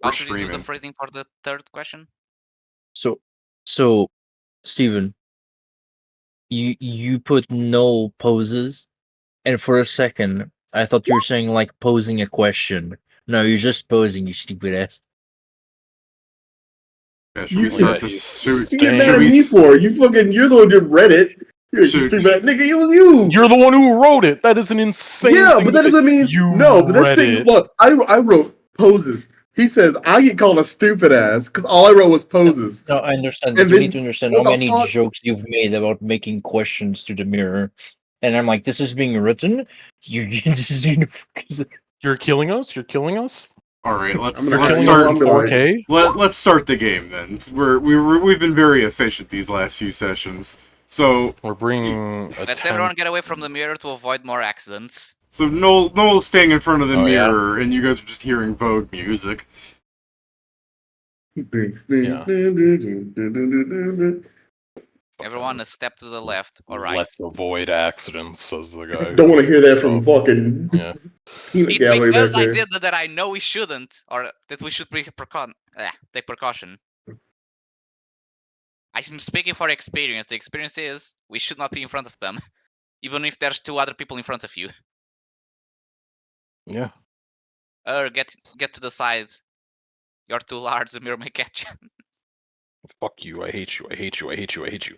How should you do the phrasing for the third question? So, Steven, you put no poses, and for a second, I thought you were saying like posing a question. No, you're just posing, you stupid ass. Yeah, should we start this? You get mad at me for? You're the one who read it. You stupid nigga, it was you. You're the one who wrote it. That is an insane. Yeah, but that doesn't mean no. But that's saying, it. look, I wrote poses. He says I get called a stupid ass because all I wrote was poses. No, I understand. But you need to understand how many jokes you've made about making questions to the mirror. And I'm like, this is being written. You just need to focus. You're killing us. You're killing us. All right, let's start. Let's start the game then. We've been very efficient these last few sessions. So we're bringing. Let's everyone get away from the mirror to avoid more accidents. So Noel's staying in front of the mirror, and you guys are just hearing Vogue music. Yeah. Everyone a step to the left or right. Let's avoid accidents, says the guy. Don't want to hear that from fucking. Yeah. Because I did that, I know we shouldn't, or that we should take precaution. I'm speaking for experience. The experience is we should not be in front of them, even if there's 2 other people in front of you. Yeah. Or get to the side. You're too large. The mirror may catch you. Fuck you! I hate you! I hate you! I hate you! I hate you!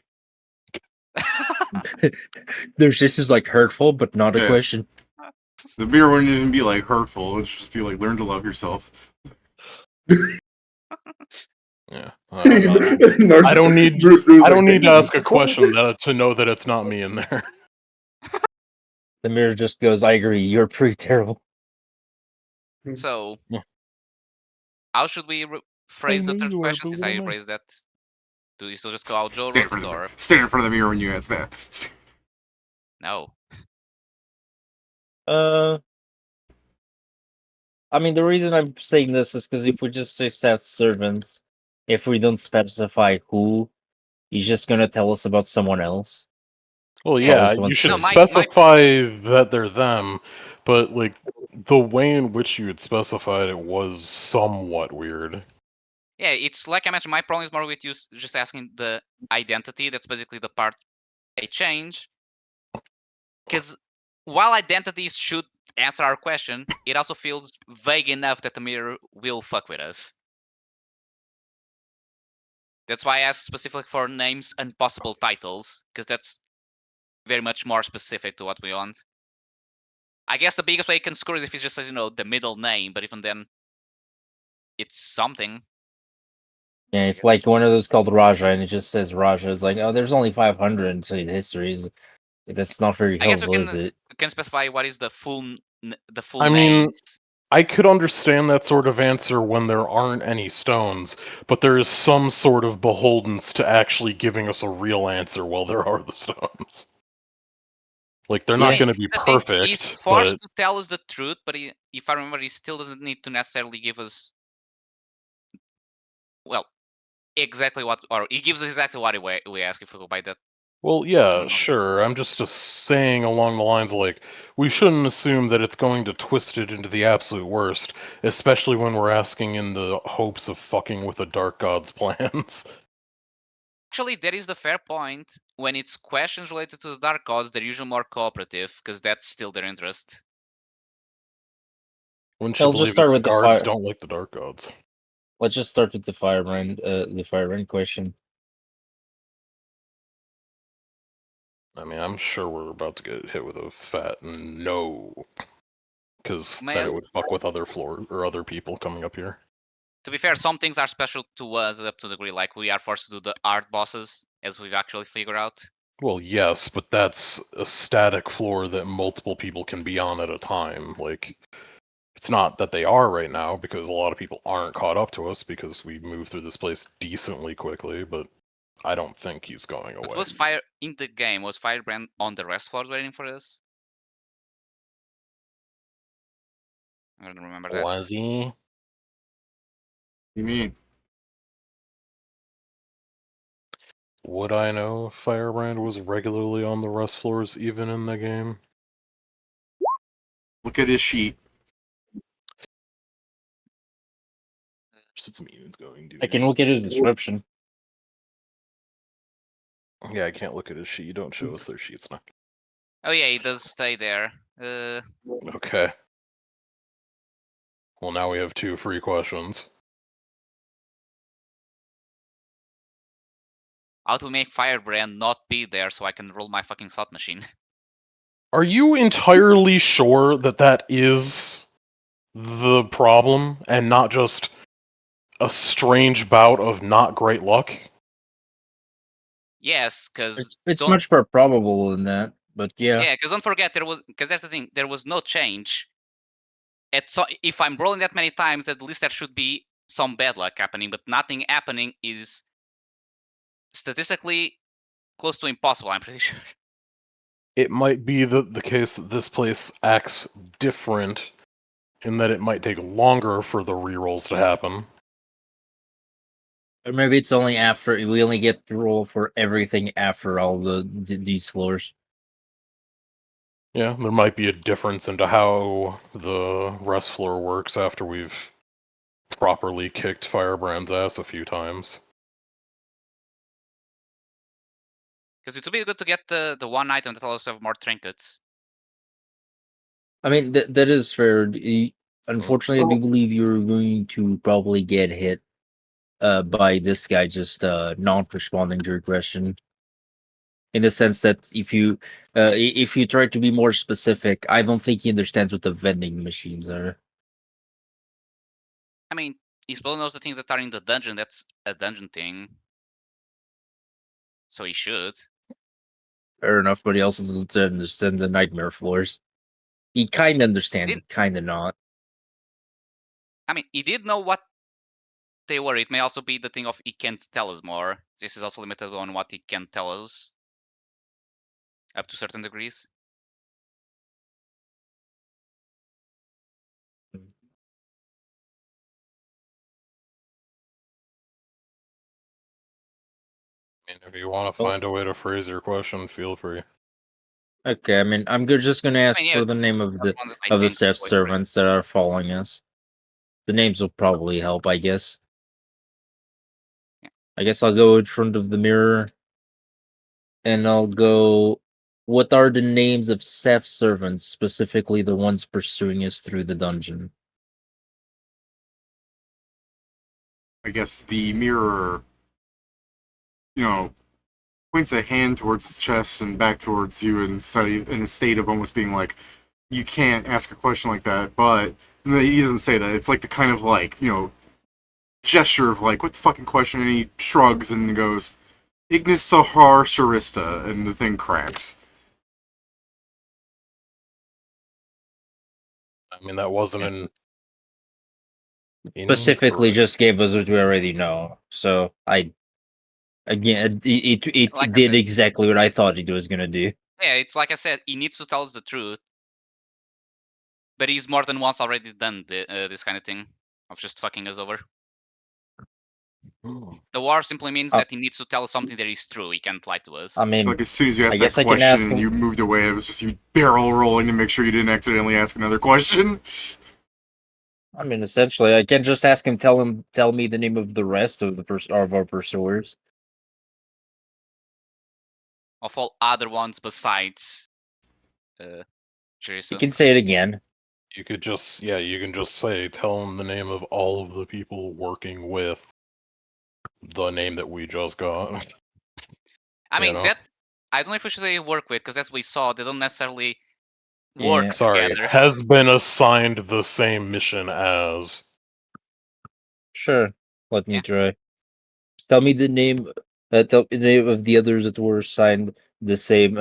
This is like hurtful, but not a question. The mirror wouldn't even be like hurtful. It'd just be like, learn to love yourself. Yeah. I don't need to ask a question to know that it's not me in there. The mirror just goes, I agree, you're pretty terrible. So, how should we phrase the third question? Because I raised that. Do you still just go out Joe wrote the door? Stand in front of the mirror when you ask that. No. I mean, the reason I'm saying this is because if we just say staff servants, if we don't specify who, he's just gonna tell us about someone else. Well, yeah, you should specify that they're them, but like the way in which you had specified it was somewhat weird. Yeah, it's like I mentioned, my problem is more with you just asking the identity. That's basically the part I change. Because while identities should answer our question, it also feels vague enough that the mirror will fuck with us. That's why I asked specifically for names and possible titles, because that's very much more specific to what we want. I guess the biggest way you can score is if it just says, the middle name, but even then, it's something. Yeah, if like one of those called Raja and it just says Raja, it's like, oh, there's only 500 to the histories. That's not very helpful, is it? We can specify what is the full I mean, names. I could understand that sort of answer when there aren't any stones, but there is some sort of beholdens to actually giving us a real answer while there are the stones. Like, they're not going to be perfect. He's forced to tell us the truth, but if I remember, he still doesn't need to necessarily give us, exactly what, or he gives us exactly what we ask if we go by that. Well, yeah, sure. I'm just saying along the lines like, we shouldn't assume that it's going to twist it into the absolute worst, especially when we're asking in the hopes of fucking with the Dark God's plans. Actually, that is the fair point. When it's questions related to the Dark Gods, they're usually more cooperative, because that's still their interest. Wouldn't you believe that the guards don't like the Dark Gods? Let's just start with the Firebrand question. I mean, I'm sure we're about to get hit with a fat no, because then it would fuck with other other people coming up here. To be fair, some things are special to us up to the degree, like we are forced to do the art bosses, as we've actually figured out. Well, yes, but that's a static floor that multiple people can be on at a time. Like, it's not that they are right now, because a lot of people aren't caught up to us, because we moved through this place decently quickly, but I don't think he's going away. But in the game, was Firebrand on the rest floors waiting for us? I don't remember that. Was he? What do you mean? Would I know if Firebrand was regularly on the rest floors even in the game? Look at his sheet. Narcissus mean it's going to. I can look at his description. Yeah, I can't look at his sheet. You don't show us their sheets now. Oh yeah, he does stay there. Okay. Well, now we have 2 free questions. How to make Firebrand not be there so I can roll my fucking slot machine. Are you entirely sure that that is the problem and not just a strange bout of not great luck? Yes, because It's much more probable than that, but yeah. Yeah, because don't forget because that's the thing. There was no change. So if I'm rolling that many times, at least there should be some bad luck happening. But nothing happening is statistically close to impossible. I'm pretty sure. It might be the case that this place acts different in that it might take longer for the rerolls to happen. Or maybe it's only after we only get to roll for everything after all these floors. Yeah, there might be a difference into how the rest floor works after we've properly kicked Firebrand's ass a few times. Because it would be good to get the one item that allows us to have more trinkets. I mean, that is fair. Unfortunately, I do believe you're going to probably get hit by this guy just not responding to your question. In the sense that if you try to be more specific, I don't think he understands what the vending machines are. I mean, he still knows the things that are in the dungeon. That's a dungeon thing. So he should. Fair enough, but he also doesn't understand the nightmare floors. He kind of understands it, kind of not. I mean, he did know what they were. It may also be the thing of he can't tell us more. This is also limited on what he can tell us. Up to certain degrees. I mean, if you want to find a way to phrase your question, feel free. Okay, I mean, I'm just going to ask yeah, for the name of the ones I think self would servants that are following us. The names will probably help, I guess. Yeah. I guess I'll go in front of the mirror, and I'll go. What are the names of self servants, specifically the ones pursuing us through the dungeon? I guess the mirror, points a hand towards his chest and back towards you and in a state of almost being like, you can't ask a question like that, but he doesn't say that. It's like the kind of like, gesture of like, what the fucking question? And he shrugs and goes, Ignis Sahar Sharista, and the thing cracks. I mean, that wasn't an Specifically, incorrect. just gave us what we already know. So again, it Like I did said. exactly what I thought it was gonna do. Yeah, it's like I said, he needs to tell us the truth. But he's more than once already done this kind of thing of just fucking us over. The war simply means that he needs to tell us something that is true. He can't lie to us. I mean, Like, as soon as you I asked guess that I can question ask and him. you moved away, it was just you barrel rolling to make sure you didn't accidentally ask another question. I mean, essentially, I can just ask him, tell me the name of the rest of of our pursuers. Of all other ones besides You Chorizo. can say it again. You could just, you can just say, tell them the name of all of the people working with the name that we just got. I mean, know? that I don't know if we should say work with, because as we saw, they don't necessarily work Yeah. Sorry, together. has been assigned the same mission as. Sure. Let me Yeah. try. Tell me the name. Tell me the name of the others that were assigned the same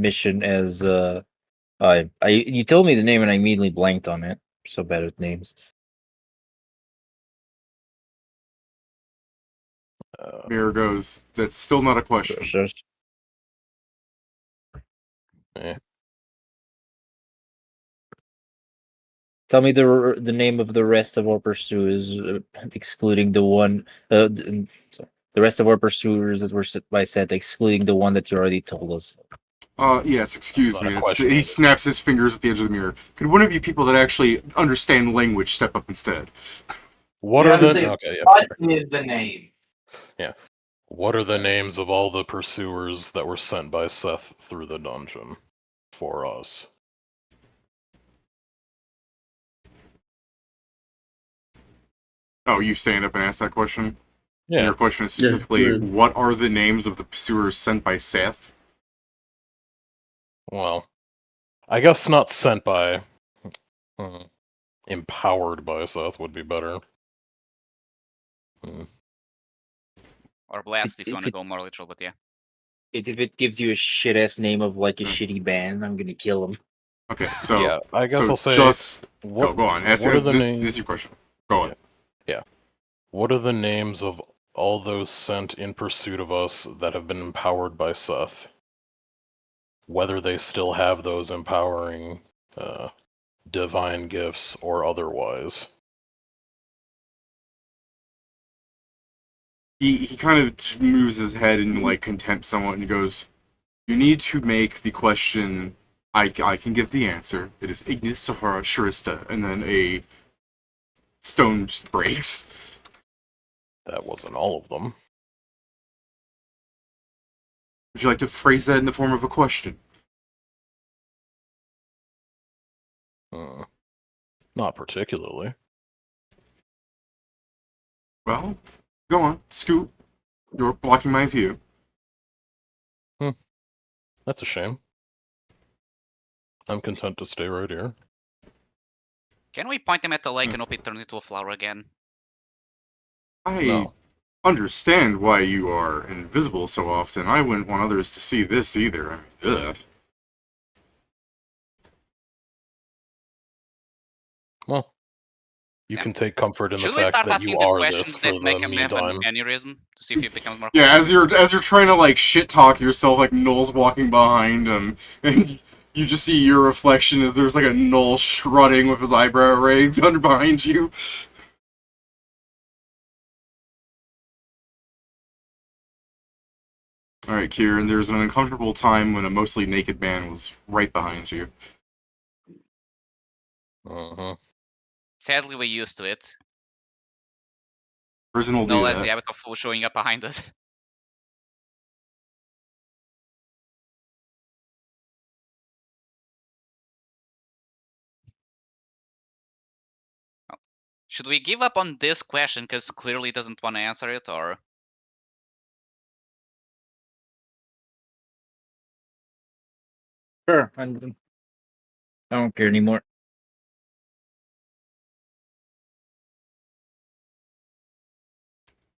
mission as. You told me the name and I immediately blanked on it. I'm so bad with names. Mirror goes, that's still not a question. Sure. Eh. Tell me the name of the rest of our pursuers, excluding the one. Sorry, the rest of our pursuers that were set by set, excluding the one that you already told us. Yes, excuse That's not me. a question, He is it? snaps his fingers at the edge of the mirror. Could one of you people that actually understand language step up instead? What You are have to the say, okay? Yeah, what sorry. is the name? What are the names of all the pursuers that were sent by Seth through the dungeon for us? Oh, you stand up and ask that question? And Yeah. your question is Yeah, specifically, good. what are the names of the pursuers sent by Seth? Well, I guess not sent by. Empowered by Seth would be better. Or blast if you If want to it, go more literal, but yeah. if it gives you a shit ass name of like a Hmm. shitty band, I'm gonna kill him. Okay, so Yeah, I guess so I'll say. just What, go on. Ask, what are the this names? is your question. Go on. Yeah. What are the names of all those sent in pursuit of us that have been empowered by Seth? Whether they still have those empowering divine gifts or otherwise. He kind of moves his head in like contempt somewhat and he goes, "You need to make the question. I can give the answer. It is Ignis Sahara Sharista," and then a stone just breaks. That wasn't all of them. Would you like to phrase that in the form of a question? Not particularly. Well, go on, Scoot. You're blocking my view. That's a shame. I'm content to stay right here. Can we point him at the lake and hope it turns into a flower again? I No. understand why you are invisible so often. I wouldn't want others to see this either. I mean, ugh. Well, you Yeah. can take comfort in the Should we fact start that you asking the are questions this for that make the him have an meantime. aneurysm to see if he becomes more Yeah, confident? as you're trying to like shit talk yourself, like Noel's walking behind him, and you just see your reflection as there's like a Noel strutting with his eyebrow raised under behind you. Alright, Kieran, there's an uncomfortable time when a mostly naked man was right behind you. Sadly, we're used to it. Prison will No do less the that. habit of fool showing up behind us. Should we give up on this question because clearly doesn't want to answer it, or? Sure, I don't care anymore.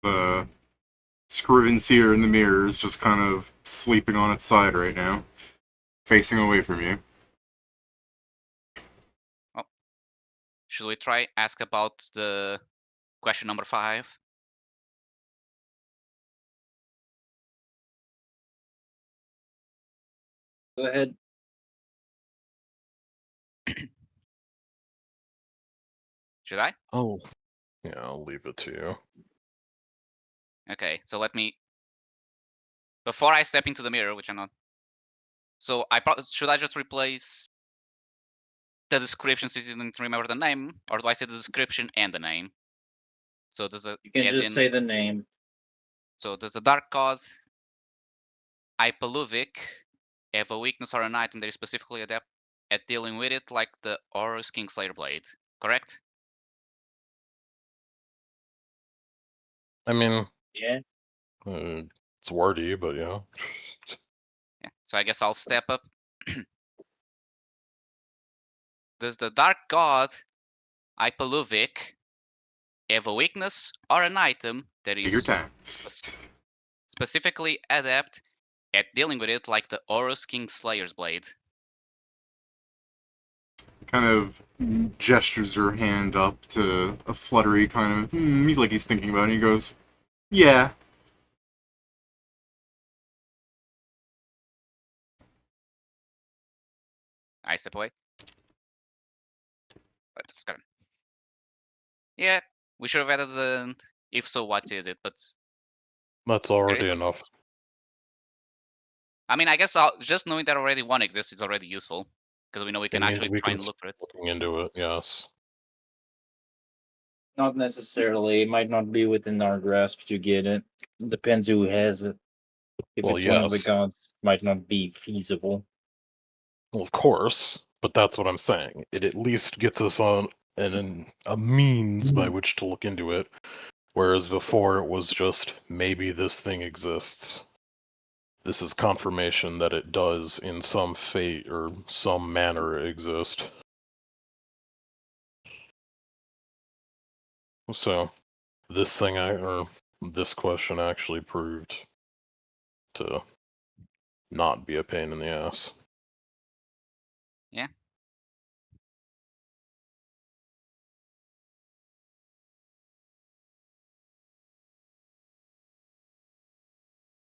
The Scriven seer in the mirror is just kind of sleeping on its side right now, facing away from you. Should we try ask about the question number 5? Go ahead. Should I? Oh, yeah, I'll leave it to you. Okay, so let me. Before I step into the mirror, which I'm not. So should I just replace the description so you didn't remember the name, or do I say the description and the name? So does the You can as just in, say the name. so does the Dark God Ipaluvic have a weakness or an item that is specifically adept at dealing with it, like the Horus Kingslayer Blade? Correct? I mean, Yeah. it's wordy, but yeah. Yeah. So I guess I'll step up. Does the Dark God Ipaluvic have a weakness or an item that Take your is time. specifically adept at dealing with it, like the Horus Kingslayer's Blade? Kind of gestures her hand up to a fluttery kind of. He's like he's thinking about it. And he goes, "Yeah." I step away. Yeah, we should have added the. If so, what is it? But That's already enough. I mean, I guess just knowing that already one exists is already useful, because we know we It can means actually we try can and start look for it. looking into it, yes. Not necessarily. It might not be within our grasp to get it. Depends who has it. If Well, it's one of the yes. gods, might not be feasible. Well, of course, but that's what I'm saying. It at least gets us on a means by which to look into it, whereas before it was just maybe this thing exists. This is confirmation that it does in some fate or some manner exist. So, this question actually proved to not be a pain in the ass. Yeah.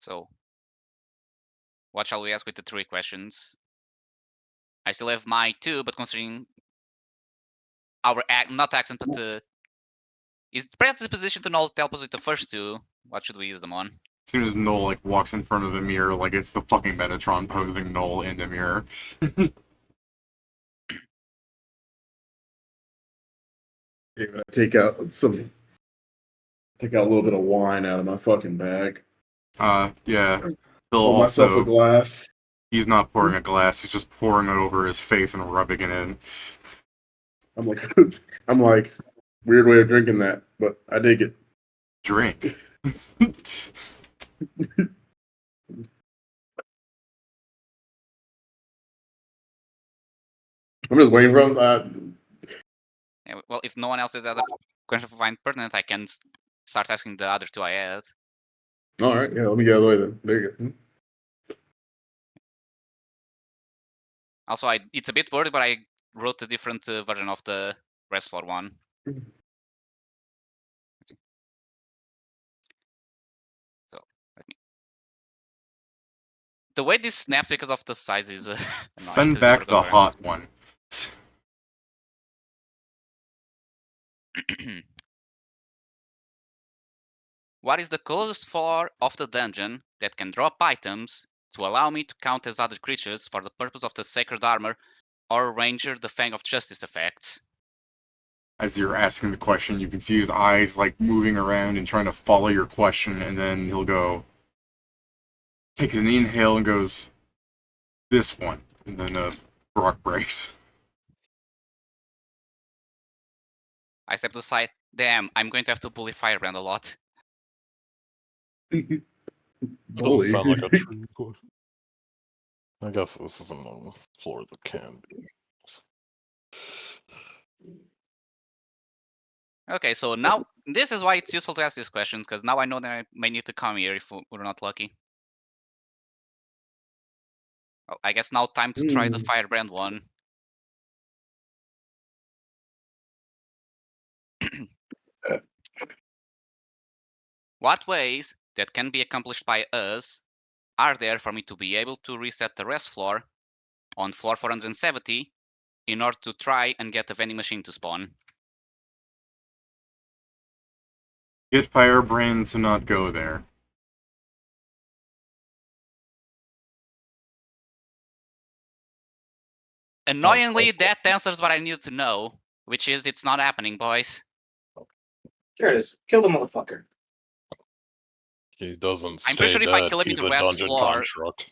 So, what shall we ask with the 3 questions? I still have my 2, but considering our not accent, but is predisposition to null help us with the first 2? What should we use them on? As soon as Null like walks in front of the mirror, like it's the fucking Metatron posing Null in the mirror. Take out a little bit of wine out of my fucking bag. Yeah. He'll Pour myself a also. glass. He's not pouring a glass. He's just pouring it over his face and rubbing it in. I'm like, weird way of drinking that, but I dig it. Drink. I'm just waiting for him. Yeah, well, if no one else has other questions for find pertinent, I can start asking the other 2 I had. All right, yeah, let me get out of the way then. There you go. Also, it's a bit wordy, but I wrote a different version of the rest floor one. So let me. The way this snaps because of the size is annoying. Send back the hot one. What is the closest floor of the dungeon that can drop items to allow me to count as other creatures for the purpose of the Sacred Armor or Ranger the Fang of Justice effects? As you're asking the question, you can see his eyes like moving around and trying to follow your question, and then he'll go, takes an inhale and goes, this one. And then Brock breaks. I step to the side. Damn, I'm going to have to bully Firebrand a lot. It doesn't sound like a true question. I guess this isn't a floor that can be. Okay, so now this is why it's useful to ask these questions, because now I know that I may need to come here if we're not lucky. Well, I guess now time to try the Firebrand one. What ways that can be accomplished by us are there for me to be able to reset the rest floor on floor 470 in order to try and get a vending machine to spawn? Get Firebrand to not go there. Annoyingly, that answers what I needed to know, which is it's not happening, boys. Sure it is. Kill the motherfucker. He doesn't I'm pretty stay sure if I dead. kill him in He's the a west dungeon floor, construct.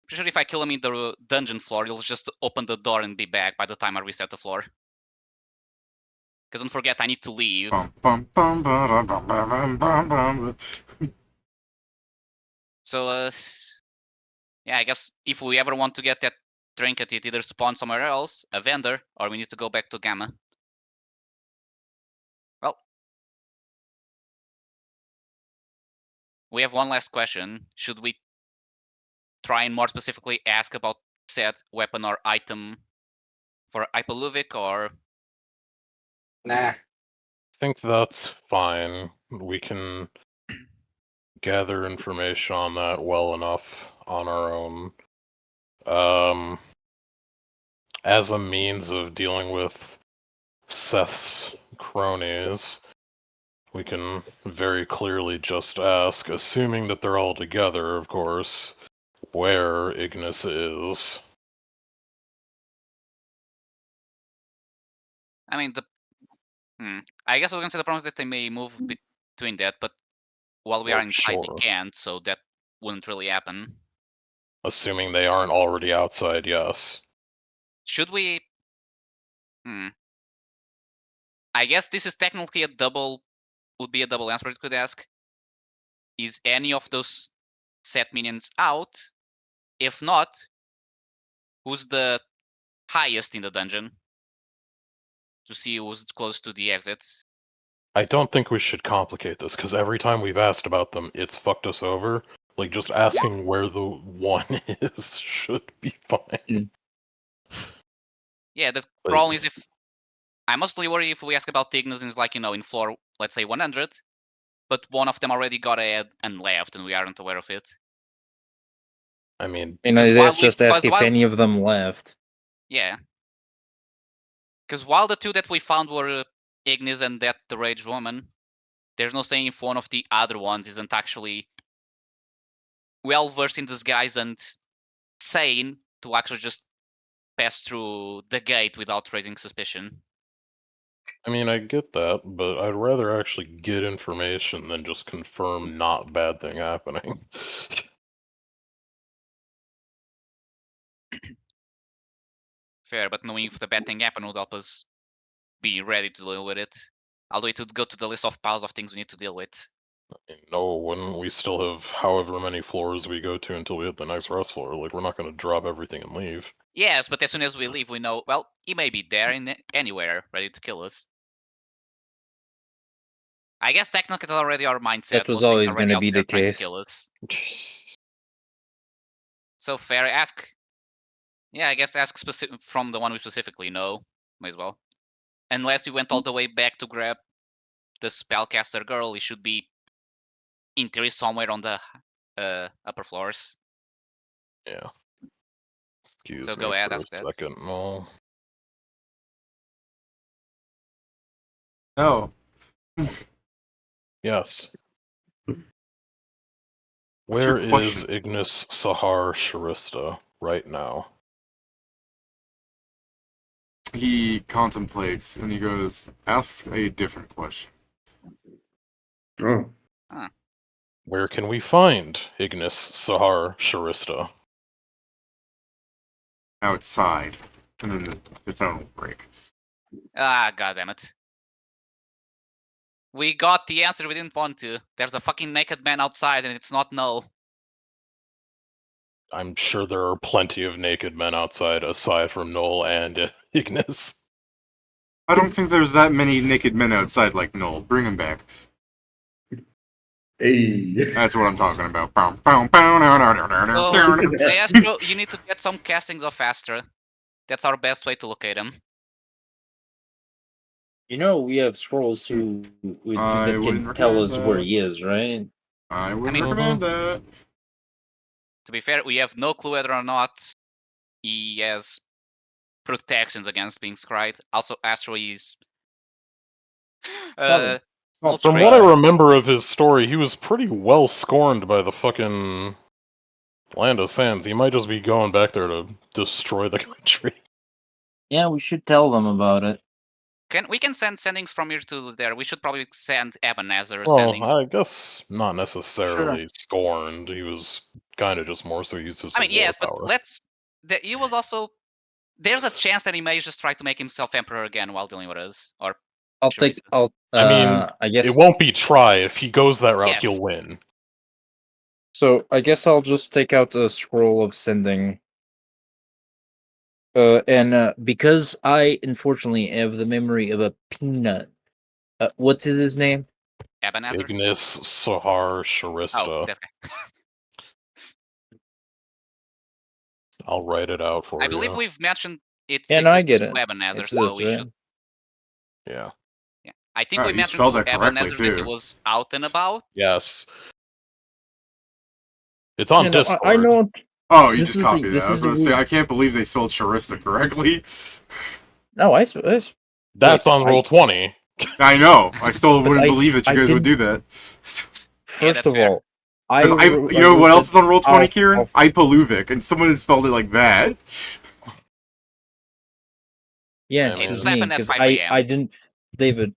pretty sure if I kill him in the dungeon floor, he'll just open the door and be back by the time I reset the floor. Because don't forget, I need to leave. Bum, bum, bum, bum, bum, bum, bum, bum. So, yeah, I guess if we ever want to get that trinket, it either spawn somewhere else, a vendor, or we need to go back to Gamma. Well, we have one last question. Should we try and more specifically ask about said weapon or item for Hypoluvic, or Nah. I think that's fine. We can gather information on that well enough on our own. As a means of dealing with Seth's cronies, we can very clearly just ask, assuming that they're all together, of course, where Ignis is. I mean, I guess I was gonna say the problem is that they may move between that, but while we are Like, inside, we sure. can't, so that wouldn't really happen. Assuming they aren't already outside, yes. Should we? I guess this is technically would be a double answer you could ask. Is any of those set minions out? If not, who's the highest in the dungeon? To see who's close to the exit. I don't think we should complicate this, because every time we've asked about them, it's fucked us over. Like, just asking where the one is should be fine. Yeah, the Like- problem is if I mostly worry if we ask about Tignos and it's like, in floor, let's say 100, but one of them already got ahead and left and we aren't aware of it. I mean, let's just ask if any of them left. Yeah. Because while the two that we found were Ignis and that the Rage Woman, there's no saying if one of the other ones isn't actually well versed in disguise and sane to actually just pass through the gate without raising suspicion. I mean, I get that, but I'd rather actually get information than just confirm not bad thing happening. Fair, but knowing if the bad thing happened would help us be ready to deal with it. Although it would go to the list of piles of things we need to deal with. No, when we still have however many floors we go to until we hit the next rest floor, like, we're not going to drop everything and leave. Yes, but as soon as we leave, we know, well, he may be there in anywhere, ready to kill us. I guess technically it's already our mindset. That was Most things always already gonna out be there the trying to case. kill us. So fair, ask. Yeah, I guess ask from the one we specifically know. Might as well. Unless you went all the way back to grab the spellcaster girl, he should be in theory somewhere on the upper floors. Yeah. Excuse So me go ahead, for a ask that. second. No. No. Yes. What's your Where is question? Ignis Sahar Sharista right now? He contemplates and he goes, ask a different question. Oh. Where can we find Ignis Sahar Sharista? Outside. And then the tone will break. Ah, goddammit. We got the answer we didn't want to. There's a fucking naked man outside and it's not null. I'm sure there are plenty of naked men outside aside from Noel and Ignis. I don't think there's that many naked men outside like Noel. Bring him back. Hey. That's what I'm talking about. Maestro, you need to get some castings of Astra. That's our best way to locate him. We have scrolls that wouldn't can tell recommend us where that. he is, right? I wouldn't mean- recommend that. To be fair, we have no clue whether or not he has protections against being scried. Also, Astro is not- It's not From straight what I up. remember of his story, he was pretty well scorned by the fucking Land of Sands. He might just be going back there to destroy the country. Yeah, we should tell them about it. we can send sendings from here to there. We should probably send Ebenezer Well, sending. I guess not necessarily scorned. He was kind of just more so used as I mean, war yes, but power. he was also. There's a chance that he may just try to make himself emperor again while dealing with us. Or I guess. It won't be try. If he goes that route, Yes. he'll win. So I guess I'll just take out a scroll of sending. And because I unfortunately have the memory of a peanut. What's his name? Ebenezer. Ignis Sahar Sharista. Oh, that guy. I'll write it out for I you. believe we've mentioned its Yeah, no, I existence get it. to Ebenezer, It's so this, we right? should. Yeah. Yeah, I think Oh, we you mentioned spelled to that correctly, Ebenezer that he too. was out and about. Yes. It's on Yeah, no, Discord. I know. Oh, you This just is copied the- that. this I was is going to say, the- I can't believe they spelled Charista correctly. No, That's Wait, on roll 20. I know. I still But wouldn't I- believe that you I guys would do didn't- that. First that's of fair. all, You know what else is on roll 20, I'll- Kieran? I'll- Ipaluvic, and someone had spelled it like that. Yeah, I mean, it was It's me happened at because 5 I a.m. didn't. David,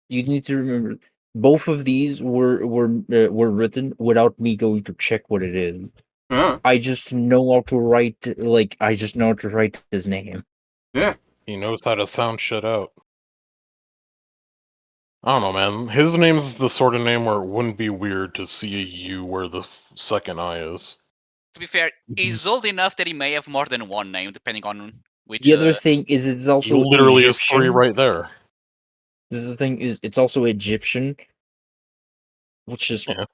You need to remember, both of these were written without me going to check what it is. Huh. I just know how to write. I just know how to write his name. Yeah. He knows how to sound shit out. I don't know, man. His name's the sort of name where it wouldn't be weird to see a U where the second I is. To be fair, he's old enough that he may have more than one name, depending on which. The other thing is, it's He also literally has Egyptian. 3 right there. This is the thing is, it's also Egyptian, which is Yeah.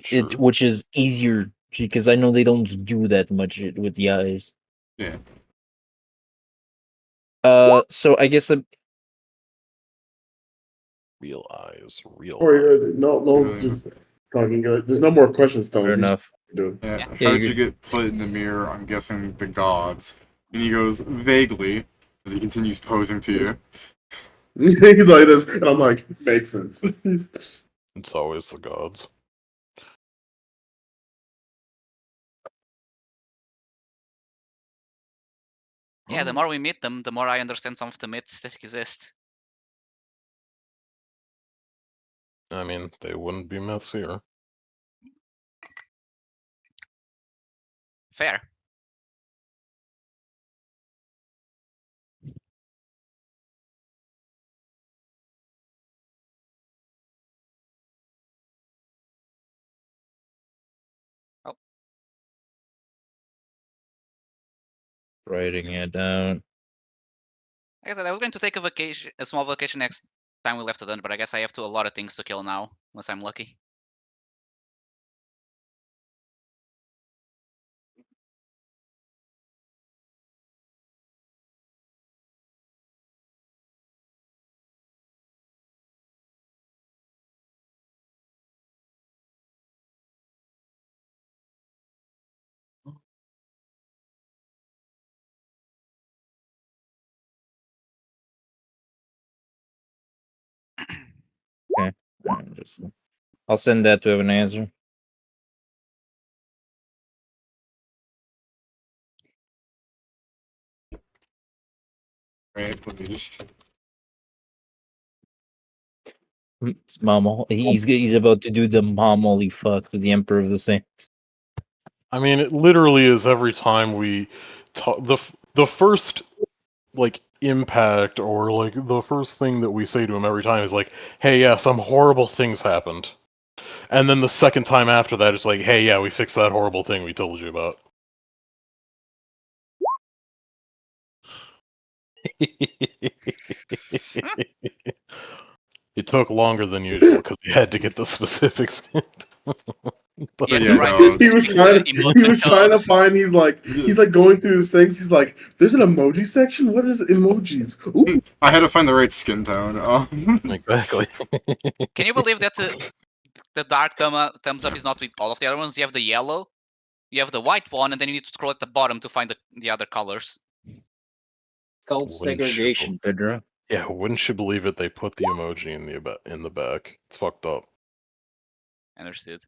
Sure. which is easier because I know they don't do that much with the eyes. Yeah. So I guess Real eyes, real Or eyes. no, just talking. There's no more questions, Stones. fair You enough. do. Yeah. Yeah. How Yeah, did you get put in the mirror? I'm guessing the gods. And he goes, vaguely, as he continues posing to you. He's like this, and I'm like, makes sense. It's always the gods. Yeah, the more we meet them, the more I understand some of the myths that exist. I mean, they wouldn't be myths here. Fair. Oh, Writing it down. like I said, I was going to take a small vacation next time we left the dungeon, but I guess I have a lot of things to kill now, unless I'm lucky. Okay, I'll send that to have an answer. Right? Let me just. It's Mama. He's about to do the Mom Holy fuck to the Emperor of the Saints. I mean, it literally is every time we talk. The first like impact or like the first thing that we say to him every time is like, "Hey, yeah, some horrible things happened," and then the second time after that, it's like, "Hey, yeah, we fixed that horrible thing we told you about." It took longer than usual because he had to get the specifics. But You had yeah, to write no. this he was trying. He was trying to find. He's like going through his things. He's like, "There's an emoji section. What is emojis? Ooh, I had to find the right skin tone. exactly. Can you believe that the dark thumbs up is not with all of the other ones? You have the yellow, you have the white one, and then you need to scroll at the bottom to find the other colors. It's called Wouldn't you- segregation, Pedro. Yeah, wouldn't you believe it? They put the emoji in the back. It's fucked up. Understood.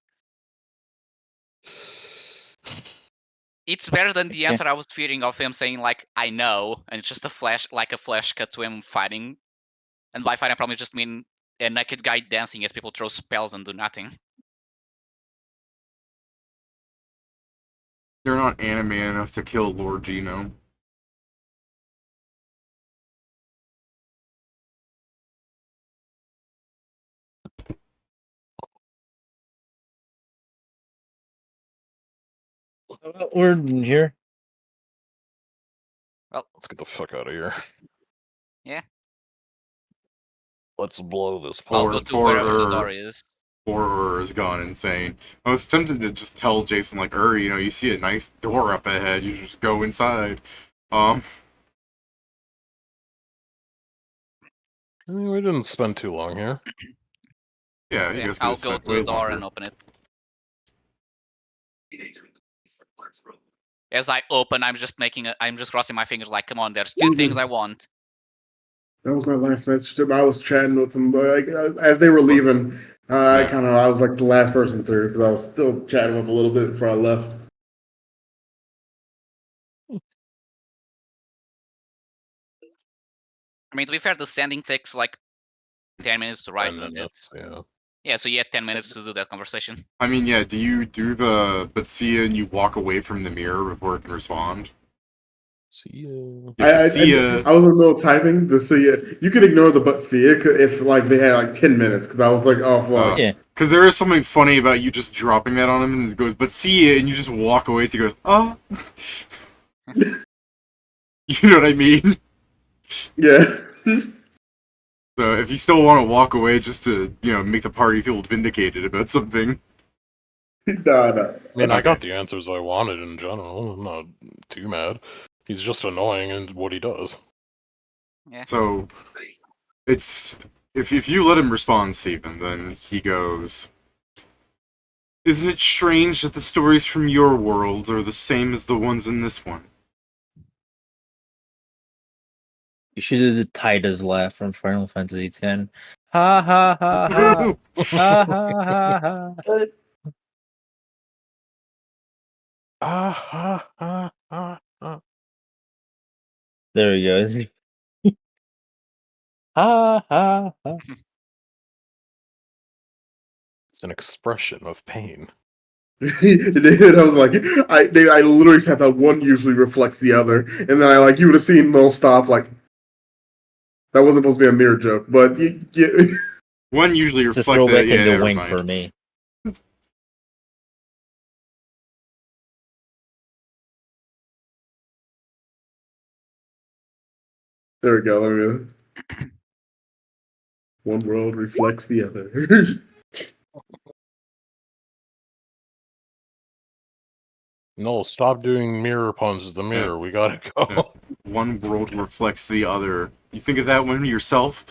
It's better than the Okay. answer I was fearing of him saying like I know, and it's just a flash cut to him fighting. And by fighting, I probably just mean a naked guy dancing as people throw spells and do nothing. They're not anime enough to kill Lord Gino. We're here. Let's get the fuck out of here. Yeah. Let's blow this I'll port. go to wherever the door is. Horror has gone insane. I was tempted to just tell Jason, like, you see a nice door up ahead, you just go inside. I mean, we didn't spend too long here. Yeah, you Yeah, guys could I'll have go spent to way the door longer. and open it. As I open, I'm just crossing my fingers like, come on, there's two things I want. that was my last message to him. I was chatting with them, but as they were leaving, I was like the last person through because I was still chatting with them a little bit before I left. I mean, to be fair, the sending takes like 10 minutes to write. 10 doesn't it? minutes, yeah. Yeah, so you had 10 minutes to do that conversation. I mean, yeah, do you do the but see ya and you walk away from the mirror before it can respond? See ya. Yeah, see ya. I was in the middle of typing the see it. You could ignore the but see it if like they had like 10 minutes because I was like, oh fuck. Yeah. Because there is something funny about you just dropping that on him and it goes, but see ya, and you just walk away. So he goes, oh. You know what I mean? Yeah. So if you still want to walk away just to, make the party feel vindicated about something. No. I mean, I got the answers I wanted in general. I'm not too mad. He's just annoying in what he does. Yeah. So it's if you let him respond, Stephen, then he goes, isn't it strange that the stories from your world are the same as the ones in this one? You should do the Titus laugh from Final Fantasy X. Ha ha ha ha. Ha ha ha ha. Ah, ha, ha, ha. There he goes. Ha ha ha. It's an expression of pain. And I was like, I literally thought that one usually reflects the other, and then you would have seen Will stop like that wasn't supposed to be a mirror joke, but One usually It's a reflect throwback the and the never wink mind. for me. there we go. One world reflects the other. No, stop doing mirror puns at the mirror. We gotta go. Yeah. One world reflects the other. You think of that one yourself?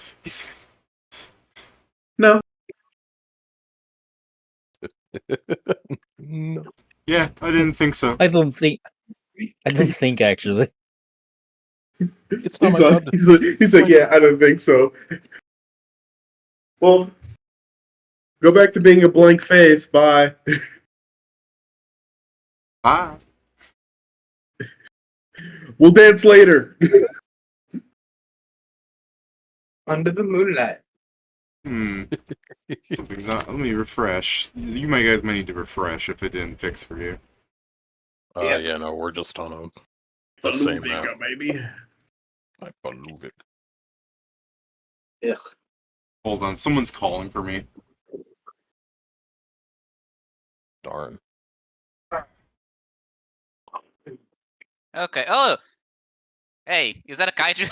No. No. Yeah, I didn't think so. I don't think actually. It's not my job to... He's like, yeah, I don't think so. Well, go back to being a blank face. Bye. Ah. We'll dance later. Under the moonlight. Something's not. Let me refresh. You guys might need to refresh if it didn't fix for you. Yeah, no, we're just on the same map. Baby. I believe it. Ugh. Hold on, someone's calling for me. Darn. Okay. Oh! Hey, is that a kaiju?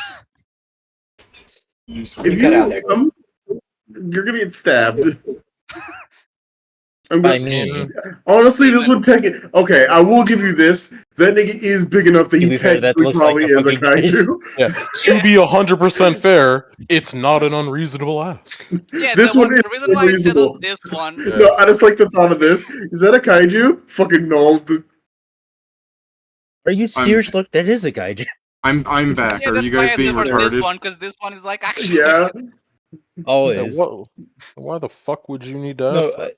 If cut out there. you're gonna get stabbed. By me. Honestly, this would take it. Okay, I will give you this. That nigga is big enough that To he be fair, that technically looks like probably a is a fucking fish. kaiju. Yeah, to be 100% fair, it's not an unreasonable ask. Yeah, This one is the reason why I said unreasonable. this one. Yeah. No, I just like the thought of this. Is that a kaiju? Fucking no. Are you serious? Look, that is a kaiju. I'm back. Yeah, Are that's you why guys I being said for this retarded? one, because this one is like actually. Yeah. Always. Why the fuck would you need to No, ask that?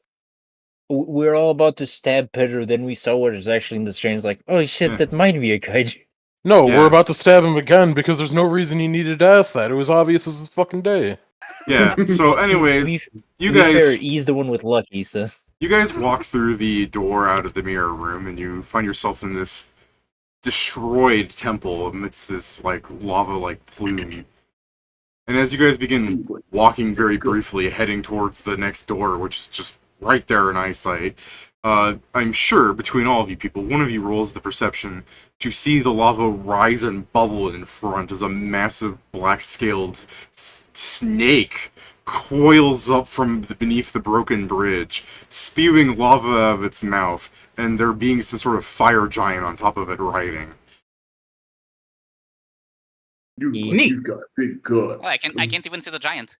we're all about to stab Peter, then we saw what is actually in the stream. It's like, oh shit, Yeah. that might be a kaiju. No, Yeah. we're about to stab him again because there's no reason you needed to ask that. It was obvious as his fucking day. Yeah. So, anyways, you guys, he's the one with Lucky, so you guys walk through the door out of the mirror room, and you find yourself in this destroyed temple amidst this lava plume. And as you guys begin walking very briefly, heading towards the next door, which is just right there in eyesight, I'm sure between all of you people, one of you rolls the perception to see the lava rise and bubble in front as a massive black-scaled snake coils up from beneath the broken bridge, spewing lava out of its mouth, and there being some sort of fire giant on top of it riding. You've got big guts. Well, I can't even see the giant.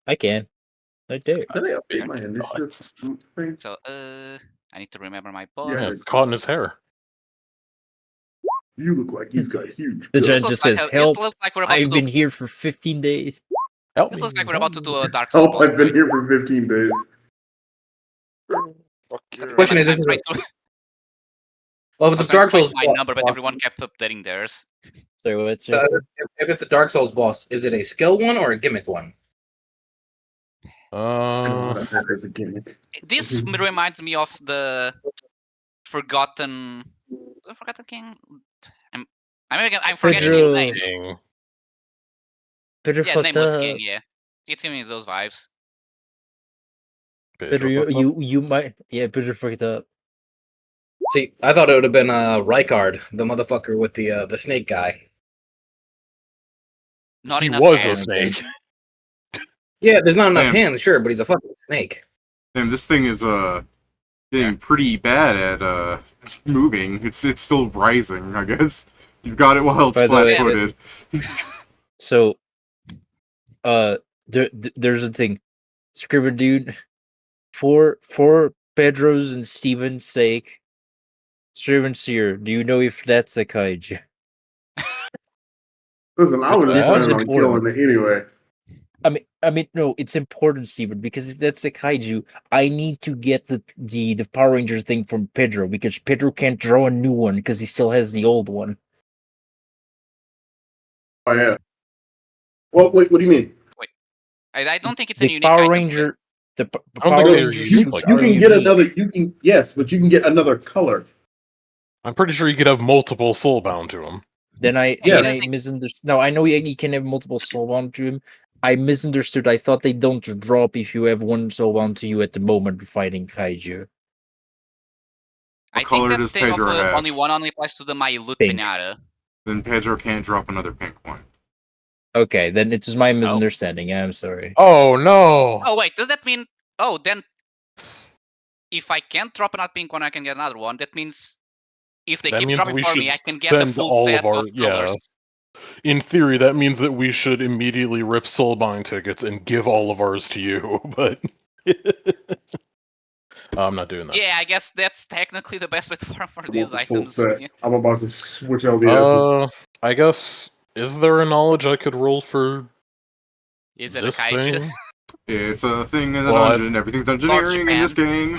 I can. I do. Did I update my initiative? So, I need to remember my boss. Yeah. Yeah, it's caught in his hair. You look like you've got huge The guts. giant This just looks says, like "Help! This looks like we're about I've to been do. here for 15 days." Help This me, looks like we're about to do a help Dark Souls. Oh, I've been here for 15 days. Fuck yeah. Question is, I this is tried to- well, I if was the Dark trying to Souls find my number, but everyone kept updating theirs. So what's So if it's a Dark Souls boss, is it a skill one or a gimmick one? Uh, What a gimmick. This reminds me of the Forgotten. The Forgotten King. I'm forgetting his Pedro. name. King. Pedro Yeah, fucked Nameless up. King. Yeah, it's giving me those vibes. Pedro, fucked up. you might. Yeah, Pedro fucked up. See, I thought it would have been Rykard, the motherfucker with the snake guy. Not He enough was a hands. snake. Yeah, there's not enough Damn. hands, sure, but he's a fucking snake. Damn, this thing is getting pretty bad at moving. It's still rising, I guess. You've got it while it's By the way, flat-footed. So, there's a thing, Scriver dude. For Pedro's and Steven's sake, Scriven Seer, do you know if that's a kaiju? Listen, I was This just is planning on important. killing it anyway. I mean, no, it's important, Steven, because if that's a kaiju, I need to get the Power Ranger thing from Pedro because Pedro can't draw a new one because he still has the old one. Oh yeah. Well, wait. What do you mean? I don't think it's a The unique Power item. Ranger, the I don't Power think they're Ranger unique suits like are You can get unique. another. You can but you can get another color. I'm pretty sure you could have multiple soulbound to him. Then I Yeah. misunderstood. No, I know you can have multiple soulbound to him. I misunderstood. I thought they don't drop if you have one soulbound to you at the moment fighting kaiju. I What think color that does thing of Pedro have? only one only applies to the My Loot Pink. Pinata. Then Pedro can't drop another pink one. Okay, then it is my misunderstanding. I'm sorry. Oh no! Oh wait, does that mean? Oh, then if I can't drop another pink one, I can get another one. That means if they That keep means dropping we for should me, I can get the spend full all set of our colors. In theory, that means that we should immediately rip soulbind tickets and give all of ours to you, but I'm not doing that. Yeah, I guess that's technically the best way to farm for I these want the full items. set. Yeah. I'm about to switch LBSs. I guess, is there a knowledge I could roll for Is it a this kaiju? thing? It's a thing in the Well, dungeon. Everything's dungeoneering in this game.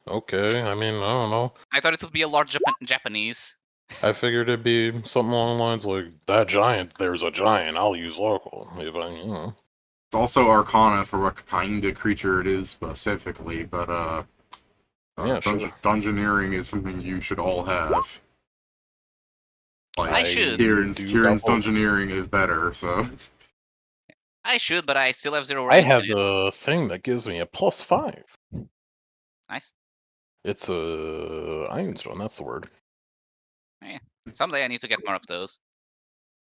Okay, I mean, I don't know. I thought it would be a large Japanese. I figured it'd be something along the lines like, that giant, there's a giant, I'll use local. If I, you know. It's also Arcana for what kind of creature it is specifically, but Yeah, sure. dungeoneering is something you should all have. Like, I should. Kieran's do got both. dungeoneering is better, so. I should, but I still have 0 I ranks have in it. the thing that gives me a +5. Nice. It's a Ironstone, that's the word. Someday I need to get more of those.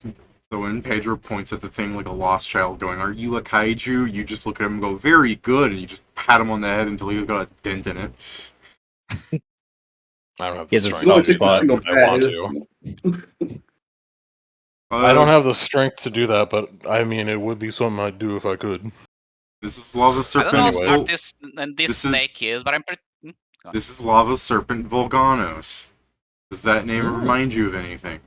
So when Pedro points at the thing like a lost child going, "Are you a kaiju?" you just look at him and go, "Very good," and you just pat him on the head until he's got a dent in it. I don't have He the has a strength soft to do spot. that, but I want to. I don't have the strength to do that, but I mean, it would be something I'd do if I could. This is Lava I Serpent. don't know how Anyway. smart this This is- snake is, but I'm pretty. This is Lava Serpent Volganos. Does that name Hmm. remind you of anything?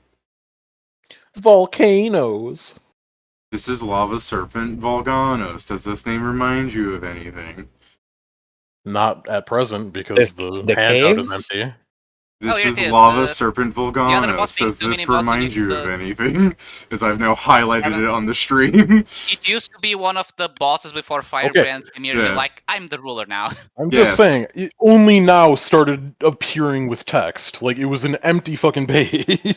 Volcanoes. This is Lava Serpent Volganos. Does this name remind you of anything? Not at present, because the the handout is caves? empty. This here it is is, Lava the Serpent other boss Volganos. thing, Does the this mini boss remind thing, you of the- anything? As I've now highlighted Haven't- it on the stream. It used to be one of the bosses before Firebrand premiered. Yeah. Like, I'm the ruler now. I'm Yes. just saying, it only now started appearing with text. Like, it was an empty fucking page.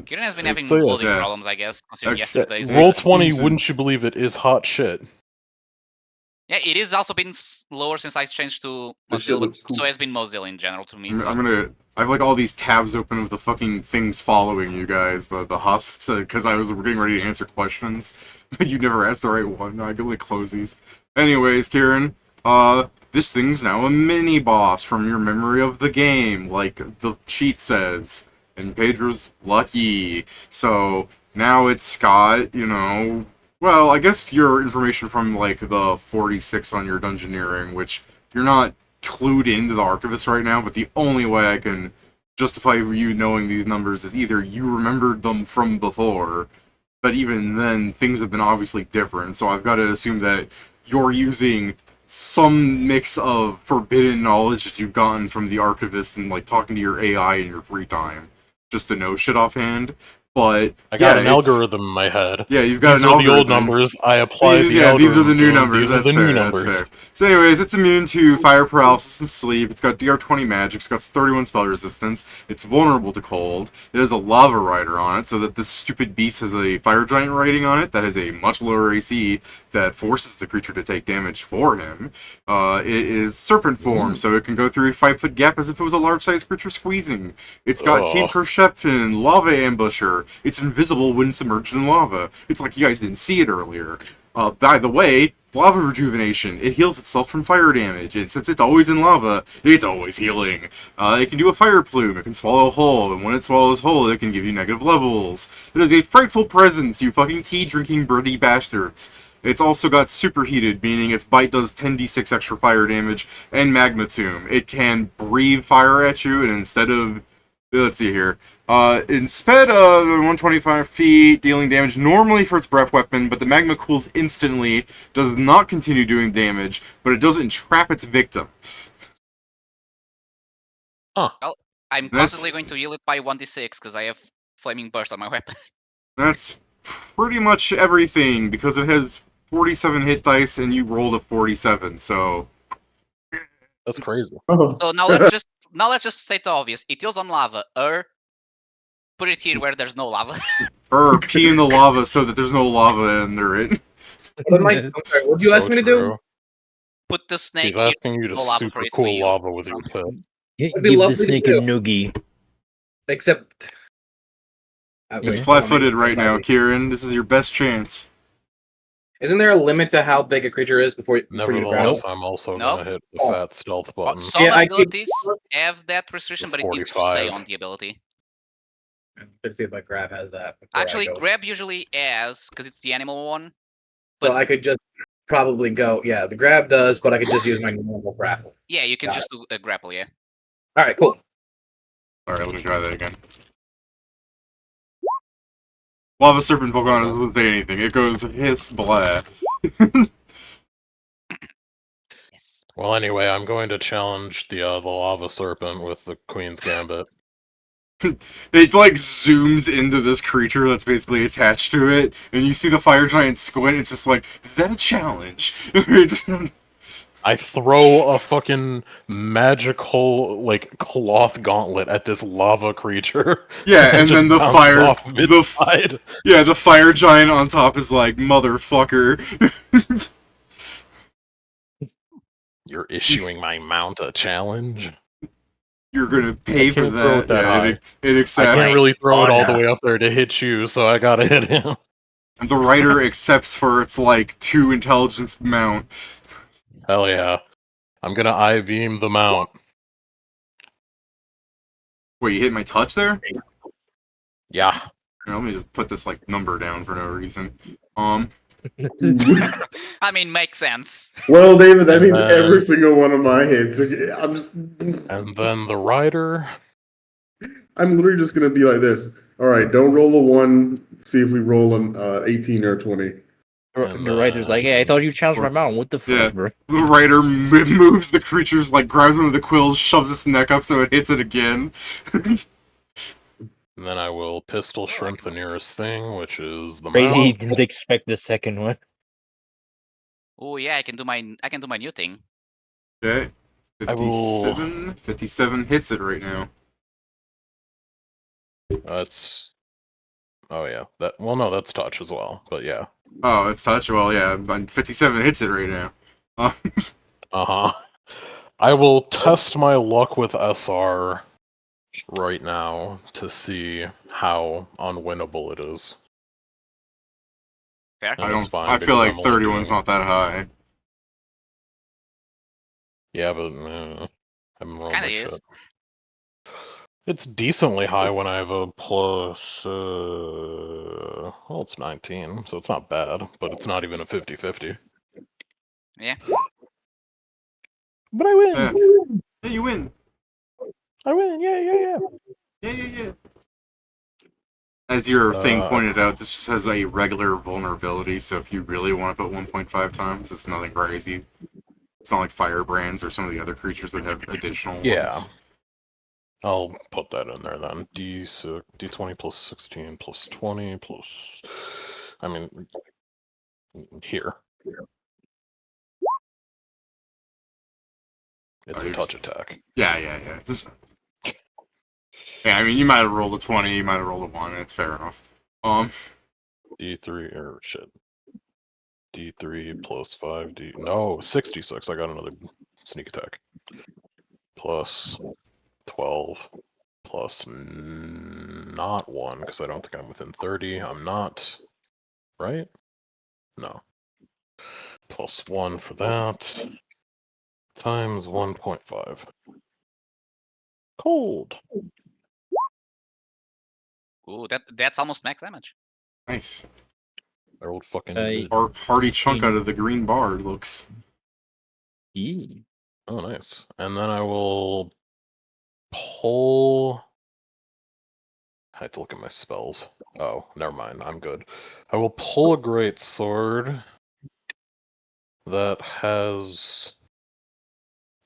Kieran has been having So, yes, loading yeah. problems, I guess, considering Ex- yesterday's. Roll- Roll20, Excuses. wouldn't you believe it, is hot shit. Yeah, it is also been slower since I changed to This shit Mozilla, but looks cool. so has been Mozilla in general to me. I'm So. I have like all these tabs open of the fucking things following you guys, the husks, because I was getting ready to answer questions, but you never asked the right one. I can like close these. Anyways, Kieran, this thing's now a mini boss from your memory of the game, like the cheat says, and Pedro's lucky. So now it's got, well, I guess your information from like the 46 on your dungeoneering, which you're not clued into the Archivist right now, but the only way I can justify you knowing these numbers is either you remembered them from before, but even then, things have been obviously different, so I've got to assume that you're using some mix of forbidden knowledge that you've gotten from the Archivist and, like, talking to your AI in your free time, just to know shit offhand. But I got yeah, an it's- algorithm in my head. Yeah, you've got These an are algorithm. the old numbers. I apply the algorithm. These are the new to them. numbers. These are That's the fair. new That's numbers. fair. So, anyways, it's immune to fire, paralysis, and sleep. It's got DR20 magic. It's got 31 spell resistance. It's vulnerable to cold. It has a lava rider on it, so that this stupid beast has a fire giant riding on it that has a much lower AC that forces the creature to take damage for him. It is serpent form, so it can go through a 5-foot gap as if it was a large-sized creature squeezing. It's got keen perception, lava ambusher. It's invisible when submerged in lava. It's like you guys didn't see it earlier. By the way, lava rejuvenation. It heals itself from fire damage, and since it's always in lava, it's always healing. It can do a fire plume. It can swallow whole, and when it swallows whole, it can give you negative levels. It has a frightful presence, you fucking tea-drinking birdie bastards. It's also got superheated, meaning its bite does 10d6 extra fire damage, and magma tomb. It can breathe fire at you, and instead of... Let's see here. Instead of 125 feet, dealing damage normally for its breath weapon, but the magma cools instantly, does not continue doing damage, but it does entrap its victim. I'm constantly going to heal it by 1d6 because I have Flaming Burst on my weapon. That's pretty much everything, because it has 47 hit dice and you rolled a 47, so... That's crazy. Oh. So now let's just state the obvious. It heals on lava, or put it here where there's no lava. Or pee in the lava so that there's no lava under it. What do you ask me to do? Put the snake He's here. asking you to no lava for super it to cool heal lava with your from. pet. It'd be Give the lovely to snake a do. noogie. Except It's Yeah. flat-footed right now, Kieran. This is your best chance. Isn't there a limit to how big a creature is before you to grapple? Nevertheless, I'm also Nope. gonna hit the fat stealth button. Some Yeah, I keep- abilities have that restriction, but it needs to say 45. on the ability. Let's see if my grab has that. before I Actually, go. grab usually has, because it's the animal one. So But I could just probably go. Yeah, the grab does, but I could just use my normal grapple. yeah, you can Got just do a grapple, yeah. All right, cool. Alright, let me try that again. Lava Serpent Volganos doesn't say anything. It goes hiss, blah. Yes. Well, anyway, I'm going to challenge the lava serpent with the Queen's Gambit. It like zooms into this creature that's basically attached to it, and you see the fire giant squint. It's just like, is that a challenge? It's- I throw a fucking magical like cloth gauntlet at this lava creature. yeah, and just then the bounces fire, off of its side. yeah, the fire giant on top is like, motherfucker. You're issuing my mount a challenge. You're gonna pay I for can't throw that. it that Yeah, high. it I accepts. can't really throw it all the yeah. way up there to hit you, so I gotta hit him. And the writer accepts for its like 2 intelligence mount. Hell yeah. I'm gonna I-beam the mount. Wait, you hit my touch there? Yeah. Here, let me just put this like number down for no reason. I mean, makes sense. Well, David, that And means then- every single one of my hits. I'm just, And then the rider. I'm literally just gonna be like this. All right, don't roll a 1. See if we roll an 18 or 20. The writer's like, hey, I thought you challenged my mountain. What the fuck, Yeah. bro? The writer moves the creature's, like, grabs one of the quills, shoves its neck up so it hits it again. And then I will pistol shrimp the nearest thing, which is the Crazy he mount. didn't expect the second one. Oh yeah, I can do my new thing. Okay. I will- 57 hits it right now. That's. Oh yeah. That. Well, no, that's touch as well. But yeah. Oh, it's touch? Well, yeah, but 57 hits it right now. Uh-huh. I will test my luck with SR right now to see how unwinnable it is. Fair. And it's fine I feel because like I'm only 31's doing- not that high. Yeah, but I'm wrong. Kinda like is. shit. It's decently high when I have a plus. Well, it's 19, so it's not bad, but it's not even a 50-50. Yeah. But I win! Yeah. Yeah, you win. I win! Yeah. Yeah. As your thing Uh, pointed out, this just has a regular vulnerability, so if you really want to put 1.5 times, it's nothing crazy. It's not like Firebrands or some of the other creatures that have additional Yeah. ones. I'll put that in there then. D20 plus 16 plus 20 plus. I mean, here. It's a touch attack. Yeah. Just yeah. I mean, you might have rolled a 20. You might have rolled a 1. It's fair enough. D3 or shit. D3 plus 5. No, 66. I got another sneak attack. Plus 12. Plus not 1, because I don't think I'm within 30. I'm not. Right? No. Plus 1 for that. Times 1.5. Cold. Ooh, that's almost max damage. Nice. I rolled fucking I- good. Hearty chunk out of the green bar. It looks. Yee. Oh, nice. And then I will pull. I had to look at my spells. Oh, never mind. I'm good. I will pull a great sword that has.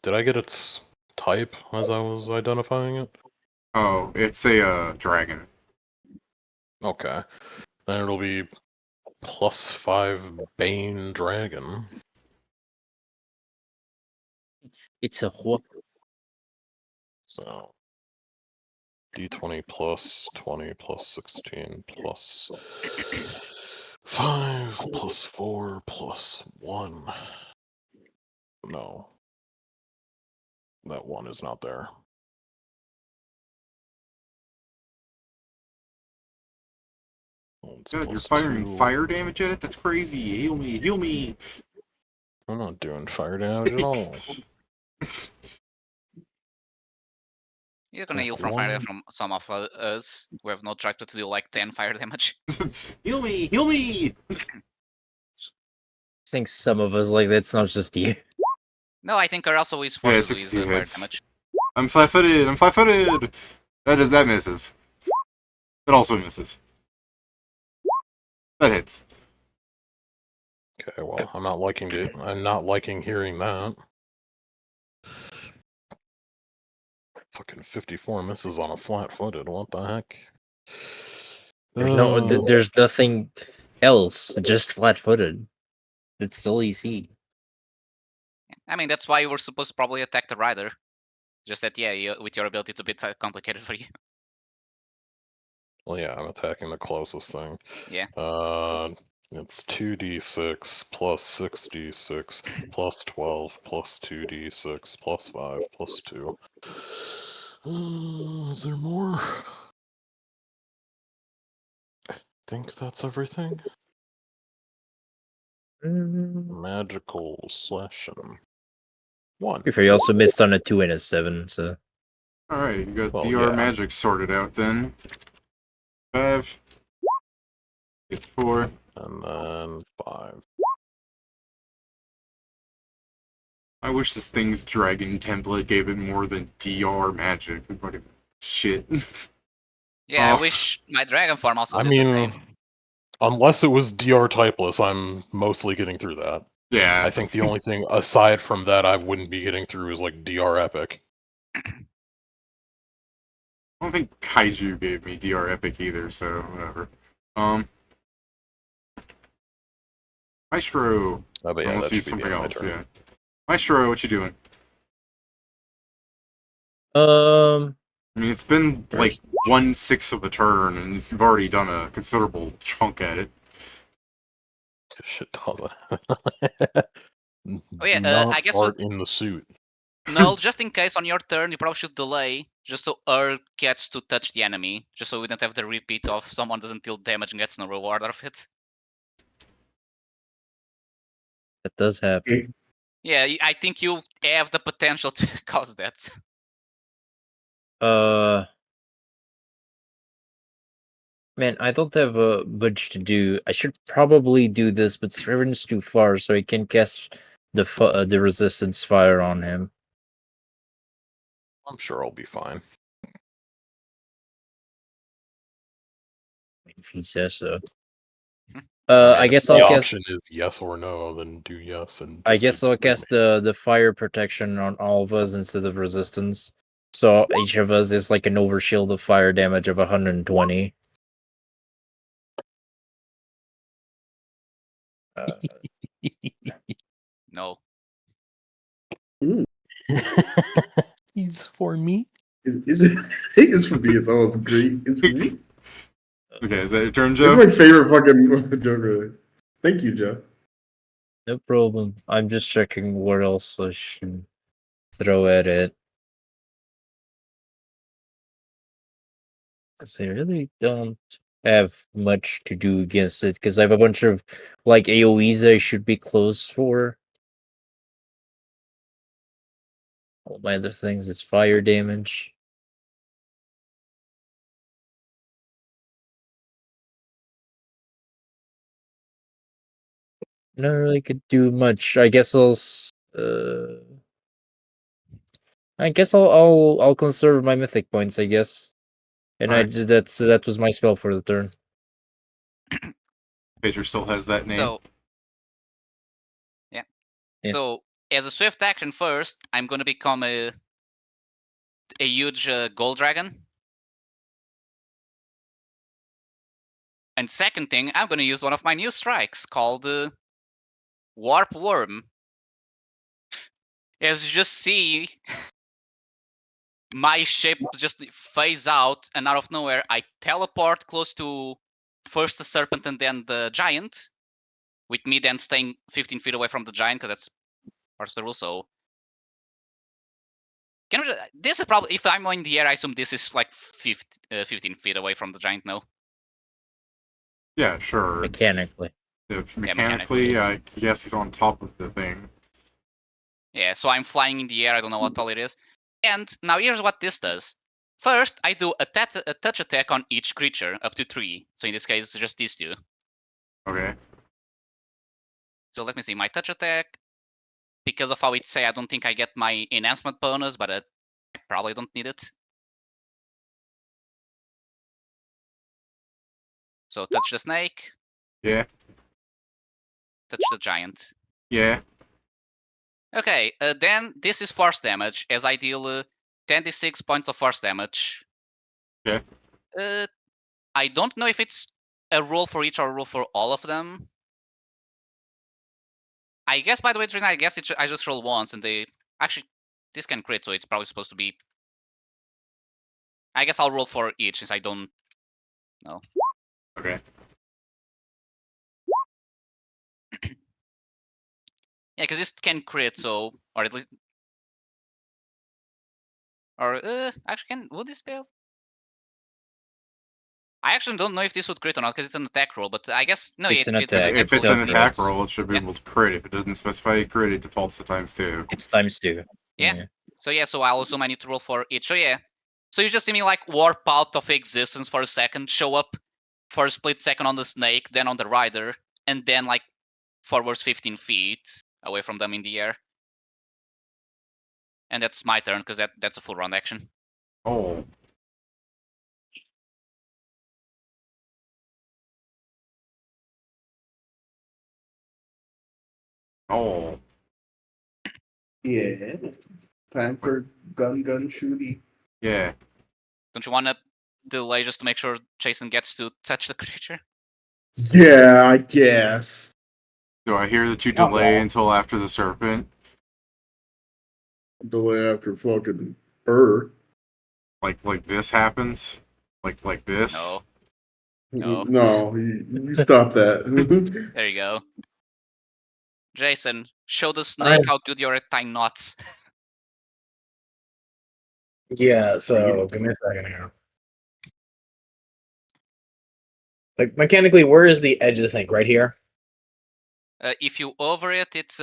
Did I get its type as I was identifying it? Oh, it's a dragon. Okay. Then it'll be plus 5 Bane Dragon. It's a what? So. D20 plus 20 plus 16 plus 5 plus 4 plus 1. No. That 1 is not there. It's Good, you're plus firing 2. fire damage at it? That's crazy. Heal me, heal me. I'm not doing fire damage at all. You're gonna heal from fire from some of us who have not tried to do like 10 fire damage. Heal me, heal me. I think some of us like that's not just you. No, I think also is Yeah, forced to use 62 fire hits. damage. I'm flat-footed, I'm flat-footed. That misses. That also misses. That hits. Okay, well, I'm not liking hearing that. Fucking 54 misses on a flat-footed. What the heck? There's nothing else. Just flat-footed. It's still EC. I mean, that's why you were supposed to probably attack the rider. Just that, yeah, with your ability, it's a bit complicated for you. Well, yeah, I'm attacking the closest thing. Yeah. It's 2d6 plus 6d6 plus 12 plus 2d6 plus 5 plus 2. Is there more? I think that's everything. Magical slashing. 1. If you also missed on a 2 and a 7, so Alright, you got Well, DR yeah. magic sorted out then. 5. Get 4. And then 5. I wish this thing's dragon template gave it more than DR magic. Fucking shit. Yeah, Oh. I wish my dragon form also I did the mean, same. unless it was DR typeless, I'm mostly getting through that. Yeah. I think the only thing aside from that I wouldn't be getting through is like DR epic. I don't think Kaiju gave me DR epic either, so whatever. Maestro. Oh, but yeah, Unless that you should be something the end of my else, turn. yeah. Maestro, what you doing? I mean, it's been like 1/6 of a turn, and you've already done a considerable chunk at it. Shit doesn't. Oh yeah, Do not I guess fart in the suit. Null, just in case on your turn, you probably should delay, just so Ur gets to touch the enemy, just so we don't have the repeat of someone doesn't deal damage and gets no reward out of it. that does happen. Yeah, I think you have the potential to cause that. Man, I don't have much to do. I should probably do this, but Sriven's too far, so I can cast the resistance fire on him. I'm sure I'll be fine. If he says so. I I mean, guess if the I'll cast. option is yes or no, then do yes and I just guess I'll exclude cast the fire protection on all of us instead of resistance. So each of us is like an overshield of fire damage of 120. No. He's for me. It's for me. It's always great. It's for me. Okay, is that your turn, It's Joe? my favorite fucking joke, really. Thank you, Joe. No problem. I'm just checking what else I should throw at it. Because I really don't have much to do against it, because I have a bunch of like AoEs I should be close for. All my other things is fire damage. Not really could do much. I guess I'll conserve my mythic points, I guess. And Alright. that was my spell for the turn. Pager still has that name. So Yeah. So as a swift action first, I'm gonna become a huge gold dragon. And second thing, I'm gonna use one of my new strikes called Warp Worm. As you just see, my shape just phase out, and out of nowhere, I teleport close to first the serpent and then the giant, with me then staying 15 feet away from the giant because that's part of the rule. So, this is probably, if I'm in the air, I assume this is like 15 feet away from the giant. No, Yeah, sure. Mechanically. Mechanically, I guess he's on top of the thing. yeah. So I'm flying in the air. I don't know what tall it is. And now here's what this does. First, I do a touch attack on each creature, up to 3. So in this case, just these 2. Okay. So let me see, my touch attack, because of how it say, I don't think I get my enhancement bonus, but I probably don't need it. So touch the snake, Yeah. touch the giant. Yeah. Okay, then this is force damage, as I deal 26 points of force damage. Okay. I don't know if it's a roll for each or a roll for all of them. I guess, by the way, Trina, I guess I just roll once, and they... Actually, this can crit, so it's probably supposed to be... I guess I'll roll for each, since I don't know. Okay. Yeah, because this can crit, so... Or at least... Or, actually, would this fail? I actually don't know if this would crit or not, because it's an attack roll, but I guess... No, It's an it's attack, If it's so an attack yes. roll, it should be able to crit. If it doesn't specify crit, it defaults to ×2. It's ×2. Yeah. So yeah, so I'll assume I need to roll for each. So yeah. So you just see me like warp out of existence for a second, show up for a split second on the snake, then on the rider, and then like forwards 15 feet away from them in the air. And that's my turn, because that's a full round action. Oh. Oh. Yeah. Time for gun shooty. Yeah. Don't you want to delay just to make sure Jason gets to touch the creature? Yeah, I guess. Do I hear that you Not delay bad. until after the serpent? Delay after fucking her. Like this happens? Like this? No. No. No, you stop that. There you go. Jason, show the snake how good you're at tying knots. Yeah, so give me a second here. Like mechanically, where is the edge of the snake? Right here. If you over it, it's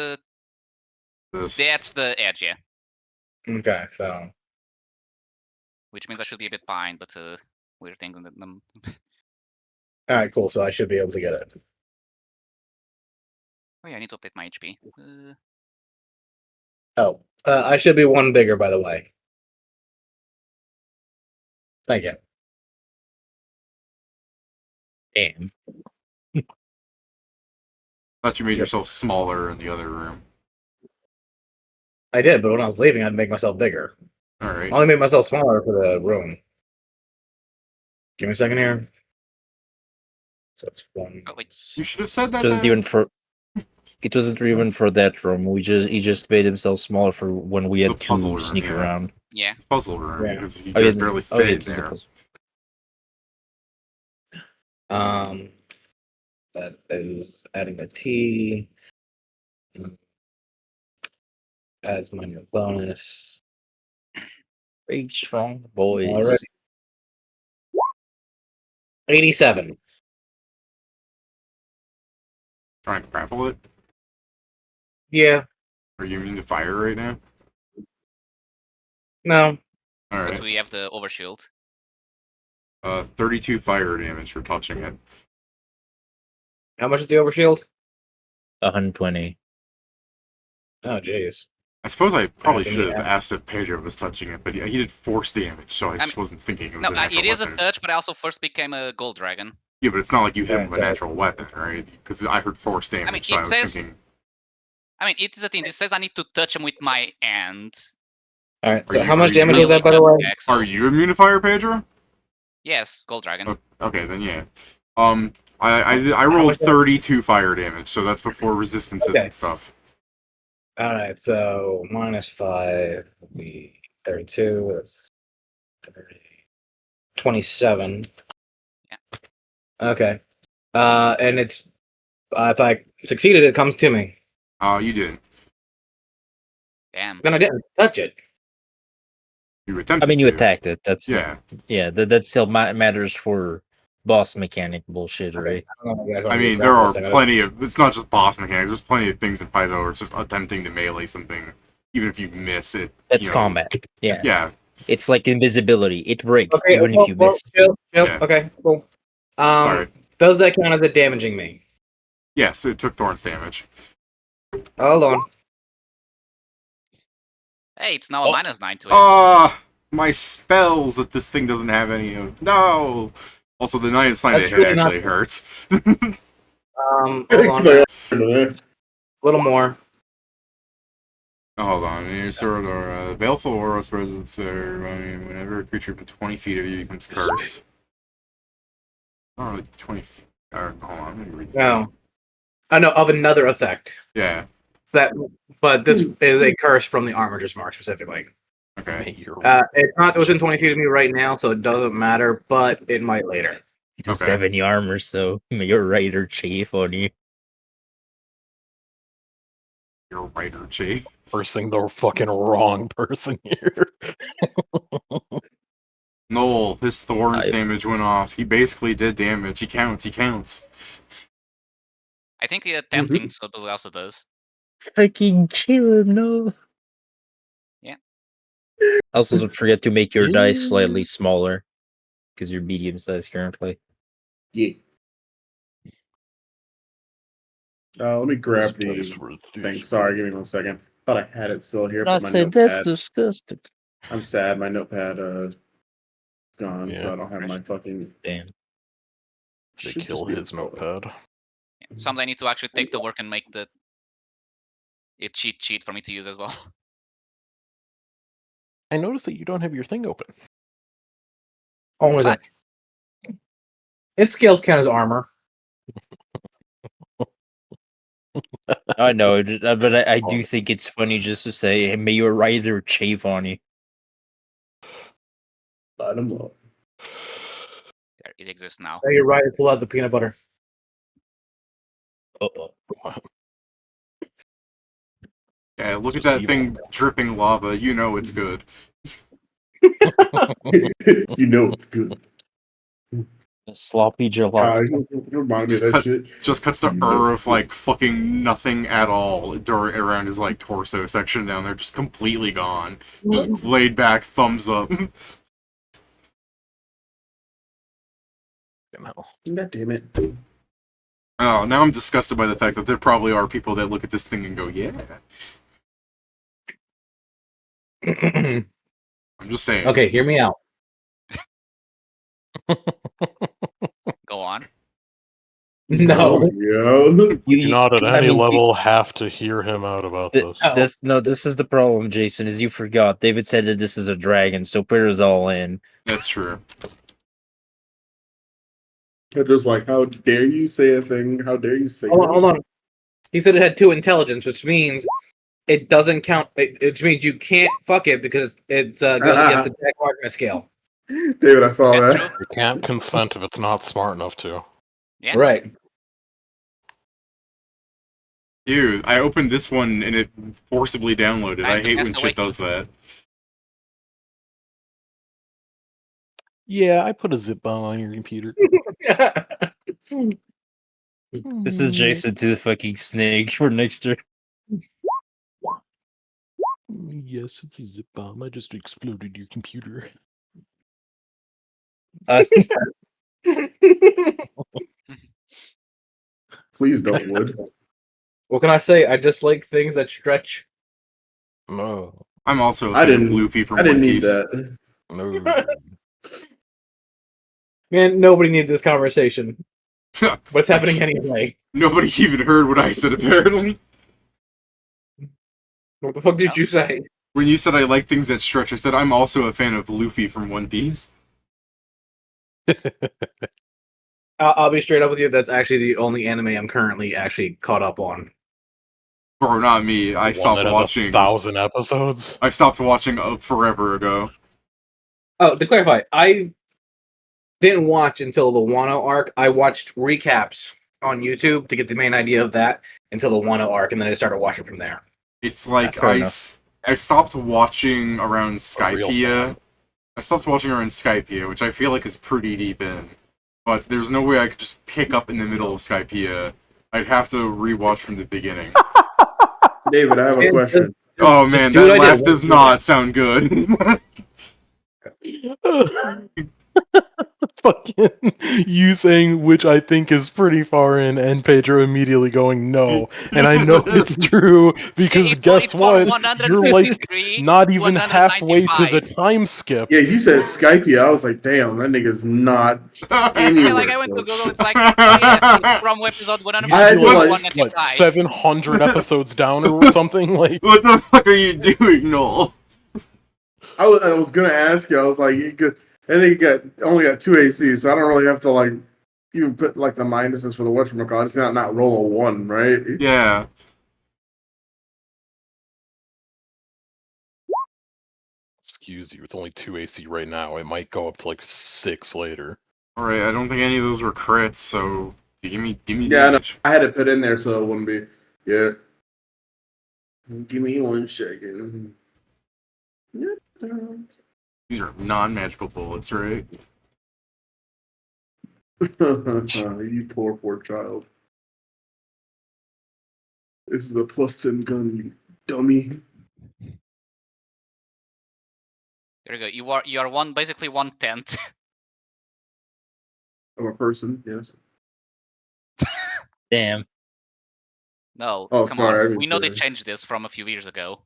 This. that's the edge, yeah. Okay, so Which means I should be a bit behind, but weird things in them. all right, cool. So I should be able to get it. Oh yeah, I need to update my HP. Oh, I should be one bigger, by the way. Thank you. Damn. Thought you made Yep. yourself smaller in the other room. I did, but when I was leaving, I'd make myself bigger. All right. I only made myself smaller for the room. Give me a second here. So it's one. Oh, wait. You should have said that. It wasn't then. even for. It wasn't even for that room. He just made himself smaller for when we The had puzzle to room, sneak yeah. around. Yeah. Puzzle room Yeah. because you Oh, guys yeah, barely oh, fit yeah, in it was a there. puzzle. That is adding a T. Adds my new bonus. Big strong boys. Already. 87. Trying to grapple it. Yeah. Are you immune to fire right now? No. All But right. we have the overshield. 32 fire damage for touching it. How much is the overshield? 120. Oh, jeez. I suppose I probably so should have yeah. asked if Pedro was touching it, but he did force damage, so I just wasn't thinking it was No, a natural it is weapon. a touch, but I also first became a gold dragon. Yeah, but it's not like you hit him Alright, with a so- natural weapon, right? Because I heard force damage, mean, so it I was says- thinking. I mean, it is a thing. It says I need to touch him with my hand. Alright, Are so you- how much are you damage really was that, by the way? Are you immune to fire, Pedro? Yes, gold dragon. Oh, okay, then yeah. I rolled much damage? 32 fire damage, so that's before resistances Okay. and stuff. Alright, so -5 would be 32. That's 30. 27. Yeah. Okay. And it's if I succeeded, it comes to me. You didn't. Damn. Then I didn't touch it. You attempted I mean, you to. attacked it. That's Yeah. That still matters for boss mechanic bullshit, right? I don't know if you guys wanna I do mean, the there grapple are thing. plenty of. It's not just boss mechanics. There's plenty of things in Paizo where it's just attempting to melee something, even if you miss it. That's you know. combat. Yeah. Yeah. It's like invisibility. It breaks Okay, even if you miss. chill. Yeah. Okay, cool. Sorry. Does that count as it damaging me? Yes, it took Thorn's damage. Hold on. Hey, it's now a Oh. -9 to it. My spells that this thing doesn't have any of. No. Also, the Night Sign That's hit really not- actually hurts. Hold on. A little more. Oh, hold on. Your sword or baleful aura's presence, whenever a creature within 20 feet of you becomes cursed. Not really 20 feet. Hold on, let me read. No. I know of another effect. Yeah. But this is a curse from the Armiger's Mark specifically. Okay. May your It's not within 20 feet of me right now, so it doesn't matter, but it might later. He doesn't Okay. have any armor, so your rider chafe on you. You're Rider Chief. cursing the fucking wrong person here. Noel, his Thorns I- damage went off. He basically did damage. He counts. I think the attempting supposedly also does. Fucking kill him, no. Yeah. Also, don't forget to make your dice slightly smaller, because you're medium size currently. Yeah. Let me grab the Dice were thing. douche- Sorry, give me 1 second. Thought I had it still here, I but my said that's notepad. disgusting. I'm sad. My notepad is gone, so Yeah. I don't have my fucking. Damn. They Should kill just be his a bullet. notepad. Someday I need to actually take the work and make the cheat sheet for me to use as well. I noticed that you don't have your thing open. Oh, is What? it? Its scales count as armor. I know, but I do think it's funny just to say, hey, may your rider chafe on you. Light 'em up. There, it exists now. Oh, you're right. Pull out the peanut butter. Uh-oh. Yeah, look at Just that evil. thing dripping lava. You know it's good. You know it's good. Sloppy jalopy. You remind me of Just that cut- shit. Just cuts to of like fucking nothing at all around his like torso section down there, just completely gone. Just laid back, thumbs up. No. God damn it. Oh, now I'm disgusted by the fact that there probably are people that look at this thing and go, "Yeah." I'm just saying. Okay, hear me out. Go on. No. Yo. You not at I any mean, level have to hear him out about this. this is the problem, Jason, is you forgot. David said that this is a dragon, so put us all in. That's true. They're just like, how dare you say a thing? How dare you say Hold on. He said it had 2 intelligence, which means it doesn't count. Which means you can't fuck it because it goes against the Jack Wagner scale. David, I saw That's that. true. You can't consent if it's not smart enough to. Yeah. Right. Dude, I opened this one and it forcibly downloaded. Time I to hate pass when the shit wake. does that. Yeah, I put a zip bomb on your computer. This is Jason to the fucking snake for next turn. Yes, it's a zip bomb. I just exploded your computer. Please don't would. What can I say? I just like things that stretch. No. I'm also a I fan of didn't. Luffy from I didn't One need Piece. that. No. Man, nobody needs this conversation. What's happening anyway? Nobody even heard what I said, apparently. What the fuck did you say? When you said I like things that stretch, I said I'm also a fan of Luffy from One Piece. I'll be straight up with you. That's actually the only anime I'm currently actually caught up on. Bro, not me. I One stopped that has watching. 1,000 episodes. I stopped watching forever ago. Oh, to clarify, I didn't watch until the Wano arc. I watched recaps on YouTube to get the main idea of that until the Wano arc, and then I started watching from there. It's like fair enough. I stopped watching around A real Skypiea. fan. I stopped watching around Skypiea, which I feel like is pretty deep in. But there's no way I could just pick up in the middle of Skypiea. I'd have to rewatch from the beginning. David, I have a question. Oh man, do what that I laugh did. does not sound good. Fucking you saying which I think is pretty far in, and Pedro immediately going no, and I know it's true because It's guess for what? You're like 153, not even halfway to the 195. time skip. Yeah, you said Skype. I was like, damn, that nigga's not Yeah, anywhere. like I went to close. Google, it's like, oh yes, it's from episode You 153 I had should to, be to like, like, 195. 700 episodes down or something like. What the fuck are you doing, Noel? I was gonna ask you. I was like, I think only got 2 AC, so I don't really have to like even put like the minuses for the whatchamacallit. It's not roll a 1, right? Yeah. Excuse you, it's only 2 AC right now. It might go up to like 6 later. Alright, I don't think any of those were crits, so give me Yeah, no, damage. I had to put in there so it wouldn't be. Yeah. Give me 1 second. These are non-magical bullets, right? You poor child. This is a +10 gun, you dummy. There you go. You are basically 1/10. I'm a person, yes. Damn. No, Oh, come sorry, I on. didn't We know say they that. changed this from a few years ago.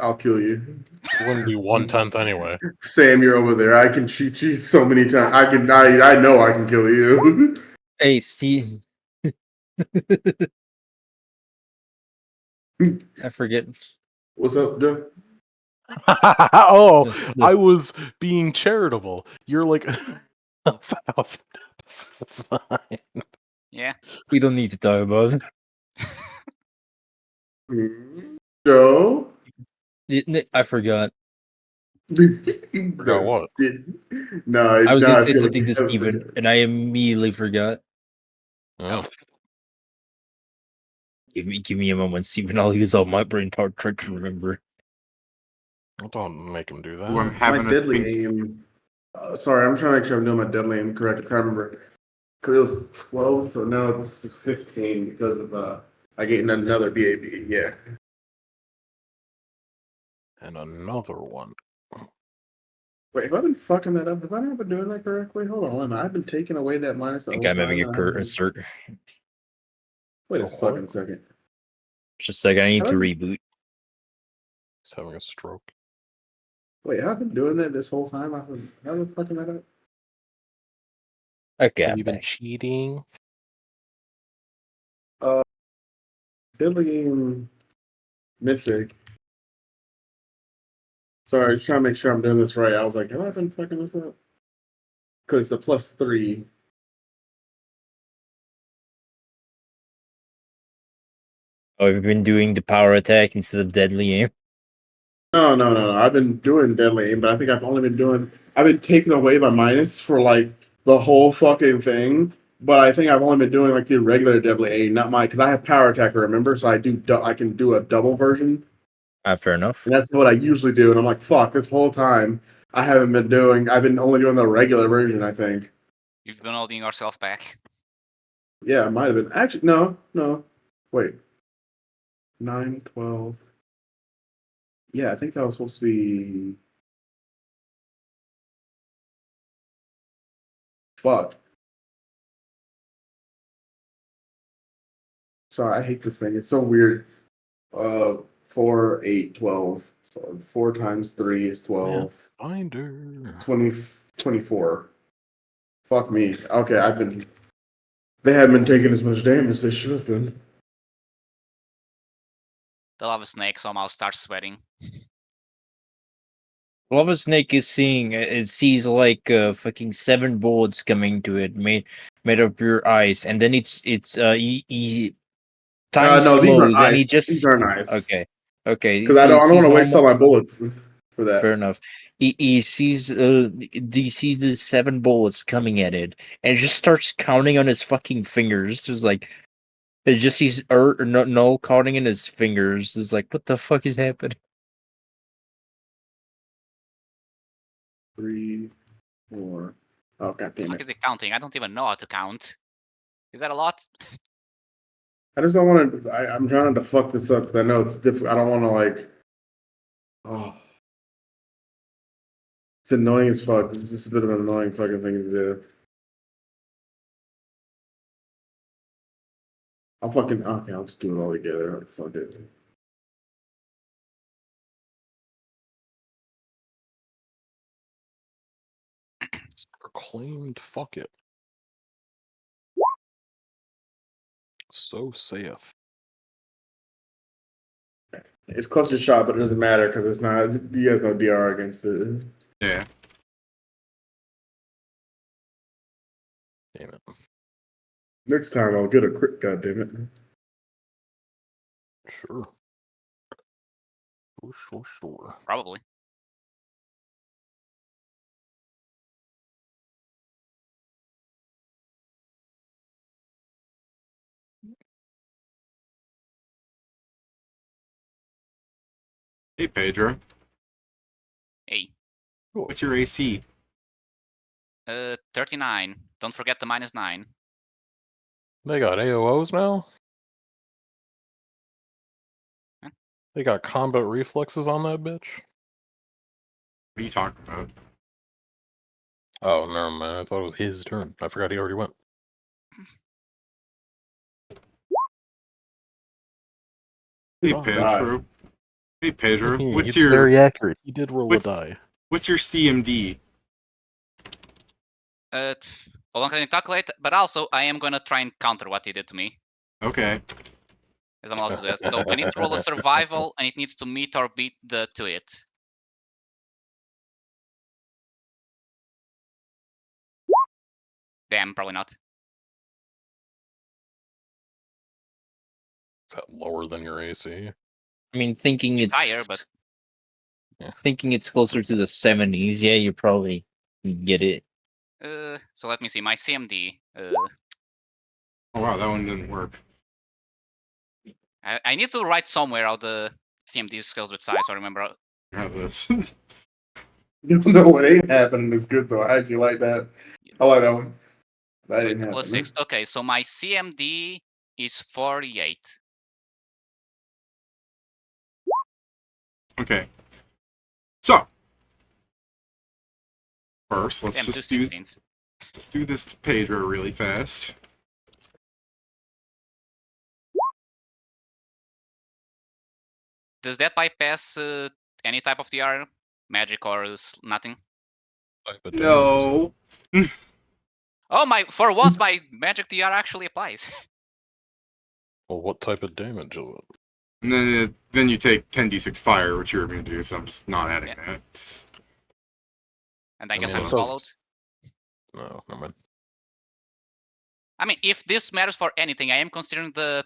I'll kill you. It wouldn't be 1/10 anyway. Sam, you're over there. I can shoot you so many times. I know I can kill you. Hey, Steve. I forget. What's up, Joe? Oh, I was being charitable. You're like 1,000 episodes behind. Yeah. We don't need to talk about it. Joe? I forgot. Forgot what? No, I was going to say feel something like to I Steven, forgot. and I immediately forgot. Oh. Give me a moment, Steven. I'll use all my brain power to try to remember. Don't make him do that. Ooh, I'm My having a deadly think. aim. Sorry, I'm trying to make sure I'm doing my deadly aim correct. I can't remember. Because it was 12, so now it's 15 because of I get another BAB. Yeah. And another one. Wait, have I been fucking that up? Have I not been doing that correctly? Hold on, I've been taking away that minus the I think whole I'm having time. a and I haven't been- cert. Wait a Oh, fucking second. Just like I need to Have I- reboot. He's having a stroke. Wait, have I been doing that this whole time? Have I been fucking that up? Okay. Have you been cheating? Deadly Game Mythic. Sorry, just trying to make sure I'm doing this right. I was like, have I been fucking this up? Because it's a +3. Oh, we've been doing the power attack instead of deadly aim. No. I've been doing Deadly Aim, but I think I've been taking away my minus for like the whole fucking thing. But I think I've only been doing like the regular Deadly Aim, not because I have power attacker, remember? So I can do a double version. Fair enough. And that's what I usually do. And I'm like, fuck, this whole time I've been only doing the regular version, I think. You've been holding yourself back. Yeah, it might have been. Actually, no. Wait. 9, 12. Yeah, I think that was supposed to be. Fuck. Sorry, I hate this thing. It's so weird. 4, 8, 12. So 4 times 3 is 12. Binder. 20, 24. Fuck me. Okay, they haven't been taking as much damage as they should have been. The lava snake somehow starts sweating. Lava Snake is seeing it sees like fucking 7 bullets coming to it made of pure ice, and then he time No, these aren't slows and ice. he just These aren't ice. okay Because so I he don't sees want to waste all normal. my bullets for that. Fair enough. He sees the 7 bullets coming at it and just starts counting on his fucking fingers. Just like it just sees no counting in his fingers. It's like, what the fuck is happening? 3, 4. Oh, god The damn fuck it. is he counting? I don't even know how to count. Is that a lot? I just don't want to. I'm trying to fuck this up because I know it's difficult. I don't want to, like. Oh. It's annoying as fuck. This is just a bit of an annoying fucking thing to do. I'll just do it all together. Fuck it. It's proclaimed. Fuck it. So safe. It's cluster shot, but it doesn't matter because it's not. You guys know DR against it. Yeah. Damn it. Next time I'll get a crit. God damn it. Sure. Sure. Probably. Hey, Pedro. Hey. What's your AC? 39. Don't forget the -9. They got AOOs now? Huh? They got combat reflexes on that bitch? What are you talking about? Oh, never mind. I thought it was his turn. I forgot he already went. Hey, Oh, Pedro. Hey, Pedro. It's very accurate. He did roll a what's- die. What's your CMD? Hold on, can you calculate? But also, I am gonna try and counter what he did to me, Okay. as I'm allowed to do that. So I need to roll a survival, and it needs to meet or beat the to it. Damn, probably not. Is that lower than your AC? I mean, thinking It's it's higher, but thinking it's closer to the 70s. Yeah, you probably get it. so let me see. My CMD. Oh wow, that one didn't work. I need to write somewhere how the CMD scales with size. So I remember. I have this. No, what ain't happening is good though. I actually like that. I like that one. That So didn't it's happen. +6. Okay, so my CMD is 48. Okay. So first, let's Damn, two just do 16s. this to Pedro really fast. Does that bypass any type of TR? Magic or nothing? But No. Oh my! For once, my magic TR actually applies. Well, what type of damage is it? And then you take 10d6 fire, which you're immune to, so I'm just not adding that. And I guess mean, I'm it says- swallowed. No, never mind. I mean, if this matters for anything, I am considering the.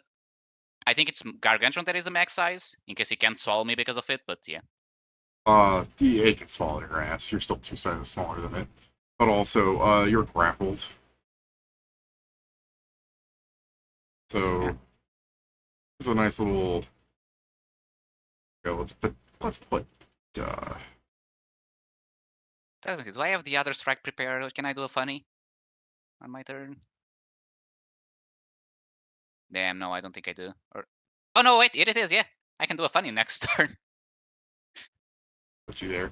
I think it's Gargantuan that is the max size, in case he can't swallow me because of it, but yeah. It can swallow your ass. You're still 2 sizes smaller than it. But also, you're grappled. So, Yeah. there's a nice little. Yeah, let's put. Tell me, do I have the other strike prepared? Can I do a funny on my turn? Damn, no, I don't think I do. Or oh no, wait, it is. Yeah, I can do a funny next turn. Put you there.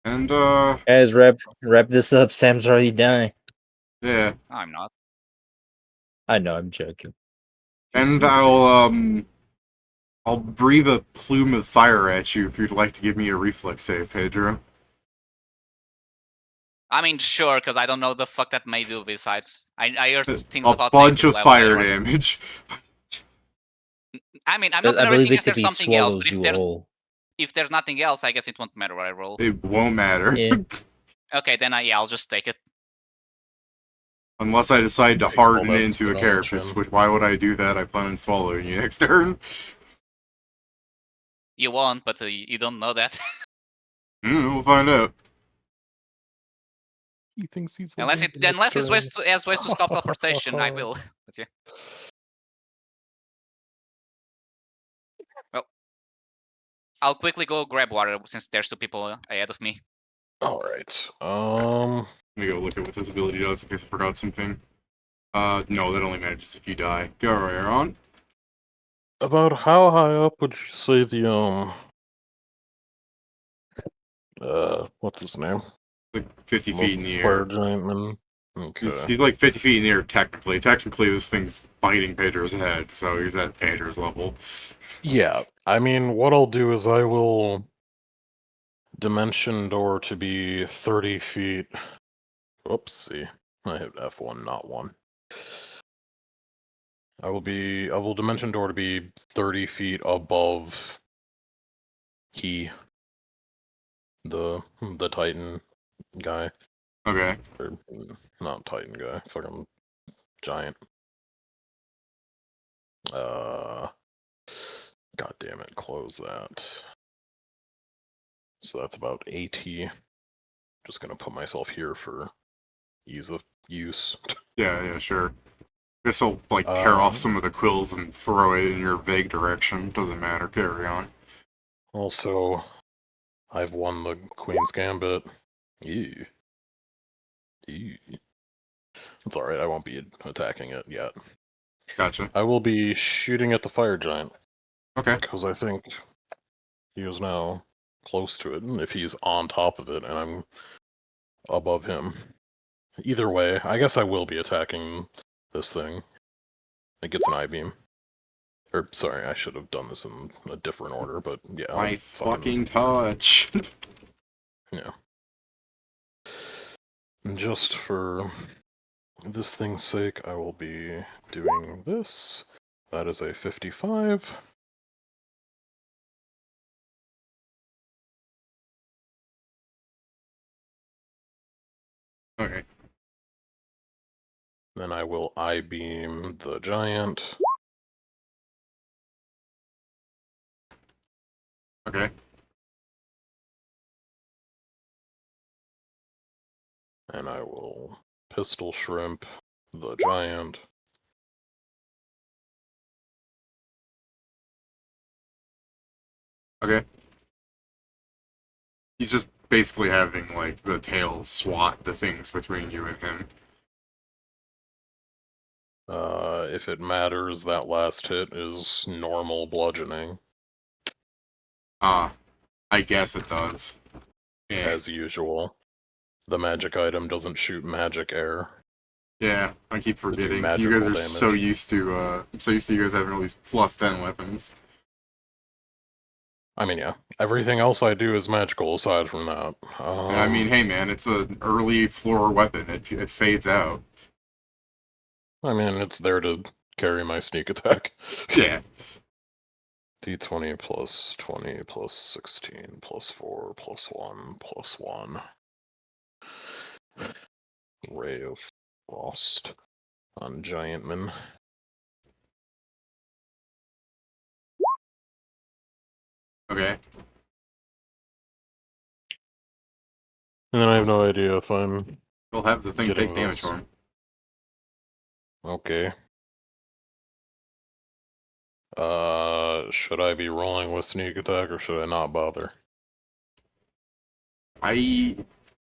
And Guys, wrap this up. Sam's already dying. yeah. No, I'm not. I know, I'm joking. And I'll breathe a plume of fire at you if you'd like to give me a reflex save, Pedro. I mean, sure, because I don't know the fuck that may do besides. I heard things A about bunch negative of level fire later on. damage. I mean, I'm not I gonna risk believe in it's case if he there's something else, swallows but you whole. if there's nothing else, I guess it won't matter what I roll. It won't matter. Yeah. Okay, then I'll just take it. Unless I decide to Takes all harden that into a spit on the carapace, chin. which why would I do that? I plan on swallowing you next turn. You won't, but you don't know that. We'll find out. He thinks he's unless it has ways to stop teleportation, I will. But yeah. Well, I'll quickly go grab water since there's 2 people ahead of me. All right. Let me go look at what this ability does in case I forgot something. No, that only manages if you die. Go right on. About how high up would you say the what's his name? Like 50 feet in the Fire air. giant man. Okay. He's like 50 feet in the air, technically. Technically, this thing's biting Pedro's head, so he's at Pedro's level. Yeah, I mean, what I'll do is I will dimension door to be 30 feet. Oopsie. I hit F1, not 1. I will dimension door to be 30 feet above the Titan guy. Okay. Or not Titan guy, fucking giant. God damn it, close that. So that's about 80. Just gonna put myself here for ease of use. Yeah, sure. Guess I'll, like, tear off some of the quills and throw it in your vague direction. Doesn't matter. Carry on. Also, I've won the Queen's Gambit. Ew. It's alright, I won't be attacking it yet. Gotcha. I will be shooting at the fire giant. Okay. Because I think he is now close to it, and if he's on top of it and I'm above him. Either way, I guess I will be attacking this thing. It gets an I-beam. Or, sorry, I should have done this in a different order, but yeah. My fucking touch. Yeah. And just for this thing's sake, I will be doing this. That is a 55. Okay. Then I will I-beam the giant. Okay. And I will pistol shrimp the giant. Okay. He's just basically having, like, the tail swat the things between you and him. If it matters, that last hit is normal bludgeoning, I guess it does. Yeah. as usual. The magic item doesn't shoot magic air. Yeah, I keep forgetting. You magical guys are damage. so used to, I'm so used to you guys having all these plus 10 weapons. I mean, yeah. Everything else I do is magical aside from that. I mean, hey man, it's an early floor weapon. It fades out. I mean, it's there to carry my sneak attack. Yeah. D20 plus 20 plus 16 plus 4 plus 1 plus 1. Ray of Frost on Giantman. Okay. And then I have no idea if I'm We'll have the thing getting take damage those. for him. Okay. Should I be rolling with sneak attack or should I not bother?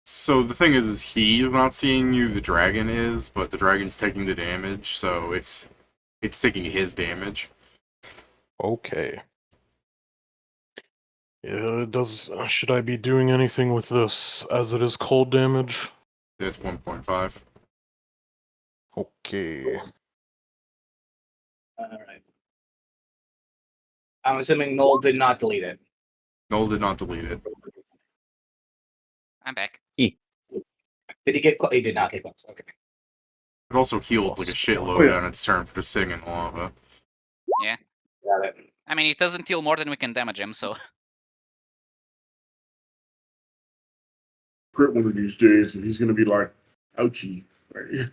So the thing is he's not seeing you, the dragon is, but the dragon's taking the damage, so it's taking his damage. Okay. Should I be doing anything with this as it is cold damage? It's 1.5. Okay. Alright. I'm assuming Noel did not delete it. Noel did not delete it. I'm back. Did he get close? He did not get close. Okay. It also healed like a shitload Oh, yeah. on its turn for just sitting in lava. Got it. I mean, it doesn't heal more than we can damage him, so Crit one of these days, and he's gonna be like, ouchie. Right?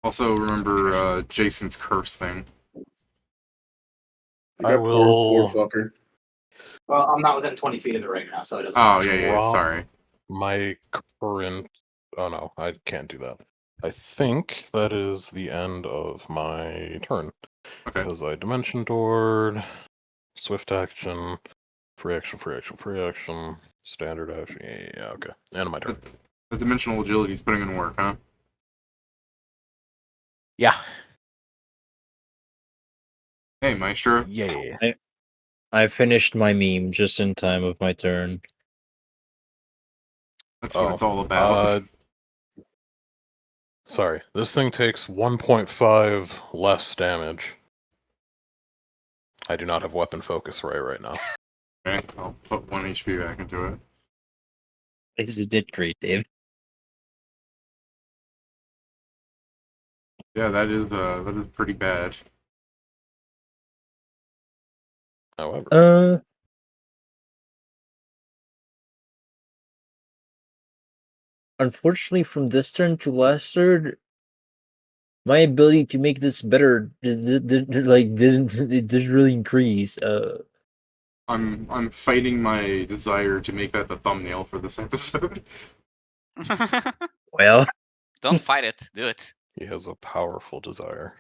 Also, remember Jason's curse thing. I That will- poor fucker. Well, I'm not within 20 feet of it right now, so it doesn't. Oh, yeah, Drop. sorry. My current... Oh no, I can't do that. I think that is the end of my turn. Okay. Because I Dimension Doored, Swift Action, Free Action, Free Action, Free Action, Standard Action. Yeah, okay. End of my turn. The dimensional agility's putting in work, huh? Yeah. Hey, Maestro. Yeah. I finished my meme just in time of my turn. That's what it's all about. Sorry, this thing takes 1.5 less damage. I do not have weapon focus right now. Okay, I'll put 1 HP back into it. You did great, Dave. Yeah, that is pretty bad. However, Unfortunately, from this turn to last turn, my ability to make this better didn't really increase. I'm fighting my desire to make that the thumbnail for this episode. Well, don't fight it. Do it. he has a powerful desire.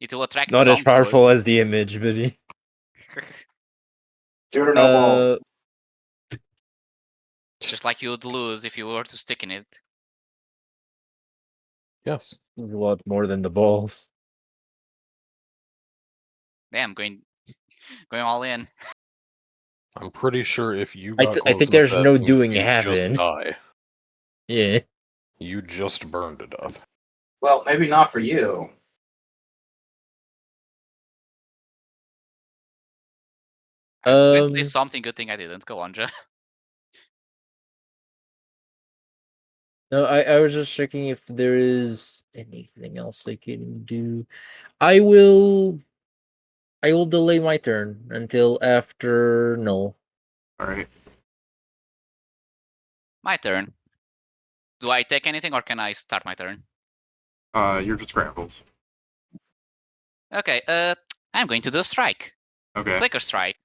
It will attract not as zombie powerful boys. as the image, but Do it or no balls. Just like you would lose if you were to stick in it. Yes. a lot more than the balls. Damn, going all in. I'm pretty sure if you I got think close enough there's to no that thing, doing you'd half just in. die. Yeah. You just burned to death. Well, maybe not for you. I was going to say Um, something, good thing I didn't. Go on, Joe. No, I was just checking if there is anything else I can do. I will delay my turn until after null. Alright. My turn. Do I take anything or can I start my turn? You're just grappled. Okay, I'm going to do a strike. Okay. Flicker strike.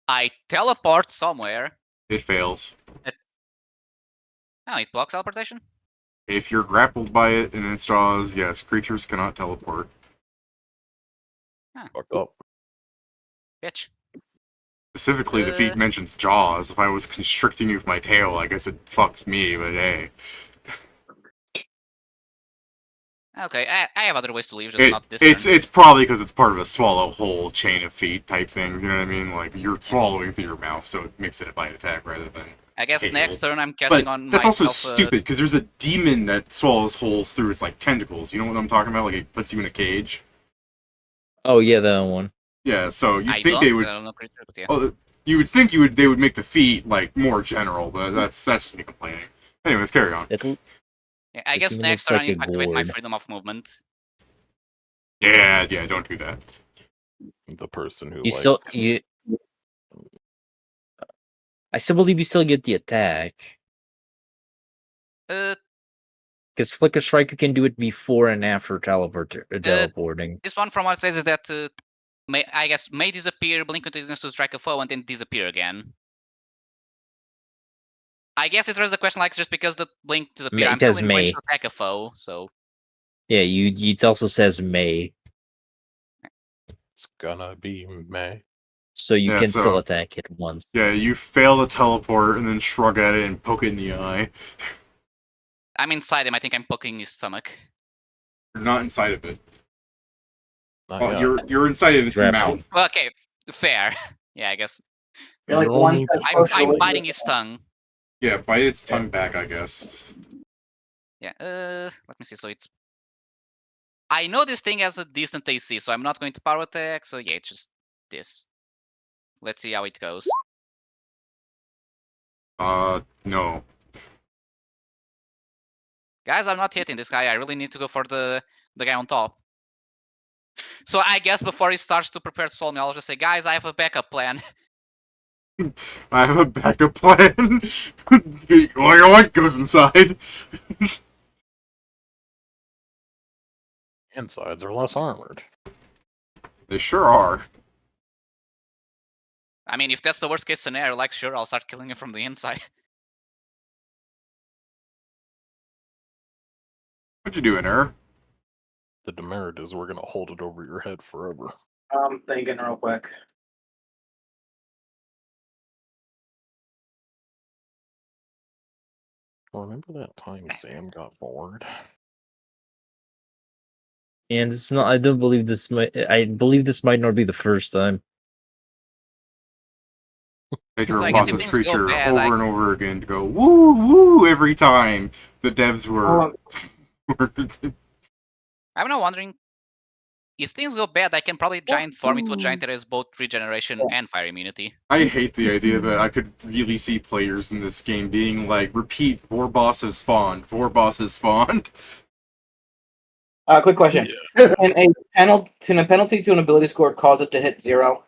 I teleport somewhere. It fails. Oh, it blocks teleportation? If you're grappled by it and its jaws, yes, creatures cannot teleport. Fucked up. Bitch. Specifically, the feat mentions jaws. If I was constricting you with my tail, I guess it fucked me, but hey. Okay, I have other ways to leave, just not this turn. It's probably because it's part of a swallow whole chain of feet type things, you know what I mean? Like, you're swallowing through your mouth, so it makes it a bite attack rather than... I guess tail. next turn I'm casting But on that's myself. also stupid, because there's a demon that swallows holes through its, like, tentacles. You know what I'm talking about? Like, it puts you in a cage. Oh yeah, that one. Yeah, so you'd I think don't, they would... I don't know creature, but yeah. Oh, you would think they would make the feet, like, more general, but that's just me complaining. Anyways, carry on. Yeah, I guess even next looks turn I like need a to activate my gourd. freedom of movement. Yeah, don't do that. The person who You still I still believe you still get the attack. Uh, Because Flicker Striker can do it before and after teleporting. this one from what it says is that may disappear, blink continues to strike a foe, and then disappear again. I guess it raises the question like just because the blink disappear, I'm still in range to attack a foe, so yeah, it also says May. It's gonna be May. So you can still attack it once. Yeah, you fail the teleport and then shrug at it and poke it in the eye. I'm inside him. I think I'm poking his stomach. You're not inside of it. Not Well, yet. you're inside of its mouth. Well, okay, fair. Yeah, I guess. You're like one step closer I'm away biting from his it. tongue. Yeah, bite its tongue back, I guess. Yeah. Let me see. So it's. I know this thing has a decent AC, so I'm not going to power attack. So yeah, it's just this. Let's see how it goes. No. Guys, I'm not hitting this guy. I really need to go for the guy on top. So I guess before he starts to prepare to solve me, I'll just say, guys, I have a backup plan. I have a backup plan. What goes inside? Insides are less armored. They sure are. I mean, if that's the worst case scenario, like, sure, I'll start killing him from the inside. What you doing, Er? The demerit is we're gonna hold it over your head forever. I'm thinking real quick. Remember that time Sam got bored? And it's not. I don't believe this. I believe this might not be the first time. Pedro So I guess fought if this things go creature bad, over and over again to go woo woo every time the devs were. I'm now wondering, if things go bad, I can probably giant form into a giant that has both regeneration and fire immunity. I hate the idea that I could really see players in this game being like, repeat, 4 bosses spawned, 4 bosses spawned. Quick question. Can a penalty to an ability score cause it to hit 0?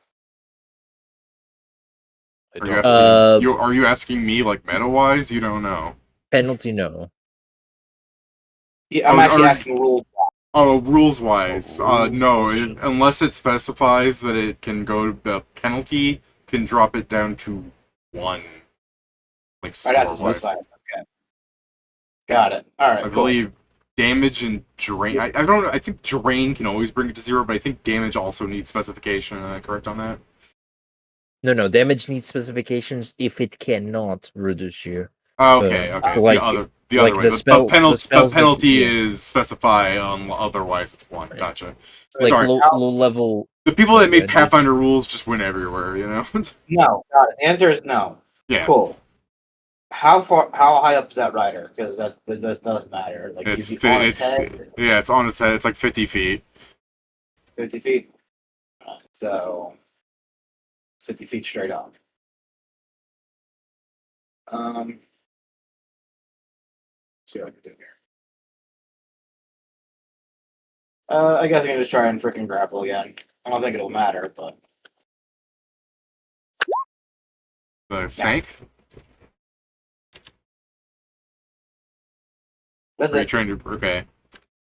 Are you asking me, like, meta-wise? You don't know. Penalty, no. Yeah, I'm actually asking rules. Oh, rules-wise, no. Unless it specifies that it can go, the penalty can drop it down to 1. Like, score-wise. Okay. Got it. Alright, I believe damage and drain. I don't know. I think drain can always bring it to 0, but I think damage also needs specification. Am I correct on that? No. Damage needs specifications if it cannot reduce you. Okay. So like, the other way. The penalty is specify. Otherwise, it's 1. Gotcha. Like Sorry. low level. The people that made Pathfinder rules just win everywhere. You know. No. Got it. The answer is no. Yeah. Cool. How high up is that rider? Because that does matter. Like, is he on its head? Yeah, it's on its head. It's like 50 feet. 50 feet. So 50 feet straight up. See what I can do here. I guess I can just try and freaking grapple again. I don't think it'll matter, but The snake. That's it. Trying to okay.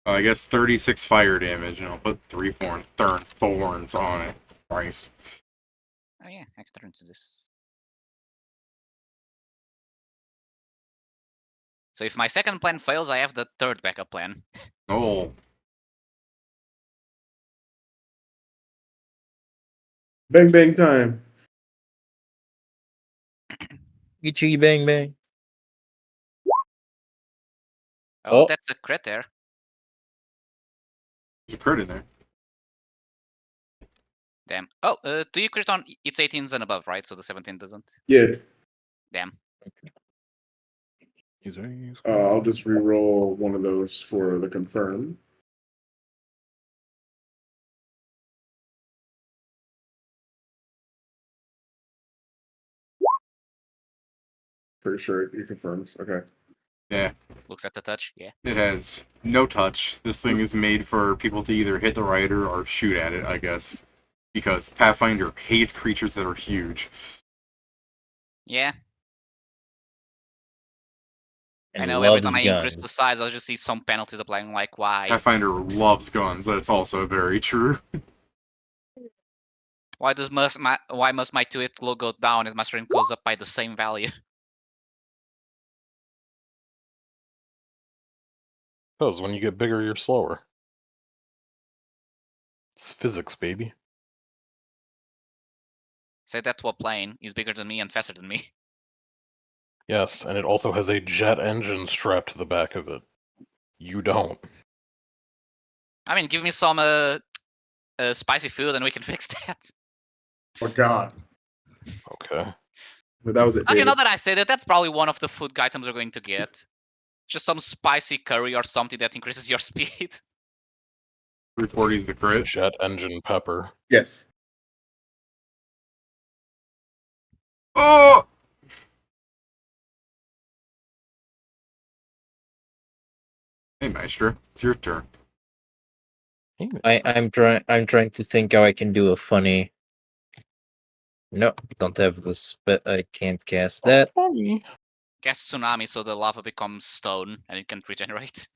I guess 36 fire damage, and I'll put 3 thorns on it. Christ. Oh yeah, I can turn to this. So if my second plan fails, I have the third backup plan. Oh. Bang bang time. Ichi bang bang. Oh, that's a crit there. There's a crit in there. Damn. Oh, do you crit on it's 18s and above, right? So the 17 doesn't. Yeah. Damn. I'll just re-roll one of those for the confirm. Pretty sure he confirms. Okay. Yeah, Looks at the touch. Yeah. it has no touch. This thing is made for people to either hit the rider or shoot at it, I guess. Because Pathfinder hates creatures that are huge. Yeah. I And know every loves time I increase the guns. size, I'll just see some penalties applying. Like, why? Pathfinder loves guns. That's also very true. Why must my 2-hit glow go down if my strength goes up by the same value? Because when you get bigger, you're slower. It's physics, baby. Say that to a plane. He's bigger than me and faster than me. Yes, and it also has a jet engine strapped to the back of it. You don't. I mean, give me some spicy food and we can fix that. Oh God, Okay. but that was it. Okay, David. now that I say that, that's probably one of the food items we're going to get. Just some spicy curry or something that increases your speed. 340 is the crit. Jet engine pepper. Yes. Oh! Hey, Maestro, it's your turn. Hey, man. I'm trying to think how I can do a funny. No, don't have this, but I can't cast that. Funny. Cast tsunami so the lava becomes stone and it can regenerate.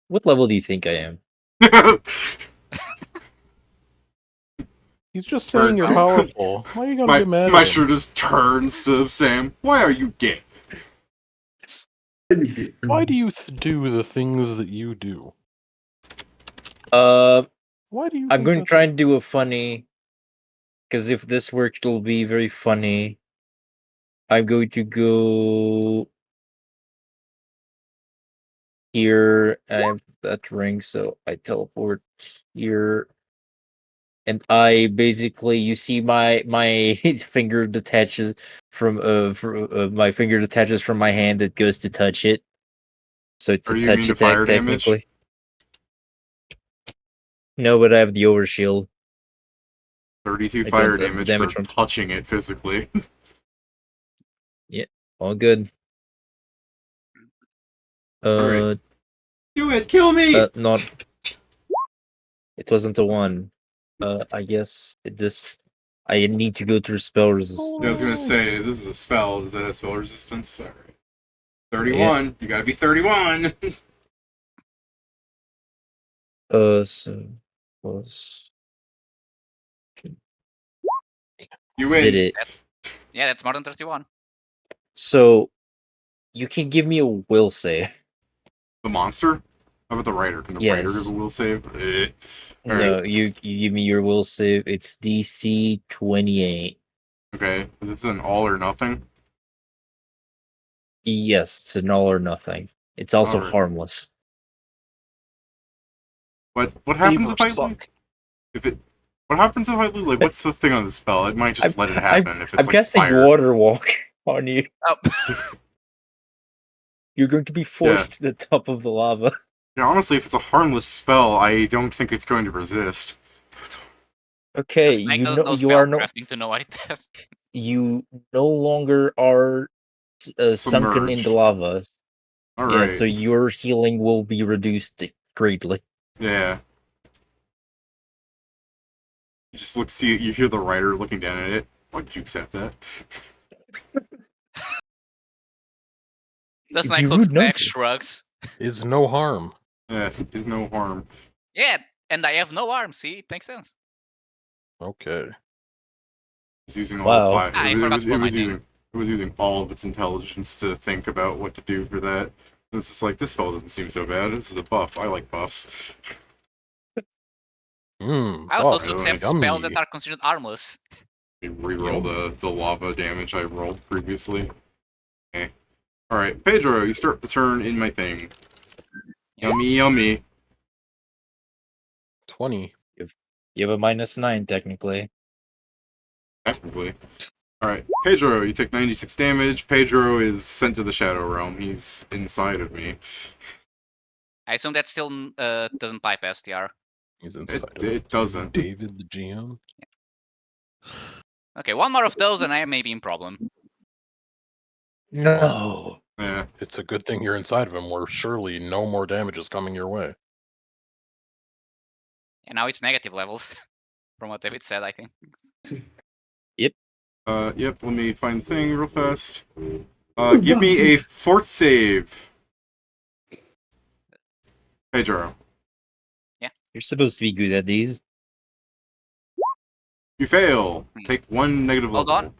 What level do you think I am? He's just saying you're Burn. powerful. Why you gotta get mad at Maestro him? just turns to Sam. Why are you gay? Why do you do the things that you do? Why do you? I'm think going to that's try and do a funny, because if this works, it'll be very funny. I'm going to go here. I have that ring, so I teleport here. And I basically, you see my finger detaches from my finger detaches from my hand. That goes to touch it, so it's Are a you touch immune to attack fire damage? technically. No, but I have the overshield. 32 I fire don't have the damage for damage from touching it physically. all good. Alright. Do it! Kill me! Not. It wasn't a one. I guess this. I need to go through spell resistance. I was gonna say, this is a spell. Does that have spell resistance? Alright. 31. Yeah. You gotta be 31! So plus You win! did it. Yeah, that's more than 31. So you can give me a will save. The monster? How about the writer? Can the writer give Yes. a will save? No, you give me your will save. It's DC 28. Okay. Is this an all or nothing? Yes, it's an all or nothing. It's also Alright. harmless. What happens if I Beavers lose? What happens if I lose? Like, what's the thing on the spell? It might just let it happen if it's I'm like casting fire. water walk on you. Oh. You're going to be forced to the top of the lava. Yeah, honestly, if it's a harmless spell, I don't think it's going to resist. Okay, The snake you doesn't know know you are no spellcrafting to know what it does. you no longer are sunken in the Submerged. lava. All Yeah, right. so your healing will be reduced greatly. Yeah. You just you hear the writer looking down at it. Why did you accept that? The It'd snake be looks rude not back, to. shrugs. Is no harm. Yeah, there's no harm. Yeah, and I have no arms, see? It makes sense. Okay. It's using all Wow. five. I forgot to put my name. It was using all of its intelligence to think about what to do for that. And it's just like, this spell doesn't seem so bad. This is a buff. I like buffs. I also took some yummy. spells that are considered armless. We reroll the lava damage I rolled previously. Okay. Alright, Pedro, you start the turn in my thing. Yummy, yummy. 20. You have a -9 technically. Technically. Alright, Pedro, you take 96 damage. Pedro is sent to the Shadow Realm. He's inside of me. I assume that still doesn't bypass STR. He's inside. It doesn't. David the GM. Okay, one more of those and I may be in problem. No. Yeah. It's a good thing you're inside of him, where surely no more damage is coming your way. And now it's negative levels, from what David said, I think. Yep, let me find the thing real fast. Give me a fort save. Pedro. You're supposed to be good at these. You fail. Take 1 negative Hold level. on.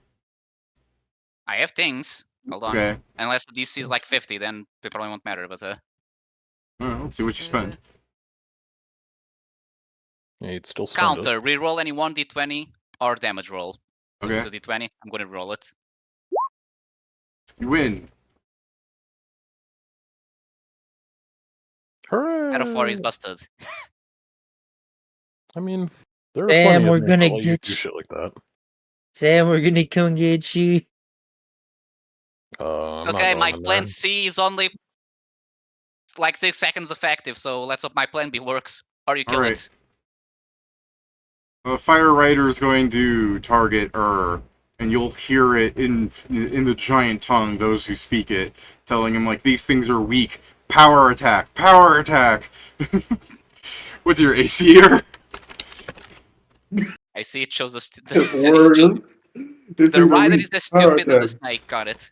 I have things. Hold on. Okay. Unless the DC is like 50, then it probably won't matter, but Alright, let's see what you spend. Yeah, you'd still spend it. counter, reroll any 1d20 or damage roll. So this is Okay. a d20, I'm gonna roll it. You win. Out of 4 Hooray! is busted. I mean, there are Damn, plenty of we're things gonna that let you get do you. shit like that. Sam, we're gonna come get you. I'm not Okay, going my in plan there. C is only like 6 seconds effective, so let's hope my plan B works. Or you kill Alright. it. Fire Rider is going to target and you'll hear it in the giant tongue, those who speak it, telling him, like, these things are weak. Power attack! Power attack! What's your AC here? I see it shows the Words. This the is a rider weak is as power stupid as the attack. snake, got it.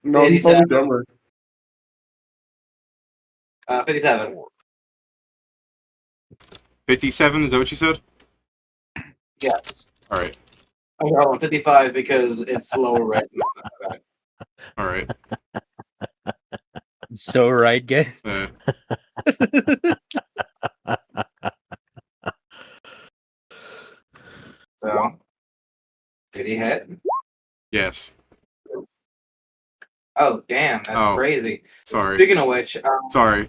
No, he's probably 87. dumber. 57. 57, is that what you said? Yes. Alright, I'm rolling 55 because it's lower right. alright. So right, guys. So, did he hit? Yes. Oh, damn, that's Oh. crazy. Sorry. Speaking of which, Sorry.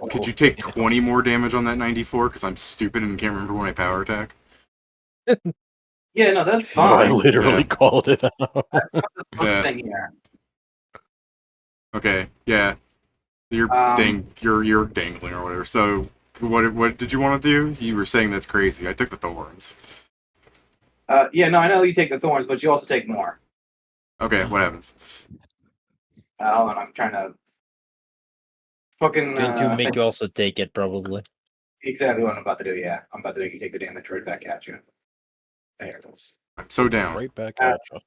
Could you take 20 more damage on that 94? Because I'm stupid and can't remember my power attack. yeah, no, that's I fine. literally called it out. Yeah. Thing here. Okay, yeah. You're you're dangling or whatever. So what did you want to do? You were saying that's crazy. I took the thorns. Yeah, no, I know you take the thorns, but you also take more. Okay, what happens? Hold on, I'm trying to fucking Going to make think you also take it, probably. exactly what I'm about to do. Yeah, I'm about to make you take the damage right back at you. There it is. I'm so down. Right back at you.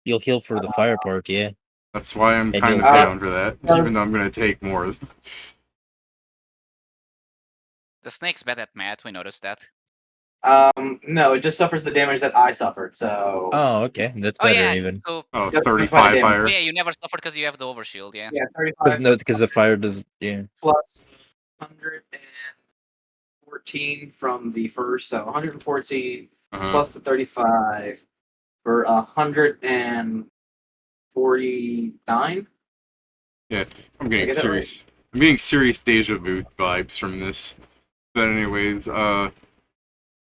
You'll heal for the fire part, yeah. That's why I'm And kind you'll of die. down for that, even though I'm gonna take more. The snake's bad at math, we noticed that. No, it just suffers the damage that I suffered. So. Oh, okay. That's Oh better yeah, even. so Oh, That's 35 damage. fire. oh yeah, you never suffered because you have the overshield, yeah. Yeah, 35 Because the fire does, yeah. plus 114 from the first, so 114 plus the 35 for 149. Yeah, I'm Did I getting get that serious. I'm getting serious deja vu vibes from this. But anyways,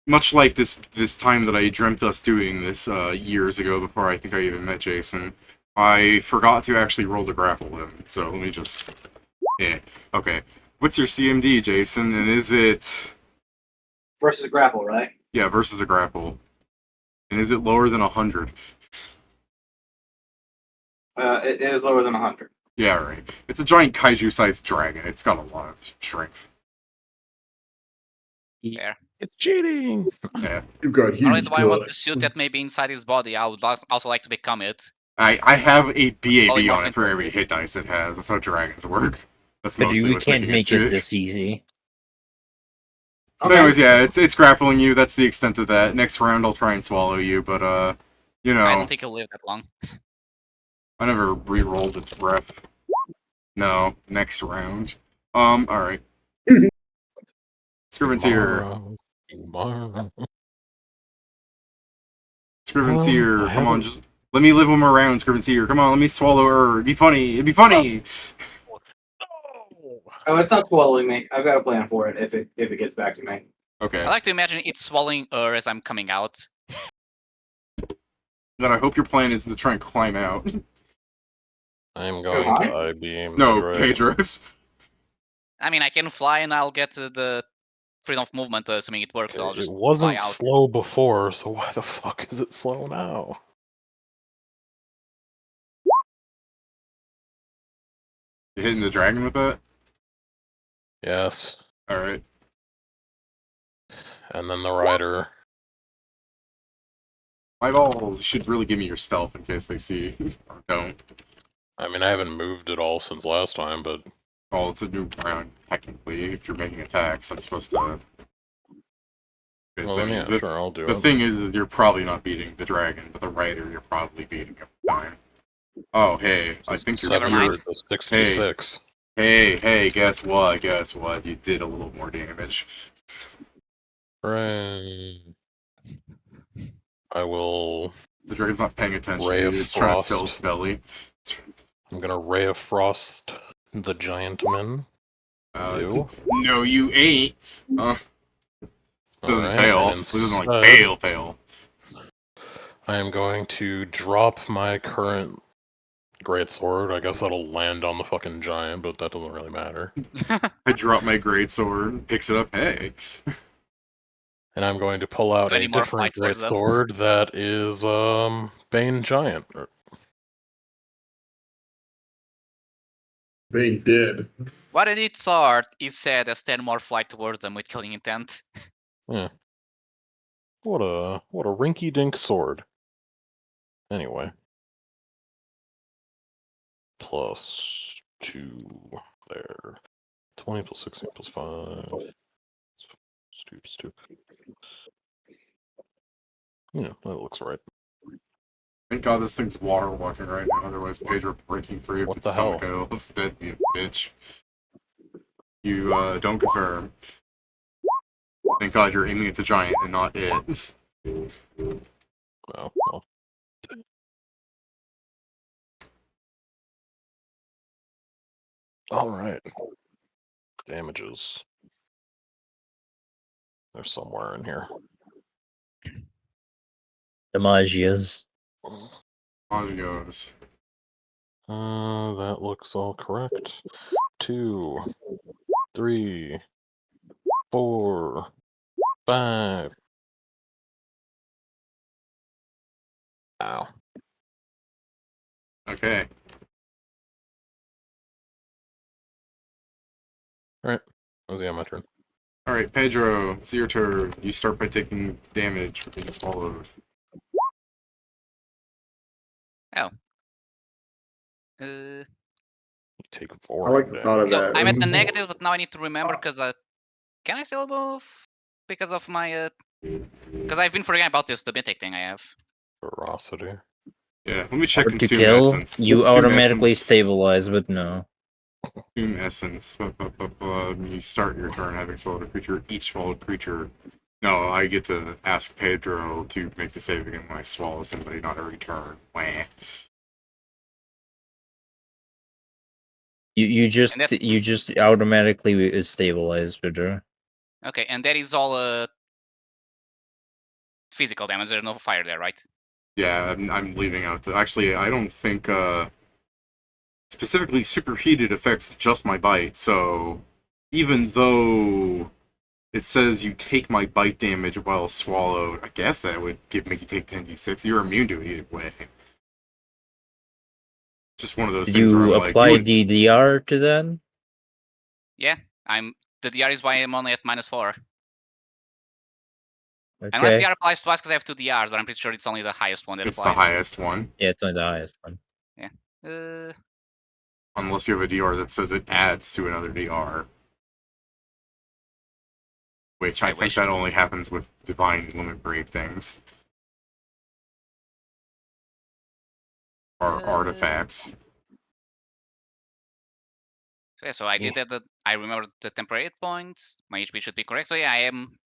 much like this time that I dreamt us doing this years ago before I think I even met Jason, I forgot to actually roll the grapple him. So let me just okay. What's your CMD, Jason? And is it Versus a grapple, right? yeah versus a grapple? And is it lower than 100? It is lower than 100. Yeah, right. It's a giant kaiju-sized dragon. It's got a lot of strength. Fair. It's cheating. Yeah. You've got Not only huge do I want the guts. suit that may be inside his body, I would also like to become it. I have a BAB on Polymorph it for every hit dice it has. That's how dragons work. That's But mostly we what's can't making make it it shit. this easy. But anyways, yeah, it's grappling you. That's the extent of that. Next round, I'll try and swallow you, but you know, I don't think he'll live that long. I never re-rolled its breath. No, next round. All right. Scriven's here. Tomorrow. Scriven's here. I Come on, haven't- just let me live him around. Scriven's here. Come on, let me swallow her. It'd be funny. It'd be funny. Oh, it's not swallowing me. I've got a plan for it if it gets back to me. Okay. I like to imagine it swallowing her as I'm coming out. Then I hope your plan isn't to try and climb out. I'm going I? to I-beam No, the dragon. Pedros. I mean, I can fly and I'll get the freedom of movement, assuming it works. So I'll just It fly wasn't out. slow before, so why the fuck is it slow now? You hitting the dragon with that? Yes. Alright. And then the rider. My balls. You should really give me your stealth in case they see or don't. I mean, I haven't moved at all since last time, but Well, it's a new round, technically. If you're making attacks, I'm supposed to. well, then yeah, sure, I'll do the it. thing is you're probably not beating the dragon, but the rider you're probably beating every time. Oh, hey, I think you're. Never mind. The 66. Hey, guess what? Guess what? You did a little more damage. Right. I will. The dragon's not paying attention. Ray of It's trying to fill Frost. its belly. I'm gonna Ray of Frost the Giant Men. You? No, you ain't. Doesn't Alright, fail. and It doesn't like instead, fail. I am going to drop my current greatsword. I guess that'll land on the fucking giant, but that doesn't really matter. I drop my greatsword, picks it up. Hey. And I'm going to pull out a 20 more different flight towards them. greatsword that is Bane Giant. Being dead. What in its art is said as 10 more flight towards them with killing intent. Yeah. What a rinky-dink sword. Anyway. Plus 2 there. 20 plus 16 plus 5. Plus 2. Yeah, that looks right. Thank God this thing's water walking right now, otherwise Pedro breaking free of What its the hell? stomach aisle. It's dead, you bitch. You, don't confirm. Thank God you're aiming at the giant and not it. Oh, well. Alright. Damages. They're somewhere in here. Damagios. Adios. That looks all correct. 2, 3, 4, 5. Ow. Okay. Alright. That was the end of my turn. Alright, Pedro, it's your turn. You start by taking damage for being swallowed. Oh. You take I 4 like the thought of So that. I'm at the negative, but now I need to remember because can I still move because of my because I've been forgetting about this the mythic thing I have. Ferocity. Yeah, let me check Or to Consume kill, Essence. you Consume automatically Essence. stabilize, but no. Consume Essence. You start your turn having swallowed a creature. Each swallowed creature. No, I get to ask Pedro to make the save again when I swallow somebody, not every turn. Wah. You And that- just automatically stabilize, Pedro. Okay, and that is all physical damage. There's no fire there, right? Yeah, I'm leaving out the. Actually, I don't think specifically superheated affects just my bite. So even though it says you take my bite damage while swallowed, I guess that would make you take 10d6. You're immune to it either way. Just one of those Did things where you I'm like, apply the DR to that? Yeah, the DR is why I'm only at -4. Unless Okay. DR applies twice because I have 2 DRs, but I'm pretty sure it's only the highest one that it's applies. the highest one. Yeah, it's only the highest one. Unless you have a DR that says it adds to another DR. Which I think wish. that only happens with divine limit break things. Or artifacts. So, yeah, so I did that. I remember the temporary hit points. My HP should be correct. So yeah, I am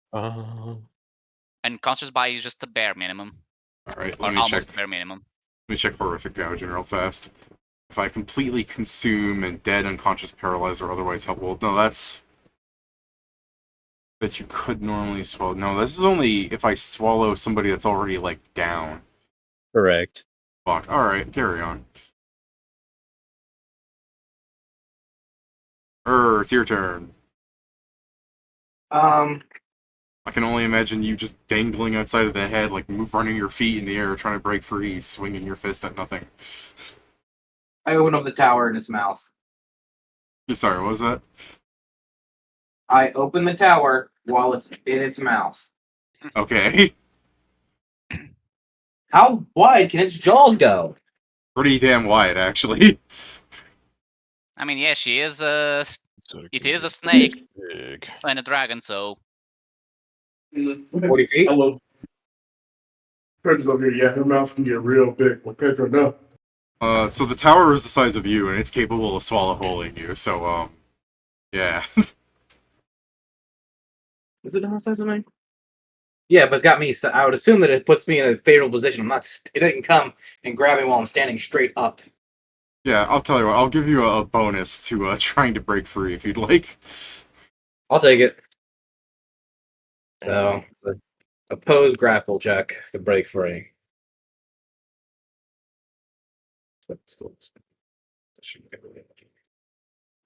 unconscious by just the bare minimum, Alright, or let me almost check. bare minimum. Let me check horrific gouging real fast. If I completely consume and dead, unconscious, paralyzed, or otherwise helpful. No, that's that you could normally swallow. No, this is only if I swallow somebody that's already like down. Correct. Fuck. Alright, carry on. It's your turn. I can only imagine you just dangling outside of the head, like running your feet in the air, trying to break free, swinging your fist at nothing. I open up the tower in its mouth. Sorry, what was that? I open the tower while it's in its mouth. Okay. How wide can its jaws go? Pretty damn wide, actually. I mean, yeah, she is So it can is a get snake big. and a dragon, so 40 feet? I love Pedro's over here. Yeah, her mouth can get real big. Well, Pedro, no. So the tower is the size of you, and it's capable of swallowholing you. So, yeah. Is it the size of me? Yeah, but it's got me. So I would assume that it puts me in a favorable position. I'm not. It didn't come and grab me while I'm standing straight up. Yeah, I'll tell you what. I'll give you a bonus to trying to break free if you'd like. I'll take it. So, oppose grapple check to break free.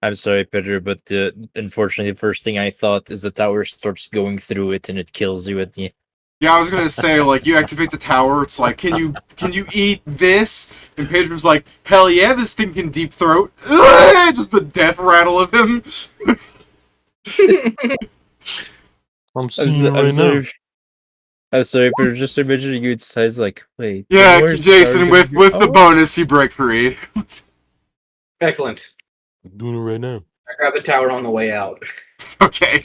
I'm sorry, Pedro, but unfortunately, the first thing I thought is the tower starts going through it and it kills you at the. Yeah, I was gonna say, like, you activate the tower, it's like, can you eat this? And Pedro's like, hell yeah, this thing can deep throat. Just the death rattle of him. I'm seeing you right now. sorry. I'm sorry, Pedro. Just imagining you inside, like, wait. Yeah, where's Jason, Star with gonna the go? bonus, you break free. Excellent. I'm doing it right now. I grab the tower on the way out. Okay.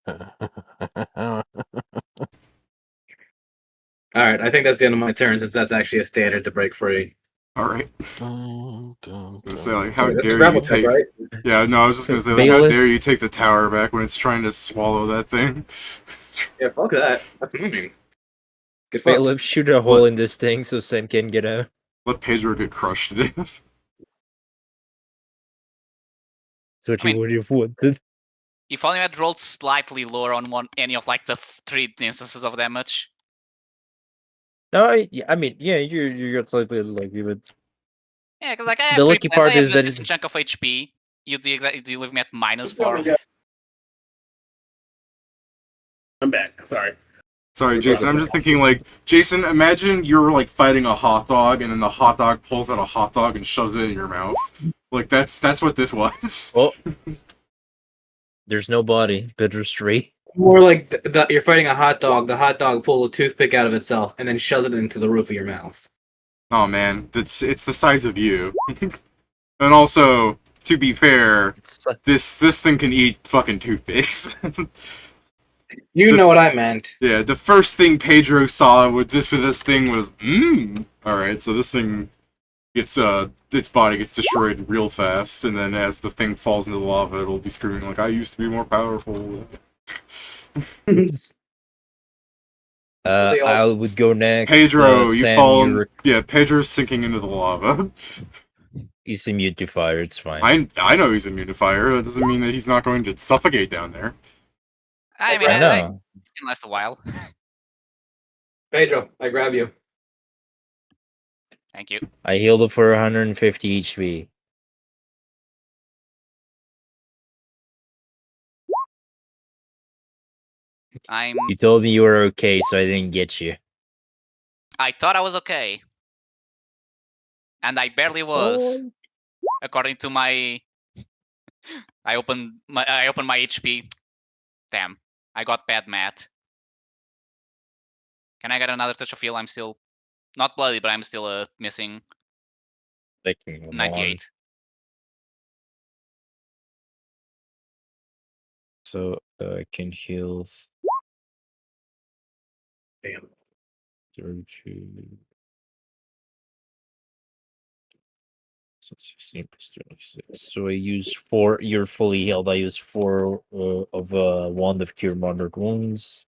All right, I think that's the end of my turn since that's actually a standard to break free. Alright. Dun, dun, I was gonna say, like, Okay, how that's a dare you grapple check, take... right? Yeah, no, I was just gonna say, like, how Bailiff? dare you take the tower back when it's trying to swallow that thing? Yeah, fuck that. That's moving. Good Wait, fucks. let's shoot a hole in this thing so Sam can get out. Let Pedro get crushed to death. That's what I you mean- would have wanted. if only I had rolled slightly lower on any of like the 3 instances of damage. No, I mean, yeah, you're slightly lucky, but Yeah, because like I have The 3 lucky plants, I part have is a that decent chunk of HP. You leave me at -4. I'm back. Sorry. Sorry, Jason, I'm just thinking, like, Jason, imagine you're, like, fighting a hot dog, and then the hot dog pulls out a hot dog and shoves it in your mouth. Like, that's what this was. oh, there's no body. Pedro's straight. More like you're fighting a hot dog. The hot dog pulls a toothpick out of itself and then shoves it into the roof of your mouth. Oh, man, it's the size of you. And also, to be fair, It's this thing can eat fucking toothpicks. You know what I meant. Yeah, the first thing Pedro saw with this thing was, Alright, so this thing gets, its body gets destroyed real fast, and then as the thing falls into the lava, it'll be screaming like, I used to be more powerful. I would go next. Pedro, you Sam, fall. Yeah, Pedro's sinking into the lava. he's immune to fire. It's fine. I know he's immune to fire. That doesn't mean that he's not going to suffocate down there. I mean, I I know. can last a while. Pedro, I grab you. Thank you. I healed it for 150 HP. You told me you were okay, so I didn't get you. I thought I was okay, and I barely was, according to my. I opened my HP. Damn, I got bad math. Can I get another touch of heal? I'm still not bloody, but I'm still missing Like 98. So I can heal. Damn. 32. So 16 plus 26. So I use 4. You're fully healed. I use 4 of Wand of Cure Moderate Wounds.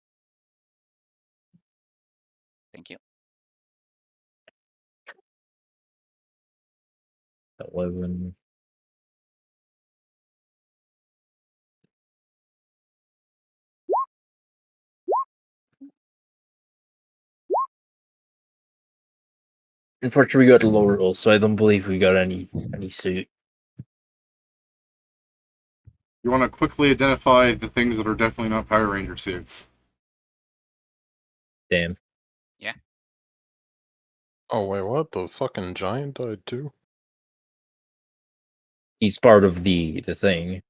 Thank you. 11. Unfortunately, we got a lower roll, so I don't believe we got any suit. You want to quickly identify the things that are definitely not Power Ranger suits. Damn. Oh wait, what? The fucking giant died too? He's part of the thing.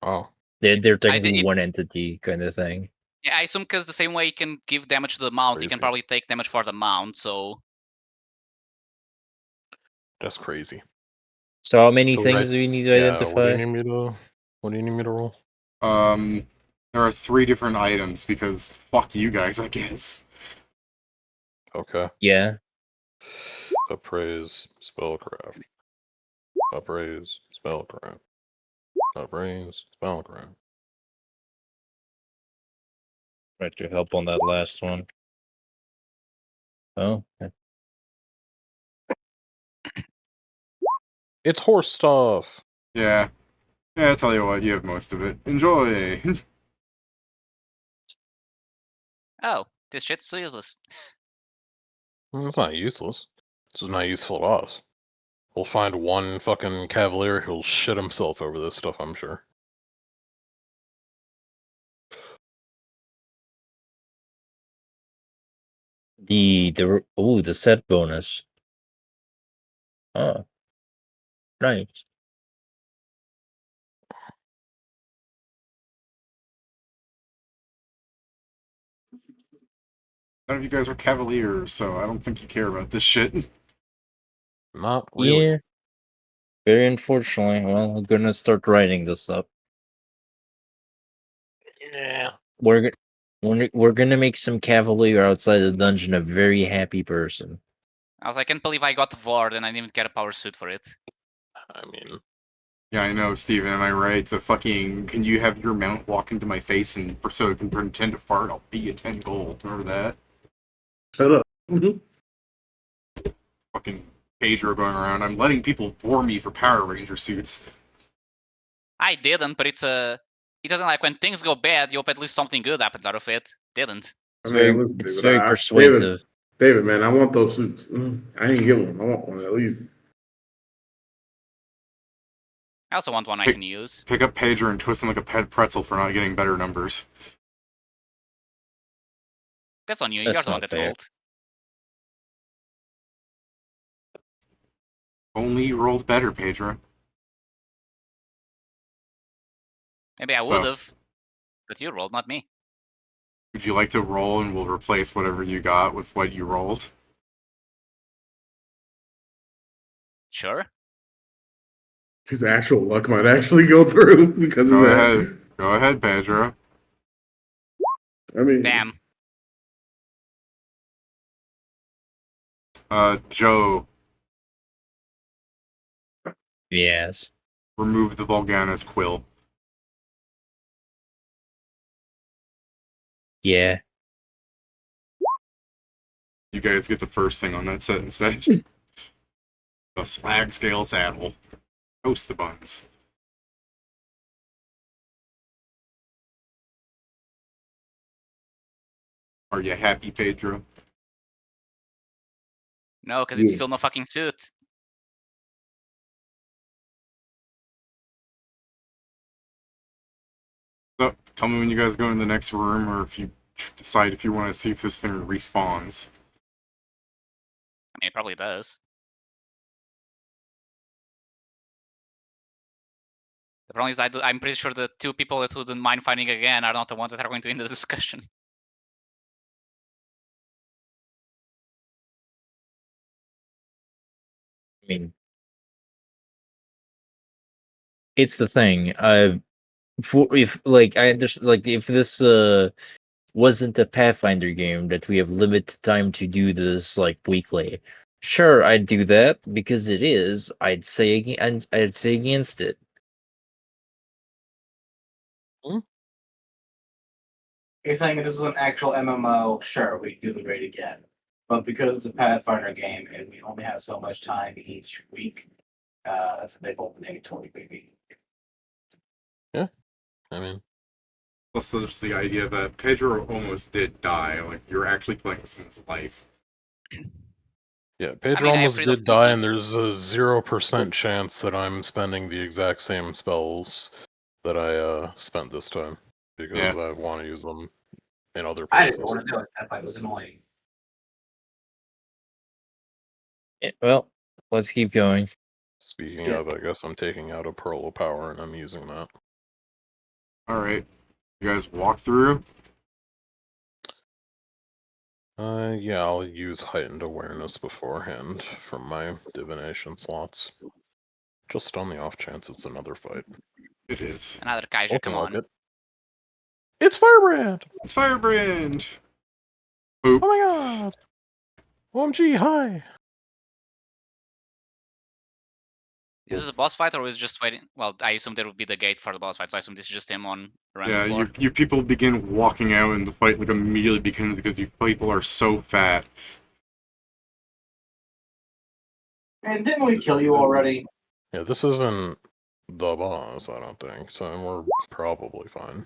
Oh, They're technically if- one entity kind of thing. Yeah, I assume because the same way he can give damage to the mount, he can Crazy. probably take damage for the mount. So that's crazy. So how many So, things right- do we need to Yeah, identify? what do you need me to? What do you need me to roll? There are 3 different items because fuck you guys, I guess. Okay. Yeah. Upraise, spellcraft. Upraise, spellcraft. Upraise, spellcraft. Try to help on that last one. Oh. Okay. It's horse stuff. Yeah. Yeah, I'll tell you what, you have most of it. Enjoy! oh, this shit's so useless. It's not useless. It's just not useful to us. We'll find one fucking cavalier who'll shit himself over this stuff, I'm sure. The set bonus. Oh. Nice. None of you guys are cavaliers, so I don't think you care about this shit. Not really. Yeah. Very unfortunately. Well, we're gonna start writing this up. Yeah. We're gonna make some cavalier outside the dungeon a very happy person. I can't believe I got Vord and I didn't even get a power suit for it. I mean, Yeah, I know, Steven, am I right? The fucking, can you have your mount walk into my face and so it can pretend to fart? I'll pay you 10 gold. Remember that? Shut up. Fucking Pedro going around. I'm letting people bore me for Power Ranger suits. I didn't, but it's a. He doesn't like when things go bad. You hope at least something good happens out of it. Didn't. It's I mean, very listen, it's David, very persuasive. David, man, I want those suits. I ain't get one. I want one at least. I also want one I Pick- can use. Pick up Pedro and twist him like a pet pretzel for not getting better numbers. That's on you. That's You're the one not that fair. rolled. Only you rolled better, Pedro. Maybe I would have, but you rolled, not me. Would you like to roll and we'll replace whatever you got with what you rolled? Sure. His actual luck might actually go through because Go of that. ahead. Go ahead, Pedro. I mean, Damn. Joe, Yes. remove the Volganos quill. Yeah. You guys get the first thing on that set instead. The slag scale saddle. Toast the buns. Are you happy, Pedro? No, because it's Yeah. still no fucking suit. So, tell me when you guys go in the next room, or if you decide if you want to see if this thing respawns. I mean, it probably does. The problem is I'm pretty sure the 2 people that wouldn't mind fighting again are not the ones that are going to win the discussion. I mean, it's the thing. If like I understand, like if this wasn't a Pathfinder game that we have limited time to do this like weekly, sure I'd do that because it is. I'd say against it. You're saying if this was an actual MMO, sure, we'd do the raid again. But because it's a Pathfinder game and we only have so much time each week, that's a big old negatory, baby. I mean, Plus, there's the idea that Pedro almost did die. Like, you're actually playing someone's life. yeah, Pedro mean, I have almost freedom did of die, movement. and there's a 0% chance that I'm spending the exact same spells that I spent this time because Yeah. I want to use them in other I places. didn't want to do it. That fight was annoying. Well, let's keep going. Speaking of, I guess I'm taking out a Pearl of Power and I'm using that. Alright. You guys walk through? Yeah, I'll use Heightened Awareness beforehand from my divination slots. Just on the off chance it's another fight. It is. Another Kaiser, Looking come like on. it. It's Firebrand! It's Firebrand! Oh my god! OMG, hi! Is this a boss fight or is it just waiting? Well, I assume there would be the gate for the boss fight, so I assume this is just him on random Yeah, floor. you people begin walking out and the fight like immediately begins because you people are so fat. And didn't we kill you already? Yeah, this isn't the boss, I don't think, so we're probably fine.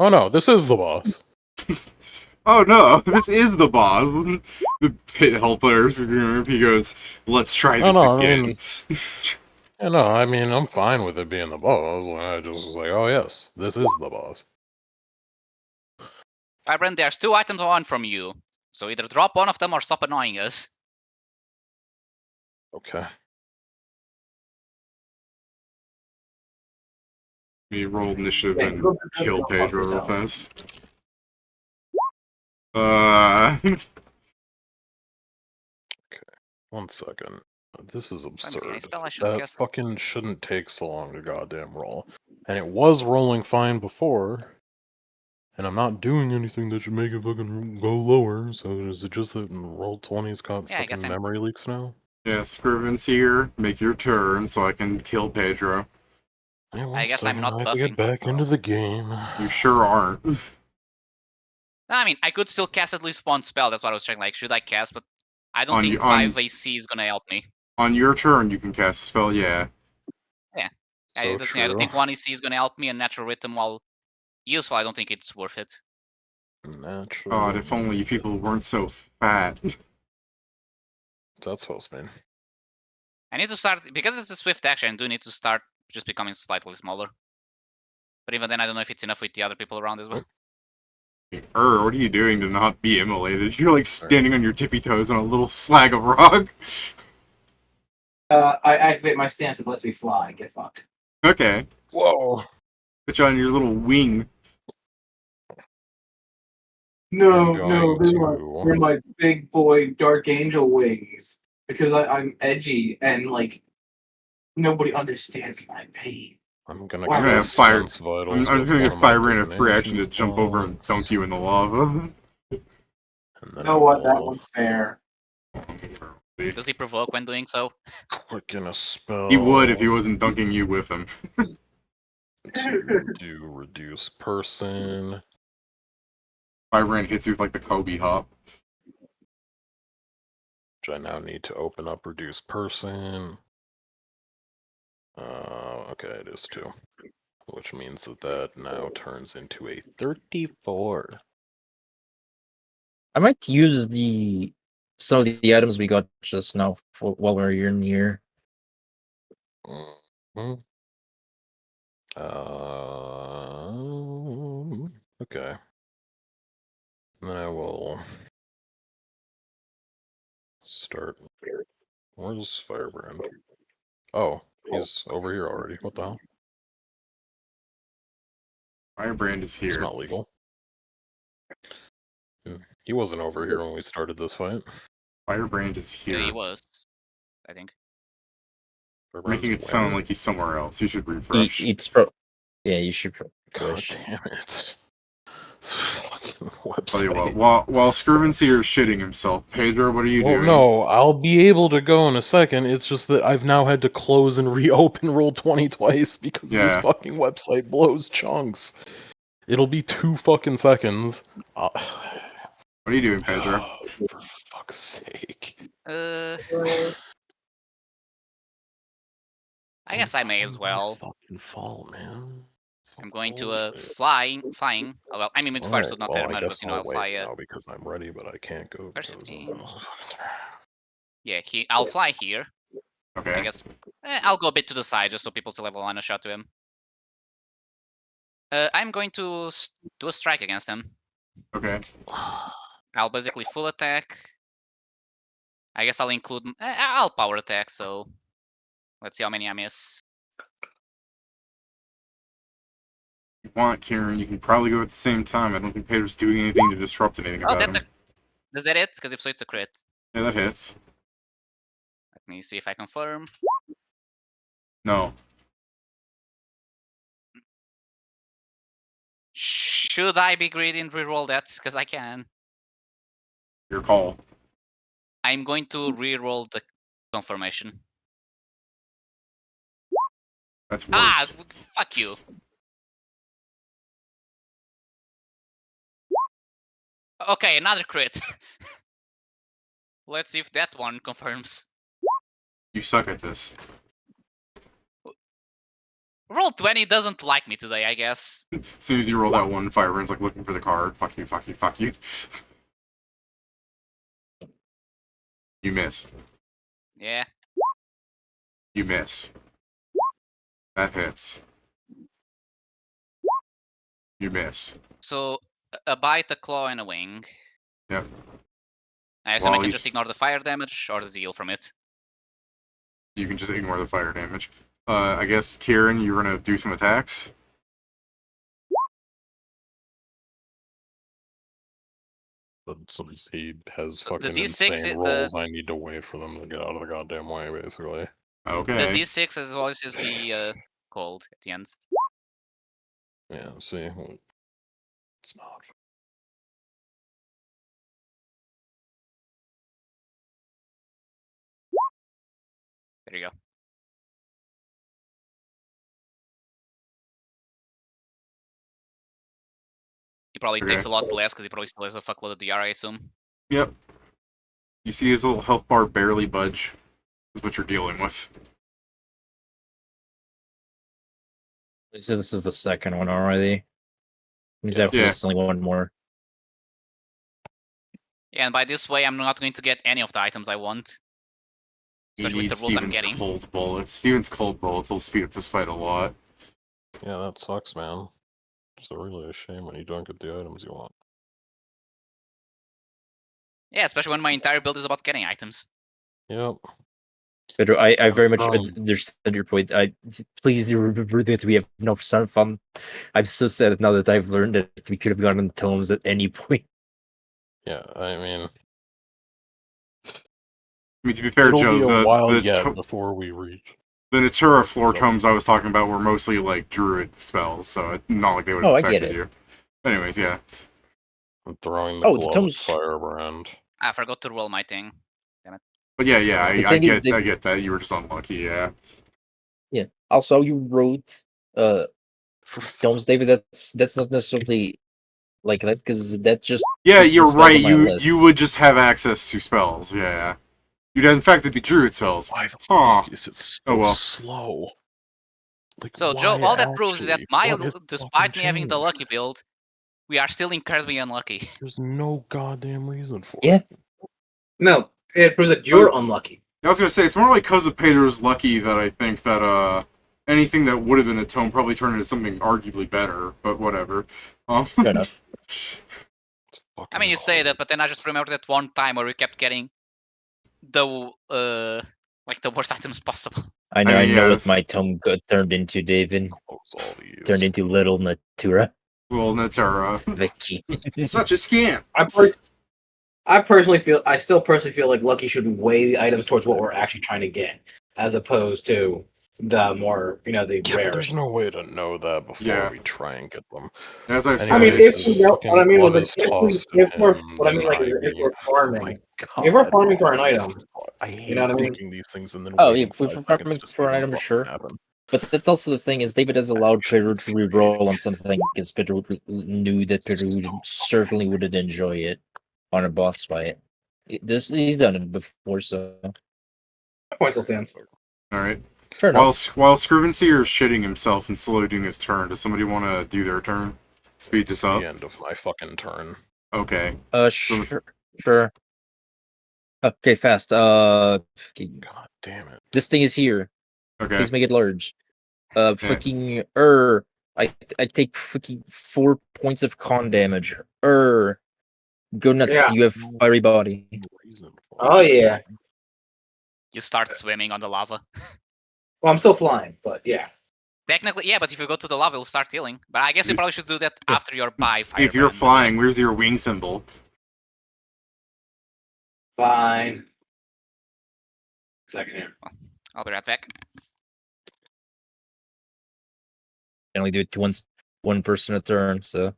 Oh no, this is the boss. Oh no, this is the boss. The pit helpers, he goes, let's try this again. I mean, I'm fine with it being the boss. I just was like, oh yes, this is the boss. Firebrand, there's 2 items on from you. So either drop one of them or stop annoying us. Okay. We roll initiative Yeah, and go- kill go fuck Pedro real yourself. fast. One second. This is see, absurd. any spell I should That cast? fucking shouldn't take so long to goddamn roll. And it was rolling fine before. And I'm not doing anything that should make it fucking go lower, so is it just that roll 20's got Yeah, I guess fucking I'm- memory leaks now? Yeah, Scriven's here. Make your turn so I can kill Pedro. Yeah, I guess I'm not I have to get buffing. back into the game. You sure aren't. I mean, I could still cast at least one spell. That's what I was checking. Like, should I cast? But I don't On think you- 5 AC is gonna help me. On your turn, you can cast a spell, yeah. So I don't think true. 1 AC is gonna help me, and Natural Rhythm, while useful, I don't think it's worth it. Natural. God, if only you people weren't so fat. That's supposed to mean. I need to start, because it's a swift action, I do need to start just becoming slightly smaller. But even then, I don't know if it's enough with the other people around as well. What are you doing to not be immolated? You're like standing on your tippy toes on a little slag of rock. I activate my stance that lets me fly. Get fucked. Okay. Whoa! Put you on your little wing. No, I'm no, going they're my big boy dark angel wings. Because I'm edgy and like nobody understands my pain. I'm gonna Why I'm gonna have cast fire. Sense Vitals I'm with gonna one give of my Firebrand a free action to divination jump over and spots, dunk you in the lava. and then You know what? That one's fair. Does he provoke when doing so? click in a spell. He would if he wasn't dunking you with him. to do reduce person. Firebrand hits you with like the Kobe hop. Which I now need to open up reduce person. Okay, it is 2. Which means that now turns into a 34. I might use some of the items we got just now while we're here near. Mhm. Okay. Then I will start. Where's Firebrand? Oh, he's over here already. What the hell? Firebrand is It's here. not legal. He wasn't over here when we started this fight. Firebrand is Yeah, here. he was, I think. Firebrand's Making it sound where? like he's somewhere else. You should refresh. Yeah, you should God push. damn it. This fucking Tell you website. what, while Scrivenseer is shitting himself, Pedro, what are you Well, doing? no, I'll be able to go in a second. It's just that I've now had to close and reopen Roll20 twice because this Yeah. fucking website blows chunks. It'll be 2 fucking seconds. What are you doing, Pedro? For fuck's sake. I guess I may as well. Fucking fall, man. I'm going to flying. Oh, well, I mean with fire, so not well, that I much, guess but you know, I'll wait fly. now because I'm ready, but I can't go First because 15. of Yeah, I'll fly here. Okay. I guess I'll go a bit to the side just so people still have a line of shot to him. I'm going to do a strike against him. Okay. I'll basically full attack. I guess I'll include. I'll power attack. So let's see how many I miss. If you want, Kieran, you can probably go at the same time. I don't think Pedro's doing anything to disrupt anything Oh, about that's him. is that it? Because if so, it's a crit. Yeah, that hits. Let me see if I confirm. No. Should I be greedy and reroll that? Because I can. Your call. I'm going to reroll the confirmation. That's Ah, worse. fuck you. Okay, another crit. Let's see if that one confirms. You suck at this. Roll 20 doesn't like me today, I guess. As soon as you roll that one, Firebrand's like looking for the card. Fuck you, fuck you, fuck you. You miss. Yeah. You miss. That hits. You miss. So, a bite, a claw, and a wing. Yep. I assume I Well, can he's- just ignore the fire damage or the zeal from it. You can just ignore the fire damage. I guess, Kieran, you're gonna do some attacks? But since he has The fucking D6 insane the- rolls, I need to wait for them to get out of the goddamn way, basically. Okay. The D6 as well as the cold at the end. Yeah, see? Well, it's not. There you go. He probably takes a lot less because he probably still has a fuckload of DR, I assume. Yep. You see his little health bar barely budge. Is what you're dealing with. So this is the second one already. Means after Yeah. this is only one more. Yeah, and by this way, I'm not going to get any of the items I want. You Especially need with the rules I'm Steven's getting. cold bullets. Steven's cold bullets will speed up this fight a lot. Yeah, that sucks, man. It's really a shame when you don't get the items you want. Yeah, especially when my entire build is about getting items. Yep. Pedro, I very much Um, understand your point. Please remember that we have no fun. I'm so sad now that I've learned that we could have gotten tomes at any point. Yeah, I mean, I mean, to be fair, it'll Joe, be a while the yet before we reach. The Natura floor So- tomes I was talking about were mostly like druid spells, so it's not like they would have Oh, I get affected it. you. Anyways, yeah. I'm throwing the Oh, the glove tomes- at Firebrand. I forgot to roll my thing. But yeah, I The thing is, get that. You were just unlucky, yeah. Yeah. Also, you wrote tomes, David. That's not necessarily like that because that just Yeah, puts the you're spells right. on my You list. you would just have access to spells, yeah. You'd in fact it'd be druid spells. Why the Aw. fuck is it so Oh, well. slow? Like, So, Joe, why all that proves is that actually? What has despite fucking me having the changed? lucky build, we are still incredibly unlucky. There's no goddamn reason for Yeah. it. No, it proves that you're unlucky. I was gonna say it's more like because of Pedro's lucky that I think that anything that would have been a tome probably turned into something arguably better, but whatever. Fair enough. It's I mean, you fucking say that, hard. but then I just remember that one time where we kept getting the like the worst items possible. I know. I I mean, know yeah, what it's- my tome got turned into, David. Close all these. Turned into little Natura. Well, Natura. Vicky. Such a scam. I still personally feel like Lucky should weigh the items towards what we're actually trying to get, as opposed to the more, the Yeah, but rare. there's no way to know that before Yeah. we try and get them. As I've Anyway, said, I mean, it's if this you know fucking what I mean was glove like, is if tossed we're, to him, what I mean then like is I if mean, we're farming, my if we're God, farming for an item, I hate know what I mean? cooking these things and then Oh, waiting if 5 we're seconds farming to see for an them item, fucking sure. happen. But that's also the thing is David has allowed Pedro to Actually, reroll on something because Pedro knew that Pedro certainly wouldn't enjoy it on a boss fight. He's done it before, so my point still stands. alright. fair enough. While Scrivenseer is shitting himself and slowly doing his turn, does somebody want to do their turn? Speed It's this the up? end of my fucking turn. Okay. Sure. Okay, fast. God damn it. This thing is here. Okay. Please make it large. Freaking I take freaking 4 points of con damage. Go nuts. Yeah. You have fiery body. Reason for Oh it. yeah. You start swimming on the lava. Well, I'm still flying, but yeah. Technically, yeah, but if you go to the lava, it'll start healing. But I guess you probably should do that after you're by Firebrand. If you're flying, where's your wing symbol? Fine. Second here. I'll be right back. Can only do it to one person a turn, so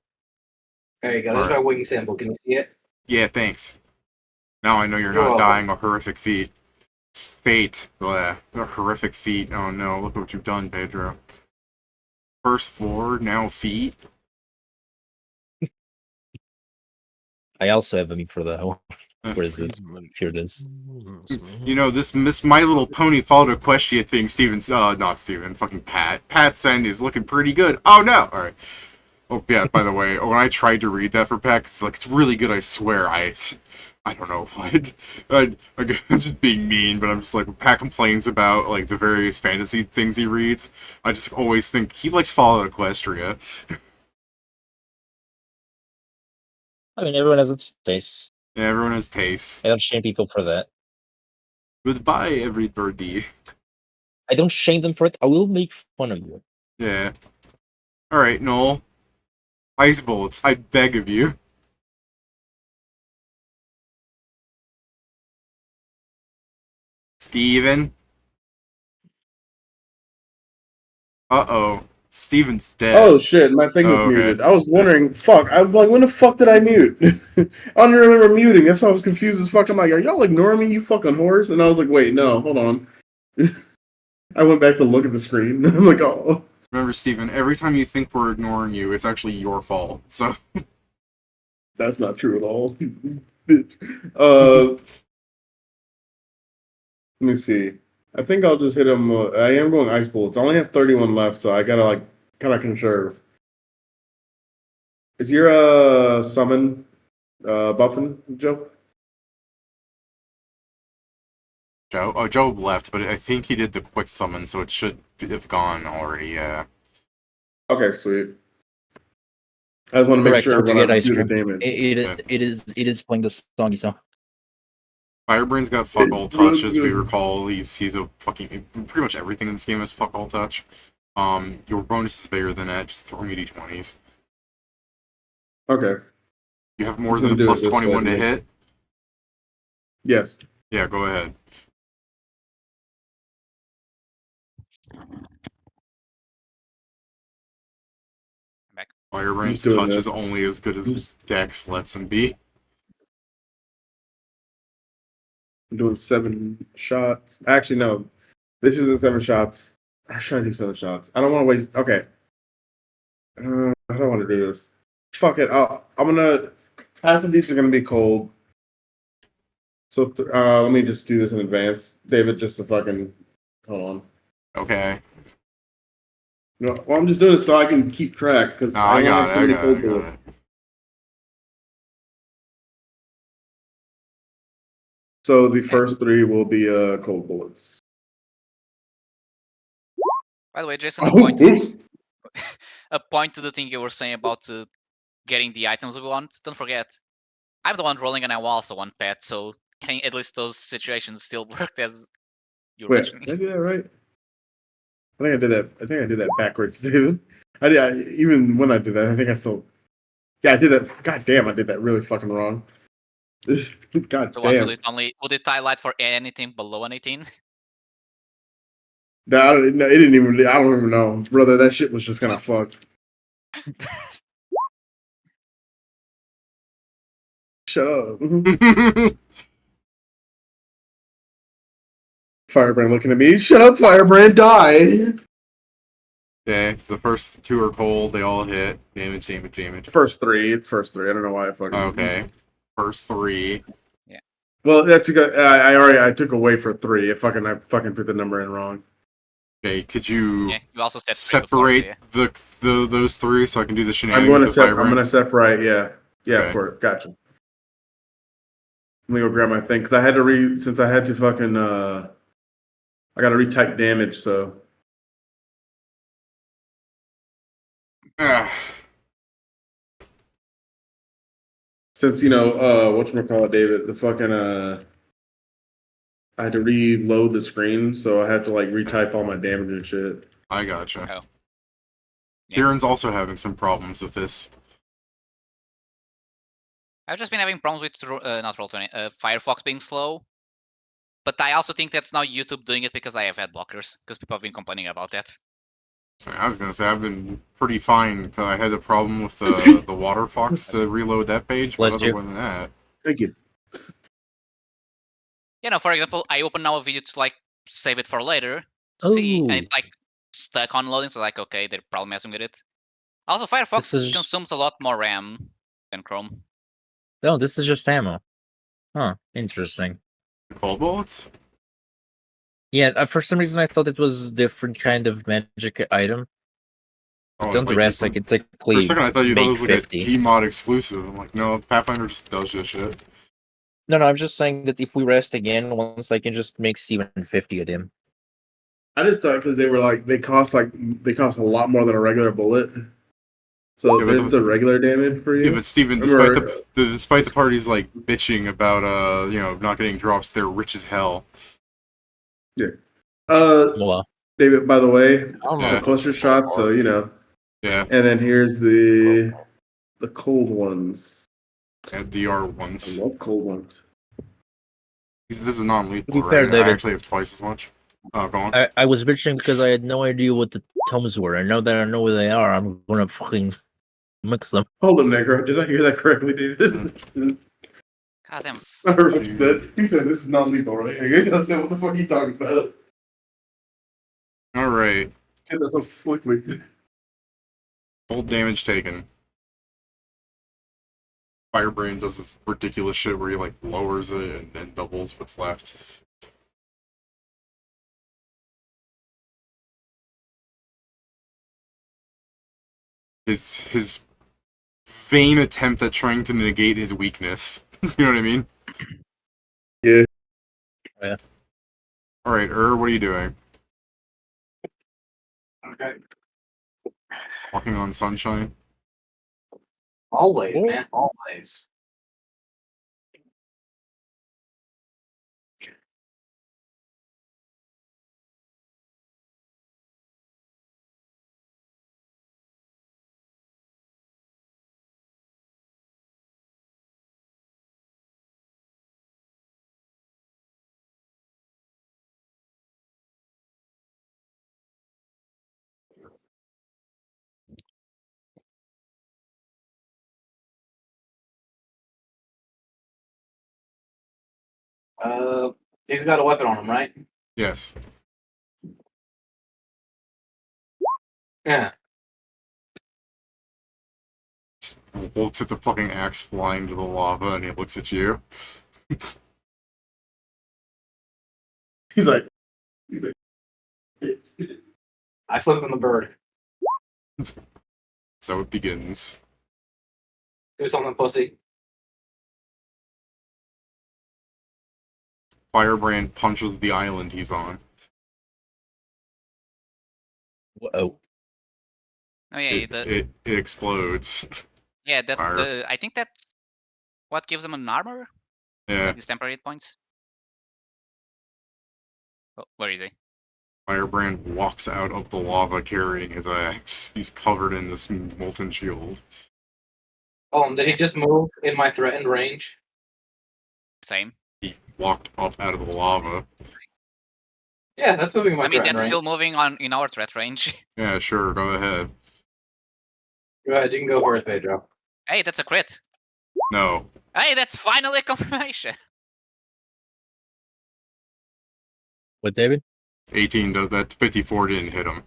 There you go. There's my wing symbol. Can you see it? Yeah, thanks. Now I know you're You're not welcome. dying a horrific fate. Blah. A horrific feat. Oh no, look what you've done, Pedro. First floor, now feet. I also have a meme for that. Where is it? Here it is. You know, this My Little Pony followed Equestria thing, not Steven, fucking Pat. Pat send is looking pretty good. Oh no! Alright. Oh yeah, by the way, when I tried to read that for Pat, it's really good, I swear. I don't know what. I'm just being mean, but I'm just like, when Pat complains about like the various fantasy things he reads, I just always think he likes Fallout Equestria. I mean, everyone has its taste. Yeah, everyone has tastes. I don't shame people for that. Goodbye, everybody. I don't shame them for it. I will make fun of you. Yeah. Alright, Noel. Ice bullets, I beg of you. Steven? Uh-oh. Steven's dead. Oh shit, my thing was Oh, okay. muted. I was wondering, fuck. I was like, when the fuck did I mute? I don't remember muting. That's why I was confused as fuck. I'm like, are y'all ignoring me, you fucking horse? And I was like, wait, no, hold on. I went back to look at the screen. I'm like, oh. Remember, Steven, every time you think we're ignoring you, it's actually your fault. So That's not true at all. Let me see. I think I'll just hit him. I am going ice bullets. I only have 31 left, so I gotta like kind of conserve. Is your summon buffing, Joe? Joe? Oh, Joe left, but I think he did the quick summon, so it should have gone already, yeah. Okay, sweet. I just want to make Correct, sure to when get I ice do the cream. damage. It is playing the songy song. Firebrand's got fuck all touch, as we recall. He's a fucking pretty much everything in this game is fuck all touch. Your bonus is bigger than that. Just throw me d20s. Okay. You have more I'm than a gonna do plus it this 21 way, to Nick. hit. Yes. Yeah, go ahead. Back. Firebrand's doing touch this. is only as good as his dex lets him be. I'm doing 7 shots. Actually, no. This isn't 7 shots. I should try to do 7 shots. I don't want to waste. Okay. I don't want to do this. Fuck it. I'm gonna. Half of these are gonna be cold. So let me just do this in advance, David. Just to fucking hold on. Okay. No, well, I'm just doing it so I can keep track because No, I I only got have it. so I many got it. cold I got bullets. it. So the first 3 will be cold bullets. By the way, Jason, Oh, oops. a point to the thing you were saying about getting the items we want. Don't forget, I'm the one rolling and I also want pet, so can at least those situations still work as you were Wait, mentioning? did I do that right? I think I did that. I think I did that backwards, David. Even when I did that, I think I still. Yeah, I did that. God damn, I did that really fucking wrong. God So what damn. would it highlight for anything below an 18? No, I don't. No, it didn't even. I don't even know, brother. That shit was just kind of fucked. Shut up. Firebrand looking at me. Shut up, Firebrand. Die. Okay, the first 2 are cold. They all hit. Damage, damage, damage. First 3. It's first 3. I don't know why I fucking. Okay. First 3. Yeah. Well, that's because I took away for 3. I fucking put the number in wrong. Okay, could you Yeah, you also said 3 before, so separate yeah. those 3 so I can do the I'm shenanigans gonna of I'm gonna separate. Yeah, Okay. of course. Gotcha. Let me go grab my thing because I had to since I had to fucking I got to retype damage. So since whatchamacallit, David, the fucking I had to reload the screen, so I had to like retype all my damage and shit. I gotcha. Oh. Yeah. Kieran's also having some problems with this. I've just been having problems with not Roll20, Firefox being slow. But I also think that's now YouTube doing it because I have ad blockers, because people have been complaining about that. I was gonna say I've been pretty fine until I had a problem with the water fox to reload that page, but Bless other you. than that, Thank you. You know, for example, I open now a video to like save it for later to see, and it's like stuck on loading. So like, okay, they're probably messing with it. Also, Firefox This is- consumes a lot more RAM than Chrome. No, this is just ammo. Huh, interesting. cold bullets. Yeah, for some reason I thought it was a different kind of magic item. But on the like, rest, I for could a technically second I thought you thought it make was like a 50. Gmod exclusive. I'm like, no, Pathfinder just does this shit. No, I'm just saying that if we rest again, once I can just make Steven 50 of them. I just thought because they were like they cost a lot more than a regular bullet. So Yeah, but there's the regular damage for you. Yeah, but Steven, despite the parties like bitching about not getting drops, they're rich as hell. Well, David, by the way, I don't Yeah. know. it's a cluster shot, so you know. Yeah, And then here's the cold ones. and DR I ones. love cold ones. This is non-lethal, To be fair, right? I David. actually have twice as much. Oh, go on. I was bitching because I had no idea what the tomes were. I know that I know where they are. I'm gonna fucking mix them. Hold on, Negro. Did I hear that correctly, David? Goddamn. I heard what you said. He said this is not lethal, right? I said, what the fuck are you talking about? All right, He said that so slickly. full damage taken. Firebrand does this ridiculous shit where he like lowers it and then doubles what's left. His vain attempt at trying to negate his weakness. You know what I mean? Yeah. Yeah. All right, what are you doing? Okay. Walking on sunshine. Always, Oh. man. Always. He's got a weapon on him, right? Yes. Yeah. Looks at the fucking axe flying to the lava, and he looks at you. He's like, I flip him the bird. So it begins. Do something, pussy. Firebrand punches the island he's on. Whoa. Oh yeah, It explodes. yeah. That Fire. I think that's what gives him an armor. Yeah, These temporary hit points. Oh, where is he? Firebrand walks out of the lava carrying his axe. He's covered in this molten shield. Oh, did he just move in my threatened range? Same. He walked up out of the lava. Yeah, that's moving in my I mean, threatened that's range. still moving on in our threat range. Yeah, sure, go ahead. Go ahead, you can go first, Pedro. Hey, that's a crit. No. Hey, that's finally a confirmation. What, David? 18, that 54 didn't hit him.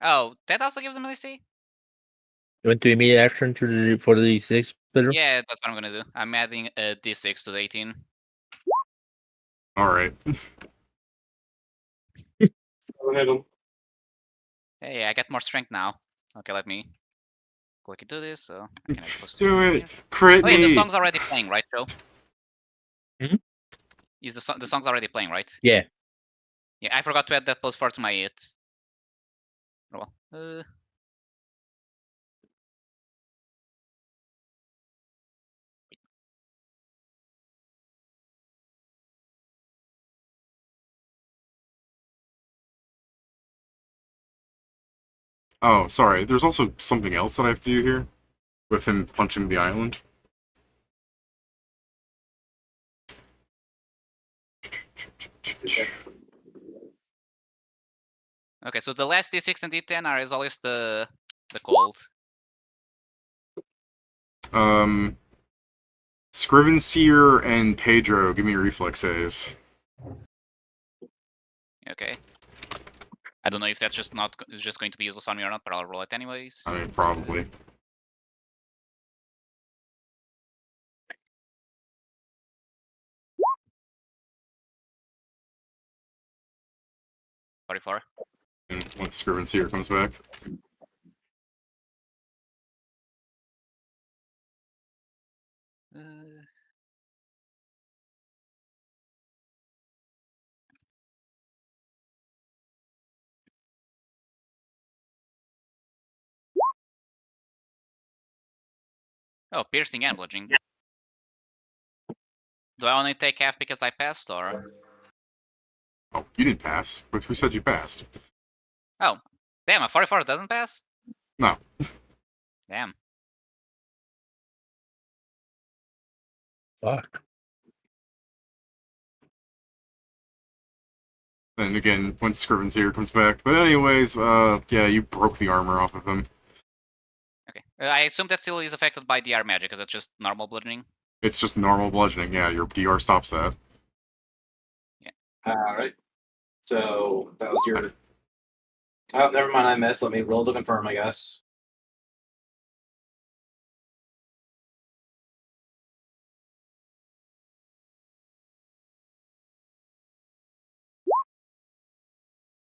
Oh, that also gives him an AC? You went to immediate action for the 6, Pedro? Yeah, that's what I'm gonna do. I'm adding a D6 to the 18. Alright. Go hit him. Hey, I get more strength now. Okay, let me quickly do this. So I can have plus 2 Do here. it! Crit Oh yeah, the me! song's already playing, right, Joe? Mhm. Is the song's already playing, right? Yeah. Yeah, I forgot to add that plus 4 to my hit. Oh, well. Oh, sorry. There's also something else that I have to do here with him punching the island. Okay, so the last D6 and D10 are as always the cold. Scrivenseer and Pedro, give me reflex saves. Okay. I don't know if that's just not it's just going to be useless on me or not, but I'll roll it anyways. I mean, probably. $44. And once Scrivenseer comes back. Uh, Oh, piercing and bludgeoning. Do I only take half because I passed, or? Oh, you didn't pass. But who said you passed? Oh, damn! A 44 doesn't pass. No. Damn. Fuck. Then again, once Scrivenseer comes back. But anyways, yeah, you broke the armor off of him. Okay. I assume that still is affected by DR magic, because it's just normal bludgeoning. It's just normal bludgeoning. Yeah, your DR stops that. Alright. So that was your. Oh, never mind. I missed. Let me roll to confirm, I guess.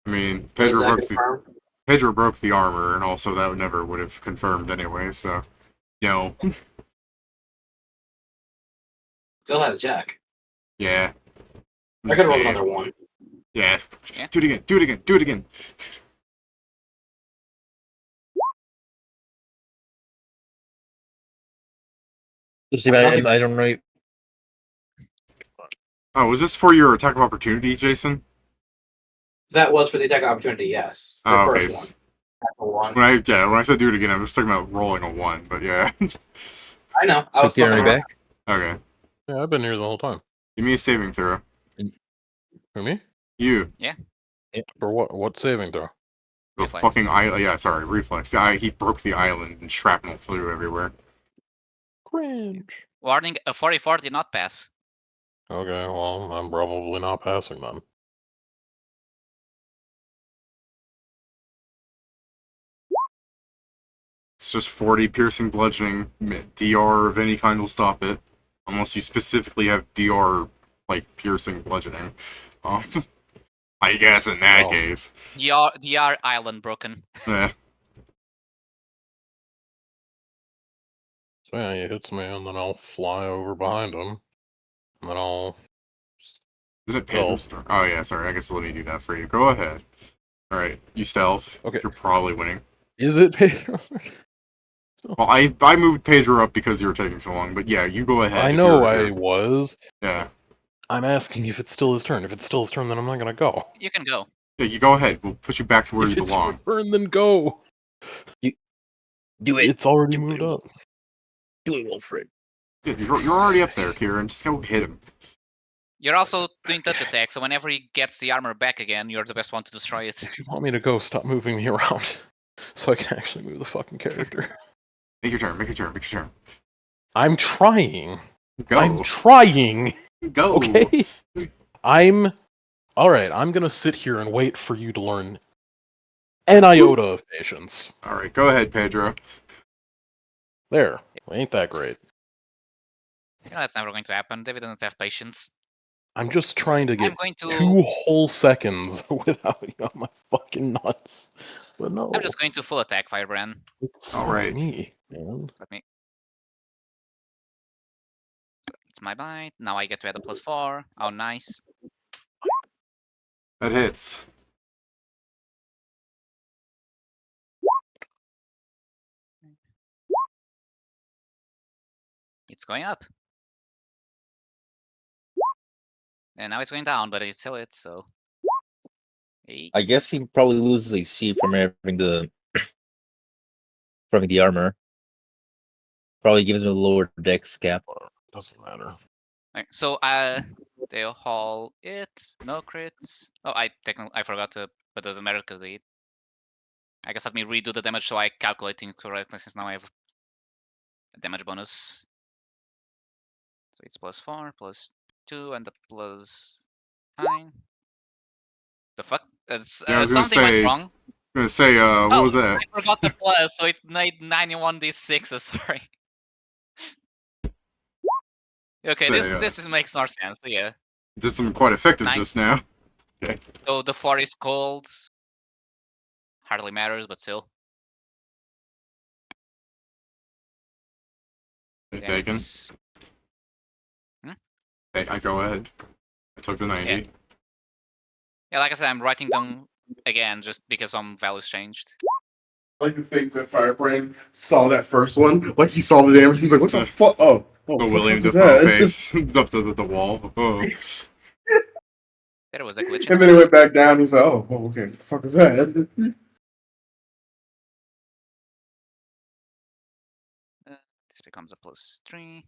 I mean, Does that confirm? Pedro broke the armor, and also that never would have confirmed anyway. So, no. Still had a check. Yeah. I could roll another one. Yeah. Yeah. Do it again. Do it again. Do it again. Steve, I don't know. Oh, was this for your attack of opportunity, Jason? That was for the attack opportunity, yes. The Oh, okay. first one. When I said do it again, I was talking about rolling a 1, but yeah. I know. I So was Kieran, fucking are you around. back? Okay. Yeah, I've been here the whole time. Give me a saving throw. For me? You. For what? What saving throw? The Reflex. fucking island. Yeah, sorry, reflex. He broke the island and shrapnel flew everywhere. Cringe. Warning: a 44 did not pass. Okay, well, I'm probably not passing then. It's just 40 piercing bludgeoning. DR of any kind will stop it. Unless you specifically have DR, like, piercing bludgeoning. I guess in that Oh. case. DR island broken. Yeah. So yeah, he hits me, and then I'll fly over behind him, and then I'll. Isn't it Pedro's turn? Oh, yeah, sorry. I guess let me do that for you. Go ahead. Alright, you stealth. Okay. You're probably winning. Is it Pedro? Well, I moved Pedro up because you were taking so long, but yeah, you go ahead. I if know you're- I was. Yeah. I'm asking if it's still his turn. If it's still his turn, then I'm not gonna go. You can go. Yeah, you go ahead. We'll put you back to where If you it's belong. your turn, then go. Do it. It's already Do moved it. up. Do it, Wilfred. Yeah, you're already up there, Kieran. Just go hit him. You're also doing touch attack, so whenever he gets the armor back again, you're the best one to destroy it. If you want me to go, stop moving me around, so I can actually move the fucking character. Make your turn. Make your turn. Make your turn. I'm trying. Go. I'm trying. Go. Okay. I'm. All right. I'm gonna sit here and wait for you to learn an iota of patience. All right. Go ahead, Pedro. There. Ain't that great? You know that's never going to happen. David doesn't have patience. I'm just trying to I'm get going to. 2 whole seconds without you on my fucking nuts. But no. I'm just going to full attack Firebrand. All Fuck right. me, man. Let me. It's my bite. Now I get to add a +4. Oh, nice. That hits. It's going up. And now it's going down, but it's still it, so. 8. I guess he probably loses AC from having the from the armor. Probably gives him a lower dex cap. Doesn't matter. Alright, so they'll haul it. No crits. Oh, I forgot to, but doesn't matter because they. I guess let me redo the damage so I calculate it correctly since now I have a damage bonus. So it's +4, +2, and the +9. The fuck? Yeah, I was gonna Something went say. wrong. Gonna say, what Oh, was that? I forgot the plus, so it made 91d6. Sorry. Okay, Say, this makes more sense. So yeah. Did something quite effective 9. just now. Okay. So the 4 is cold. Hardly matters, but still. Then Taken. it's- Hey, I go ahead. I took the 90. Yeah, like I said, I'm writing them again just because some values changed. I like to think that Firebrand saw that first one, like he saw the damage. He's like, "What the fuck? Oh, The what the William fuck is Dafoe that?" face up to the wall. Oh. There was a glitch in And the then he went matrix. back down. He's like, "Oh, okay. What the fuck is that?" This becomes a +3.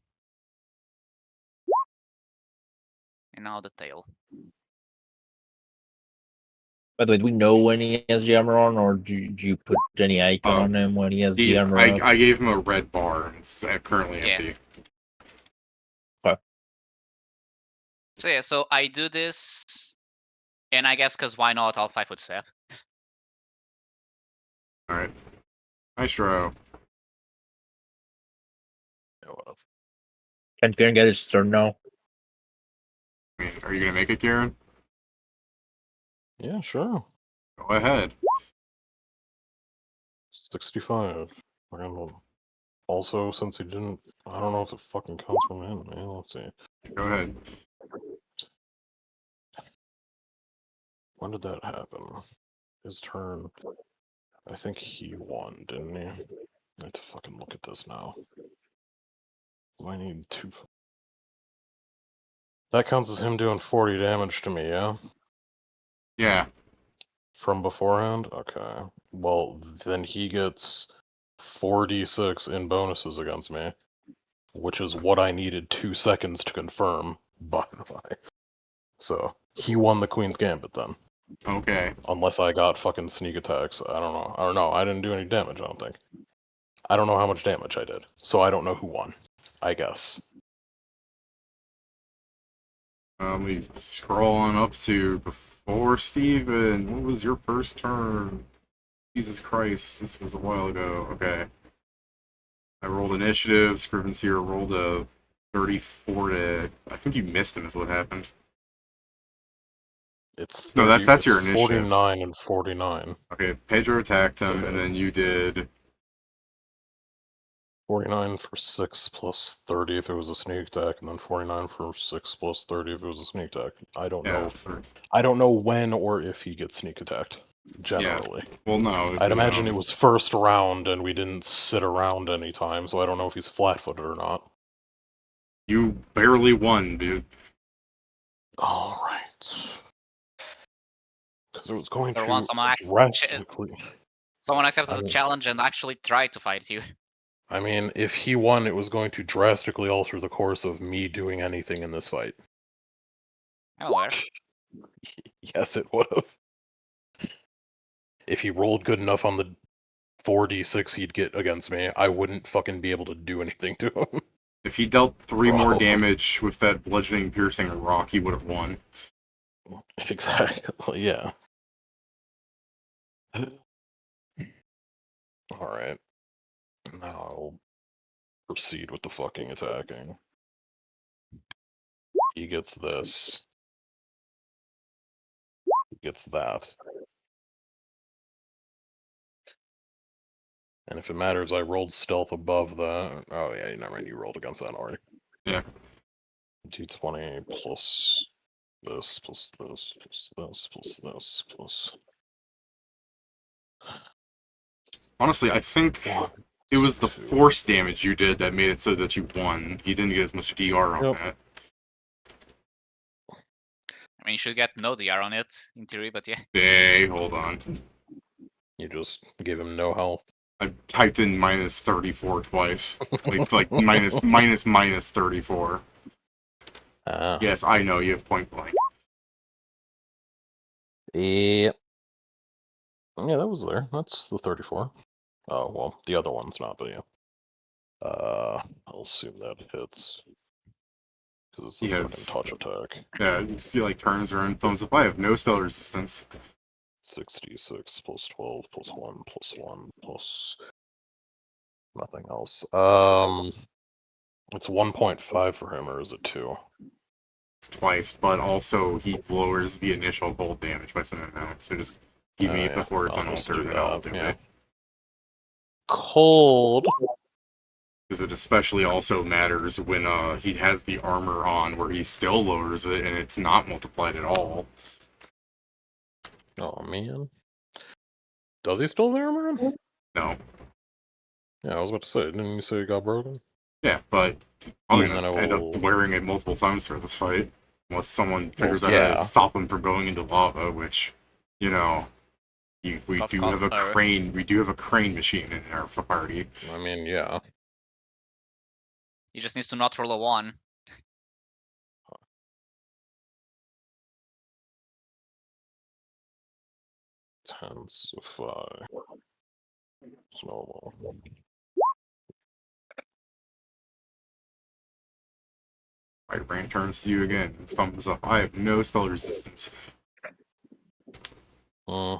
And now the tail. By the way, do we know when he has the armor on, or do you put any icon on him when he has the armor up? I gave him a red bar. It's currently empty. So yeah, so I do this, and I guess because why not? I'll 5-foot step. All right. Nice row. Yeah, what else? Can Kieran get his turn now? I mean, are you gonna make it, Kieran? Yeah, sure. Go ahead. 65. Random. Also, since he didn't, I don't know if it fucking counts from enemy. Let's see. Go ahead. When did that happen? His turn. I think he won, didn't he? I have to fucking look at this now. I need 2. That counts as him doing 40 damage to me, yeah? Yeah. From beforehand? Okay. Well, then he gets 4d6 in bonuses against me, which is what I needed 2 seconds to confirm, by the way. So, he won the Queen's Gambit then. Okay. Unless I got fucking sneak attacks. I don't know. I don't know. I didn't do any damage, I don't think. I don't know how much damage I did. So I don't know who won. I guess. We scroll on up to before Steven. What was your first turn? Jesus Christ, this was a while ago. Okay. I rolled initiative. Scriven's here rolled a 34 to. I think you missed him, is what happened. It's 30, No, that's it's your initiative. 49 and 49. Okay, Pedro attacked him, Okay. and then you did. 49 for 6 plus 30 if it was a sneak attack, and then 49 for 6 plus 30 if it was a sneak attack. I don't know. I don't know when or if he gets sneak attacked. Generally. Yeah. Well, no. I'd imagine it was first round and we didn't sit around any time, so I don't know if he's flat-footed or not. You barely won, dude. Alright. Because it was going There to was someone accepted the challenge and actually tried to fight you. I mean, if he won, it was going to drastically alter the course of me doing anything in this fight. I'm aware. Yes, it would have. If he rolled good enough on the 4d6 he'd get against me, I wouldn't fucking be able to do anything to him. If he dealt 3 more damage with that bludgeoning piercing rock, he would have won. Exactly, yeah. Alright. Now I'll proceed with the fucking attacking. He gets this. He gets that. And if it matters, I rolled stealth above that. Oh yeah, never mind, you rolled against that already. Yeah. D20 plus this, plus this, plus this, plus this, plus... Honestly, I think it was the force damage you did that made it so that you won. You didn't get as much DR on that. I mean, you should get no DR on it, in theory, but yeah. Hey, hold on. You just give him no health. I typed in minus 34 twice. like minus 34. Ah. Yes, I know you have point blank. Yep. Yeah, that was there. That's the 34. Oh, well, the other one's not, but yeah. I'll assume that hits. Because it's the He fucking has- touch attack. Yeah, you see like turns around, thumbs up. I have no spell resistance. 66 plus 12 plus 1 plus 1 plus nothing else. It's 1.5 for him, or is it 2? It's twice, but also he lowers the initial cold damage by some amount. So just give me it Yeah, before it's I'll just unaltered, do and I'll that, do yeah. it. Cold. Because it especially also matters when he has the armor on, where he still lowers it, and it's not multiplied at all. Oh, man. Does he still have the armor on? No. Yeah, I was about to say, didn't you say it got broken? Yeah, but I'm And then gonna I end up will- wearing it multiple times for this fight. Unless someone figures out how yeah. to stop him from going into lava, which, you know, we Cough, do cough, have a or- crane. We do have a crane machine in our party. I mean, yeah. He just needs to not roll a 1. Intensify. Snowball. Firebrand turns to you again. Thumbs up. I have no spell resistance. I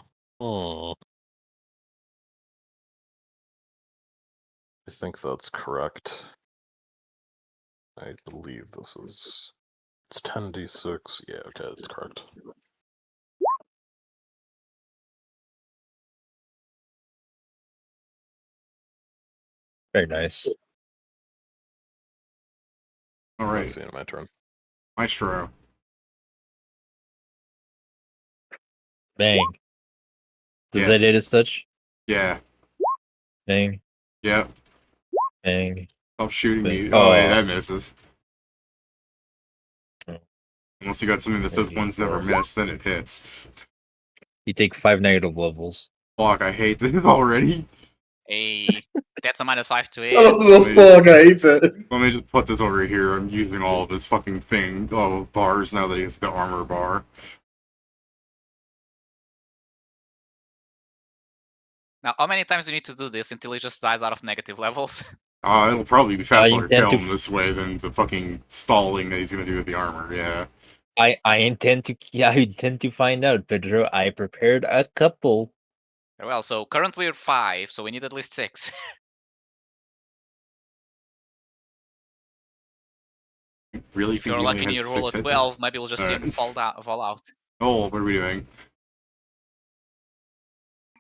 think that's correct. I believe this is... It's 10d6. Yeah, okay, that's correct. Very nice. All That's right, the end of my turn. Maestro. Bang. Does Yes. that hit his touch? Yeah. Bang. Yep. Bang. Stop shooting me. Bang. Oh, Oh. hey, that misses. Oh. Unless you got something that says Maybe one's never 4. missed, then it hits. You take 5 negative levels. Fuck, I hate this already. Hey, that's a -5 to What hit. the fuck? I hate that. Let me just put this over here. I'm using all of his fucking thing, all of bars now that he has the armor bar. Now, how many times do you need to do this until he just dies out of negative levels? It'll probably be faster to intend kill to him this way than the fucking stalling that he's gonna do with the armor, yeah. I intend to find out, Pedro. I prepared a couple. Well, so currently we're 5, so we need at least 6. Really If think you're he only lucky and has you roll a 6 hit 12, maybe we'll just see him Alright. fall out. Oh, what are we doing?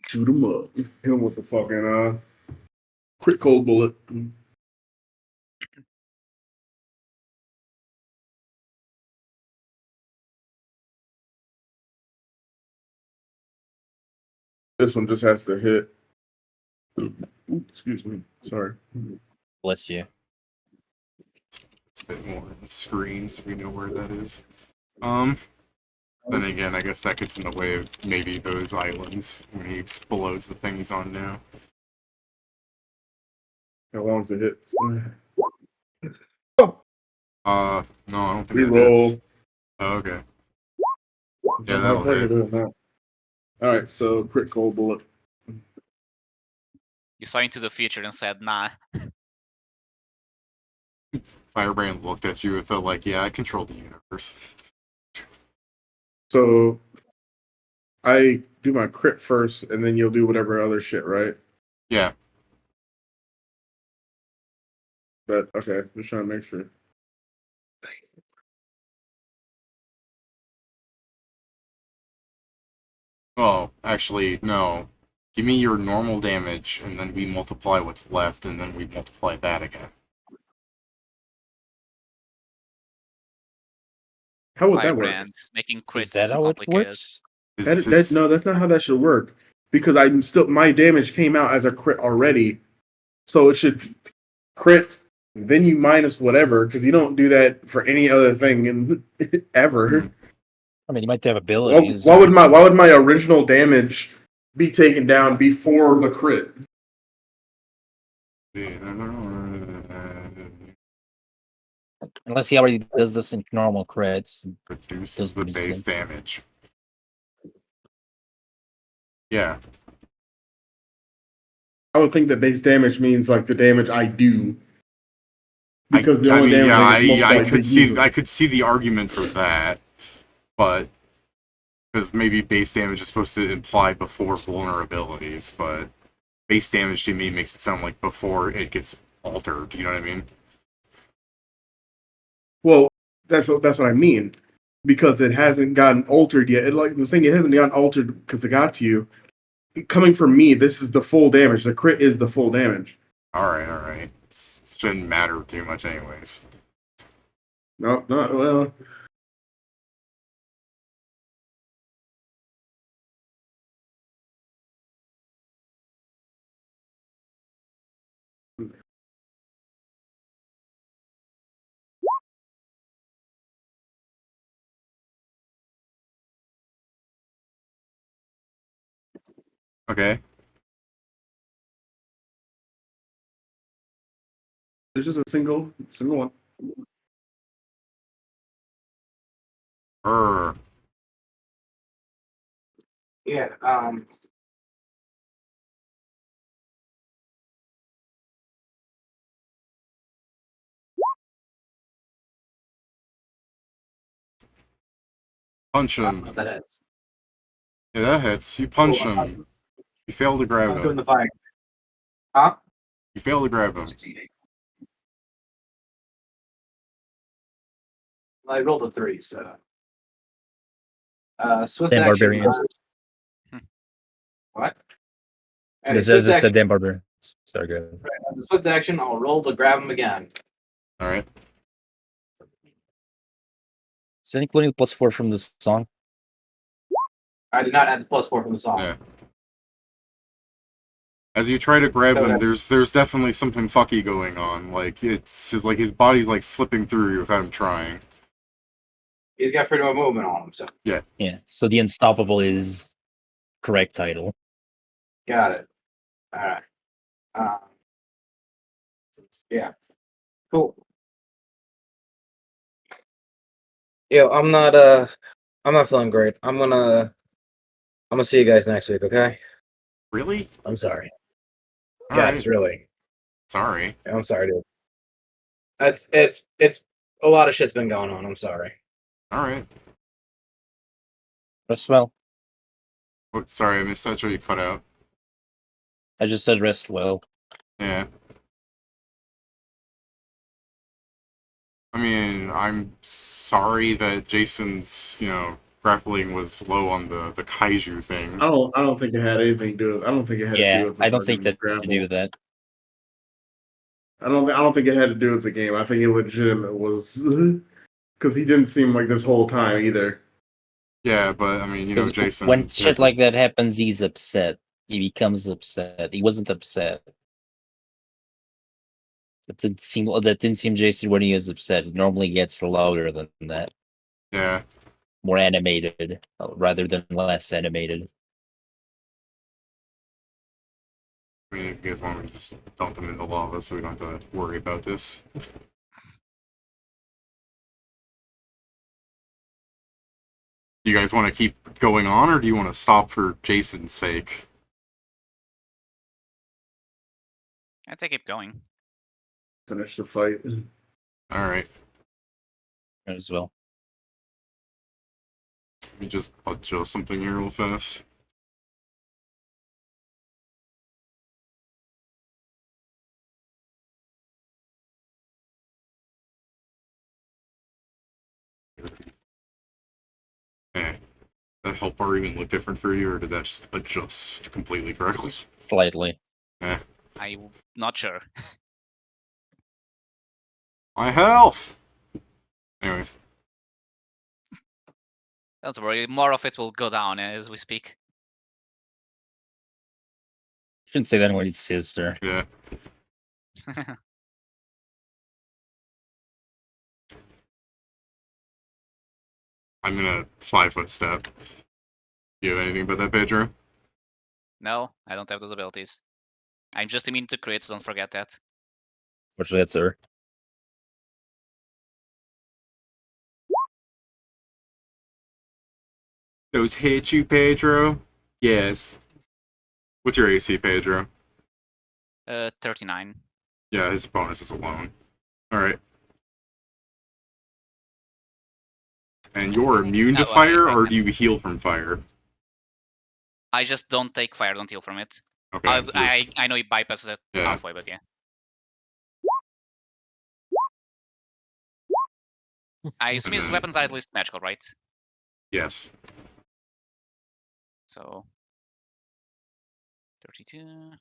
Shoot him up. Hit him with the fucking crit cold bullet. This one just has to hit. Ooh, excuse me. Sorry. Bless you. It's a bit more on the screen so we know where that is. Then again, I guess that gets in the way of maybe those islands when he explodes the thing he's on now. How long's it hit? No, I don't think that Reroll. hits. Oh, okay. Yeah, that'll hit. Alright, so crit cold bullet. You saw into the future and said, nah. Firebrand looked at you with a like, yeah, I control the universe. So I do my crit first, and then you'll do whatever other shit, right? Yeah. But okay, just trying to make sure. Oh, actually, no. Give me your normal damage, and then we multiply what's left, and then we multiply that again. How would that work? Firebrand, making crits Is that how it complicated. works? No, that's not how that should work. Because my damage came out as a crit already, so it should crit. Then you minus whatever, because you don't do that for any other thing ever. I mean, you might have abilities. Why would my original damage be taken down before the crit? Unless he already does this in normal crits. Reduces the Doesn't base sense. damage. Yeah. I would think that base damage means like the damage I do. Because the I only mean, damage yeah, I get smoked by big user. I could see the argument for that, but because maybe base damage is supposed to imply before vulnerabilities, but base damage to me makes it sound like before it gets altered. You know what I mean? Well, that's what I mean. Because it hasn't gotten altered yet. It, like the thing, it hasn't gotten altered because it got to you. Coming from me, this is the full damage. The crit is the full damage. All right. It shouldn't matter too much, anyways. No, not well. Okay. There's just a single one. Yeah. Punch I don't know him. what that is. Yeah, that hits. You punch Cool, him. You fail to grab I'm doing him. the fire. Huh? You fail to grab him. I rolled a 3, so. Swift Damn action. barbarians. What? This Swift is just a action. damn barbarian. Sorry, good. Swift action. I'll roll to grab him again. All right. Is that including the +4 from the song? I did not add the +4 from the song. Yeah. As you try to grab So him, that- there's definitely something fucky going on. Like his body's like slipping through you without him trying. He's got freedom of movement on him, so Yeah. So the Unstoppable is correct title. got it. All right. Yeah. Cool. Yo, I'm not feeling great. I'm gonna see you guys next week, okay? Really? I'm sorry. All Guys, right. really. Sorry. I'm sorry, dude. It's a lot of shit's been going on. I'm sorry. All right. Rest well. Oh, sorry, I missed that. Show you cut out. I just said rest well. Yeah. I mean, I'm sorry that Jason's, grappling was low on the kaiju thing. I don't think it had anything to do with. I don't think it had to do Yeah, with. The I don't think fucking that to do with that. I don't think it had to do with the game. I think it legitimate was because he didn't seem like this whole time either. Yeah, but I mean, 'Cause Jason. when shit like that happens, he's upset. He becomes upset. He wasn't upset. That didn't seem Jason when he was upset. It normally gets louder than that. Yeah. More animated rather than less animated. I mean, if you guys want me to just dump him in the lava so we don't have to worry about this. Do you guys want to keep going on, or do you want to stop for Jason's sake? I'd say keep going. Finish the fight. All right. As well. Let me just adjust something here real fast. Eh. That help bar even look different for you, or did that just adjust completely correctly? Slightly. I'm not sure. My health! Anyways. Don't worry, more of it will go down as we speak. Shouldn't say that when it's sister. Yeah. I'm gonna 5-foot step. Do you have anything about that, Pedro? No, I don't have those abilities. I'm just immune to crits, don't forget that. Fortunately, that's her. Those hit you, Pedro? Yes. What's your AC, Pedro? 39. Yeah, his bonus is alone. Alright. And you're immune to fire, or do you heal from fire? I just don't take fire, don't heal from it. Okay. I know he bypasses it Yeah. halfway, but yeah. I assume his weapons are at least magical, right? Yes. So 32.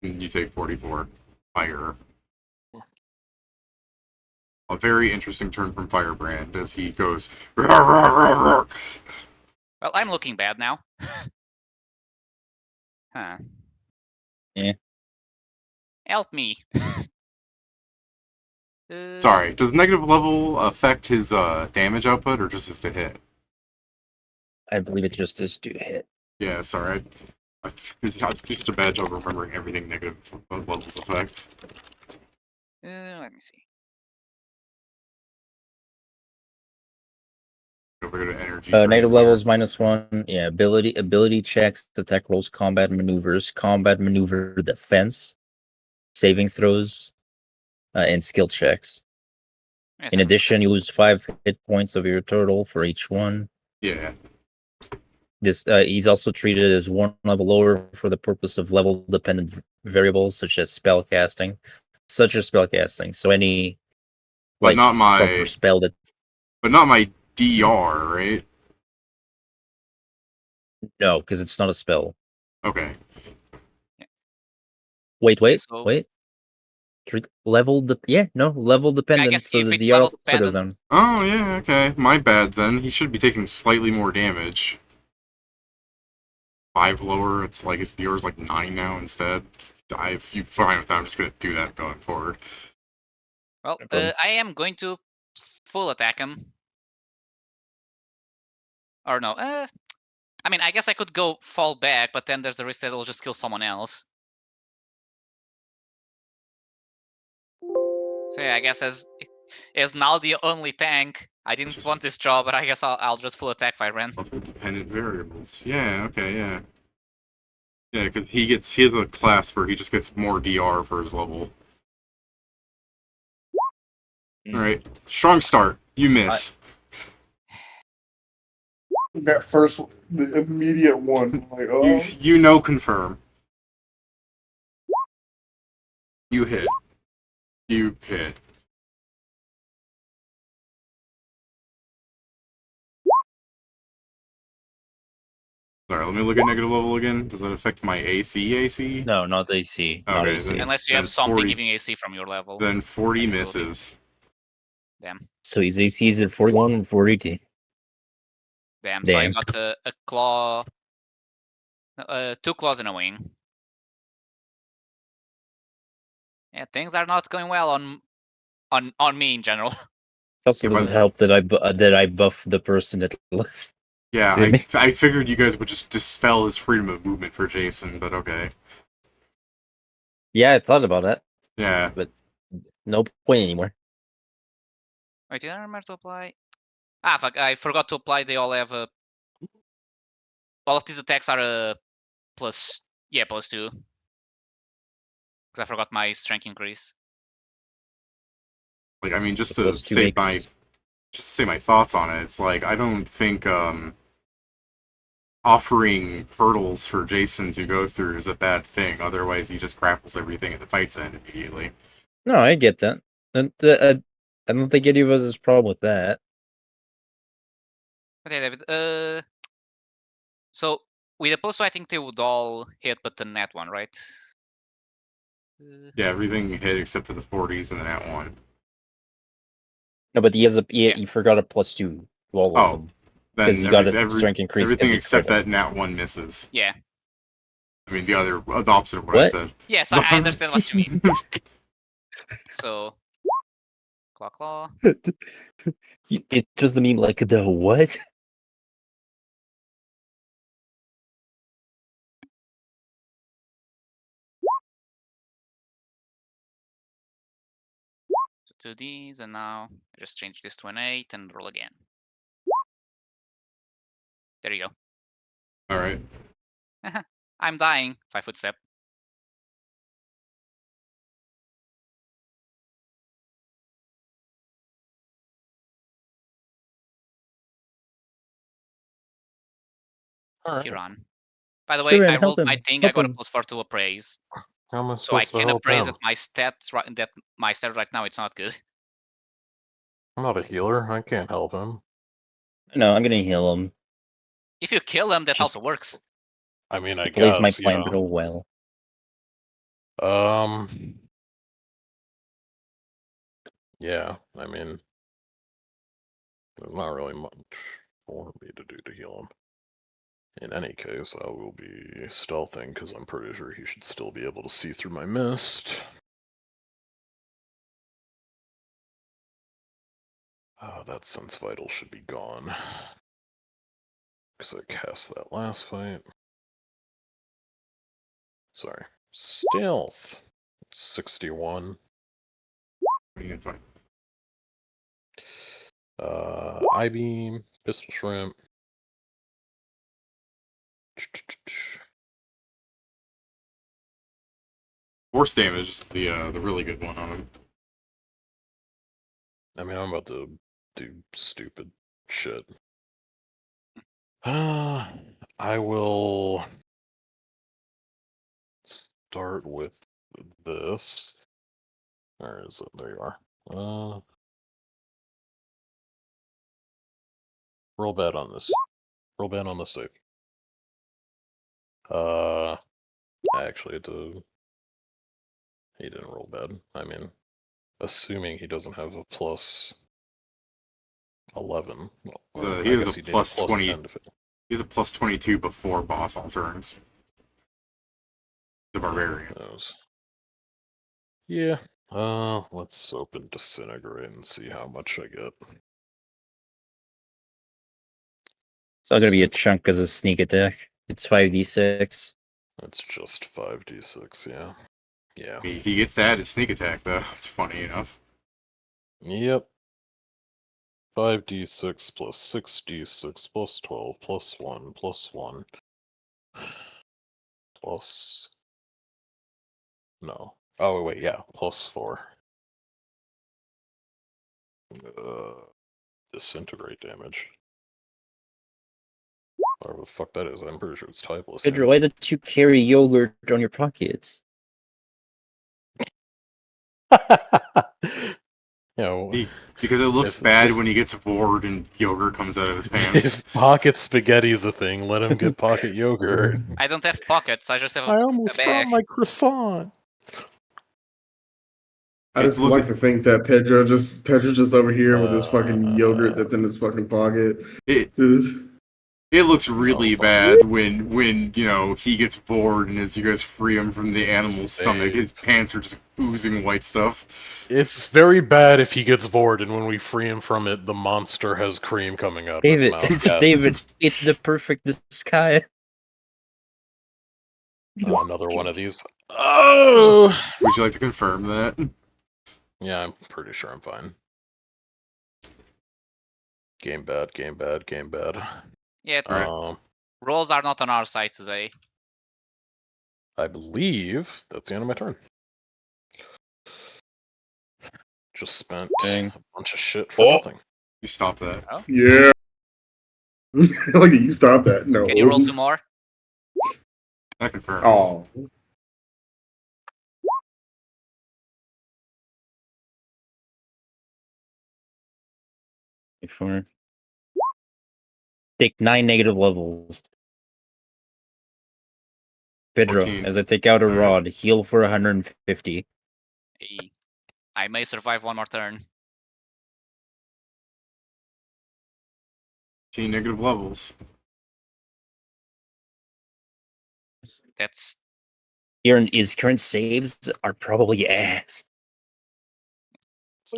You take 44. Fire. A very interesting turn from Firebrand as he goes. "Roar, roar, roar, roar." Well, I'm looking bad now. Huh. Yeah. Help me. Sorry, does negative level affect his damage output or just his to hit? I believe it just is to hit. Yeah, sorry. It's just a bad job remembering everything negative levels affect. Let me see. Over to energy. Negative levels -1. Yeah, ability checks, attack rolls, combat maneuver defense, saving throws, and skill checks. Yes, In addition, you lose 5 hit points of your total for each one. Yeah. This he's also treated as 1 level lower for the purpose of level dependent variables such as spellcasting. So any But not proper my spell that but not my DR, right? no, because it's not a spell. Okay. Wait. So- Level dependent. guess So if the it's DR level also goes dependent- down. Oh yeah, okay. My bad then. He should be taking slightly more damage. 5 lower, it's like his DR is like 9 now instead. If you fine with that, I'm just gonna do that going forward. Well, No problem. I am going to full attack him. Or no, I mean, I guess I could go fall back, but then there's the risk that it'll just kill someone else. So yeah, I guess as now the only tank, I didn't want this job, but I guess I'll just full attack Firebrand. Level dependent variables. Yeah, okay, yeah. Yeah, because he has a class where he just gets more DR for his level. Alright. Strong start. You miss. That first, the immediate one. Like, oh. You know confirm. You hit. You hit. Sorry, let me look at negative level again. Does that affect my AC? No, not AC. Not Okay, AC. then- Unless you then have something 40 giving AC from your level. Then 40 Then it will be. misses. Damn. So his AC is at 41 and 42. Damn. So I Damn. got a claw. 2 claws and a wing. Yeah, things are not going well on me in general. It also Yeah, doesn't but- help that I buff the person that left. Yeah, Didn't I figured you guys would just dispel his freedom of movement for Jason, but okay. Yeah, I thought about that. Yeah. No point anymore. Wait, did I remember to apply? Ah, fuck! I forgot to apply. They all have a. All of these attacks are a plus. Yeah, +2. Because I forgot my strength increase. Like, I mean, just The to +2 say makes- my thoughts on it, it's like, I don't think, offering hurdles for Jason to go through is a bad thing. Otherwise, he just grapples everything at the fight's end immediately. No, I get that. And I don't think any of us has a problem with that. Okay, David. So with a +2, I think they would all hit, but the net one, right? Yeah, everything hit except for the 40s and the nat 1. No, but he has he forgot a +2 to all of Oh, them. then Because he got a strength increase. everything as he except crit. that nat 1 misses. Yeah. I mean, the opposite of what I What? said. Yes, I understand what you mean. So, claw. It was the meme like the what? 2 Ds, and now I just change this to an 8 and roll again. There you go. All right. I'm dying. 5-foot step. All right. Huron. By the way, Steven, I help rolled him, my thing. help I got a him. +4 to appraise, How am I so I supposed to can help appraise him? that my stats right now. It's not good. I'm not a healer. I can't help him. No, I'm gonna heal him. If you kill him, that Just- also works. I mean, I It plays my guess, plan yeah. real well. Yeah, I mean, there's not really much for me to do to heal him. In any case, I will be stealthing because I'm pretty sure he should still be able to see through my mist. That sense vital should be gone. Because I cast that last fight. Sorry. Stealth. 61. That's fine. I-beam, pistol shrimp. Force damage is the really good one on him. I mean, I'm about to do stupid shit. I will start with this. Where is it? There you are. Roll bad on this. Roll bad on the save. Actually, he didn't roll bad. I mean, assuming he doesn't have a plus 11. Well, He I has guess a he did plus plus 20. 10 to fit. He has a plus 22 before boss all turns. The barbarian. Yeah. Let's open Disintegrate and see how much I get. It's not gonna be a chunk as a sneak attack. It's 5d6. It's just 5d6, yeah. Yeah. He gets to add his sneak attack though. It's funny enough. Yep. 5d6 plus 6d6 plus 12 plus 1 plus 1 plus... No. Oh, wait, yeah. Plus 4. Disintegrate damage. Whatever the fuck that is, I'm pretty sure it's typeless. Pedro, why don't you carry yogurt on your pockets? You know, because it looks bad when he gets bored and yogurt comes out of his pants. If pocket spaghetti is a thing, let him get pocket yogurt. I don't have pockets. I just have I a almost bag. dropped my croissant. I just like to think that Pedro's just over here with his fucking yogurt that's in his fucking pocket. It looks really bad when you know he gets bored and as you guys free him from the animal's stomach, his pants are just oozing white stuff. It's very bad if he gets bored, and when we free him from it, the monster has cream coming out of its mouth. Yes. David, it's the perfect disguise. Another one of these. Oh! Would you like to confirm that? Yeah, I'm pretty sure I'm fine. Game bad, game bad, game bad. Yeah, rolls are not on our side today. I believe that's the end of my turn. Just spent a bunch of shit for nothing. You stop that. Oh? Yeah. Look at you stop that. No. Can you roll 2 more? That confirms. Oh. Take 9 negative levels. Pedro, 14. as I take out a rod, heal for 150. I may survive 1 more turn. 15 negative levels. That's His current saves are probably ass.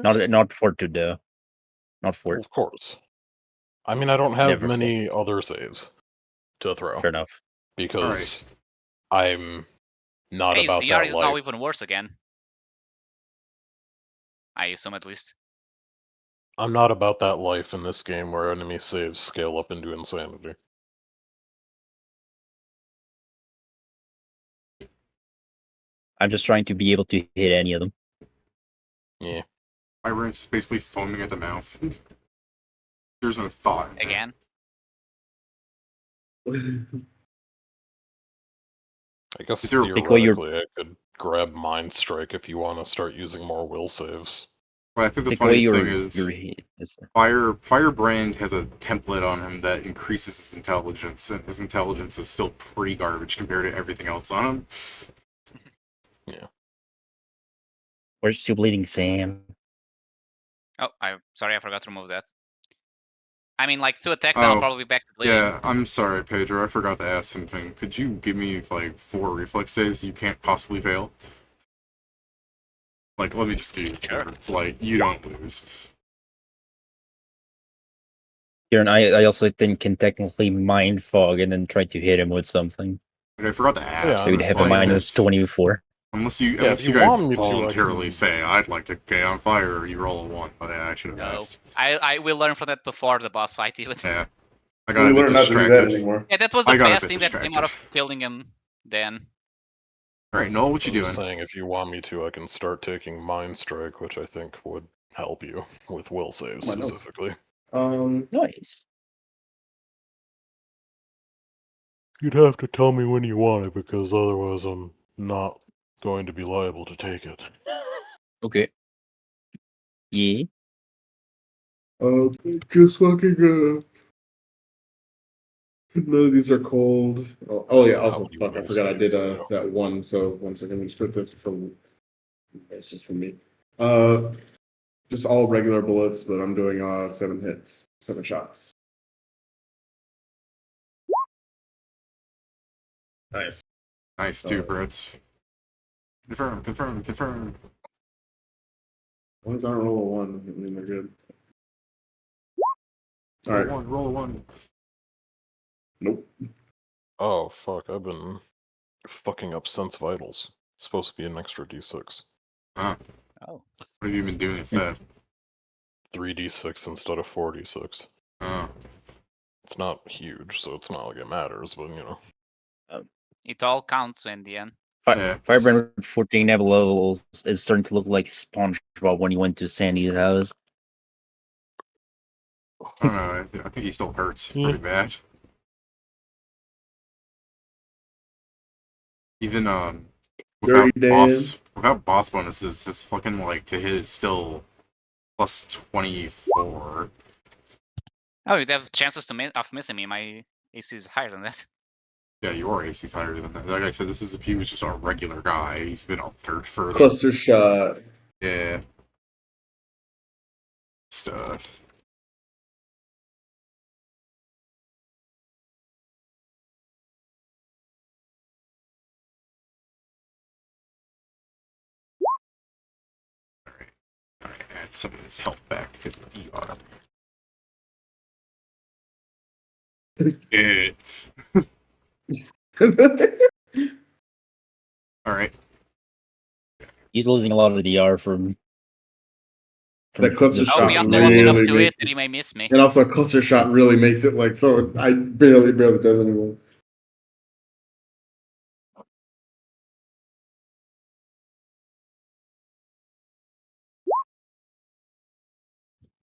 Not Fort to do. Not Fort. Of course. I mean, I don't have Never many other saves to throw. Fair enough. Because I'm not hey, about his DR that is life. now even worse again. I assume at least. I'm not about that life in this game where enemy saves scale up into insanity. I'm just trying to be able to hit any of them. Yeah. Firebrand's basically foaming at the mouth. There's no thought. in there. Again. I guess Is there- Take away your- theoretically I could grab Mind Strike if you want to start using more will saves. Well, I think the Take away funniest your thing is hit. Firebrand has a template on him that increases his intelligence, and his intelligence is still pretty garbage compared to everything else on him. Where's still bleeding Sam? Oh, I'm sorry, I forgot to remove that. I mean, like 2 attacks, and I'll Oh, probably be back to bleeding. Yeah, I'm sorry, Pedro. I forgot to ask something. Could you give me like 4 reflex saves you can't possibly fail? Like, let me just give you Sure. It's like you don't lose. Here, and I also think can technically mind fog and then try to hit him with something. Like, I forgot to ask. Yeah, So you'd it's have a like minus this- 24. Unless you, Yeah, unless if you you guys want me to, I voluntarily can- say I'd like to get on fire, or you roll a 1. But yeah, I should have No. asked. I will learn from that before the boss fight even. Yeah, I got We a bit learned not to do that distracted. anymore. Yeah, that was I the got a best bit thing that came out of distracted. killing him then. All right, Noel, what you I'm just doing? saying, if you want me to, I can start taking Mind Strike, which I think would help you with will saves My notes. specifically. Nice. You'd have to tell me when you want it, because otherwise I'm not going to be liable to take it. Okay. Yeah. Just fucking none of these are cold. Oh yeah, How also many fuck, I will forgot I did saves do? that one, so 1 second, let me just put this from it's just from me. Just all regular bullets, but I'm doing 7 hits, 7 shots. Nice. Nice, 2 crits. Confirm, confirm, confirm. As long as I don't roll a 1, I mean they're good. Alright. Roll a 1. Nope. Oh, fuck, I've been fucking up Sense Vitals. It's supposed to be an extra d6. Huh. Oh. What have you been doing instead? 3d6 instead of 4d6. Oh. It's not huge, so it's not like it matters, but you know. It all counts in the end. Yeah. Firebrand with 14 levels is starting to look like SpongeBob when he went to Sandy's house. I don't know. I think he still hurts pretty bad. Even Dirty without boss bonuses, it's fucking like to hit is still plus 24. Oh, you'd have chances to of missing me. My AC is higher than that. Yeah, your AC's higher than that. Like I said, this is if he was just a regular guy. He's been altered further. Cluster shot. Yeah. Stuff. Alright, add some of his health back because of the ER. Yeah. Alright. He's losing a lot of DR from That cluster the shot Oh, be really close enough to makes it that he may miss me. And also a cluster shot really makes it like so I barely does anyone.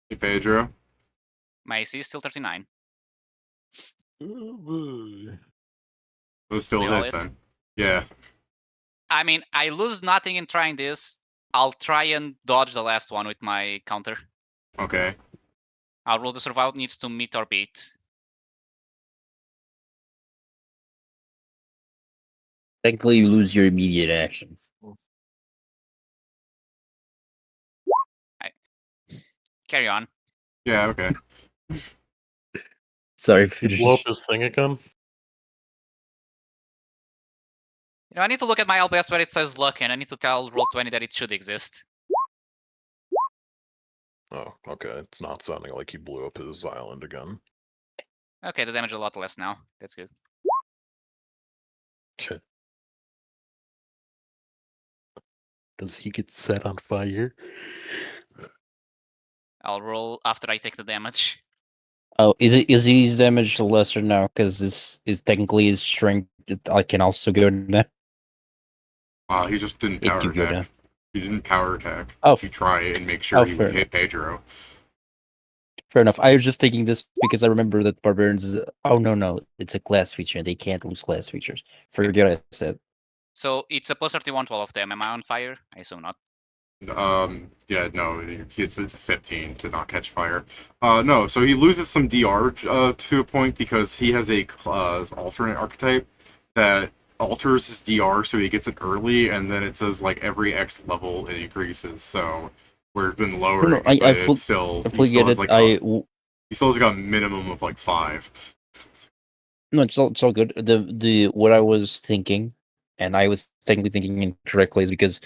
Hey, Pedro. My AC is still 39. It was still They a all hit hit? then. Yeah. I mean, I lose nothing in trying this. I'll try and dodge the last one with my counter. Okay. Our roll to survive needs to meet or beat. Technically, you lose your immediate action. Carry on. Yeah, okay. Sorry, Blow up this thing again? You know, I need to look at my LBS where it says luck, and I need to tell Roll20 that it should exist. Oh, okay. It's not sounding like he blew up his island again. Okay, the damage is a lot less now. That's good. Okay. Does he get set on fire? I'll roll after I take the damage. Oh, is his damage lesser now? Because this is technically his strength. I can also go now. He just didn't It power can go attack. down. He didn't power attack. Oh, You try and make sure you fair hit Pedro. Fair enough. I was just thinking this because I remember that barbarians is. Oh no, it's a class feature. They can't lose class features. Forget what I said. So it's a plus 31 to all of them. Am I on fire? I assume not. Yeah, no, it's a 15 to not catch fire. No, so he loses some DR to a point because he has a alternate archetype that alters his DR so he gets it early, and then it says like every X level it increases. So we've been lowering No, it, but I it's still I fully get has it. like he still has like a minimum of like 5. No, it's all good. The what I was thinking, and I was technically thinking incorrectly, is because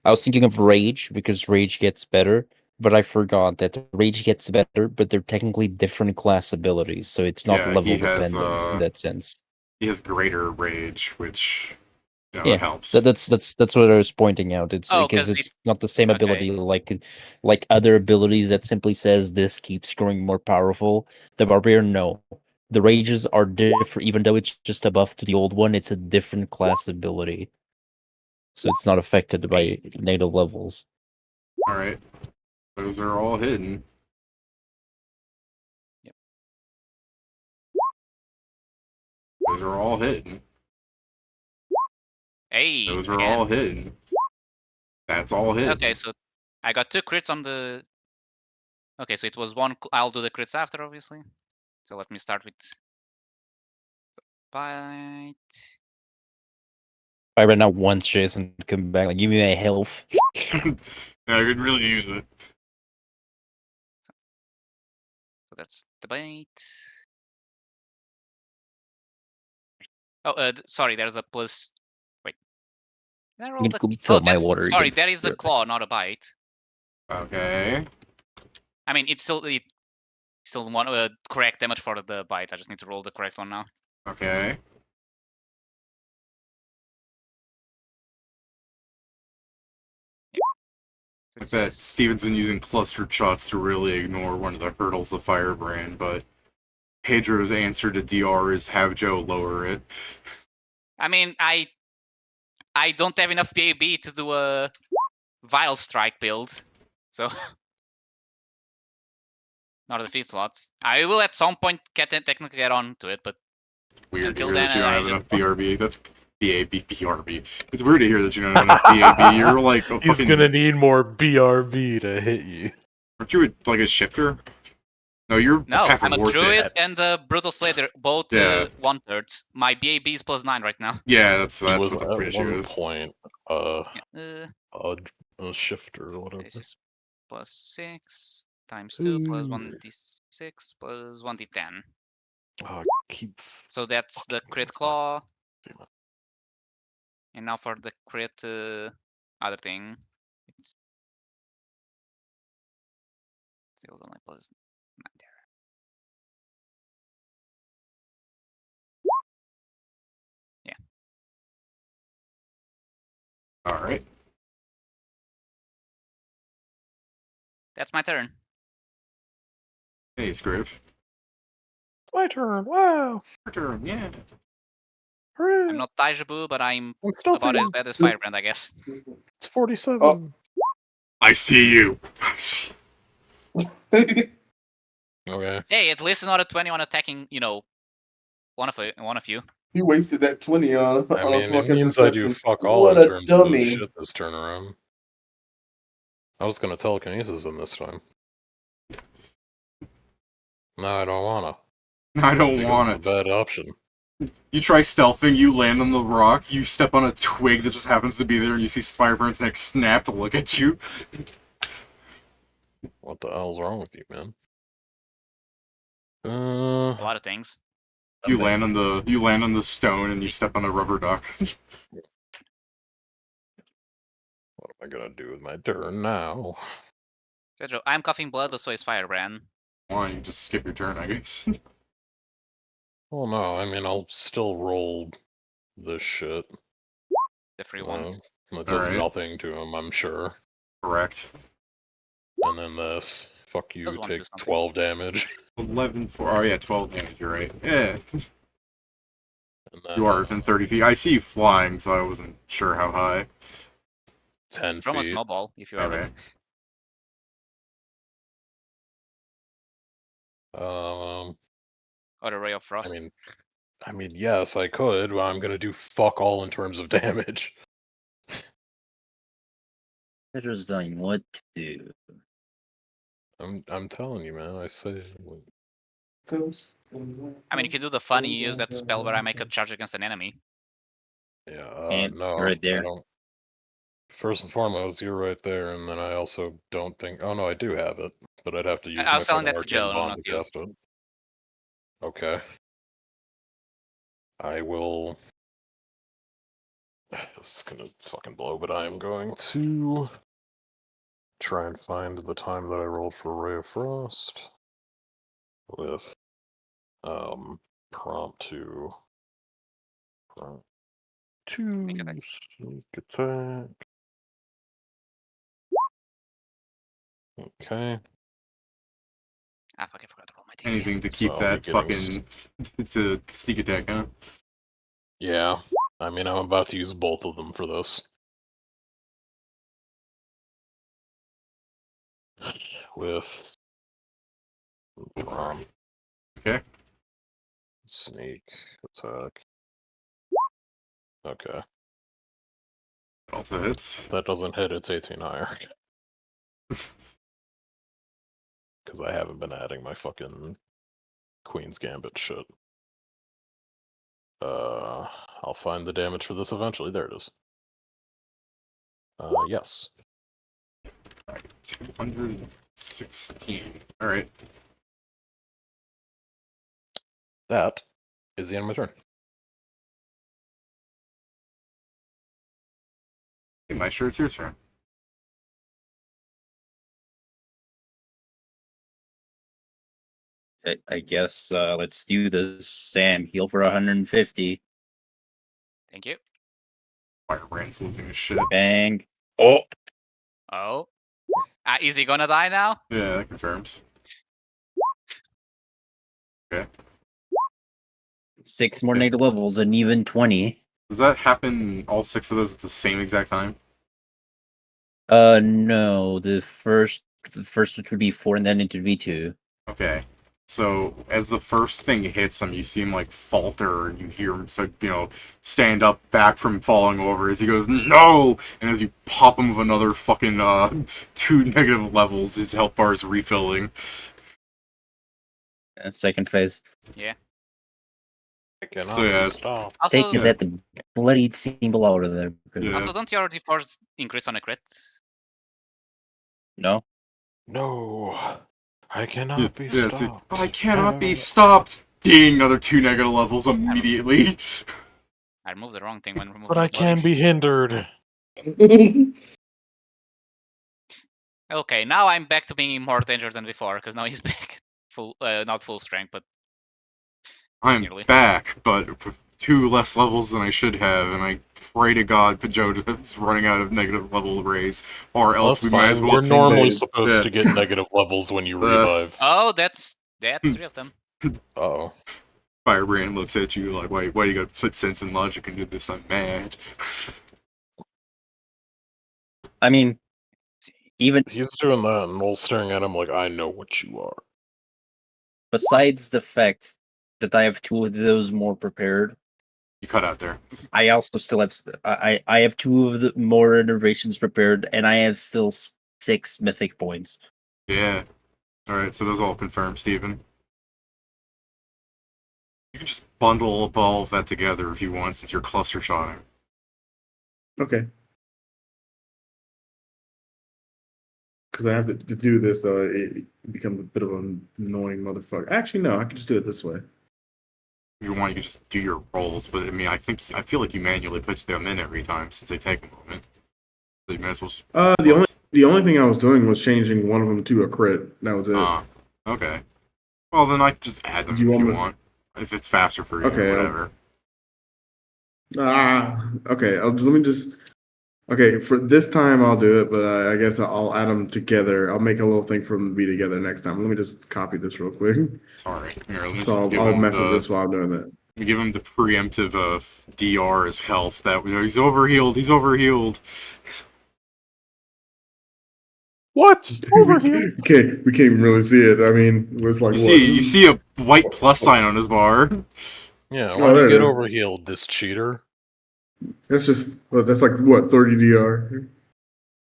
I was thinking of rage because rage gets better, but I forgot that rage gets better, but they're technically different class abilities, so it's not Yeah, level dependent in that sense. He has greater rage, which Yeah, helps. that's what I was pointing out. It's Oh, because 'cause it's not the same okay. ability like other abilities that simply says this keeps growing more powerful. The barbarian, no. The rages are different, even though it's just a buff to the old one. It's a different class ability, so it's not affected by native levels. All right, those are all hidden. Yep. Those are all hidden. Hey, Those are again. all hidden. That's all hidden. Okay, so I got 2 crits on the. Okay, so it was 1. I'll do the crits after, obviously. So let me start with bite. I ran out once, Jason. Come back, like give me my health. Yeah, I could really use it. So that's the bite. Oh, sorry. There's a plus. Wait. Did I roll the? Go fill my that's, water sorry, again. that is a claw, not a bite. Okay. I mean, it's still one correct damage for the bite. I just need to roll the correct one now. Okay. I bet Steven's been using clustered shots to really ignore one of the hurdles of Firebrand, but Pedro's answer to DR is have Joe lower it. I mean, I don't have enough PAB to do a Vile Strike build, so not a defeat slots. I will at some point technically get on to it, but Weird until to hear then, that you don't I have just enough BRB. That's BRB. It's weird to hear that you don't have enough BAB. You're like a He's fucking... gonna need more BRB to hit you. Aren't you like a shifter? No, you're no. half I'm a Warfare. druid and a brutal slayer, both Yeah. 1/3. My BAB is +9 right now. Yeah, that's He was what the at pretty issue one is. point Yeah. a shifter or whatever. This is +6 times 2 plus 1d6 plus 1d10. Keep. So that's the crit claw. And now for the crit other thing. It's still only +9 there. Yeah. Alright. That's my turn. Hey, Scriv. My turn. Wow. Your turn, yeah. Hooray. I'm not Taijabu, but I'm still about as bad as Firebrand, I guess. It's 47. Oh. I see you. Okay. Hey, at least it's not a 20 on attacking, one of you. He wasted that 20 on I a mean, it fucking means I do perception. fuck all What in a terms of dummy. shit this turnaround. I was gonna telekinesis him this time. No, I don't wanna. I don't Think want it's it. a bad option. You try stealthing, you land on the rock, you step on a twig that just happens to be there, and you see Firebrand's neck snap to look at you. What the hell's wrong with you, man? A lot of things. You land on the stone and you step on a rubber duck. What am I gonna do with my turn now? Sergio, I'm coughing blood, but so is Firebrand. Why don't you just skip your turn, I guess? Well, no, I mean, I'll still roll this shit. The free ones. It does Alright. nothing to him, I'm sure. Correct. And then this Fuck you, Those ones do take something. 12 damage. 11 for. Oh yeah, 12 damage. You're right. Yeah. And then, You are within 30 feet. I see you flying, so I wasn't sure how high. 10 From a feet. snowball, if you have Okay. it. Um, Or a ray of frost. I mean, yes, I could, but I'm gonna do fuck all in terms of damage. They're just telling you what to do. I'm telling you, man. I say, Ghost. I mean, you can do the funny, use that spell where I make a charge against an enemy. yeah, And no, you're right I there. don't. First and foremost, you're right there, and then I also don't think. Oh no, I do have it, but I'd have to use I my was telling fucking that to arcane Joe, no, bond not to you. cast it. Okay. I will. This is gonna fucking blow, but I am going to try and find the time that I rolled for Ray of Frost with prompt to Make attack. sneak attack. Okay. Ah, fuck, I forgot to roll my DP. Anything to So keep I'll be that getting fucking to sneak attack, huh? Yeah. I mean, I'm about to use both of them for this. With Okay. sneak attack. Okay. Also hits. That doesn't hit, it's 18 higher. Because I haven't been adding my fucking Queen's Gambit shit. I'll find the damage for this eventually. There it is. Yes. 216. Alright. That is the end of my turn. My sure it's your turn. I guess let's do this. Sam, heal for 150. Thank you. Firebrand's losing his shit. Bang. Oh, Oh. Is he gonna die now? Yeah, that confirms. Okay. 6 more negative levels and even 20. Does that happen all 6 of those at the same exact time? No. The first it would be 4 and then it would be 2. Okay. So as the first thing hits him, you see him like falter, and you hear him stand up back from falling over as he goes, "No!" And as you pop him with another fucking 2 negative levels, his health bar is refilling. Second phase. Yeah. I cannot So, yeah, be stopped. Also, Taking that bloodied symbol out of there. Yeah. also, don't you already force increase on a crit? No? No. I cannot Yeah, be yeah, see, stopped. I cannot be stopped! Ding! Another 2 negative levels immediately. I removed the wrong thing when removing But I the bloody. can be hindered. Okay, now I'm back to being in more danger than before, because now he's back full, not full strength, but I'm nearly. back, but with 2 less levels than I should have, and I pray to God Pajot is running out of negative level rays, or else That's we fine. might as well. You're normally Invade. supposed Yeah. to get negative levels when you revive. Oh, that's 3 of them. Uh-oh. Firebrand looks at you like, why do you gotta put sense and logic into this? I'm mad. I mean, even He's doing that, and Mole's staring at him like, I know what you are. besides the fact that I have 2 of those more prepared, You cut out there. I also still have I have 2 of the more innovations prepared, and I have still 6 mythic points. Yeah. Alright, so those all confirmed, Steven. You can just bundle up all of that together if you want, since you're cluster shotting. Okay. Because I have to do this, it becomes a bit of an annoying motherfucker. Actually, no, I can just do it this way. If you want, you can just do your rolls, but I mean, I feel like you manually put them in every time since they take a moment. So you might as well. The only thing I was doing was changing one of them to a crit. That was it. Okay. Well, then I can just add them Do you if you want me- want. If it's faster for you, Okay, whatever. Okay. Let me just. Okay, for this time I'll do it, but I guess I'll add them together. I'll make a little thing for them to be together next time. Let me just copy this real quick. Sorry. Here, let me So just give I'll him mess with the this while I'm doing that. let me give him the preemptive DR as health. That he's overhealed. He's overhealed. What? Over we, here. we can't even really see it. I mean, it was like You see a white plus sign on his bar. Yeah, Oh, why do there you it get is. overhealed, this cheater? That's just that's like what 30 DR.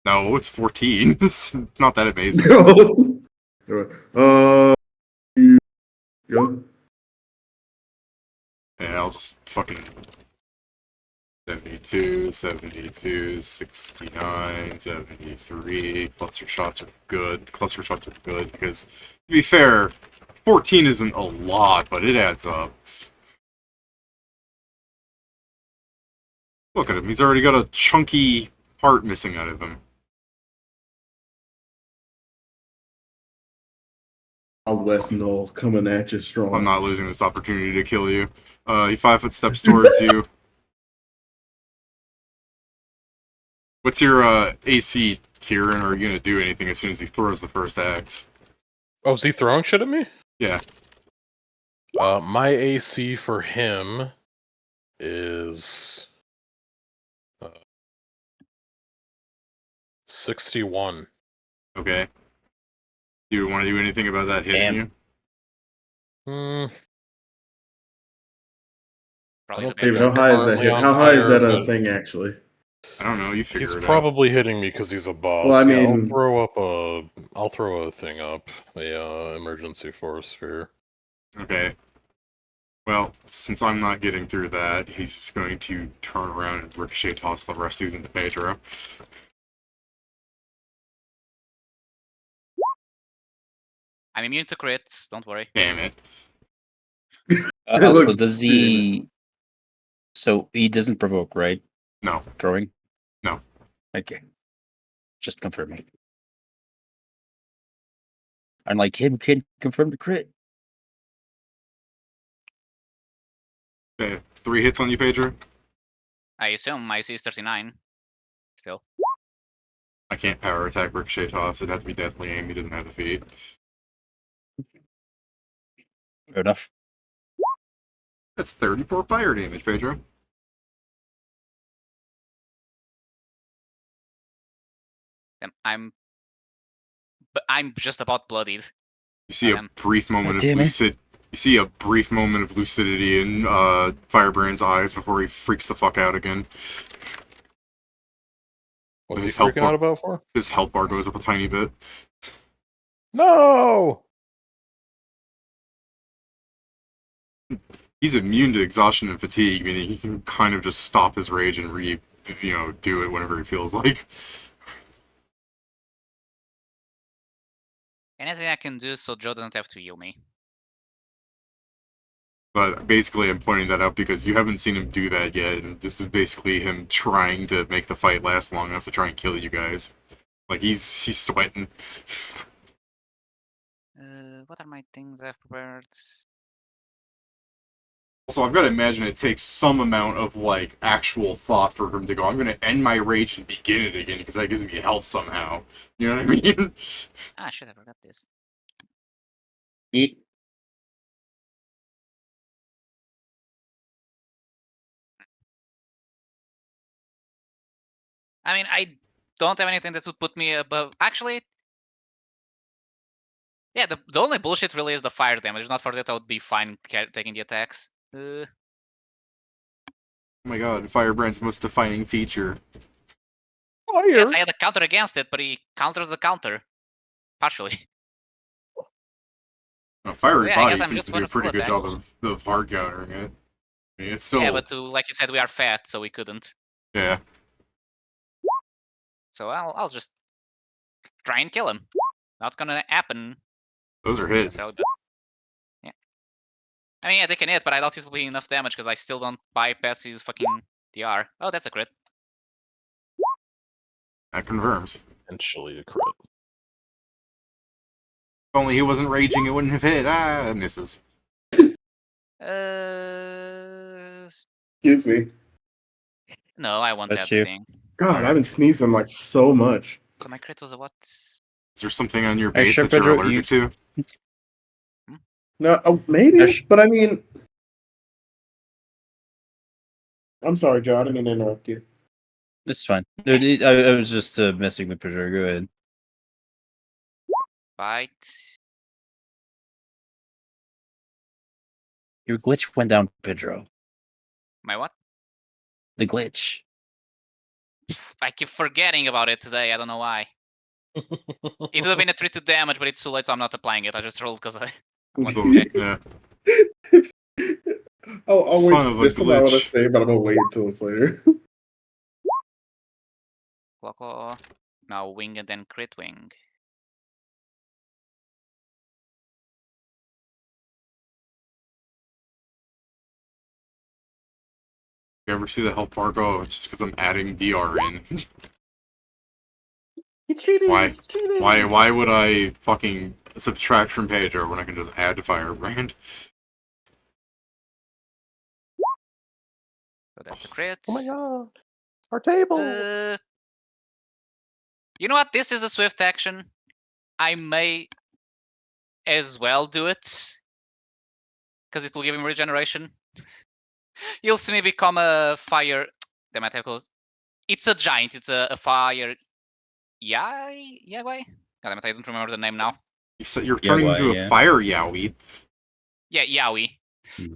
No, it's 14. It's not that amazing. You go. Yeah, I'll just fucking 72, 72, 69, 73. Cluster shots are good. Cluster shots are good because, to be fair, 14 isn't a lot, but it adds up. Look at him. He's already got a chunky part missing out of him. Wild West Knoll coming at you strong. I'm not losing this opportunity to kill you. He 5 foot steps towards you. What's your AC, Kieran? Are you gonna do anything as soon as he throws the first axe? Oh, is he throwing shit at me? Yeah. My AC for him is 61. Okay. Do you want to do anything about that hitting you? Hmm. Probably don't the think David, bad how I'm guy. high is that currently hit? on How high is fire, that a but thing actually? I don't know. You figure he's it out. probably hitting me because he's a boss. Well, I Yeah, mean- I'll throw a thing up, a emergency force sphere. Okay. Well, since I'm not getting through that, he's just going to turn around and ricochet toss the rest of these into Pedro. I'm immune to crits, don't worry. Damn it. Also, Look, does he? So he doesn't provoke, right? No. Throwing. No. Okay. Just confirming. Unlike him, can confirm the crit. Okay. 3 hits on you, Pedro? I assume my C is 39. Still. I can't power attack ricochet toss. It'd have to be deathly aim. He doesn't have the feat. Fair enough. That's 34 fire damage, Pedro. I'm just about bloodied. You see a brief moment of damn it. You see a brief moment of lucidity in Firebrand's eyes before he freaks the fuck out again. What's he His health freaking out about for? His health bar goes up a tiny bit. No! He's immune to exhaustion and fatigue, meaning he can kind of just stop his rage and do it whenever he feels like. Anything I can do so Joe doesn't have to heal me. But basically, I'm pointing that out because you haven't seen him do that yet, and this is basically him trying to make the fight last long enough to try and kill you guys. Like he's sweating. What are my things I've prepared? Also, I've got to imagine it takes some amount of like actual thought for him to go, I'm going to end my rage and begin it again because that gives me health somehow. You know what I mean? Ah, shit, I forgot this. I mean, I don't have anything that would put me above. Actually, yeah, the only bullshit really is the fire damage. Not for that, I would be fine taking the attacks. Oh my god, Firebrand's most defining feature. Fire! Yes, I had a counter against it, but he counters the counter. Partially. Fiery Yeah, I Body guess I'm seems just to do a one pretty full good attack. job of hard countering it. I mean, it's still... Yeah, but like you said, we are fat, so we couldn't. Yeah. So I'll just try and kill him. Not gonna happen. Those are hit. But yeah. I mean, yeah, they can hit, but I doubt it will be enough damage because I still don't bypass his fucking DR. Oh, that's a crit. That confirms. Potentially a crit. If only he wasn't raging, it wouldn't have hit. Ah, it misses. Excuse me. No, I want That's that you. thing. God, I've been sneezing like so much. So my crit was a what? Is there something on your Hey, base sure, that you're Pedro, allergic to? No, oh, maybe, Ash- but I mean, I'm sorry, John. I didn't mean to interrupt you. It's fine. I was just messing with Pedro. Go ahead. Bite. Your glitch went down, Pedro. My what? The glitch. I keep forgetting about it today. I don't know why. It would have been a 3 to damage, but it's too late, so I'm not applying it. I just rolled because I want to check. Yeah. I'll Son wait. of a There's something I want to glitch. say, but I'm gonna wait until it's later. Claw. Now wing and then crit wing. You ever see the health bar go? Oh, it's just because I'm adding DR in. He's cheating. Why? He's cheating. Why would I fucking subtract from Pedro when I can just add to Firebrand? So that's a crit. Oh my god. Our table. You know what? This is a swift action. I may as well do it. Because it will give him regeneration. You'll see me become a fire. Damn it, I close. It's a giant. It's a fire. Yeah, why? God damn it, I don't remember the name now. You're turning why, into a yeah. fire Yowie. Yeah, Yaoi. Hmm.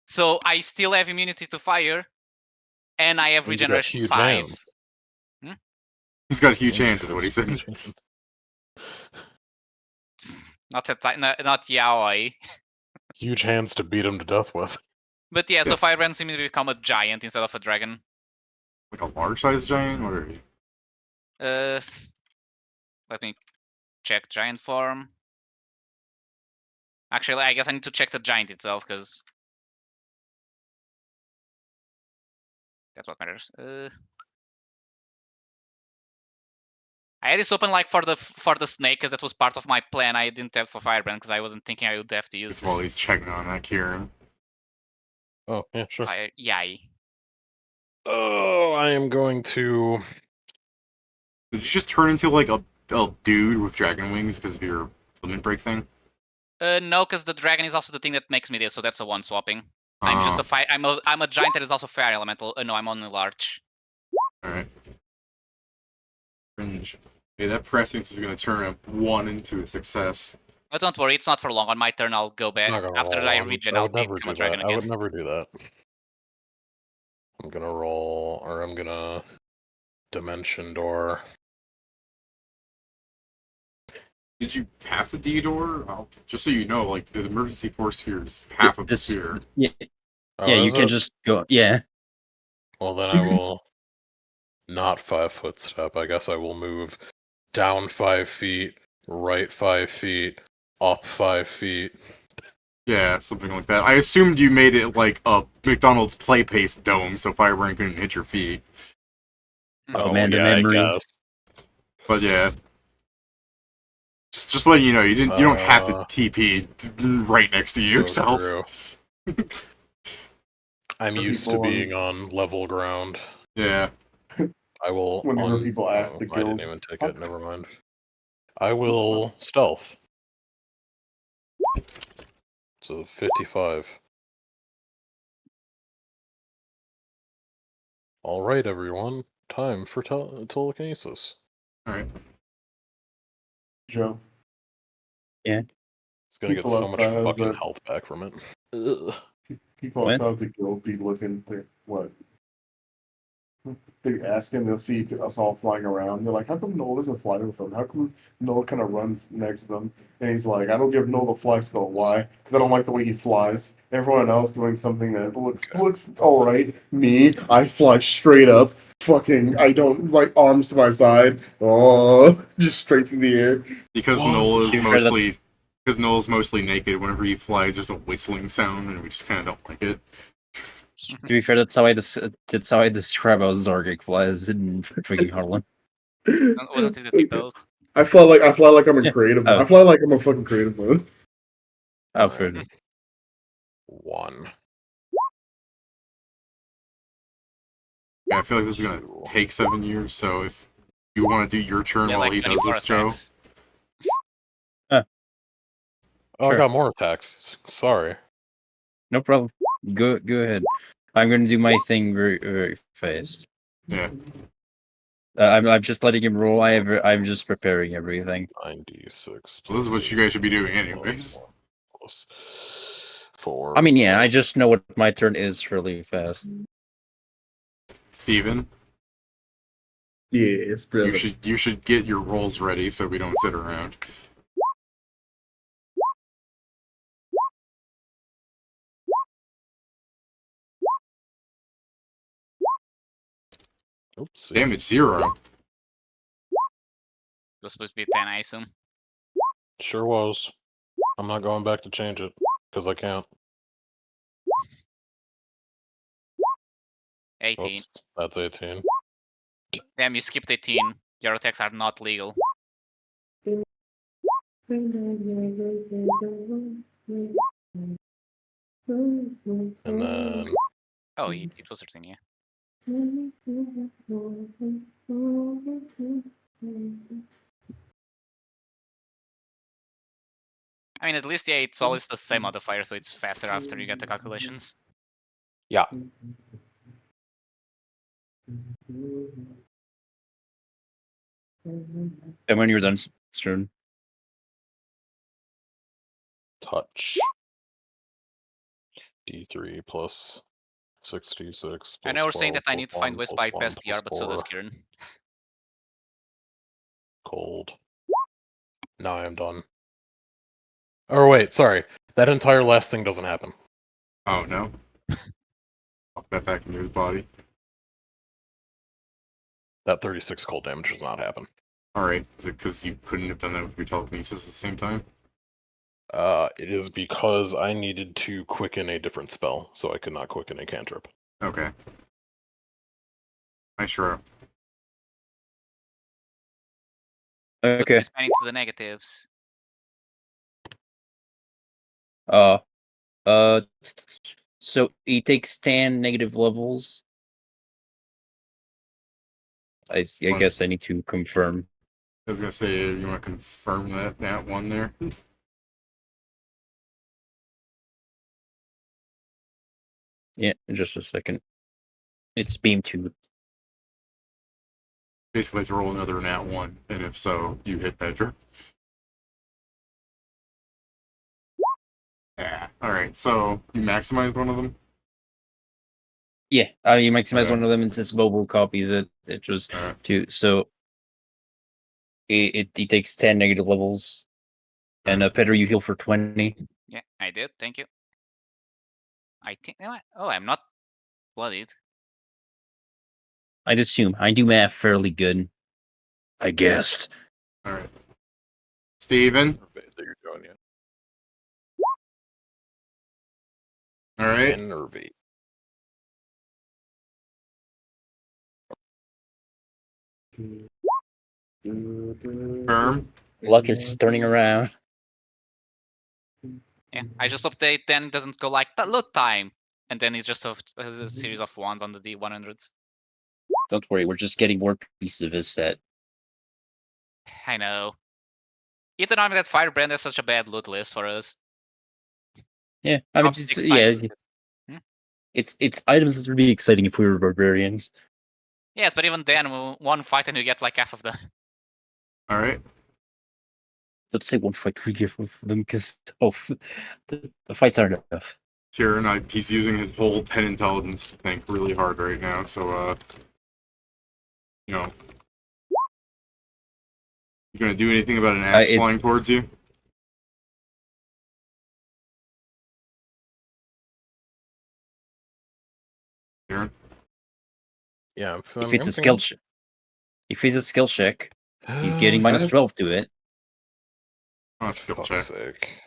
So I still have immunity to fire, and I have He's got regeneration huge 5. hands. He's got huge He's hands, got is what he said. huge hands. Not Yaoi. Huge hands to beat him to death with. But yeah, so Firebrand seems to become a giant instead of a dragon. Like a large-sized giant? What are you? Let me check giant form. Actually, I guess I need to check the giant itself because that's what matters. I had this open like for the snake because that was part of my plan. I didn't have for Firebrand because I wasn't thinking I would have to use It's while he's checking on that Kieran. Oh, yeah, sure. fire. Yai. Oh, I am going to. Did you just turn into like a dude with dragon wings because of your limit break thing? No, because the dragon is also the thing that makes me this, so that's a one swapping. I'm just a fire. I'm a giant that is also fire elemental. No, I'm only large. Alright. Fringe. Okay, that prescience is gonna turn a 1 into a success. But don't worry, it's not for long. On my turn, I'll go back. Not gonna After roll. I regen, I I'll would never become do a dragon that. I again. would never do that. I'm gonna roll, or I'm gonna dimension door. Did you have to D-door? Just so you know, like, the emergency force sphere is half of the This, sphere. yeah, Oh, yeah, you is can it? just go. Yeah, Well, then I will not 5-foot step. I guess I will move down 5 feet, right 5 feet, up 5 feet. Yeah, something like that. I assumed you made it like a McDonald's play pace dome so Firebrand couldn't hit your feet. Oh, man, the yeah, I memories. guess. But yeah. Just letting you know, you don't have to TP right next to So yourself. true. I'm For used to people on- being on level ground. Yeah. I will. Whenever people ask the I didn't guild, even take it. Never mind. I will stealth. So 55. All right, everyone. Time for telekinesis. All right. Joe. It's gonna get People so much outside of fucking the- health back from it. Ugh. People What? outside the guild be looking at what? They ask him, they'll see us all flying around. They're like, how come Noel doesn't fly with them? How come Noel kind of runs next to them? And he's like, I don't give Noel the fly spell. Why? Because I don't like the way he flies. Everyone else doing something that looks all right. Me, I fly straight up. Fucking, I don't like arms to my side. Oh, just straight through the air. Because Whoa. Noel is To be fair, mostly naked, whenever he flies there's a whistling sound and we just kinda don't like it. To be fair, that's how I describe how Zargik flies in freaking Harlan. Wasn't it the T-pose? I fly like I'm in Yeah. creative. Oh. I fly like I'm in fucking creative mode. Alfred. 1. Yeah, I feel like this is gonna take 7 years. So if you want to do your turn Yeah, while like he does 24 this, Joe. attacks. Oh, Sure. I got more attacks. Sorry. No problem. Go ahead. I'm gonna do my thing very very fast. Yeah. I'm just letting him roll. I'm just preparing everything. 96. Well, this is what you guys should be doing anyways. Plus 4. I mean, yeah, I plus- just know what my turn is really fast. Steven, Yes, brother. you should get your rolls ready so we don't sit around. Oops. Damage 0. It was supposed to be 10, I assume. Sure was. I'm not going back to change it because I can't. 18. Oops, that's 18. Damn, you skipped 18. Your attacks are not legal. And then Oh, it was 13, yeah. I mean, at least, yeah, it's always the same modifier, so it's faster after you get the calculations. yeah, And when you're done, Stern. touch. D3 plus 66. I know we're saying that I need to find ways to bypass TR, but so does Kieran. Cold. Now I am done. Or wait, sorry. That entire last thing doesn't happen. Oh no. Pop that back into his body. That 36 cold damage does not happen. Alright. Is it because you couldn't have done that with your telekinesis at the same time? It is because I needed to quicken a different spell, so I could not quicken a cantrip. Okay. Nice row. Okay. Expanding to the negatives. So he takes 10 negative levels. I guess I need to confirm. I was gonna say, you want to confirm that one there? Yeah, in just a second. It's beam 2. Basically, to roll another nat 1, and if so, you hit Pedro. Yeah. Alright, so you maximized one of them? Yeah, you maximize Okay. one of them, and since mobile copies it, it was Alright. 2. So it takes 10 negative levels. And Pedro, you heal for 20. Yeah, I did. Thank you. I think. Oh, I'm not bloodied. I'd assume. I do math fairly good. I guessed. Alright. Steven? That you're doing it. Alright. Enervate. Firm? Luck is turning around. Yeah, I just update, then it doesn't go like load time, and then it's just a series of ones on the D100s. Don't worry, we're just getting more pieces of his set. I know. Ethan, I mean that Firebrand is such a bad loot list for us. Yeah, I mean, Top 6 yeah, cycles. it's items that would be exciting if we were barbarians. Yes, but even then, one fight and you get like half of the. Alright. Let's say one fight we give them because the fights aren't enough. Kieran, he's using his whole 10 intelligence to think really hard right now, so, you know. You gonna do anything about an axe flying towards you? Kieran? Yeah, If it's a skill check, he's getting minus 12 to it. Oh, skill Fuck's check. sake.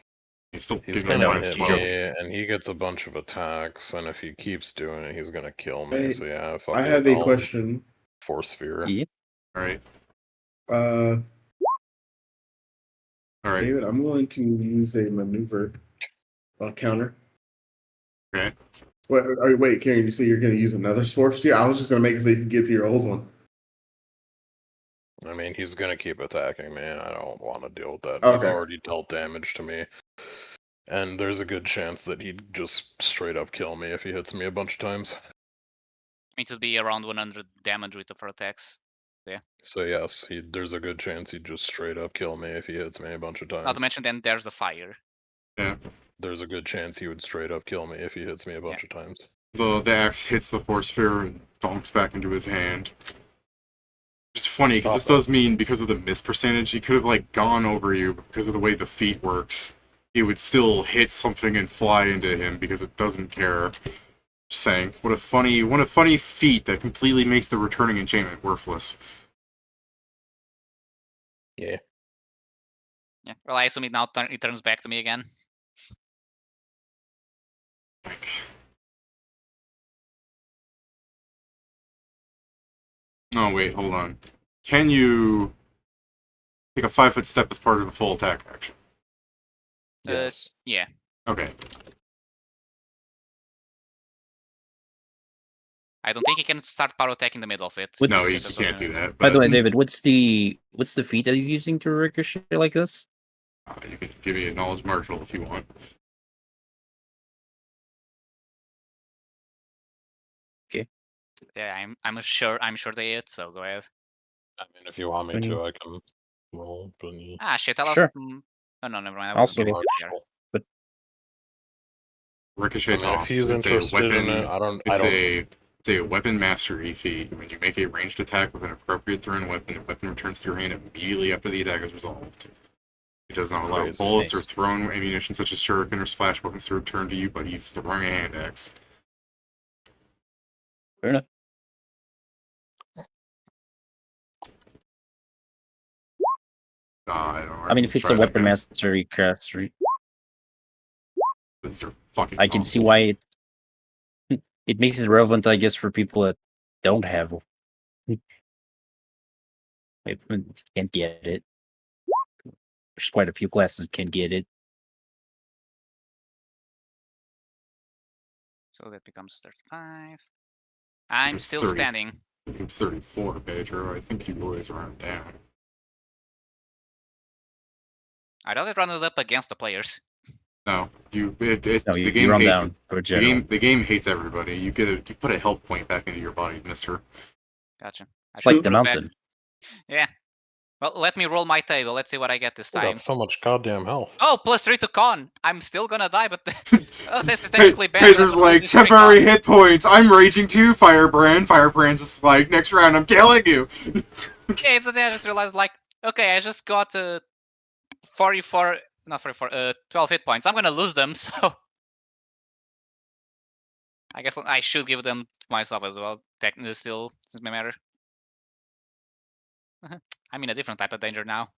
He's still He's giving him gonna minus hit 12. me, and he gets a bunch of attacks, and if he keeps doing it, he's gonna kill me. Hey, So yeah, fuck I it, have a I'll question. Force sphere. Yeah. Alright. Alright. David, I'm willing to use a maneuver counter. Okay. Wait, Karen, you say you're going to use another sports tier? I was just going to make it so you can get to your old one. I mean, he's gonna keep attacking me, and I don't want to deal with that. Okay. He's already dealt damage to me. And there's a good chance that he'd just straight up kill me if he hits me a bunch of times. It would be around 100 damage with the 4 attacks. So yes, there's a good chance he'd just straight up kill me if he hits me a bunch of times. Not to mention then there's the fire. Yeah. There's a good chance he would straight up kill me if he hits me a bunch of times. The axe hits the force sphere and donks back into his hand. It's funny because this does mean because of the miss percentage, he could have like gone over you, but because of the way the feat works, it would still hit something and fly into him because it doesn't care. Just saying, what a funny feat that completely makes the returning enchantment worthless. Yeah. Yeah. Well, I assume it turns back to me again. Oh wait, hold on. Can you take a 5-foot step as part of a full attack action? Yes. Yeah. Okay. I don't think he can start power attack in the middle of it. What's- No, you That's can't do that. By the way, but- David, what's the feat that he's using to ricochet like this? You can give me a knowledge marshal if you want. Yeah, I'm sure they hit, so go ahead. I mean, if you want me When you- to, I can roll. But Ah shit, I lost. Sure. Oh no, never mind. I Also wasn't roll. here. Ricochet I mean, if toss. he's It's a interested weapon. in it, I don't. It's a weapon mastery feat. When you make a ranged attack with an appropriate thrown weapon, the weapon returns to your hand immediately after the attack is resolved. It does not That's allow crazy. bullets or Nice. thrown ammunition such as shuriken or splash weapons to return to you, but he's throwing a hand axe. Fair enough. I don't know. I mean, if it's a weapon mastery craft, I can see why it makes it relevant, I guess, for people that don't have can't get it. There's quite a few classes that can get it. So that becomes 35. I'm It's still 30. standing. It's 34, Pedro. I think you always round down. I don't get rounded up against the players. No, No, the you game run hates down for general. the game hates everybody. You put a health point back into your body, Mister. Gotcha. It's like the put it back. mountain. Yeah. Well, let me roll my table. Let's see what I get this I time. got so much goddamn health. Oh, +3 to con. I'm still gonna die, but oh, this is technically bad. Pedro's like temporary hit points. I'm raging too, Firebrand. Firebrand's just like next round. I'm killing you. Okay, so then I just realized, like, okay, I just got 44, not 44, 12 hit points. I'm gonna lose them, so I guess I should give them to myself as well. Technically, still, since may matter. I'm in a different type of danger now.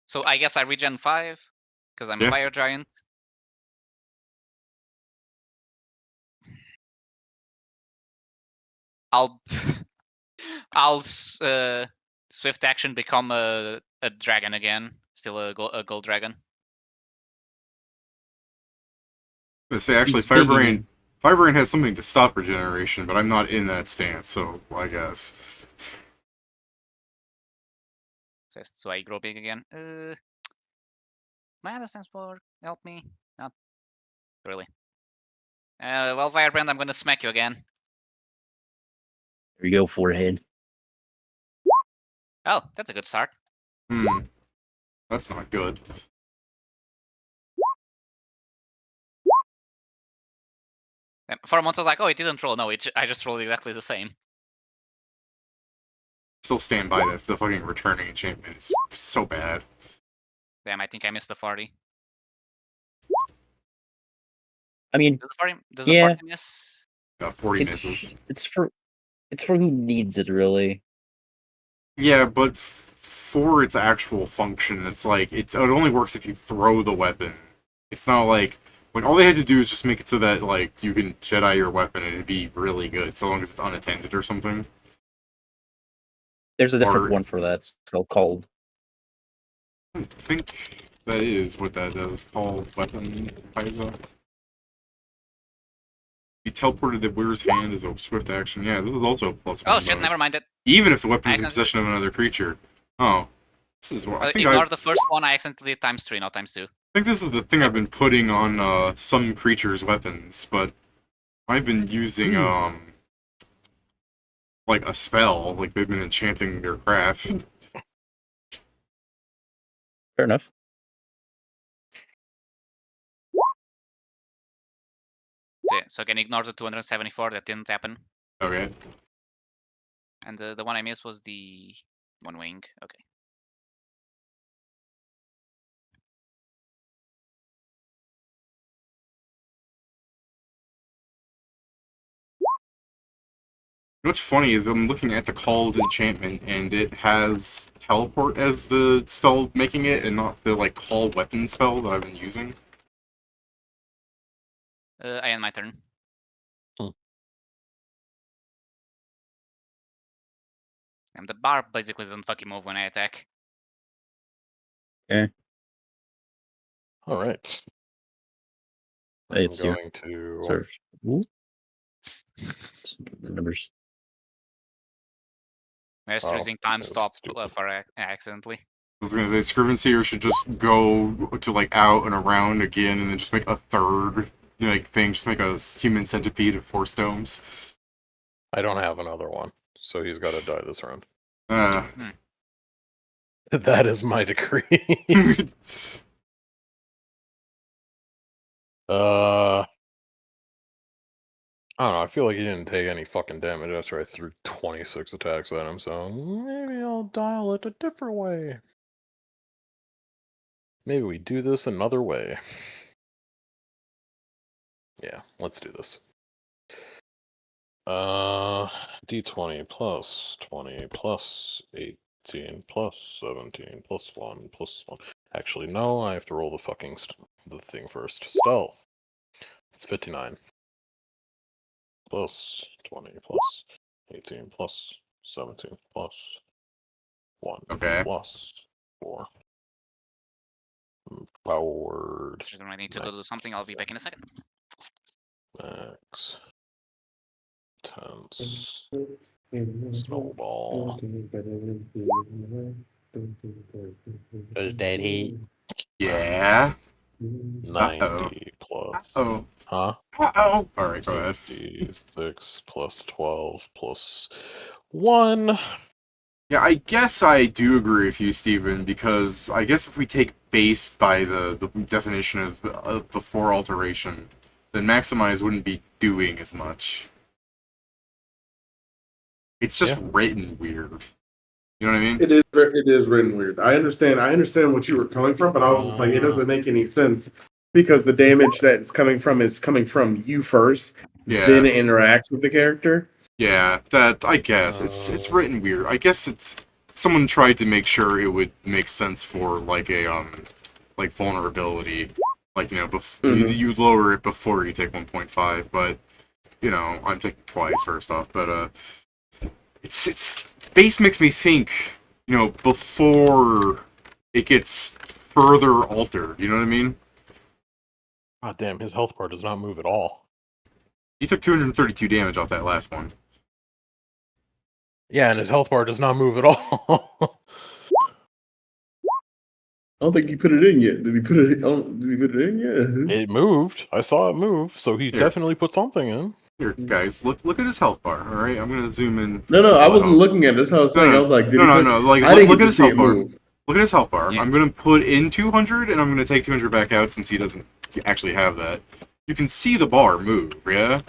So I guess I regen 5 because I'm a fire giant. I'll swift action become a dragon again. Still a gold dragon. I say actually, He's big Firebrand has something to stop regeneration, but I'm not in that stance, so I guess. So I grow big again. My other sense will help me. Not really. Well, Firebrand, I'm gonna smack you again. There you go, forehead. Oh, that's a good start. That's not good. And for a moment I was like, oh, it didn't roll. No, I just rolled exactly the same. Still stand by that. The fucking returning enchantment is so bad. Damn, I think I missed the 40. I mean, Does the 40 miss? 40 misses. it's for who needs it, really. Yeah, but for its actual function, it's like it only works if you throw the weapon. It's not like all they had to do is just make it so that like you can Jedi your weapon and it'd be really good, so long as it's unattended or something. There's a different one for that. It's called. I think That is what that is called, weapon Paizo. He teleported the wearer's hand as a swift action. Yeah, this is also a +1 Oh shit! bonus. Never mind it. Even if the weapon I is in accidentally- possession of another creature. Oh. This is what I think Ignore the first one. I accidentally did ×3, not ×2. I think this is the thing I've been putting on some creatures' weapons, but I've been using like a spell, like they've been enchanting their craft. Fair enough. Okay, so I can ignore the 274. That didn't happen. Okay. And the one I missed was the one wing. Okay. What's funny is I'm looking at the called enchantment, and it has teleport as the spell making it, and not the like call weapon spell that I've been using. I end my turn. And the bar basically doesn't fucking move when I attack. All right. Hey, I'm it's here. going to. Search. Ooh. The numbers. I'm just Oh, using time that's stop stupid. for accidentally. I was gonna say Scrivenseer should just go to like out and around again, and then just make a third like thing. Just make a human centipede of 4 stones. I don't have another one, so he's got to die this round. Hmm. That is my decree. I don't know, I feel like he didn't take any fucking damage after I threw 26 attacks at him, so maybe I'll dial it a different way. Maybe we do this another way. Yeah, let's do this. D20 plus 20 plus 18 plus 17 plus 1 plus 1. Actually, no, I have to roll the fucking the thing first. Stealth. It's 59. Plus 20 plus 18 plus 17 plus 1 Okay. plus 4. Powered. Just when I need to go do something, I'll be back in a second. Max. Tense. Snowball. Does that hit? Yeah. 90 plus. Oh. Huh? Oh. All right. Go ahead. 56 plus 12 plus 1. Yeah, I guess I do agree with you, Steven, because I guess if we take base by the definition of before alteration, then maximize wouldn't be doing as much. It's just written weird. You know what I mean? It is written weird. I understand what you were coming from, but I was just like, it doesn't make any sense because the damage that's coming from is coming from you first, then it interacts with the character. Yeah, that I guess it's written weird. I guess it's someone tried to make sure it would make sense for like a like vulnerability, like you know you lower it before you take 1.5, but you know I'm taking twice first off, but it's base makes me think you know before it gets further altered. You know what I mean? God damn, his health bar does not move at all. He took 232 damage off that last one. Yeah, and his health bar does not move at all. I don't think he put it in yet. Did he put it? Did he put it in yet? It moved. I saw it move, so he definitely put something in. Here, guys, look at his health bar. All right, I'm gonna zoom in. No, I wasn't looking at it. That's how I was saying. I was like, no. Like, I didn't look get at to his see health it bar. move. Look at his health bar. Yeah. I'm gonna put in 200, and I'm gonna take 200 back out since he doesn't actually have that. You can see the bar move, yeah.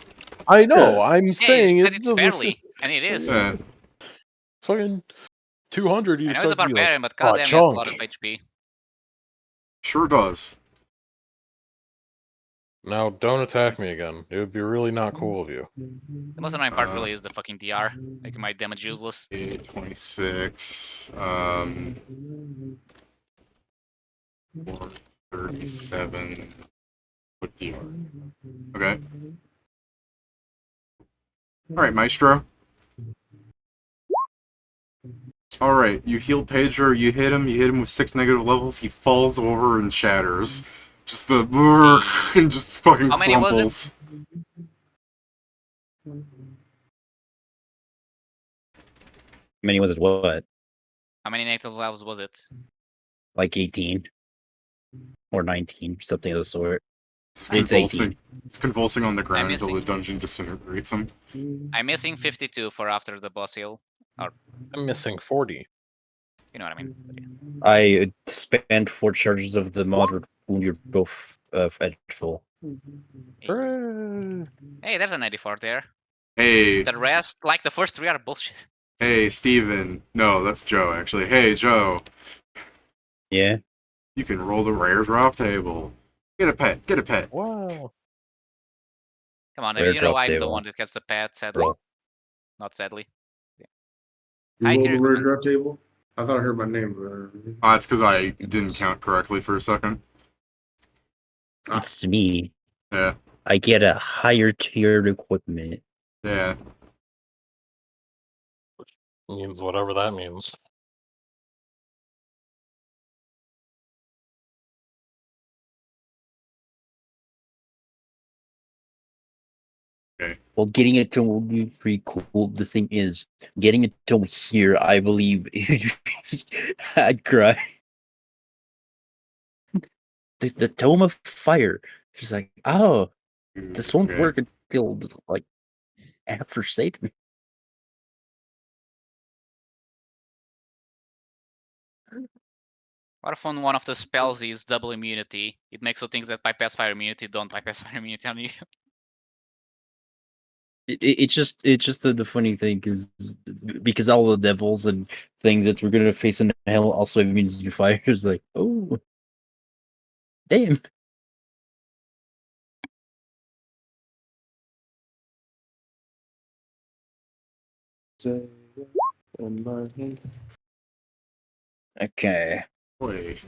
I know. Yeah. I'm saying it's doesn't barely, and it is. Yeah. fucking 200. You I know it's a expect to be barbarian, like, but goddamn, he has a lot of chunk. HP. Sure does. Now, don't attack me again. It would be really not cool of you. The most annoying part really is the fucking DR, making my damage useless. 26. 437. What DR? Okay. All right, Maestro. All right, you heal Pedro. You hit him. You hit him with 6 negative levels. He falls over and shatters. Just the and just fucking How many was it? crumples. How many was it? What? How many negative levels was it? Like 18 or 19, something of the sort. It's It's convulsing. 18. It's convulsing on the ground until the missing- dungeon disintegrates him. I'm missing 52 for after the boss heal. I'm missing 40. You know what I mean? But yeah. I spent 4 charges of the moderate wound. You're both at full. Hooray! Hey, there's an 84 there. Hey, The rest, like the first 3 are bullshit. hey, Steven. No, that's Joe, actually. Hey, Joe. Yeah. You can roll the rare drop table. Get a pet. Get a pet. Wow. Come on, Rare you know drop I'm the table. one that gets the pet, sadly. Roll. Not sadly. You Hi, rolled the Tyrion. rare drop table? I thought I heard my name. It's because I didn't count correctly for a second. It's me. Yeah, I get a higher tiered equipment. yeah. Means whatever that means. Well, getting it to would be pretty cool. The thing is, getting it to here, I believe, I'd cry. The Tome of Fire. She's like, oh, this won't Okay. work until like after Satan. What if on one of the spells is double immunity? It makes so things that bypass fire immunity don't bypass fire immunity on you. It's just the funny thing is because all the devils and things that we're gonna face in hell also have immunity to fire. Is like, oh, damn. Okay, Wait.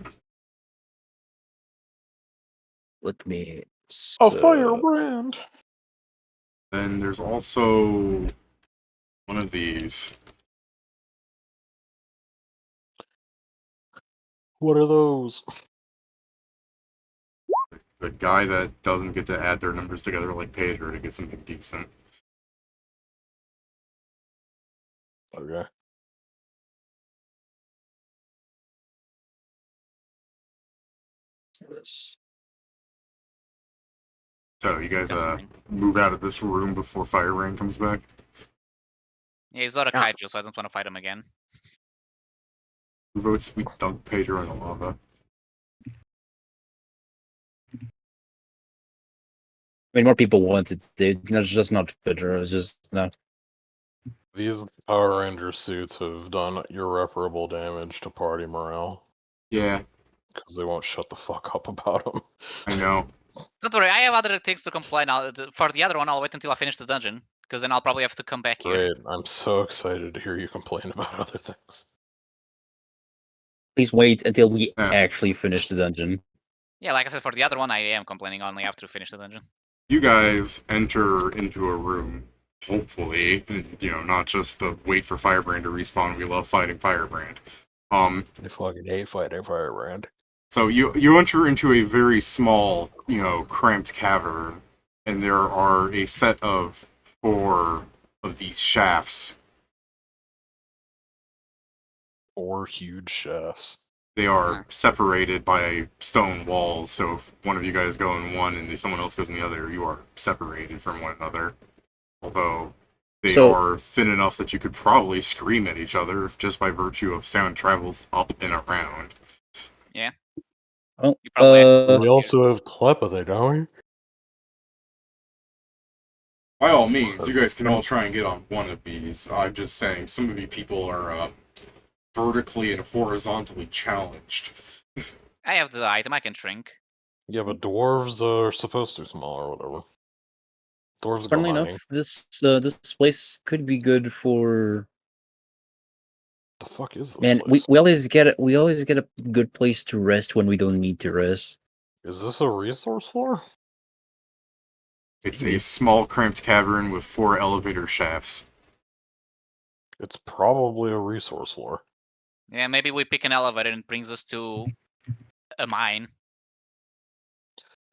let me. A firebrand! Then there's also one of these. What are those? The guy that doesn't get to add their numbers together like Pedro to get something decent. Okay. So you guys Disgusting. move out of this room before Firebrand comes back. Yeah, he's not a kaiju, so I don't want to fight him again. Who votes we dunk Pedro in the lava? I mean, more people want it, dude. That's just not Pedro. It's just no. These Power Ranger suits have done irreparable damage to party morale. Yeah, Because they won't shut the fuck up about them. I know. Don't worry, I have other things to complain. For the other one, I'll wait until I finish the dungeon, because then I'll probably have to come back here. Great. I'm so excited to hear you complain about other things. Please wait until we Yeah. actually finish the dungeon. Yeah, like I said, for the other one, I am complaining only after we finish the dungeon. You guys enter into a room, hopefully, not just the wait for Firebrand to respawn. We love fighting Firebrand. I fucking hate fighting Firebrand. So you enter into a very small, cramped cavern, and there are a set of 4 of these shafts. 4 huge shafts. They are separated by stone walls, so if one of you guys go in one and someone else goes in the other, you are separated from one another. Although they are thin enough that you could probably scream at each other if just by virtue of sound travels up and around. Yeah. Oh, You probably We also have telepathy, don't we? By all means, you guys can all try and get on one of these. I'm just saying, some of you people are vertically and horizontally challenged. I have the item, I can shrink. Yeah, but dwarves are supposed to small or whatever. Dwarves go funnily mining. enough, this place could be good for. The fuck is this Man, place? we always get a good place to rest when we don't need to rest. Is this a resource floor? It's a small, cramped cavern with 4 elevator shafts. It's probably a resource floor. Yeah, maybe we pick an elevator and it brings us to a mine.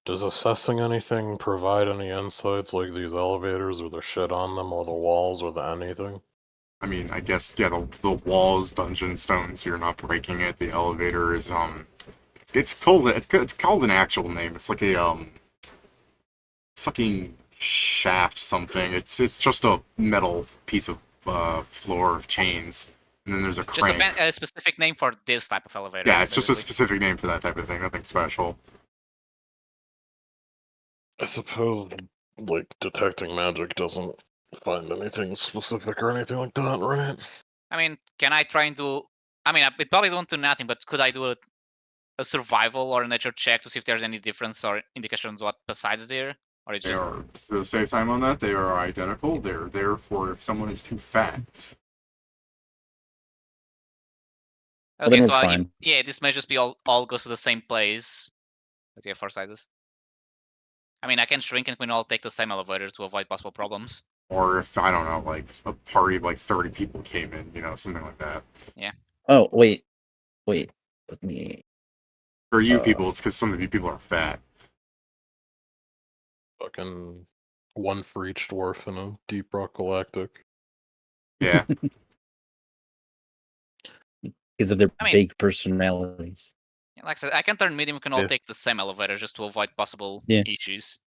Does assessing anything provide any insights, like these elevators, or the shit on them, or the walls, or the anything? I mean, I guess yeah, the walls, dungeon stones. You're not breaking it. The elevator is it's called an actual name. It's like a fucking shaft something. It's just a metal piece of floor of chains, and then there's a Just crank. a specific name for this type of elevator. Yeah, it's just a basically. specific name for that type of thing. Nothing special. I suppose, like, detecting magic doesn't find anything specific or anything like that, right? I mean, can I try and do? I mean, it probably won't do nothing, but could I do a survival or a nature check to see if there's any difference or indications what besides there, or it's They just are to save time on that. They are identical. They're there for if someone is too fat. Well, okay? then So we're fine. yeah, this may just be all goes to the same place. Let's get 4 sizes. I mean, I can shrink and we can all take the same elevator to avoid possible problems. Or if I don't know, like a party of like 30 people came in, something like that. Oh, wait. Let me. For you people, it's because some of you people are fat. Fucking one for each dwarf in a Deep Rock Galactic. Yeah. Because of their I mean- big personalities. Like I said, I can turn medium. We can all Yeah. take the same elevator just to avoid possible Yeah. issues.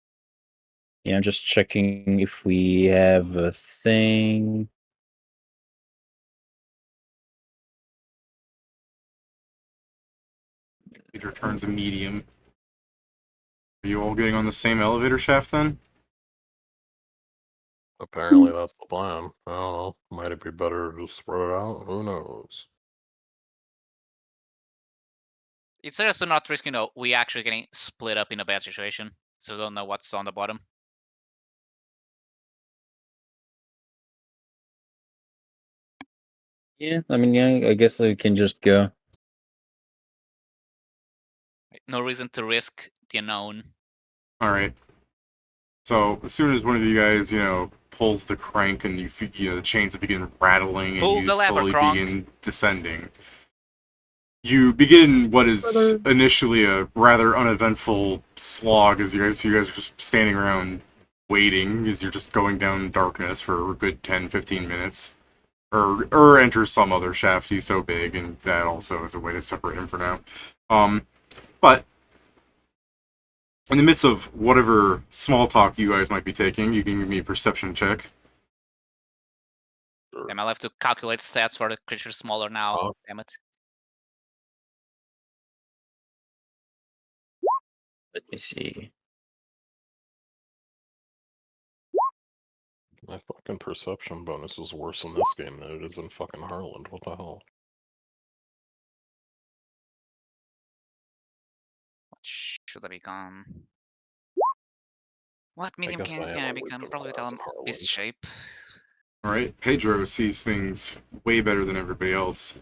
Yeah, I'm just checking if we have a thing. Peter turns a medium. Are you all getting on the same elevator shaft then? Apparently that's the plan. I don't know. Might it be better to spread it out? Who knows? It's serious to not risk, we actually getting split up in a bad situation, so we don't know what's on the bottom. Yeah, I mean, yeah, I guess we can just go. No reason to risk the unknown. All right. So as soon as one of you guys, pulls the crank and the chains begin rattling Pull and you the lever, slowly Kronk. begin descending, you begin what is initially a rather uneventful slog as you guys are just standing around waiting as you're just going down in darkness for a good 10-15 minutes. Or enter some other shaft. He's so big, and that also is a way to separate him for now. But in the midst of whatever small talk you guys might be taking, you can give me a perception check. Damn, I'll have to calculate stats for the creature smaller now. Oh. Damn it. Let me see. My fucking perception bonus is worse in this game than it is in fucking Harland. What the hell? What should I become? What medium guess I can am I a become? wisdom Probably class become in Harland. beast shape. All right, Pedro sees things way better than everybody else.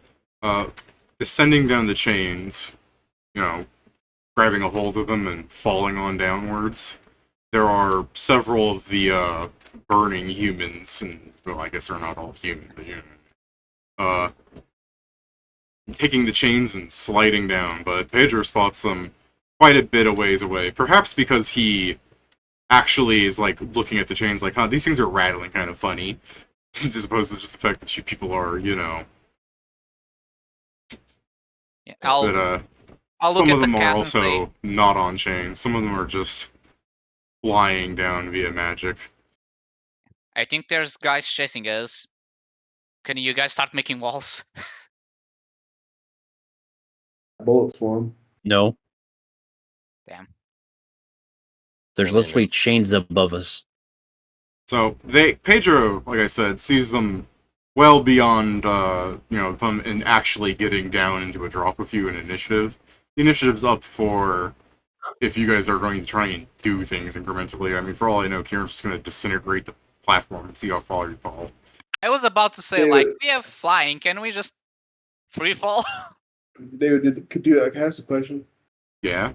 Descending down the chains, grabbing a hold of them and falling on downwards. There are several of the burning humans, and well, I guess they're not all human, but taking the chains and sliding down. But Pedro spots them quite a bit a ways away, perhaps because he actually is like looking at the chains, like, huh, these things are rattling kind of funny, as opposed to just the fact that you people are, Yeah, I'll But look some at of the them are cast and say, also not on chains. Some of them are just flying down via magic. I think there's guys chasing us. Can you guys start making walls? Bullets for him. No, Damn. there's I mean, literally chains above us. So Pedro, like I said, sees them well beyond them and actually getting down into a drop with you in initiative. The initiative's up for if you guys are going to try and do things incrementally. I mean, for all I know, Kieran's just going to disintegrate the platform and see how far you fall. I was about to say, like, we have flying. Can we just free fall? David, could you can I ask a question? Yeah.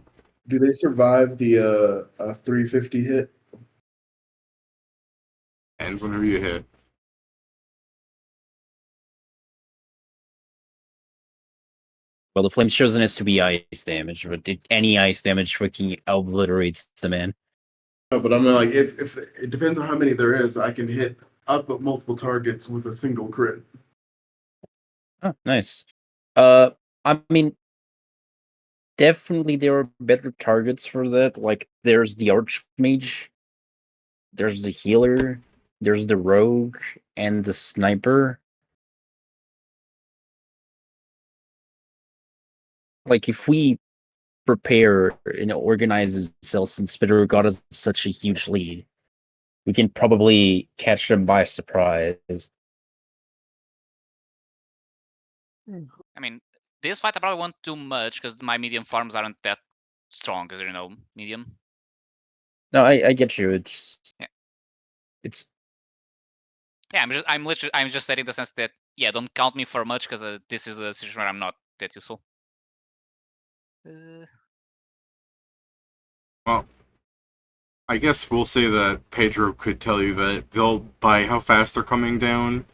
Do they survive the 350 hit? Depends on who you hit. Well, the flame's chosen is to be ice damage, but any ice damage fucking obliterates the man. No, but I mean, like, if it depends on how many there is, I can hit up multiple targets with a single crit. Oh, nice. I mean, definitely there are better targets for that. Like, there's the Archmage, there's the healer, there's the rogue, and the sniper. Like, if we prepare and organize ourselves, since Spitter got us such a huge lead, we can probably catch them by surprise. I mean, this fight I probably won't do much because my medium farms aren't that strong, medium. No, I get you. It's Yeah. It's Yeah, I'm just setting the sense that don't count me for much because this is a situation where I'm not that useful. Well, I guess we'll say that Pedro could tell you that by how fast they're coming down,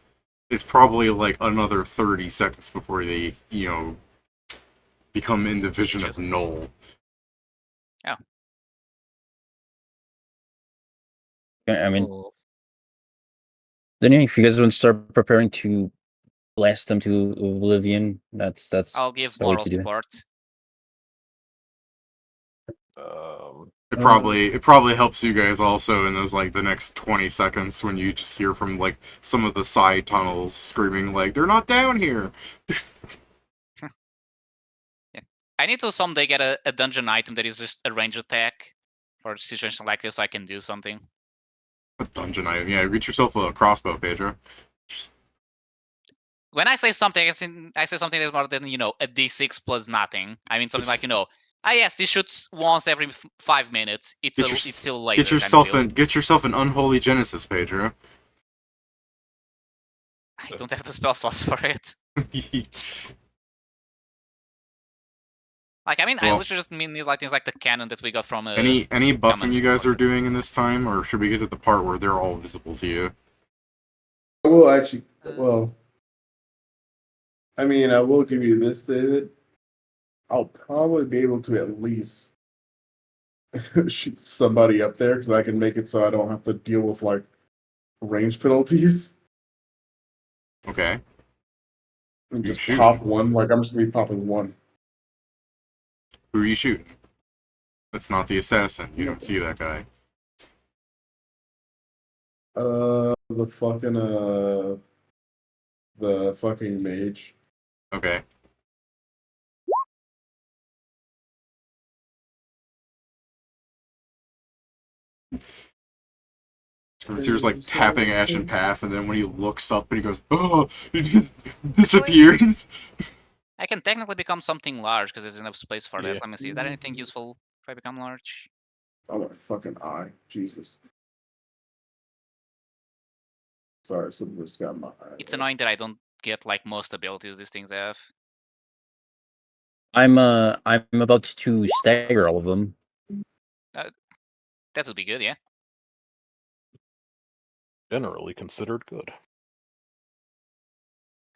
it's probably like another 30 seconds before they, become in the vision of Null. I mean, then if you guys want to start preparing to blast them to oblivion, that's I'll give the way moral to do it. support. It probably helps you guys also in those like the next 20 seconds when you just hear from like some of the side tunnels screaming like they're not down here. Yeah, I need to someday get a dungeon item that is just a range attack for situations like this, so I can do something. A dungeon item, yeah. Get yourself a crossbow, Pedro. When I say something, I say something that's more than a D6 plus nothing. I mean something like yes, this shoots once every 5 minutes. It's still laser. Get yourself an unholy Genesis, Pedro. I don't have the spell slots for it. Like, I mean, I literally just need like things like the cannon that we got from any buffing you guys are doing in this time, or should we get to the part where they're all visible to you? I will actually. Well, I mean, I will give you this, David. I'll probably be able to at least shoot somebody up there because I can make it so I don't have to deal with like range penalties. Okay. And just pop one. Like I'm just gonna be popping one. Who are you shooting? That's not the assassin. You don't see that guy. The fucking mage. Okay. Sears like tapping Ashen Path, and then when he looks up and he goes, "Oh!" He just disappears. I can technically become something large because there's enough space for that. Let me see. Is there anything useful if I become large? Oh my fucking eye, Jesus! Sorry, something just got my eye. It's annoying that I don't get like most abilities these things have. I'm about to stagger all of them. That would be good, yeah. Generally considered good.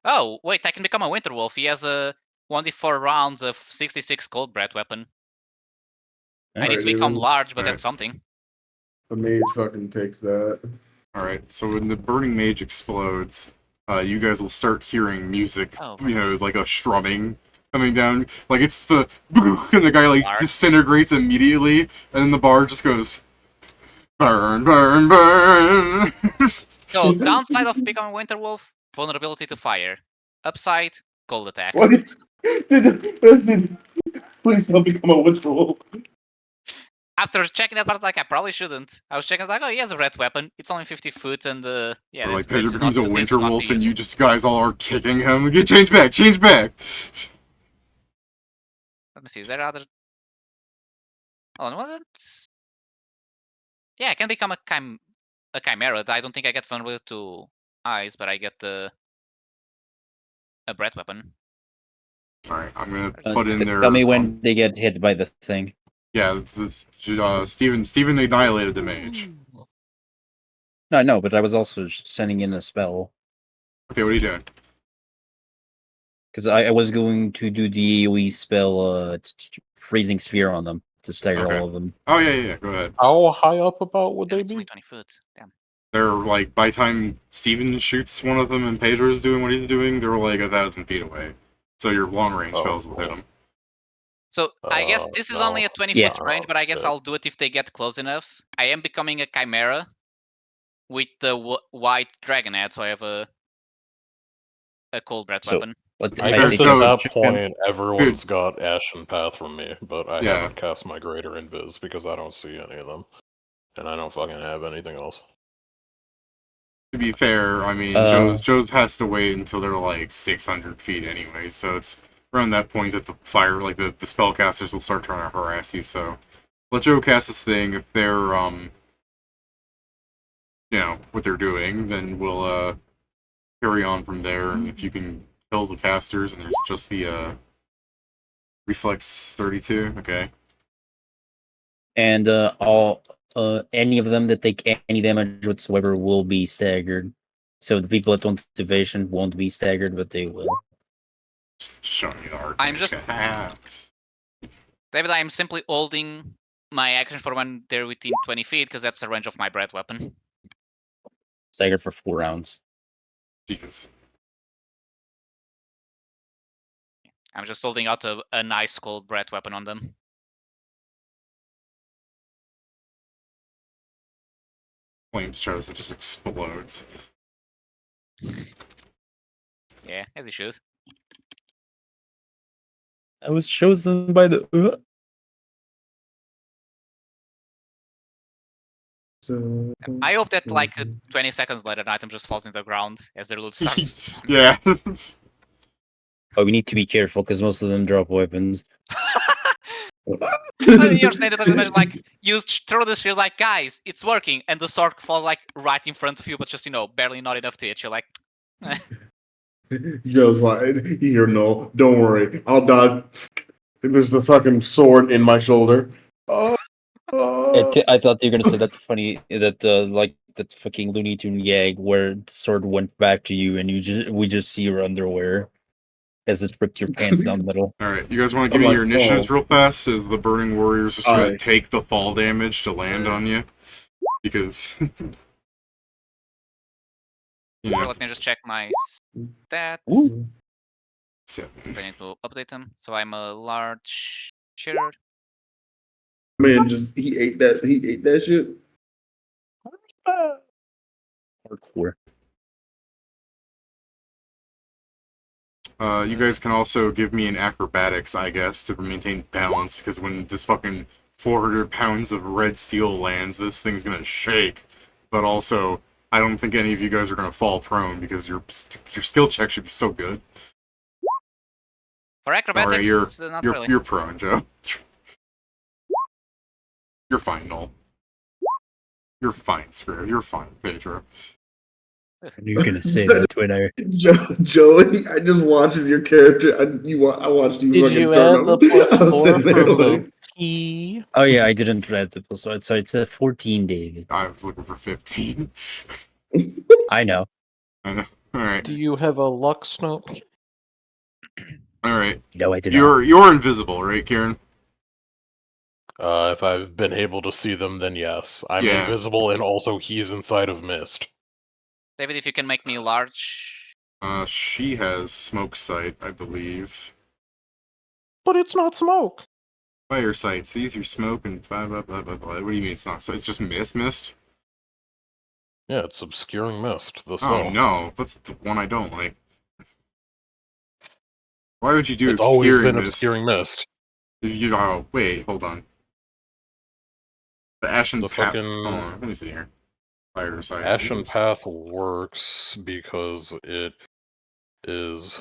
Oh, wait, I can become a Winter Wolf. He has a 1d4 rounds of 66 cold breath weapon. I need to become large, but that's something. The mage fucking takes that. Alright, so when the Burning Mage explodes, you guys will start hearing music, like a strumming coming down. Like it's the and the guy like disintegrates immediately, and then the bar just goes burn, burn, burn. So downside of becoming Winter Wolf, vulnerability to fire. Upside, cold attacks. What? Please don't become a Winter Wolf. After checking that part, like I probably shouldn't. I was checking, like, oh, he has a red weapon. It's only 50 foot, and yeah. Or like Pedro becomes a Winter Wolf, and you just guys all are kicking him. Get change back, change back. Let me see. Is there other? Hold on, was it? Yeah, I can become a chimera. I don't think I get vulnerable to eyes, but I get a breath weapon. Alright, I'm gonna put in there. Tell me when they get hit by the thing. Yeah, Steven annihilated the mage. No, but I was also sending in a spell. Okay, what are you doing? Because I was going to do the AoE spell, freezing sphere on them to stagger Okay. all of them. Oh yeah. Go ahead. How high up about would And they it's only be? 20 foot. Damn. They're like by the time Steven shoots one of them and Pedro's doing what he's doing, they're like 1,000 feet away. So your long range spells will hit them. So I guess this is only a 20 Yeah. foot range, but I guess I'll do it if they get close enough. I am becoming a chimera with the white dragon head, so I have a cold breath So, weapon. I Fair, guess so- at that point, everyone's got Ashen Path from me, but I Yeah. haven't cast my Greater Invis because I don't see any of them. And I don't fucking have anything else. To be fair, I mean, Joe's has to wait until they're like 600 feet anyway, so it's around that point that the the spellcasters will start trying to harass you. So let Joe cast this thing. If they're what they're doing, then we'll carry on from there. And if you can kill the casters, and there's just the reflex 32, okay. And any of them that take any damage whatsoever will be staggered. So the people that don't evasion won't be staggered, but they will. Just showing you the art. I'm just- David, I am simply holding my action for when they're within 20 feet, because that's the range of my breath weapon. Staggered for 4 rounds. Jesus. I'm just holding out a nice cold breath weapon on them. Flames chose it just explodes. Yeah, as he should. I was chosen by the. So I hope that like 20 seconds later, an item just falls into the ground as their loot starts. Yeah. Oh, we need to be careful because most of them drop weapons. You're saying that imagine like you throw the sphere like, guys, it's working, and the sword falls like right in front of you, but just barely not enough to hit. You're like, Joe's like, here, no, don't worry, I'll dodge. There's a fucking sword in my shoulder. Oh, I thought you were gonna say that funny that like that fucking Looney Tune gag where the sword went back to you and we just see your underwear as it ripped your pants down the middle. Alright, you guys want to give I'm me like, your initiatives oh. real fast? As the Burning Warriors just gonna Alright. take the fall damage to land on you? Because... sure, let me just check my stats. Ooh. 7. I need to update them. So I'm a large shitter. Man, he ate that shit. Hardcore. You guys can also give me an acrobatics, I guess, to maintain balance, because when this fucking 400 pounds of red steel lands, this thing's gonna shake. But also, I don't think any of you guys are gonna fall prone, because your skill check should be so good. For acrobatics, not really. You're prone, Joe. You're fine, Noel. You're fine, Square. You're fine, Pedro. You're gonna say that when I Joey, I just watched your character. I watched you Did fucking you turn add the him. plus I was 4 sitting there from the like, P? Oh yeah, I didn't read the plus, so it's a 14, David. I was looking for 15. I know. I know. Alright. Do you have a luck snow? Alright. No, I did not. You're invisible, right, Kieran? If I've been able to see them, then yes. I'm Yeah. invisible, and also he's inside of mist. David, if you can make me large. She has smoke sight, I believe. But it's not smoke. Fire sights. These are smoke and blah blah blah blah blah. What do you mean it's not? So it's just mist? Yeah, it's obscuring mist. The spell. Oh no, that's the one I don't like. Why would you do It's always obscuring been mist? obscuring mist. Oh wait, hold on. The Ashen The Path. fucking- Hold on, let me see here. Fire sights. Ashen Path works because it is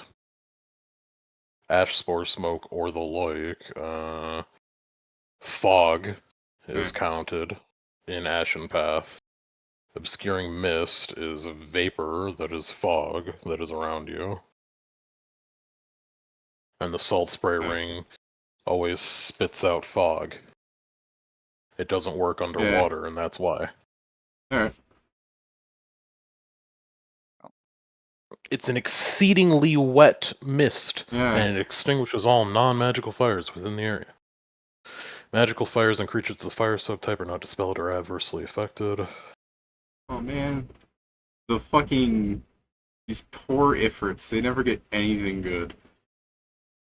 ash spore smoke or the like. Fog is counted in Ashen Path. Obscuring mist is a vapor that is fog that is around you. And the salt spray ring always spits out fog. It doesn't work underwater, and that's why. Alright. It's an exceedingly wet mist, Yeah. and it extinguishes all non-magical fires within the area. Magical fires and creatures of the fire subtype are not dispelled or adversely affected. Oh man, the fucking these poor Ifrits. They never get anything good.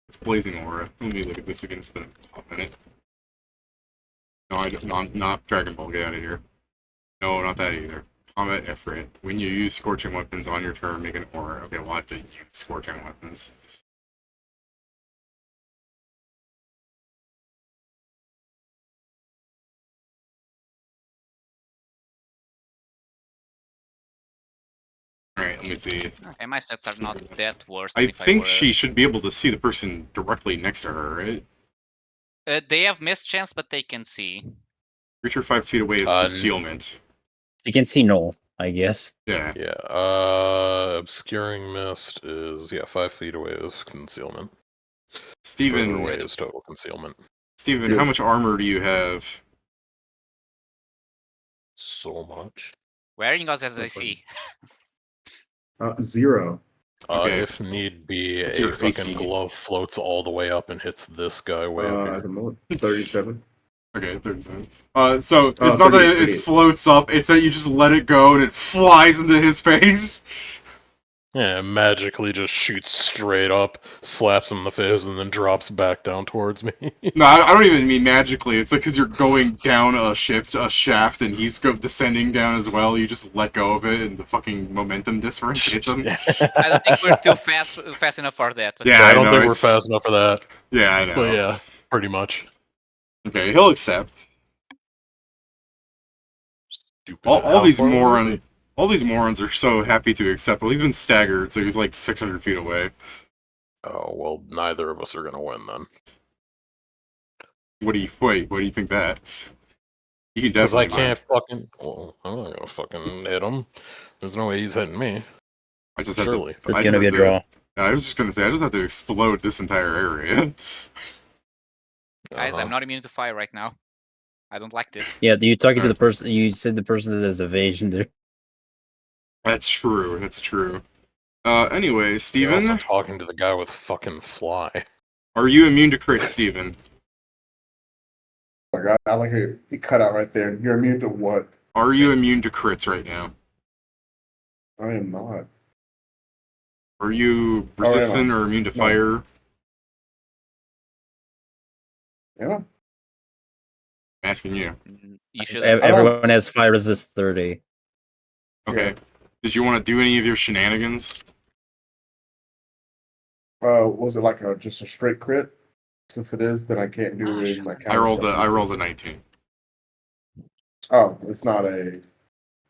It's blazing aura. Let me look at this again. It's been a minute. No, I don't. Not Dragon Ball. Get out of here. No, not that either. Combat Ifrit. When you use scorching weapons on your turn, make an aura. Okay, we'll have to use scorching weapons. Alright, let me see. Okay, my sets are not that worse. I than if think were, she should be able to see the person directly next to her, right? They have missed chance, but they can see. Creature 5 feet away is concealment. You can see Null, I guess. Yeah. Yeah, obscuring mist is 5 feet away is concealment. Further Steven, away is total concealment. Steven, how much armor do you have? So much. Wearing us as I see. 0. Okay. If need be, What's a your fucking AC? glove floats all the way up and hits this guy way up At here. the moment, 37. Okay, 37. So it's not that 38, it floats up, it's that you just let it go and it flies into his face. Yeah, magically just shoots straight up, slaps him in the face, and then drops back down towards me. No, I don't even mean magically. It's like because you're going down a shaft, and he's descending down as well. You just let go of it, and the fucking momentum difference hits him. I don't think we're too fast enough for that. But Yeah, I don't know, think we're fast enough for that. Yeah, I know. But yeah, pretty much. Okay, he'll accept. Stupid. All How these far away is morons. he? All these morons are so happy to accept. Well, he's been staggered, so he's like 600 feet away. Oh, well, neither of us are gonna win then. What do you think that? You can Because I definitely can't fucking... Well, I'm not gonna fucking hit him. There's no way he's hitting me. I just Surely. have to. It's gonna be a draw. I was just gonna say, I just have to explode this entire area. guys, I'm not immune to fire right now. I don't like this. Yeah, you talking to the person? You said the person that has evasion there. That's true. That's true. Anyway, You're Steven, also talking to the guy with fucking fly. are you immune to crit, Steven? Oh my god, I like it. He cut out right there. You're immune to what? Are you immune to crits right now? I am not. Are you resistant or immune to fire? Yeah. I'm asking you. You should. Everyone has fire resist 30. Okay. Yeah. Did you want to do any of your shenanigans? Was it like just a straight crit? So if it is, then I can't do any my I rolled a 19. Oh, it's not a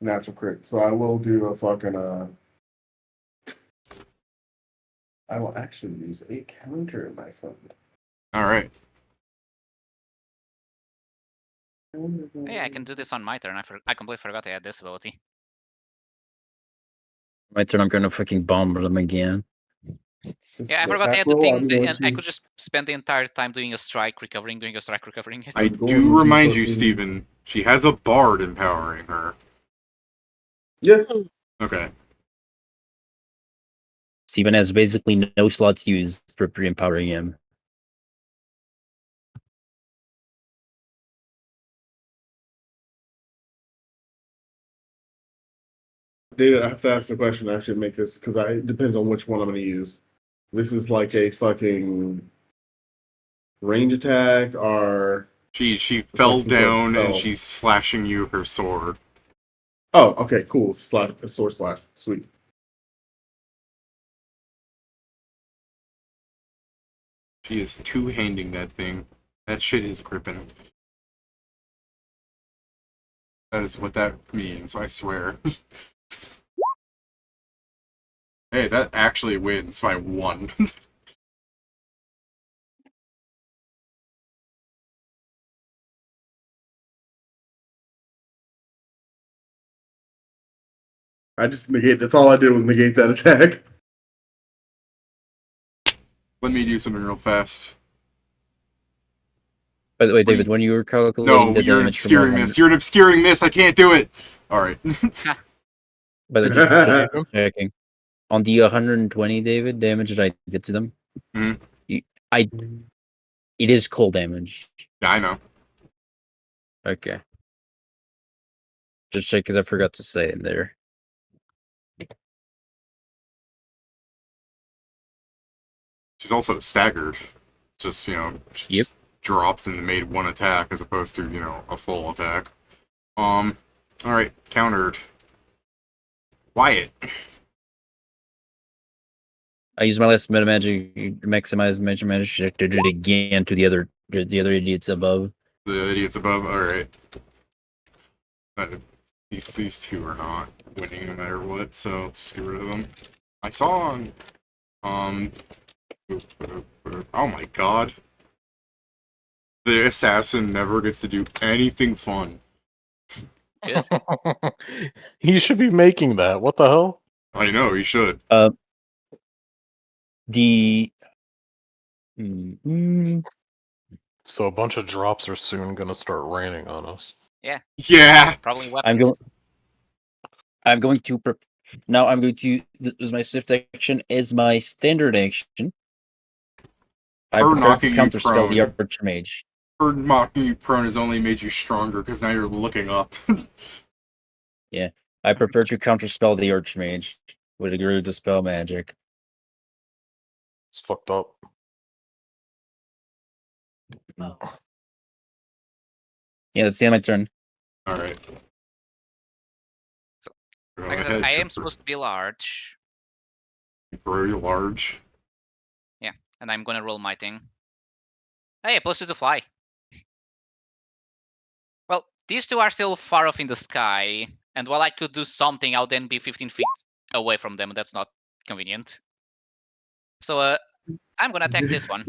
natural crit. So I will do a fucking I will actually use a counter in my phone. All right. Yeah, I can do this on my turn. I completely forgot I had this ability. My turn, I'm gonna fucking bomb them again. Yeah, I forgot I had the thing, and I could just spend the entire time doing a strike, recovering, doing a strike, recovering. I do remind you, Steven, she has a bard empowering her. Yeah. Okay. Steven has basically no slots used for pre-empowering him. David, I have to ask the question. I actually make this because it depends on which one I'm going to use. This is like a fucking range attack, or She fell like some sort of down and spell. she's slashing you with her sword. Oh, okay, cool. Sword slash, sweet. She is two-handing that thing. That shit is gripping. That is what that means, I swear. Hey, that actually wins by 1. I just negate. That's all I did was negate that attack. Let me do something real fast. By the way, David, when you were calculating No, the you're an damage from obscuring one- miss. You're an obscuring miss. I can't do it. All right. But it's just checking. on the 120, David, damage that I did to them. Mhm. It is cold damage. Yeah, I know. Okay. Just check because I forgot to say it there. She's also staggered. Just, she Yep. just dropped and made one attack as opposed to, a full attack. Alright, countered. Wyatt. I use my last meta magic, maximize magic to do it again to the other idiots above. The idiots above, alright. These two are not winning no matter what, so let's get rid of them. I saw on oh my god. The assassin never gets to do anything fun. Good. He should be making that. What the hell? I know, he should. The So a bunch of drops are soon gonna start raining on us. Yeah! Probably weapons. I'm going to now I'm going to use my swift action as my standard action. I Her prepare to knocking you counterspell the prone. Archmage. Her mocking you prone has only made you stronger because now you're looking up. I prepare to counterspell the Archmage with a greater dispel magic. It's fucked up. Yeah, that's the end of my turn. Alright. So, Go Like I said, ahead, I am Trooper. supposed to be large, Very large. and I'm gonna roll my thing. Hey, plus 2 to fly. Well, these two are still far off in the sky, and while I could do something, I'll then be 15 feet away from them, and that's not convenient. So, I'm gonna attack this one.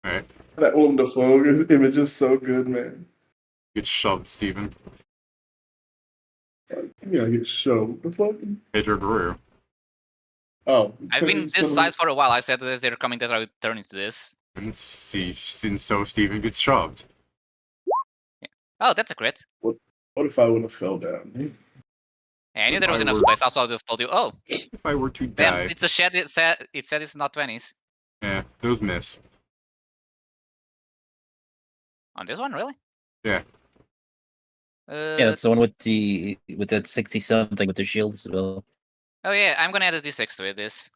Alright. That Willem Dafoe image is so good, man. Get shoved, Steven. You know, get shoved. The fuck? Pedro Guerrero. Oh, I've been this size for a while. I said as they're coming that I would turn into this. And so Steven gets shoved. Oh, that's a crit. What if I would have fell down? Yeah, I knew If there was I enough were- space. Also, I would have told you, oh, If I were to damn, die. it's a shed. It said it's not 20s. Yeah, those miss. On this one, really? Yeah. Yeah, that's the one with that 60 something with the shield as well. Oh yeah, I'm gonna add a d6 to it. This.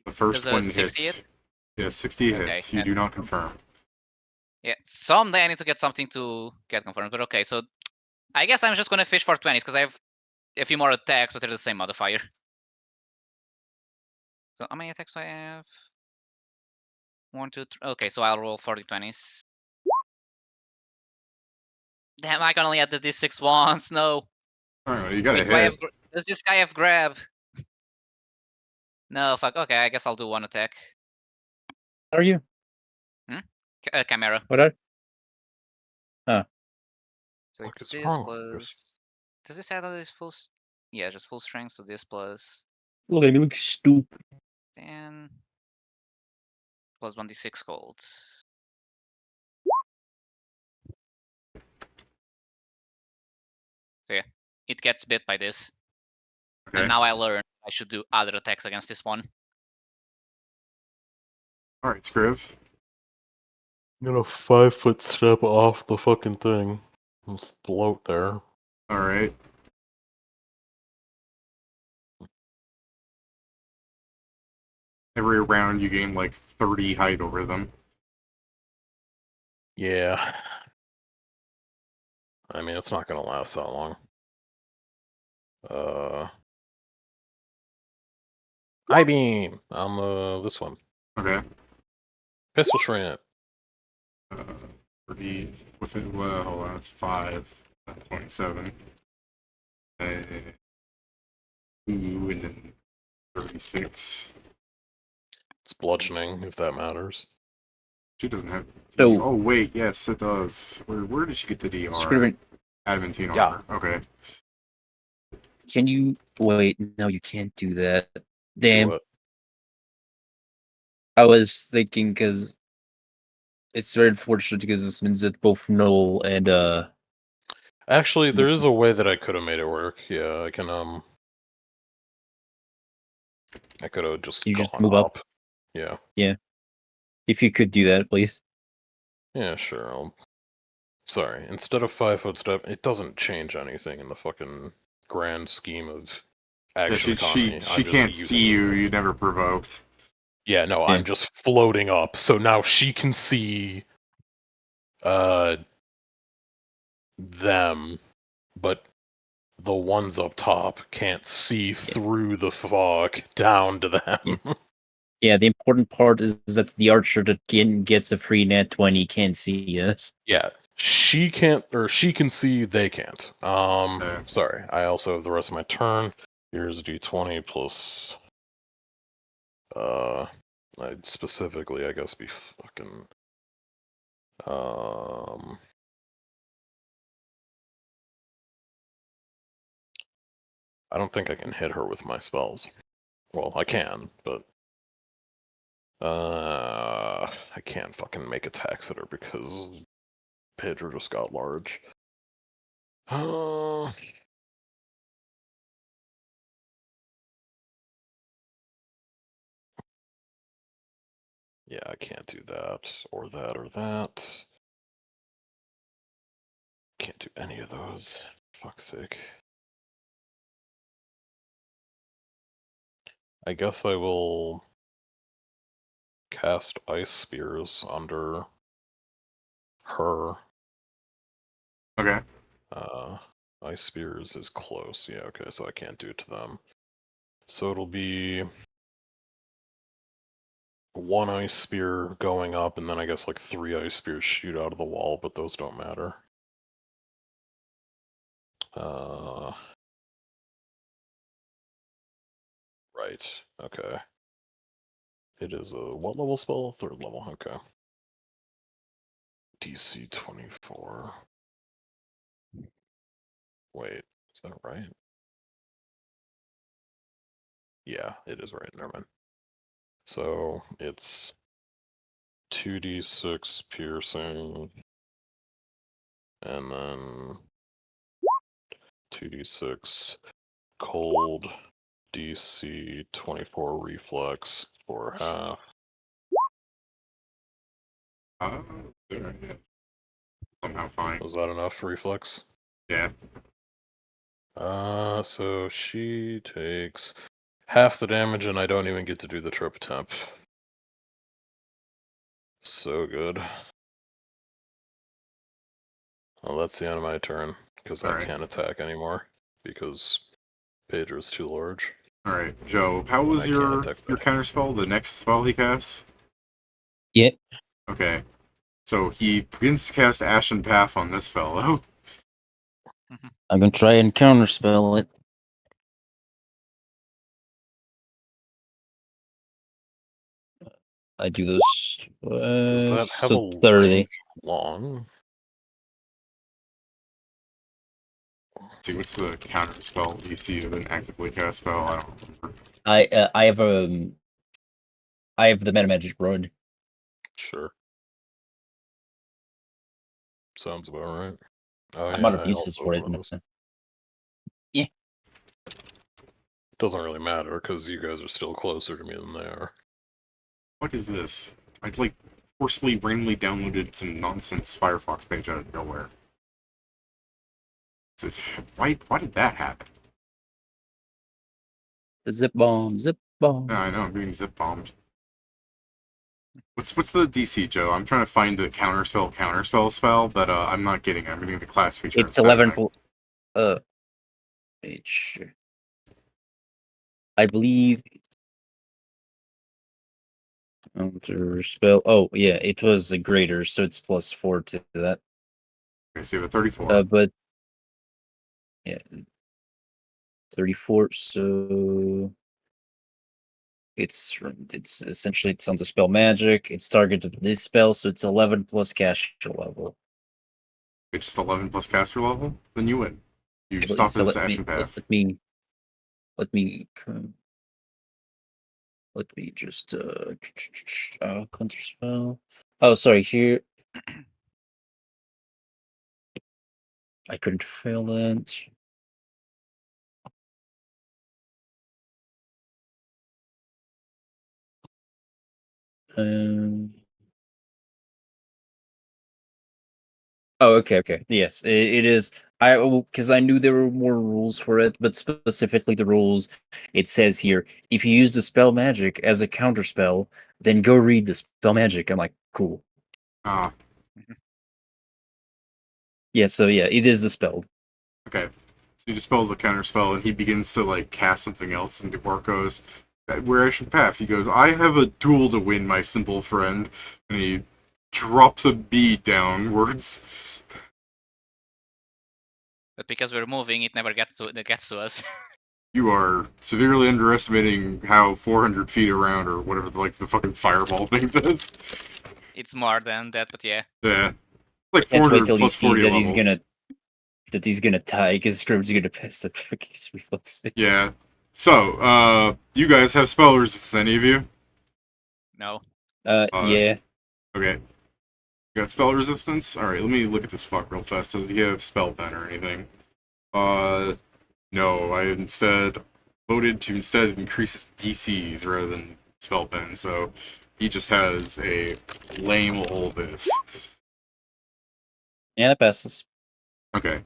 The first Does a one 60 hits. hit? Yeah, 60 Okay, hits. You and- do not confirm. Yeah, someday I need to get something to get confirmed. But okay, so I guess I'm just gonna fish for 20s because I have a few more attacks, but they're the same modifier. So how many attacks do I have? 1, 2, 3. Okay, so I'll roll 40 20s. Damn, I can only add the d6 once. No. Alright, you got Wait, a do I hit. have? Does this guy have grab? No, fuck. Okay, I guess I'll do one attack. How are you? Chimera. What are? So What it's is this wrong with Chris? plus. Does this add all this full? Yeah, just full strength. So this plus Look at me, look stupid. 10 plus 1d6 golds. So yeah, it gets bit by this, Okay. and now I learn I should do other attacks against this one. Alright, Scriv. I'm gonna 5-foot step off the fucking thing and float there. Alright. Every round you gain like 30 height over them. Yeah. I mean, it's not gonna last that long. High beam on this one. Okay. Pistol shrimp. 30 with it. Well, hold on, it's 5. 27. 2 and then 36. It's bludgeoning, if that matters. She doesn't have. So- Oh wait, yes it does. Where did she get the DR? Scriven, Adamantine Yeah. armor. Okay. can you wait? No, you can't do that. Do Damn. what? I was thinking because it's very unfortunate because this means that both Noel and Actually, there is a way that I could have made it work. Yeah, I can I could have just You gone just move up. Yeah. Yeah. If you could do that, please. Yeah, sure. Sorry. Instead of 5-foot step, it doesn't change anything in the fucking grand scheme of Yeah, action economy. she I'm just can't see using... you. You never provoked. Yeah, no, Yeah. I'm just floating up. So now she can see them, but the ones up top can't see through the fog down to them. Yeah, the important part is that the archer that gets a free net 20 can't see us. Yeah, she can't, or she can see, they can't. Sorry, I also have the rest of my turn. Here's a d20 plus, I'd specifically, I guess, be fucking, I don't think I can hit her with my spells. Well, I can, but I can't fucking make attacks at her because Pedro just got large. Yeah, I can't do that, or that, or that. Can't do any of those. Fuck's sake. I guess I will cast Ice Spears under her. Okay. Ice Spears is close. Yeah, okay, so I can't do it to them. So it'll be 1 Ice Spear going up, and then I guess like 3 Ice Spears shoot out of the wall, but those don't matter. Right, okay. It is a what level spell? 3rd level, okay. DC 24. Wait, is that right? Yeah, it is right, never mind. So it's 2d6 piercing, and then 2d6 cold, DC 24 reflex for half. There, yeah. Somehow fine. Was that enough reflex? Yeah. So she takes half the damage, and I don't even get to do the trip temp. So good. Well, that's the end of my turn, because I Alright. can't attack anymore, because Pedro's too large. Alright, Joe, how was I can't your attack your that. counter spell? The next spell he casts? Yeah. Okay. So he begins to cast Ashen Path on this fellow. I'm gonna try and counterspell it. I do those. Does that have So a 30. range long? Let's see, what's the counter spell DC of an actively cast spell? I don't remember. I have the meta magic rod. Sure. Sounds about right. Oh, I'm yeah, out of I uses also for it. have those. Yeah. Doesn't really matter, because you guys are still closer to me than they are. What is this? I like forcibly randomly downloaded some nonsense Firefox page out of nowhere. Why did that happen? Zip bomb, zip bomb. Yeah, I know, I'm getting zip bombed. What's the DC, Joe? I'm trying to find the counterspell spell, but I'm not getting it. I'm getting the class feature. It's instead. 11. I believe. Counter spell. Oh yeah, it was a greater, so it's +4 to that. Okay, so you have a 34. But yeah, 34. So it's essentially it's on the spell magic. It's targeted this spell, so it's 11 plus caster level. It's just 11 plus caster level. Then you win. You Yeah, stop so this let me action path. let me just counter spell. Oh, sorry. Here I couldn't fail that. Oh, okay. Yes, it is. Because I knew there were more rules for it, but specifically the rules, it says here, if you use the spell magic as a counter spell, then go read the spell magic. I'm like, cool. Ah, Yeah, so yeah, it is the spell. okay. So you dispel the counter spell, and he begins to like cast something else, and the orc goes, "Where I should path?" He goes, "I have a duel to win, my simple friend," and he drops a bead downwards. But because we're moving, it never gets to us. You are severely underestimating how 400 feet around, or whatever, like the fucking fireball thing says. It's more than that, but yeah. Yeah, like Can't 400 wait till he plus sees 40 that level. he's gonna tie because Scrub's gonna pass the fucking reflex. Yeah. So, you guys have spell resistance, any of you? No. Yeah. Okay. You got spell resistance? Alright, let me look at this fuck real fast. Does he have spell pen or anything? No. I instead voted to increase his DCs rather than spell pen, so he just has a lame old this. Yeah, that passes. Okay.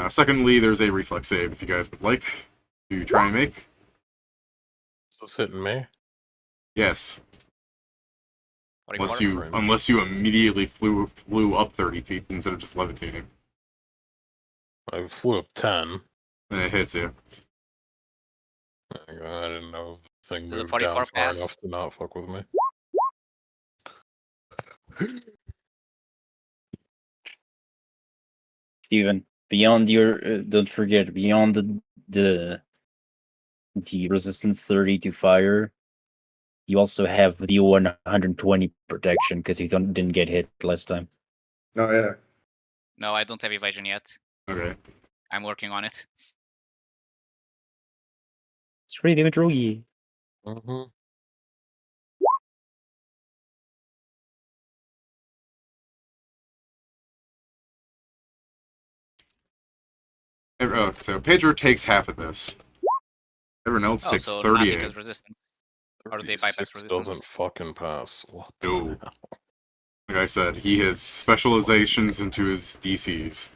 Secondly, there's a reflex save if you guys would like to try and make. Is this hitting me? Yes. 44. Unless you immediately flew up 30 feet instead of just levitating. I flew up 10. Then it hits you. I didn't know if the thing Does a moved 44 down far pass? enough to not fuck with me. Steven, beyond your don't forget, beyond the resistance 30 to fire, you also have the 120 protection because you didn't get hit last time. Oh yeah. No, I don't have evasion yet. Okay. I'm working on it. Straight imagery. Mm-hmm. So Pedro takes half of this. Everyone else Oh, takes so 38. nothing is resistance. Or do they bypass 36 resistance? doesn't fucking pass. What the No. hell? Like I said, he has specializations into his DCs.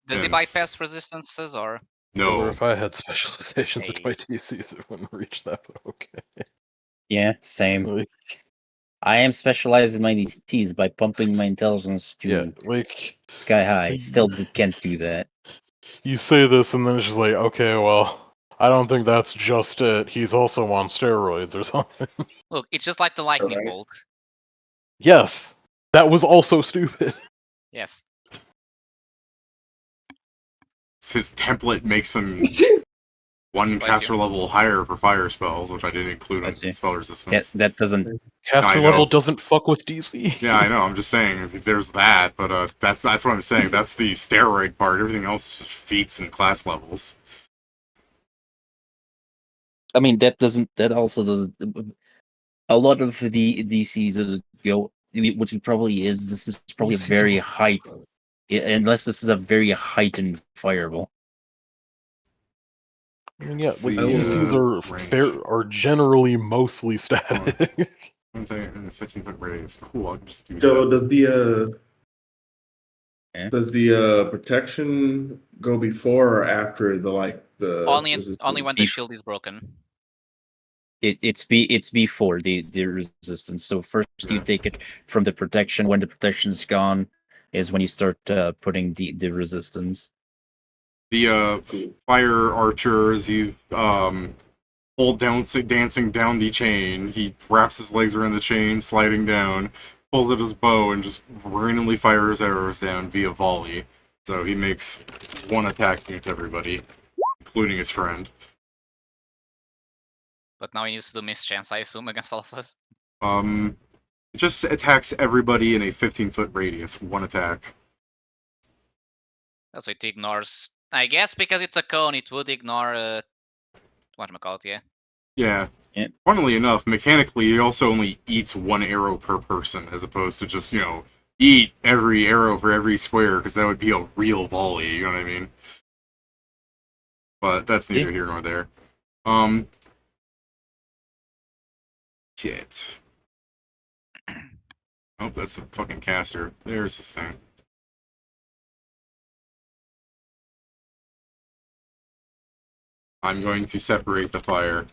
Does he And bypass resistances or? Or No. if I had specializations at Hey. my DCs, it wouldn't reach that, but okay. Yeah, same. Like, I am specialized in my DCs by pumping my intelligence to yeah, like, sky high. Still can't do that. you say this and then it's just like, okay, well, I don't think that's just it. He's also on steroids or something. Look, it's just like the lightning Alright. bolt. Yes, that was also stupid. Yes. His template makes him one Bless caster you. level higher for fire spells, which I didn't include I on see. spell resistance. That doesn't. Caster I know. level doesn't fuck with DC. Yeah, I know. I'm just saying there's that, but that's what I'm saying. That's the steroid part. Everything else is feats and class levels. I mean, that doesn't. That also doesn't. A lot of the DCs that go, which it probably is. This is probably a DCs very are- height. Unless this is a very heightened fireball. I mean, yeah, It's like the, DCs range. are generally mostly static. In a 15-foot radius. Cool. I'll just do So that. does the protection go before or after the Only resistance? when the shield is broken. It's before the resistance. So first you Yeah. take it from the protection. When the protection's gone, is when you start putting the resistance. The fire archers, he's dancing down the chain. He wraps his legs around the chain, sliding down, pulls out his bow, and just randomly fires arrows down via volley. So he makes one attack against everybody, including his friend. But now he needs to do mischance, I assume, against all of us. It just attacks everybody in a 15-foot radius. One attack. So it ignores. I guess because it's a cone, it would ignore. Whatchamacallit, yeah. Yeah. Yeah. Funnily enough, mechanically, he also only eats one arrow per person, as opposed to just, eat every arrow for every square, because that would be a real volley, you know what I mean? But that's neither here nor there. Shit. Oh, that's the fucking caster. There's this thing. I'm going to separate the fire.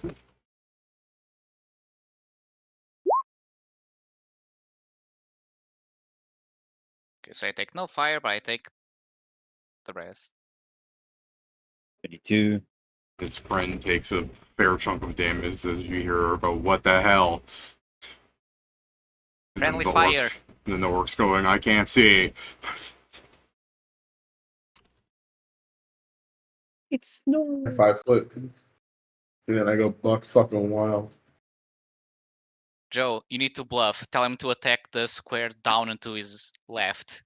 Okay, so I take no fire, but I take the rest. 22. His friend takes a fair chunk of damage as you hear about what the hell. And Friendly fire. Then the orc's going, I can't see. It's no. 5 foot. And then I go buck fucking wild. Joe, you need to bluff. Tell him to attack the square down and to his left.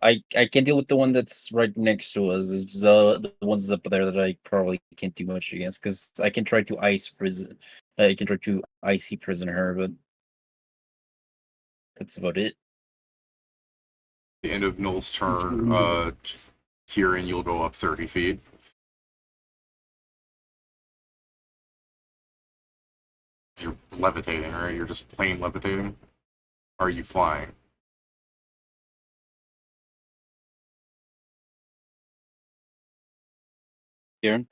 I can deal with the one that's right next to us. It's the ones up there that I probably can't do much against, because I can try to I can try to icy prison her, but that's about it. The end of Null's turn, Kieran, you'll go up 30 feet. You're levitating, right? You're just plain levitating? Or are you flying? Kieran?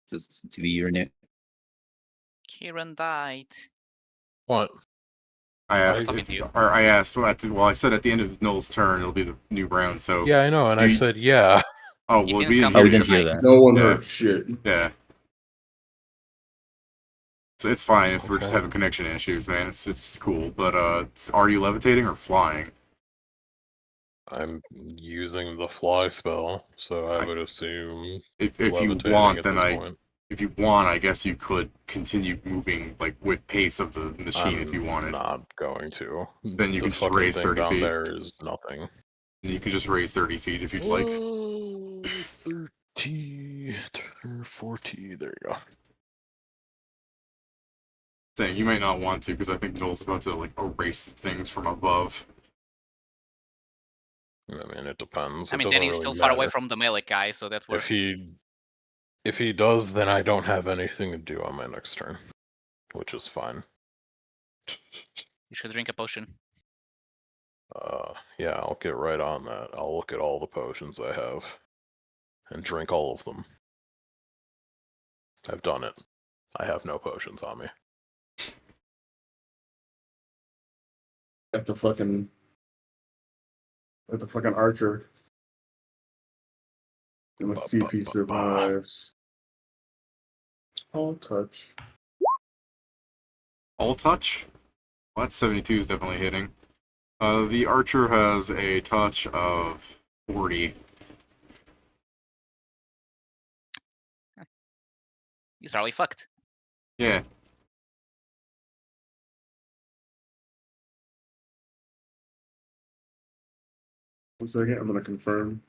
Just to be your name. Kieran died. What? I asked. talking to you. Or I asked. Well, I said at the end of Null's turn, it'll be the new round. So Yeah, I know, and I you- said yeah. Oh, You well, didn't we come didn't Oh, we hear didn't you. hear that. No one Yeah. heard shit. Yeah. So it's fine if we're just Okay. having connection issues, man. It's cool. But are you levitating or flying? I'm using the fly spell, so I would assume If you levitating want, at then this point. if you want, I guess you could continue moving like with pace of the machine if you wanted. Not going to. Then you the can just fucking raise thing 30 down feet. there is nothing. And you can just raise 30 feet if you'd like. 30 or 40. There you go. Saying you might not want to because I think Noel's about to like erase things from above. I mean, it depends. I It mean, doesn't then he's really still far away matter. from the melee guy, so that If works. he does, then I don't have anything to do on my next turn, which is fine. You should drink a potion. Yeah, I'll get right on that. I'll look at all the potions I have and drink all of them. I've done it. I have no potions on me. At the fucking archer. And let's see if he survives. All touch. All touch? Well, that 72 is definitely hitting. The archer has a touch of 40. He's probably fucked. Yeah. One second, I'm gonna confirm.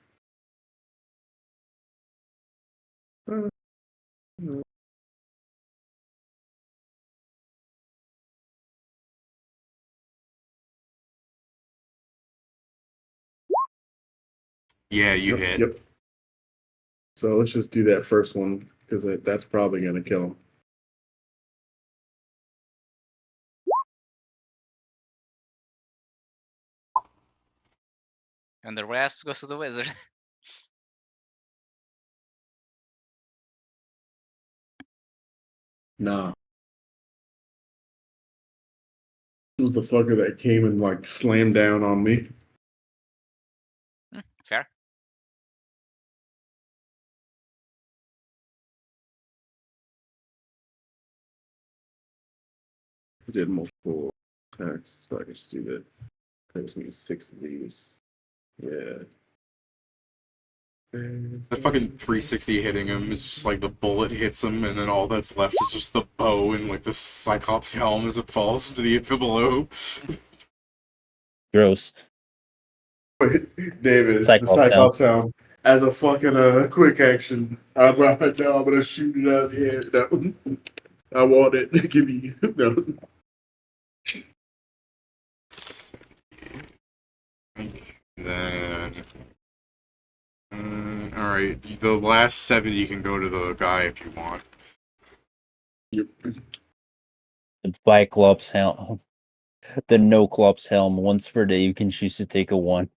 Yeah, you hit. Yep. So let's just do that first one, because that's probably gonna kill him. And the rest goes to the wizard. Nah. It was the fucker that came and like slammed down on me. Fair. I did multiple attacks, so I can just do that. I just need 6 of these. Yeah. The fucking 360 hitting him, it's just like the bullet hits him, and then all that's left is just the bow and like the Cyclops helm as it falls into the below. Gross. Wait, David, Cyclops the Cyclops sound as a fucking quick action. I'm gonna shoot it out of the air. No. I want it. Give me no. Then, all right, the last 7 you can go to the guy if you want. The Cyclops helm. The no Clops helm. Once per day, you can choose to take a 1.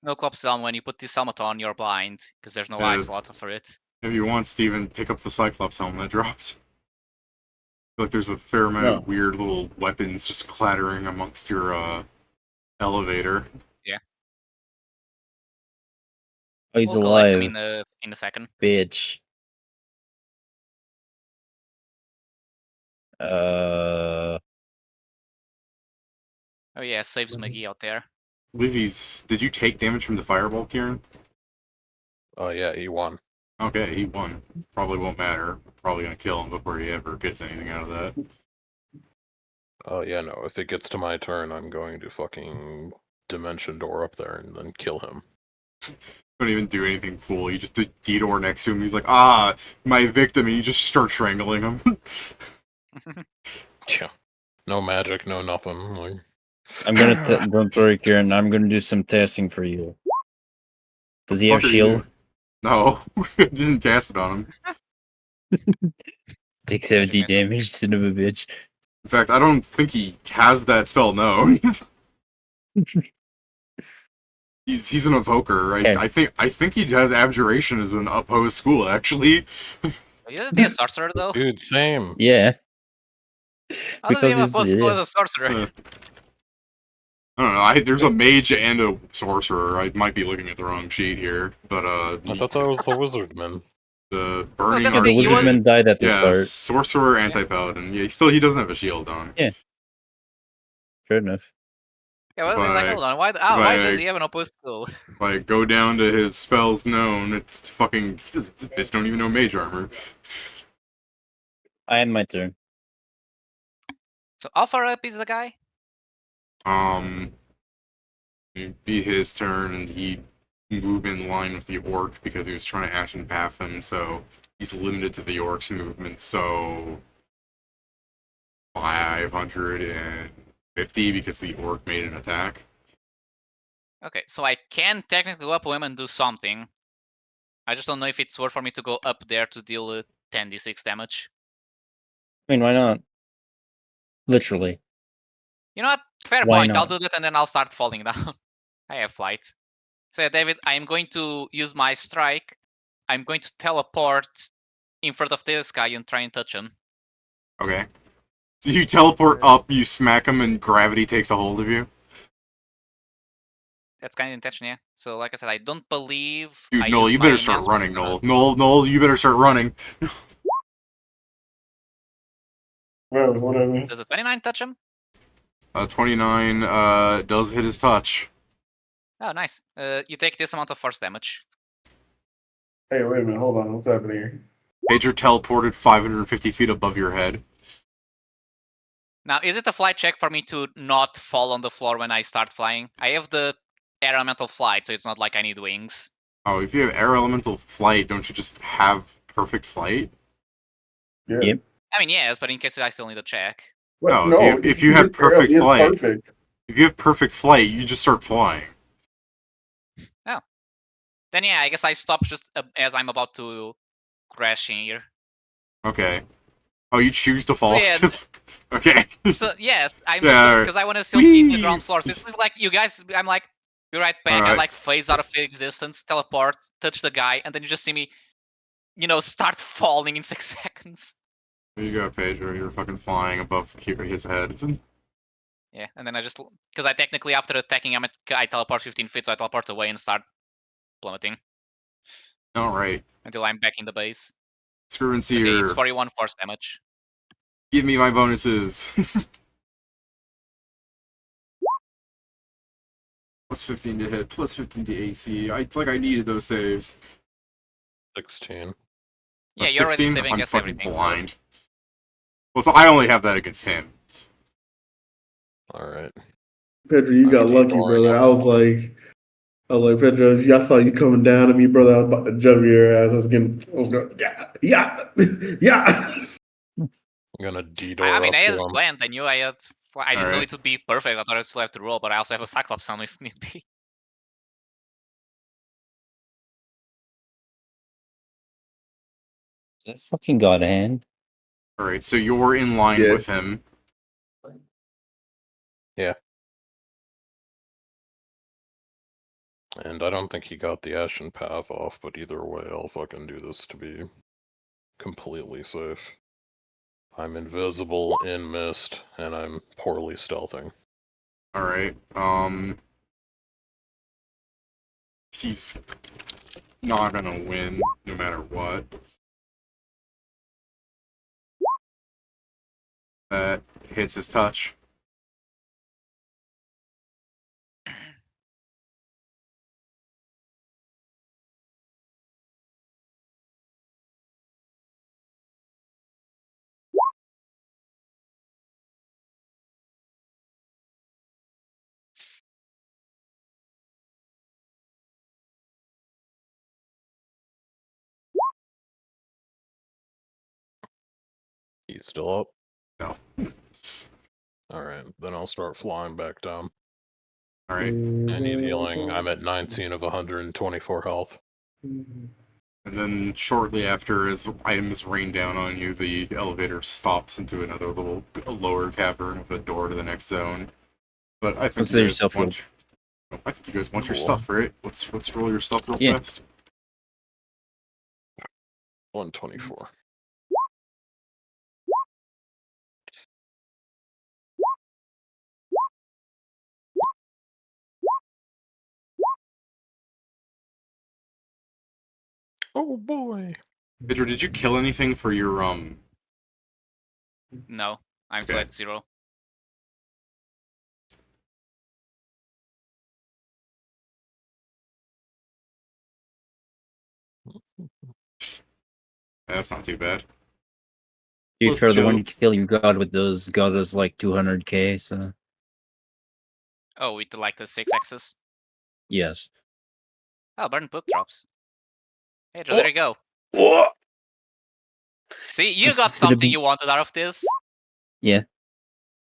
No clubs down when you put this helmet on, you're blind because there's no eye slot for it. If you want, Steven, pick up the Cyclops helmet that dropped. Like there's a fair amount No. of weird little weapons just clattering amongst your elevator. Oh, he's We'll collect them alive, in a second. bitch. Oh yeah, saves Mm-hmm. McGee out there. I believe did you take damage from the fireball, Kieran? Oh yeah, he won. Okay, he won. Probably won't matter. Probably gonna kill him before he ever gets anything out of that. Oh yeah, no. If it gets to my turn, I'm going to fucking dimension door up there and then kill him. Don't even do anything fool. You just do D-door next to him. He's like, ah, my victim, and you just start strangling him. Yeah. No magic, no nothing. Like, I'm gonna don't worry, Kieran. I'm gonna do some testing for you. Does he have Fuck are shield? you? No, didn't cast it on him. Take 70 Magic missile. damage, son of a bitch. In fact, I don't think he has that spell. No, he's an evoker. Okay. I think he has abjuration as an opposed school. Actually, Isn't he a sorcerer though? dude, same. Yeah. How does he have a Because post it's- school as a sorcerer? I don't know. There's a mage and a sorcerer. I might be looking at the wrong sheet here, but I thought that was the wizardman. the burning. that's Yeah, the He was- wizardman died at the yeah, start. sorcerer, anti-paladin. Yeah, he doesn't have a shield on. Fair enough. Yeah, what is it? If Like, I- hold on. Why if why I- does he have an opposed school? If I go down to his spells known, it's fucking. This bitch don't even know mage armor. I end my turn. So how far up is the guy? It'd be his turn, and he'd move in line with the orc because he was trying to action path him, so he's limited to the orc's movement, so 550 because the orc made an attack. Okay, so I can technically go up to him and do something. I just don't know if it's worth for me to go up there to deal 10d6 damage. I mean, why not? Literally. You know what? Fair Why point. I'll not? do that and then I'll start falling down. I have flight. So yeah, David, I'm going to use my strike. I'm going to teleport in front of this guy and try and touch him. Okay. So you teleport up, you smack him, and gravity takes a hold of you? That's kind of intention, yeah. So like I said, I don't believe. Dude, I Noel, use you my better start immense running, weapon. Noel, you better start running. Well, whatever. Does a 29 touch him? 29 does hit his touch. Oh, nice. You take this amount of force damage. Hey, wait a minute. Hold on. What's happening here? Pager teleported 550 feet above your head. Now, is it a flight check for me to not fall on the floor when I start flying? I have the air elemental flight, so it's not like I need wings. Oh, if you have air elemental flight, don't you just have perfect flight? Yeah. Yep. I mean, yes, but in case I still need a check. What? No, if you have perfect it's flight. perfect. If you have perfect flight, you just start flying. Then yeah, I guess I stop just as I'm about to crash in here. Okay. Oh, you choose to fall. yeah. Okay. So yes, I'm Yeah, because I want to still keep the Whee! ground floor. So it's like you guys, I'm like, be right back. I Alright. like phase out of existence, teleport, touch the guy, and then you just see me, start falling in 6 seconds. There you go, Pedro. You're fucking flying above his head. Yeah, and then I just because I technically after attacking him, I teleport 15 feet, so I teleport away and start plummeting Alright. until I'm back in the base. Scrivency Okay, here. it's 41 force damage. Give me my bonuses. Plus 15 to hit, plus 15 to AC. I needed those saves. 16. Yeah, Plus you're already 16? saving I'm against fucking everything. blind. Well, so I only have that against him. Alright. Pedro, you got Okay, lucky, boring. brother. I was like, Pedro, I saw you coming down to me, brother. I was about to jump your ass. I was going, yeah. I'm gonna D-door I mean, up I to had him. planned. I knew I had I didn't know Alright. it would be perfect. I thought I'd still have to roll, but I also have a Cyclops on if need be. Is that fucking God hand? Alright, so you're in line Yeah. with him. And I don't think he got the Ashen Path off, but either way, I'll fucking do this to be completely safe. I'm invisible in mist, and I'm poorly stealthing. Alright, he's not gonna win, no matter what. That hits his touch. He's still up? No. Alright, then I'll start flying back down. Alright, I need healing. I'm at 19 of 124 health. and then shortly after, as items rain down on you, the elevator stops into another little lower cavern with a door to the next zone. But I think Let's you say guys yourself want... I think you guys want your Cool. stuff, right? Let's roll your stuff real Yeah. fast. 124. Oh boy. Pedro, did you kill anything for your, No, I'm still Okay. at 0. That's not too bad. To be Look, fair, the Joe. one kill you got with those got us like 200k, so Oh, with like the 6 axes. yes. Oh, burn book drops. Hey, Joe, there you go. What? See, you This got is gonna something be- you wanted out of this.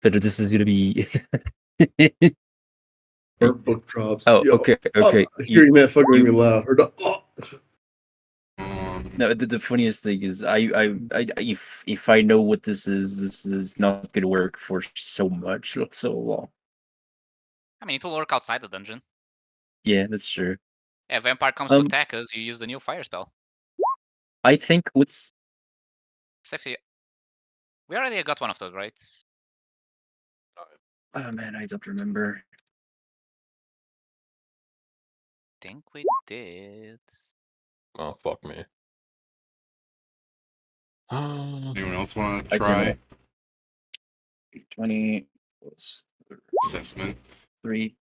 But this is gonna be. Burnt book drops. Oh, Yo, okay, okay. hearing that fucking made me you- laugh. Heard the, No, the funniest thing is, if I know what this is not gonna work for so long. I mean, it will work outside the dungeon. Yeah, that's true. If Vampire comes to Um, attack us, you use the new fire spell. I think what's Safety. We already got one of those, right? oh man, I don't remember. Think we did. Oh, fuck me. Anyone else want to I don't try know. 20 plus assessment? 3.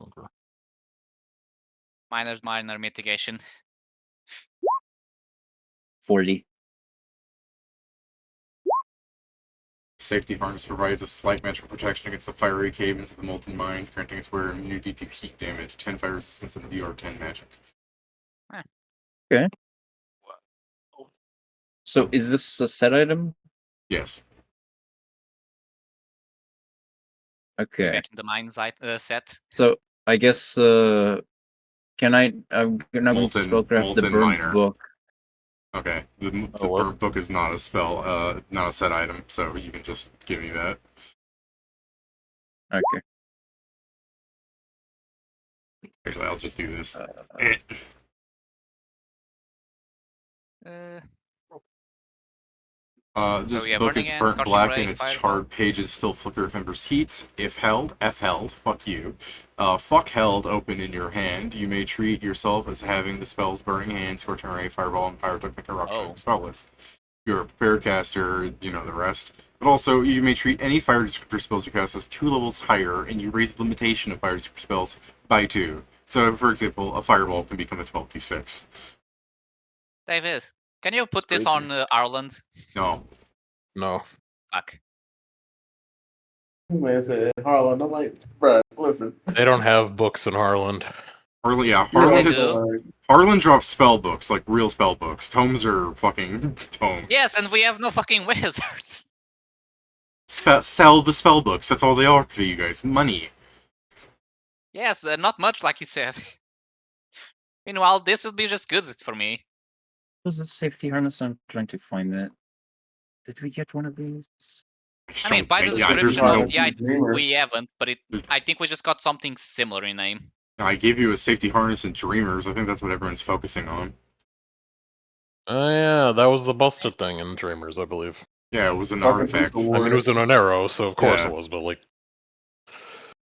Okay. Minor mitigation. 40. Safety harness provides a slight magical protection against the fiery caverns of the molten mines, granting its wearer immunity to heat damage, 10 fire resistance, and DR10 magic. So is this a set item? Yes. Okay. Back in the mines set. So I guess can I'm not going to spellcraft the Molten burnt Miner. book. Okay. The Oh, what? burnt book is not a spell, not a set item, so you can just give me that. Okay. Actually, I'll just do this. This yeah, book Burning is Hand, burnt Scorching black Ray, and its Fireball. charred pages still flicker with embers heat. If held, F held, fuck you. Fuck held open in your hand. You may treat yourself as having the spells Burning Hand, Scorching Ray, Fireball, and Pyrotechnic Eruption Oh. spell list. You're a prepared caster, you know the rest. But also, you may treat any fire descriptor spells you cast as 2 levels higher, and you raise the limitation of fire descriptor spells by 2. So, for example, a Fireball can become a 12d6. David, can you put That's this crazy. on Ireland? No. No. Fuck. man said Harlan. I'm like, bruh, listen. They don't have books in Harland. Harlan, yeah, You're Yes, they Harlan, do. has, Harlan drops spell books, like real spell books. Tomes are fucking tomes. Yes, and we have no fucking wizards. Sell the spell books. That's all they are for you guys. Money. Yes, not much, like you said. Meanwhile, this would be just good for me. What's the safety harness? I'm trying to find that. Did we get one of these? I mean, by the there's description no. of the item, we haven't, but I think we just got something similar in name. I gave you a safety harness and Dreamers. I think that's what everyone's focusing on. Oh yeah, that was the busted thing in Dreamers, I believe. Yeah, it was an Fucking artifact. Uso I mean, it was an Onero, so of course Yeah. it was, but like,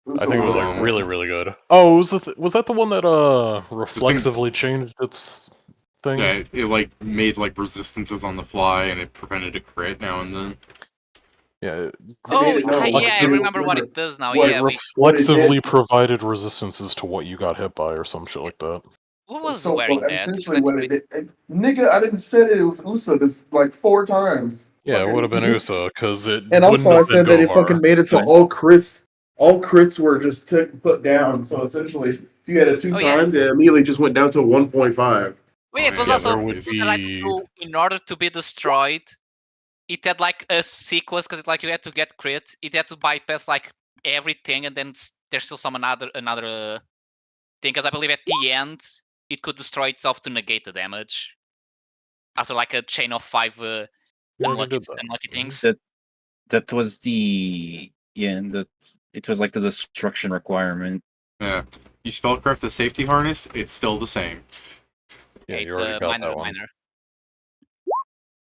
Uso I think it was wore like it. really, really good. Oh, was that the one that reflexively changed its thing? Yeah, it like made like resistances on the fly, and it prevented a crit now and then. Yeah, Oh, No, yeah, I remember what remember it does now. what- Yeah, what it did- reflexively provided resistances to what you got hit by, or some shit like that. who was So, wearing well, that? 'Cause essentially, I what think it did, nigga, I didn't say it was Uso this like 4 times. Yeah, it Fucking- would have been USA, because it And also, wouldn't I have said been that it Gohar. fucking made it so all crits were just put down. So essentially, if you had it 2 Oh, yeah. times, it immediately just went down to 1.5. Wait, it was Yeah, also there would that, like, be- in order to be destroyed, it had like a sequence because like you had to get crit. It had to bypass like everything, and then there's still some another thing. Because I believe at the end it could destroy itself to negate the damage. Also, like a chain of 5 We already did that. unlucky things. That was the that it was like the destruction requirement. Yeah, you spellcraft the safety harness, it's still the same. Yeah, It's you already a got minor that one. minor.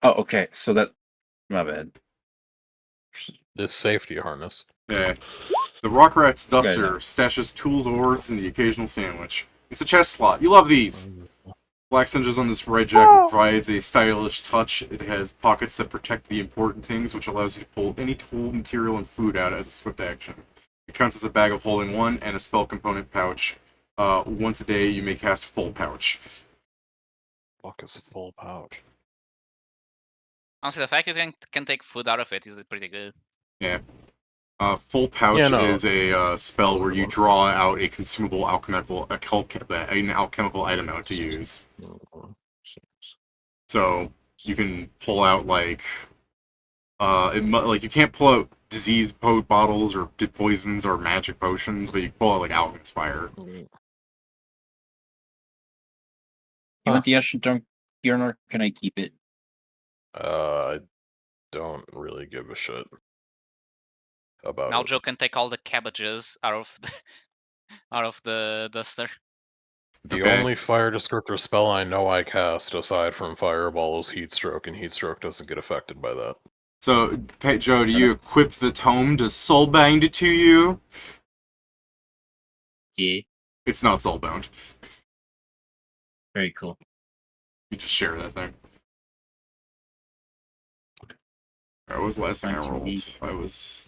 Oh, okay. So that my bad. This safety harness. Yeah, the Rock Rat's duster Right now. stashes tools, ores, and the occasional sandwich. It's a chest slot. You love these. Black Singes on this red jacket provides a stylish touch. It has pockets that protect the important things, which allows you to pull any tool, material, and food out as a swift action. It counts as a bag of holding 1 and a spell component pouch. Once a day, you may cast full pouch. Fuck is full pouch. Honestly, the fact you can take food out of it is pretty good. Yeah. Full pouch Yeah, no. is a spell where you One. draw out a consumable alchemical item out to use. So you can pull out like you can't pull out disease bottles or poisons or magic potions, but you can pull out like alchemist fire. You want the Ashen Dunk Bjorn, can I keep it? I don't really give a shit about Now it. Joe can take all the cabbages out of the duster. The Okay. only fire descriptor spell I know I cast aside from Fireball is Heatstroke, and Heatstroke doesn't get affected by that. So, Pet Joe, do you equip the tome to soulbind it to you? Yeah. It's not soulbound. Very cool. You just share that thing. Alright, what was the last thing I rolled?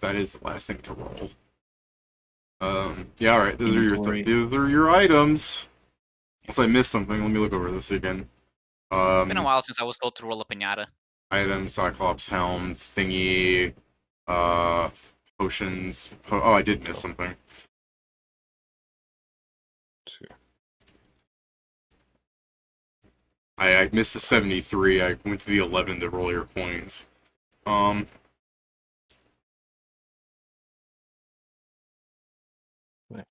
That is the last thing to roll. Yeah, alright, those are your items. Unless I missed something, let me look over this again. It's been a while since I was told to roll a pinata. Item, Cyclops helm, thingy, potions. Oh, I did miss something. I missed the 73. I went to the 11 to roll your coins. You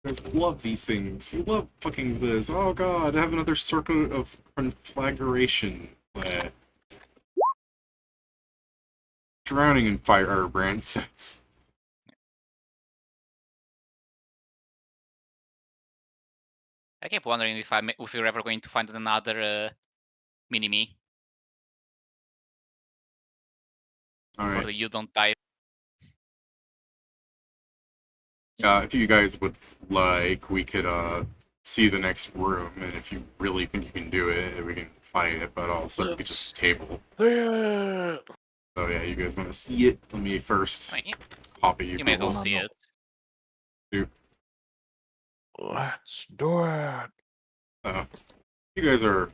guys love these things. You love fucking this. Oh god, I have another circuit of conflagration. Drowning in Firebrand sets. I keep wondering if we're ever going to find another mini-me for Alright. the You Don't Die. If you guys would like, we could see the next room, and if you really think you can do it, we can fight it, but also we could just table. Yeah. So yeah, you guys want to see it? Let me first I mean, copy you. you may as well people. see it. Let's do it. You guys are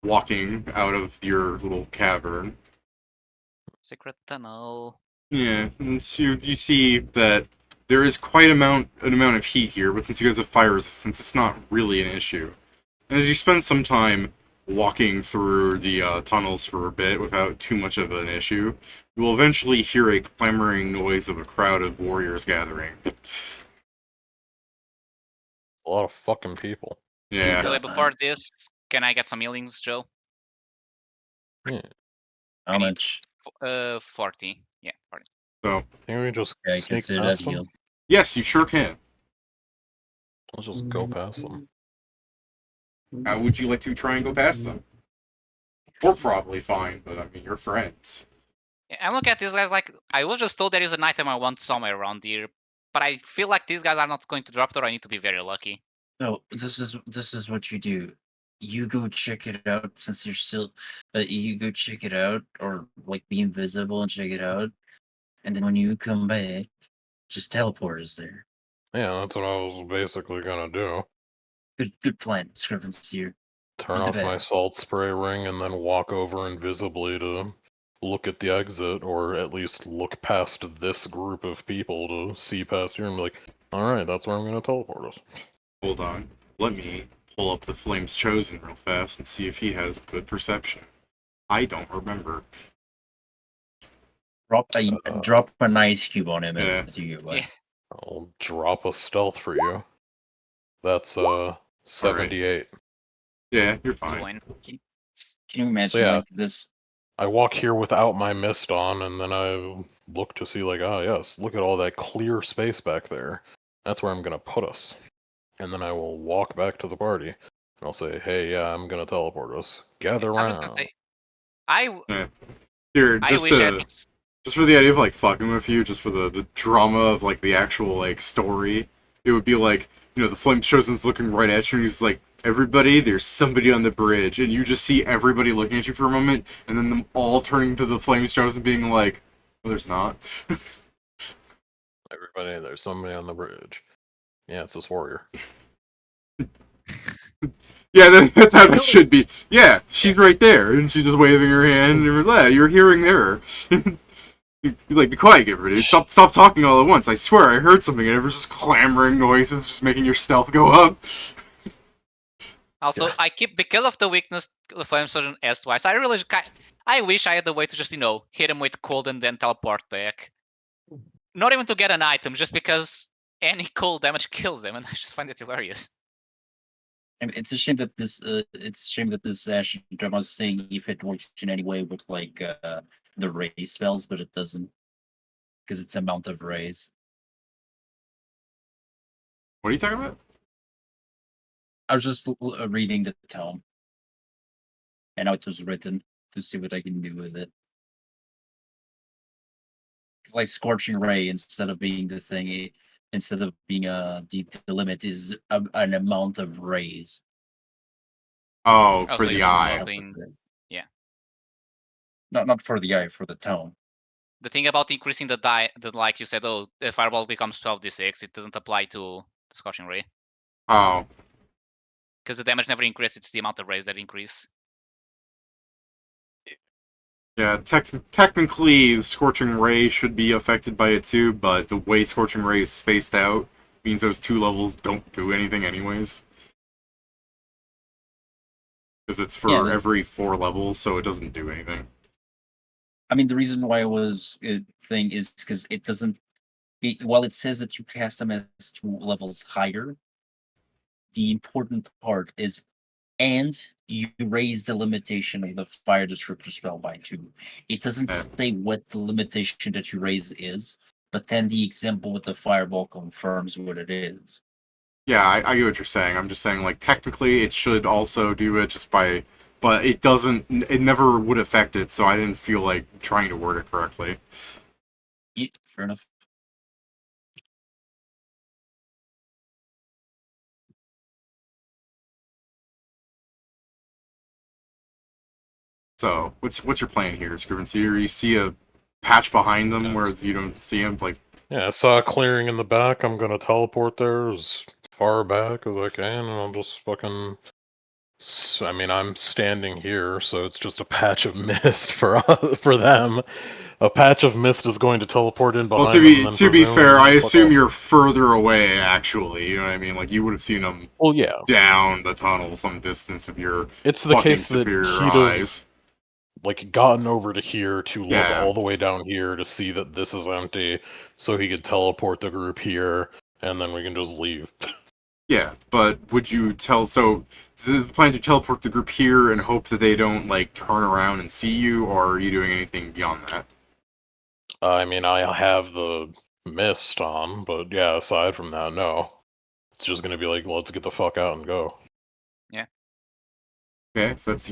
walking out of your little cavern. Secret tunnel. Yeah, and so you see that there is quite an amount of heat here, but since you guys have fire resistance, it's not really an issue. And as you spend some time walking through the tunnels for a bit without too much of an issue, you will eventually hear a clamoring noise of a crowd of warriors gathering. A lot of fucking people. Yeah. Really, before this, can I get some healings, Joe? Yeah. How I need much? 40. Yeah, 40. So, Can we just Yeah, I sneak consider that past them? healed. yes, you sure can. Let's just go past them. How would you like to try and go past them? We're probably fine, but I mean, you're friends. Yeah, I look at these guys like I was just told there is an item I want somewhere around here, but I feel like these guys are not going to drop it, or I need to be very lucky. No, this is what you do. You go check it out since you're still. You go check it out, or like be invisible and check it out, and then when you come back, just teleport us there. Yeah, that's what I was basically gonna do. Good plan, Scriven's here. Turn The off my best. salt spray ring and then walk over invisibly to look at the exit, or at least look past this group of people to see past here and be like, alright, that's where I'm gonna teleport us. Hold on. Let me pull up the Flames Chosen real fast and see if he has good perception. I don't remember. Drop an ice cube on him Yeah. as you go by. Yeah. I'll drop a stealth for you. That's 78. Yeah, you're Blue fine. wine. Can you imagine So, yeah. like this? I walk here without my mist on, and then I look to see, like, ah, yes, look at all that clear space back there. That's where I'm gonna put us. And then I will walk back to the party, and I'll say, hey, yeah, I'm gonna teleport us. Gather I'm just gonna around. say, I Here, I just wish I to just for the idea of like fucking with you, just for the drama of like the actual like story, it would be like, you know, the Flame Chosen's looking right at you and he's like, everybody, there's somebody on the bridge, and you just see everybody looking at you for a moment, and then them all turning to the Flames Chosen being like, well, there's not. Everybody, there's somebody on the bridge. Yeah, it's this warrior. Yeah, that's how it should be. Yeah, she's right there, and she's just waving her hand, and you're hearing her. He's like, be quiet, everybody. Stop talking all at once. I swear, I heard something, and it was just clamoring noises, just making your stealth go up. also I keep because of the weakness the flame surgeon has twice. I wish I had the way to just hit him with cold and then teleport back. Not even to get an item, just because any cold damage kills him, and I just find it hilarious. I mean, it's a shame that this Ash drama is saying if it works in any way with like the raise spells, but it doesn't because it's amount of raise. What are you talking about? I was just reading the tome, and how it was written to see what I can do with it. It's like scorching ray instead of being the thing. Instead of being the limit is an amount of raise. Oh, Oh, for so the you're eye. dropping- yeah. Not for the eye, for the tone. The thing about increasing the die, that like you said, the fireball becomes 12d6. It doesn't apply to the scorching ray Oh, because the damage never increases. It's the amount of rays that increase. yeah. Technically, the Scorching Ray should be affected by it too, but the way Scorching Ray is spaced out means those two levels don't do anything anyways. Because it's for Yeah, every 4 levels, so it doesn't do anything. I mean, the reason why it was a thing is because it doesn't. While it says that you cast them as 2 levels higher, the important part is, and you raise the limitation of the fire disruptor spell by 2. It doesn't Yeah. say what the limitation that you raise is, but then the example with the fireball confirms what it is. Yeah, I get what you're saying. I'm just saying, like, technically it should also do it just by... But it doesn't... It never would affect it, so I didn't feel like trying to word it correctly. Yeah, fair enough. So, what's your plan here, Scriven? So you see a patch behind them Yes. where you don't see him? Like, Yeah, I saw a clearing in the back. I'm gonna teleport there as far back as I can, and I'll just fucking So, I mean, I'm standing here, so it's just a patch of mist for them. A patch of mist is going to teleport in behind Well, them. And then to be fair, I presumably fuck assume off. you're further away. Actually, you know what I mean. Like you would have seen them Well, yeah. down the tunnel some distance of your It's the fucking case that superior he'd eyes. have like gotten over to here to look Yeah. all the way down here to see that this is empty, so he could teleport the group here, and then we can just leave. Yeah, but would you tell? So, is the plan to teleport the group here and hope that they don't like turn around and see you, or are you doing anything beyond that? I mean, I have the mist on, but yeah, aside from that, no. It's just gonna be like, let's get the fuck out and go. Okay, if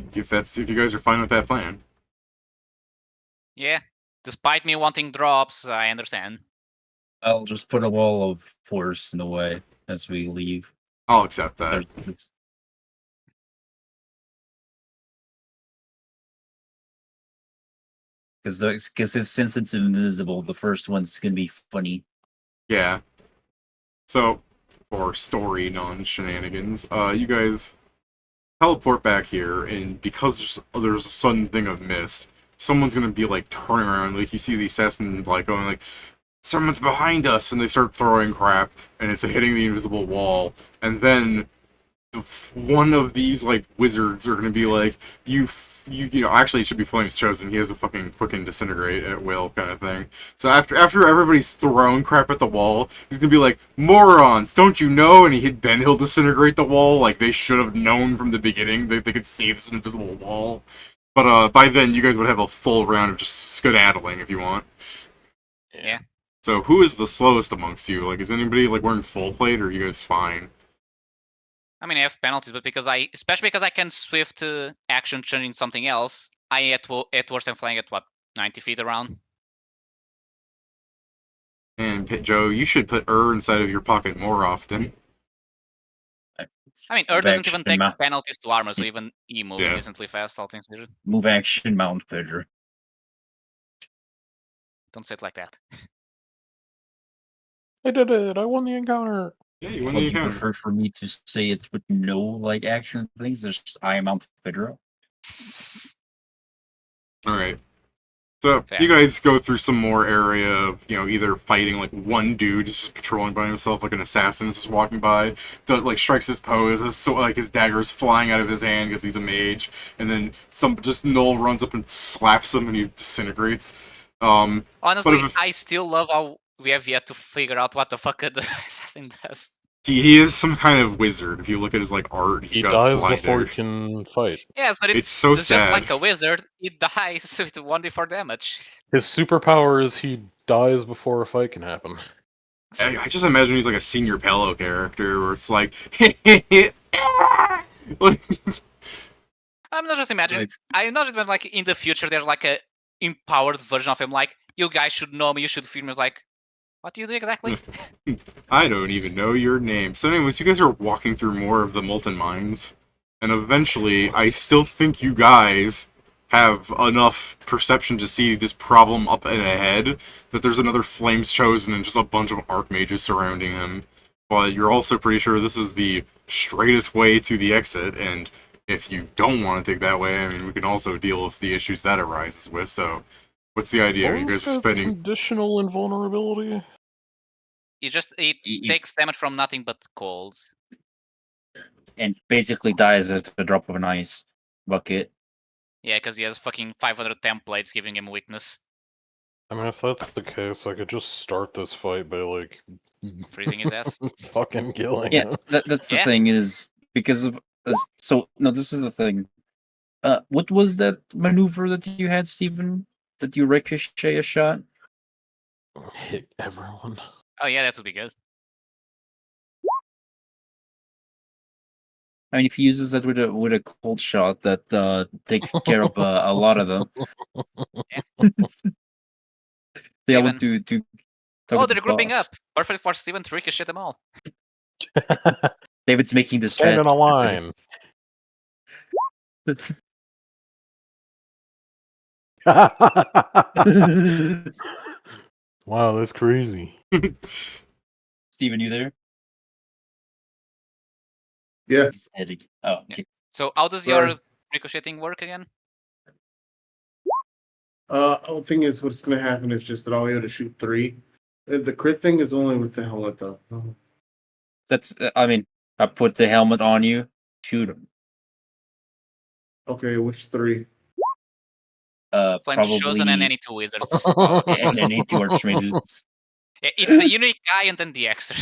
you guys are fine with that plan. Yeah. Despite me wanting drops, I understand. I'll just put a wall of force in the way as we leave. I'll accept So that. it's- Because since it's invisible, the first one's gonna be funny. Yeah. So, for story non-shenanigans, you guys teleport back here, and because there's a sudden thing of mist, someone's gonna be like turning around, like you see the assassin like going like, someone's behind us, and they start throwing crap, and it's hitting the invisible wall, and then one of these like wizards are gonna be like, you know, actually it should be Flame's Chosen. He has a fucking quicken disintegrate at will kind of thing. So after everybody's thrown crap at the wall, he's gonna be like, morons, don't you know? And then he'll disintegrate the wall. Like they should have known from the beginning that they could see this invisible wall. But by then you guys would have a full round of just skedaddling if you want. Yeah. So who is the slowest amongst you? Like, is anybody like wearing full plate, or are you guys fine? I mean, I have penalties, but especially because I can swift action changing something else, I at worst I'm flying at what, 90 feet around. And Joe, you should put inside of your pocket more often. I mean, doesn't even take Action, penalties to armor, so even E moves Yeah. decently fast, all things considered. move action, Mount Pedro. Don't say it like that. I did it! I won the encounter! Yeah, you win Would the you encounter. prefer for me to say it with no like action things? There's just I am Mount Pedro. Alright. So, Fair. you guys go through some more area of, you know, either fighting, like, one dude just patrolling by himself, like an assassin is just walking by, strikes his pose, his dagger's flying out of his hand because he's a mage, and then Null runs up and slaps him and he disintegrates. Honestly, I still love how we have yet to figure out what the fuck the assassin does. He is some kind of wizard. If you look at his, like, art, He he's got a dies flying before he dagger. can fight. Yes, but It's so it's just sad. like a wizard. It dies with 1d4 damage. His superpower is he dies before a fight can happen. I just imagine he's like a senior Palo character where it's like, I'm not just imagining. I'm not just imagining, like, in the future there's like a empowered version of him. Like, you guys should know me. You should fear me. It's like, what do you do exactly? I don't even know your name. So anyways, you guys are walking through more of the Molten Mines, and eventually, I still think you guys have enough perception to see this problem up and ahead, that there's another Flames Chosen and just a bunch of Archmages surrounding him. But you're also pretty sure this is the straightest way to the exit, and if you don't want to take that way, I mean, we can also deal with the issues that arises with, so what's the idea? What You was guys are his spending... conditional invulnerability? It takes damage from nothing but cold. And basically dies at the drop of an ice bucket. Yeah, because he has fucking 500 templates giving him weakness. I mean, if that's the case, I could just start this fight by, like... Freezing his ass. fucking killing Yeah, him. that's the Yeah. thing is because of so no, this is the thing. What was that maneuver that you had, Steven? That you ricochet a shot? Hit everyone. Oh yeah, that would be good. I mean, if he uses that with a cold shot, that takes care of a lot of them. They Steven. want to Oh, target they're the grouping boss. up. Perfect for Steven to ricochet them all. David's making this Stand fat. in a line. Wow, that's crazy. Steven, you there? Yeah. Oh, Yeah. okay. So how does Sorry. your ricocheting work again? The thing is, what's gonna happen is just that I'll be able to shoot 3. The crit thing is only with the helmet, though. That's. I mean, I put the helmet on you. Shoot him. Okay, which 3? Flames Chosen and Probably. any 2 wizards. Oh, And then 8 archmages. it's the unique guy and then the extra.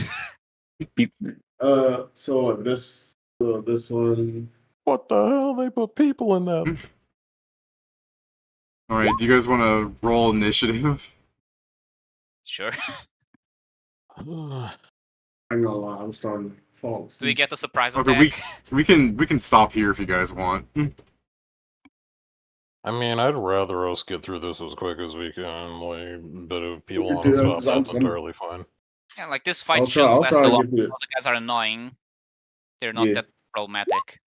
So this one. What the hell? They put people in that. All right, do you guys want to roll initiative? Sure. I'm gonna lie, I'm starting to fall. Do we get a surprise Okay, attack? we can stop here if you guys want. I mean, I'd rather us get through this as quick as we can. Like, but if people could want to do that, stop, 'cause that's I'm- entirely fine. Yeah, like this fight I'll shouldn't try last to too long. get through it. All the guys are annoying. They're not Yeah. that problematic.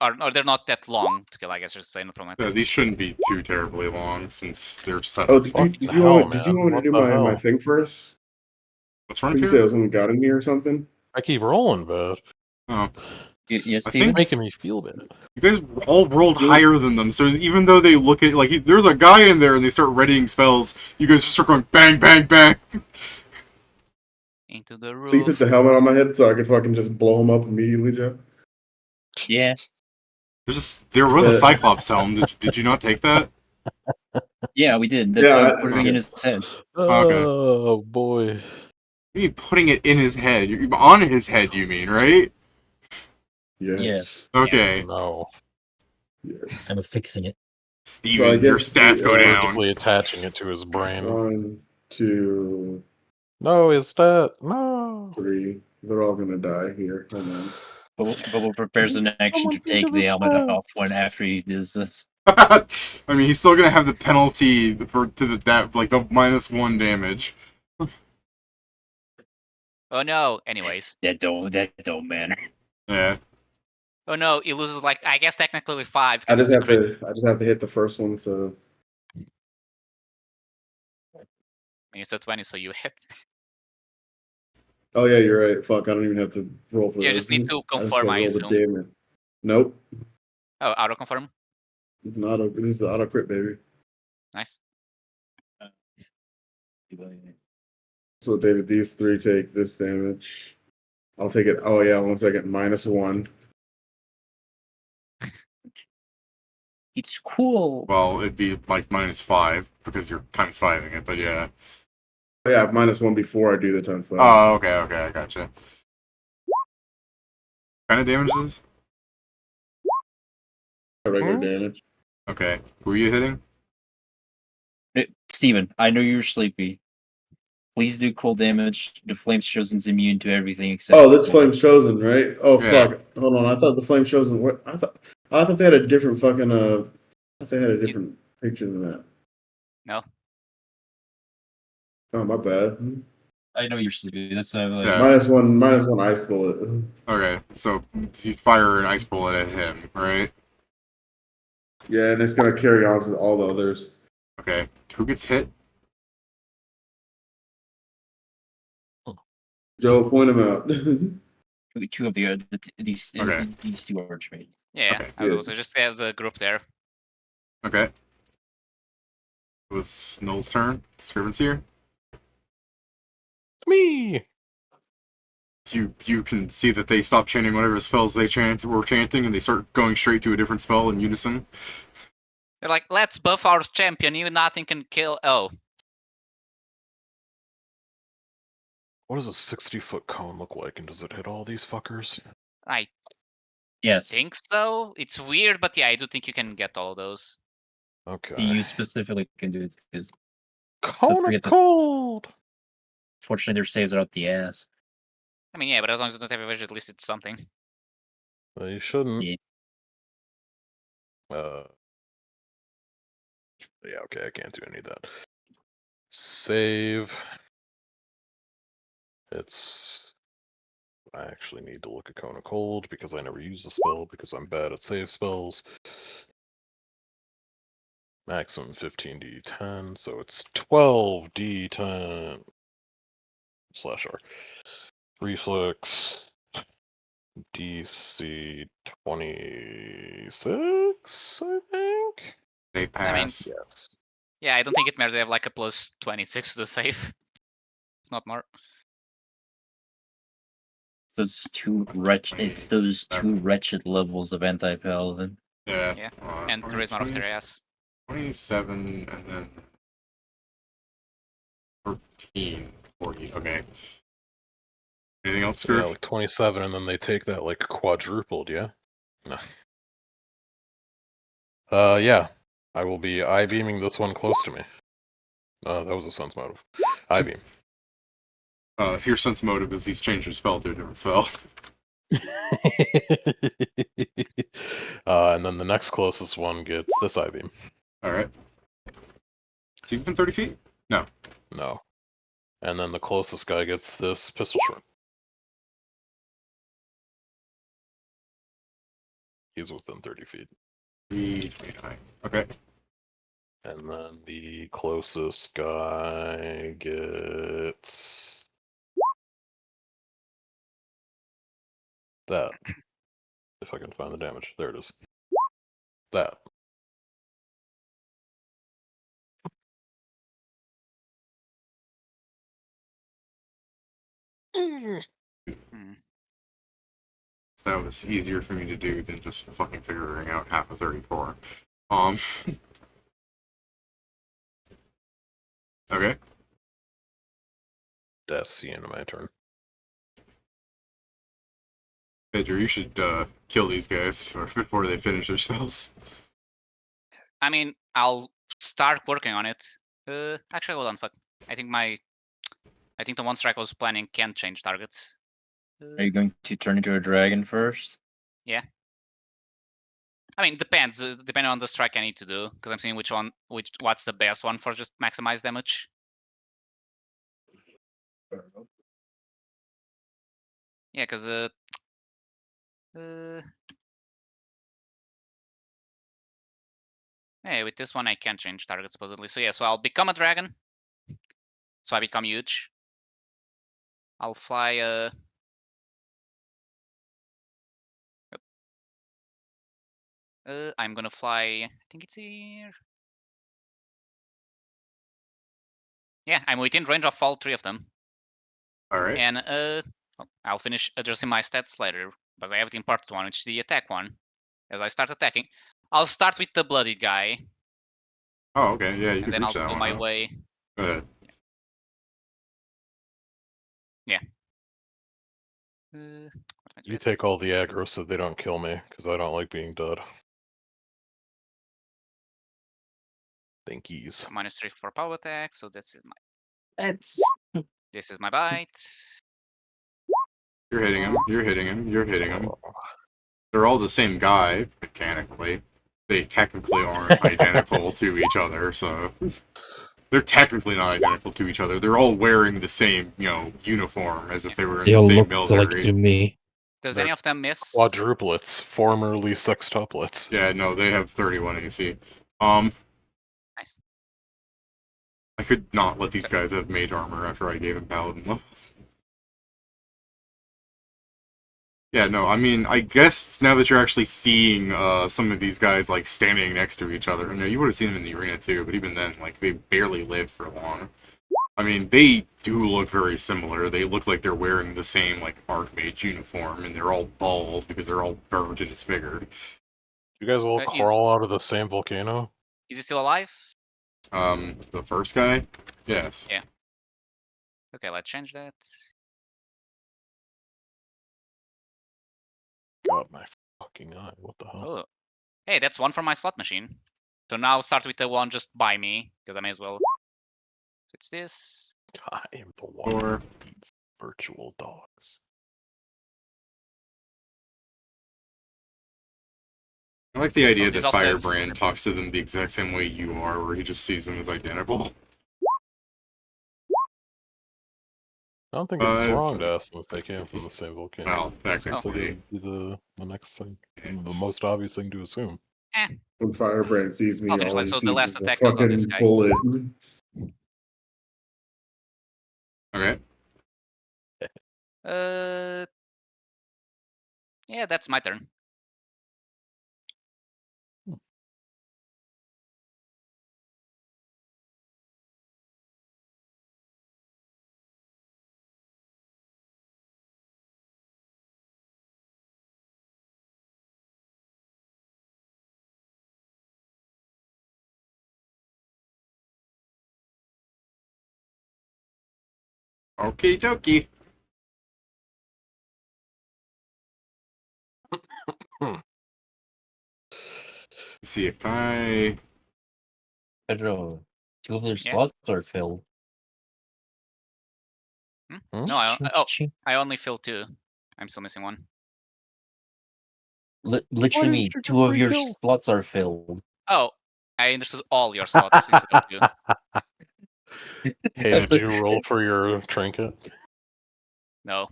Or they're not that long to kill, I guess I should say, not problematic. These shouldn't be too terribly long since they're set Oh, up. did What you the did you hell, want did you man? want me to What do the my hell? thing first? What's Did wrong you here? say I was when got in here or something? I keep rolling, but Oh, Yes, I it's Steven? think- making me feel bad. you guys all rolled higher than them, so even though they look at like there's a guy in there and they start readying spells, you guys just start going bang, bang, bang. Into the So you put roof. the helmet on my head so I could fucking just blow him up immediately, Joe? Yeah. There was a Yeah. Cyclops helm. Did you not take that? Yeah, we did. That's Yeah, putting it in his head. Okay. Oh boy. You mean putting it in his head? You're on his head, you mean, right? Yes. Okay, No. Yes. I'm fixing it. Steven, So I your guess stats go down. Surgically attaching it to his brain. 1, 2, No, his stat. No. 3. They're all gonna die here. Hold on. Bubble prepares an action to Someone think take of the his helmet stats. off when after he does this. I mean, he's still gonna have the penalty that like the -1 damage. Oh no. Anyways. That don't matter. Yeah. Oh no, he loses like I guess technically 5 I because just it's a have crit. to hit the first one, so I mean, it's a 20, so you hit. oh yeah, you're right. Fuck, I don't even have to roll for You this. just need to I just confirm, gotta I roll the assume. damage. Nope. Oh, auto confirm. It's an auto this is auto crit, baby. Nice. So David, these 3 take this damage. I'll take it. Oh yeah, 1 second. -1. It's cool. Well, it'd be like -5 because you're ×5ing it, but yeah. Oh, yeah, -1 before I do the times 5. Oh, okay, I gotcha. Kind of damage is this? Regular damage. Okay. Who are you hitting? Steven, I know you're sleepy. Please do cool damage. The Flames Chosen's immune to everything except. Oh, this Flame Chosen, right? Oh Yeah. fuck. Hold on. I thought the Flame Chosen. What? I thought they had a different fucking. I thought they had a different picture than that. No. Oh, my bad. I know you're sleepy. That's not like. Yeah. -1 ice bullet. Okay, so you fire an ice bullet at him, right? Yeah, and it's gonna carry on to all the others. Okay. Who gets hit? Joe, point him out. Two of these Okay. these 2 archmages. Yeah, Okay, I was good. also just have the group there. Okay. It was Null's turn. Scriven's here. Me. You can see that they stop chanting whatever spells they were chanting, and they start going straight to a different spell in unison. They're like, let's buff our champion, even nothing can kill. Oh, What does a 60-foot cone look like, and does it hit all these fuckers? I Yes. think so. It's weird, but yeah, I do think you can get all those. Okay. You specifically can do it because Cone of forget that- cold. fortunately their saves are out the ass. I mean, yeah, but as long as you don't have evasion, at least it's something. Well, you shouldn't. Yeah. Yeah, okay, I can't do any of that. Save. I actually need to look at Cone of Cold because I never use the spell because I'm bad at save spells. Maximum 15d10, so it's 12d10 /R. Reflex. DC 26, I think. They pass. Yes. Yeah, I don't think it matters. They have like a plus 26 to the save. It's not more. Those two wretched. It's those two wretched levels of anti-paladin. Yeah. Yeah, and charisma of their ass. 27 and then 13, 40. Okay. Anything else, So yeah, Scrooge? like 27, and then they take that like quadrupled, yeah? No. Yeah. I will be I-beaming this one close to me. That was a sense motive. I-beam. If your sense motive is he's changed your spell to a different spell. And then the next closest one gets this I-beam. Alright. Is he within 30 feet? No. No. And then the closest guy gets this pistol shot. He's within 30 feet. 329. Okay. And then the closest guy gets that. If I can find the damage. There it is. That. Hmm. So that was easier for me to do than just fucking figuring out half a 34. Okay. That's the end of my turn. Pedro, you should kill these guys before they finish their spells. I mean, I'll start working on it. Actually, hold on, fuck. I think the one strike I was planning can change targets. Are you going to turn into a dragon first? Yeah. I mean, depends. Depending on the strike I need to do, because I'm seeing what's the best one for just maximize damage. Yeah, because hey, with this one I can change targets supposedly. So yeah, so I'll become a dragon. So I become huge. I'll fly. I'm gonna fly. I think it's here. Yeah, I'm within range of all three of them. Alright. And I'll finish adjusting my stats later, but I have it in part one, which is the attack one. As I start attacking, I'll start with the bloodied guy, Oh, okay. Yeah, you and can then I'll reach that do one. my Huh? way. Go ahead. Yeah. What am I You doing? take all the aggro so they don't kill me, because I don't like being dead. Thankies. -3 for power attack, so this is my That's bite. You're hitting him. You're hitting him. You're hitting him. They're all the same guy, mechanically. They technically aren't identical to each other, so... They're technically not identical to each other. They're all wearing the same, uniform, as if they were in They the all same look military. like to me. Does They're any of them miss? Quadruplets, formerly sextuplets. Yeah, no, they have 31 AC. Nice. I could not let these guys have mage armor after I gave them paladin levels. Yeah, no, I mean, I guess now that you're actually seeing some of these guys, like, standing next to each other, you would have seen them in the arena too, but even then, like, they barely lived for long. I mean, they do look very similar. They look like they're wearing the same, like, Archmage uniform, and they're all bald because they're all burnt and disfigured. You guys all crawl out of the same volcano? Is he still alive? The first guy? Yes. Yeah. Okay, let's change that. God, my fucking eye. What the hell? Oh, hey, that's one for my slot machine. So now I'll start with the one just by me, because I may as well. So it's this. I am the one who eats virtual dogs. I like the idea this that also says- Firebrand talks to them the exact same way you are, where he just sees them as identical. I don't think it's wrong to ask them if they came from the same volcano. Well, It seems like technically. it'd be the next thing, the most obvious thing to assume. When Firebrand sees me, I'll finish all that. he So the sees last is a attack goes on this fucking guy. bullet. Okay. Yeah, that's my turn. Okie dokie. See if I. Pedro, 2 of their Yeah. slots are filled. No, I only filled 2. I'm still missing 1. Literally, didn't you 2 get of 3 your kills? slots are filled. Oh, I understood all your slots instead of 2. Hey, did you roll for your trinket? No,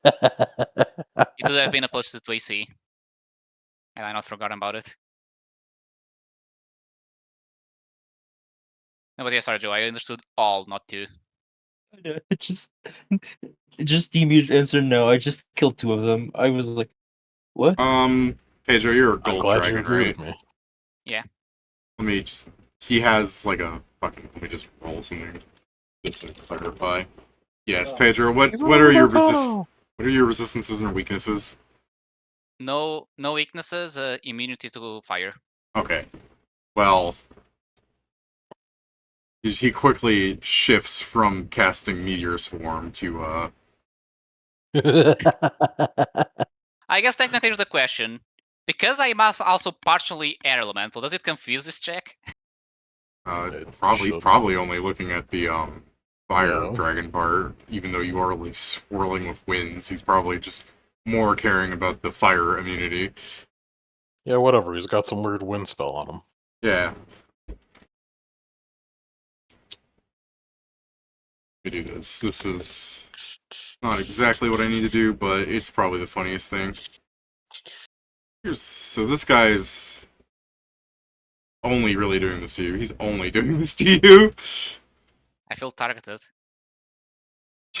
it would have been a posted to AC. And I not forgotten about it. No, but yeah, sorry, Joe. I understood all, not 2. just the immediate answer, no. I just killed 2 of them. I was like, what? Pedro, you're a I'm gold glad you dragon, agree right? with me. Yeah. Let me just. He has like a fucking. Let me just roll something just to clarify. Yes, Pedro. What are your What are your resistances and weaknesses? No weaknesses. Immunity to fire. Okay. Well, he quickly shifts from casting Meteor Swarm to I guess technically here's the question. Because I must also partially air elemental, does it confuse this check? He's probably only looking at the fire Yeah. dragon part, even though you are like swirling with winds. He's probably just more caring about the fire immunity. Yeah, whatever. He's got some weird wind spell on him. Yeah. Let me do this. This is not exactly what I need to do, but it's probably the funniest thing. So this guy's only really doing this to you. He's only doing this to you. I feel targeted.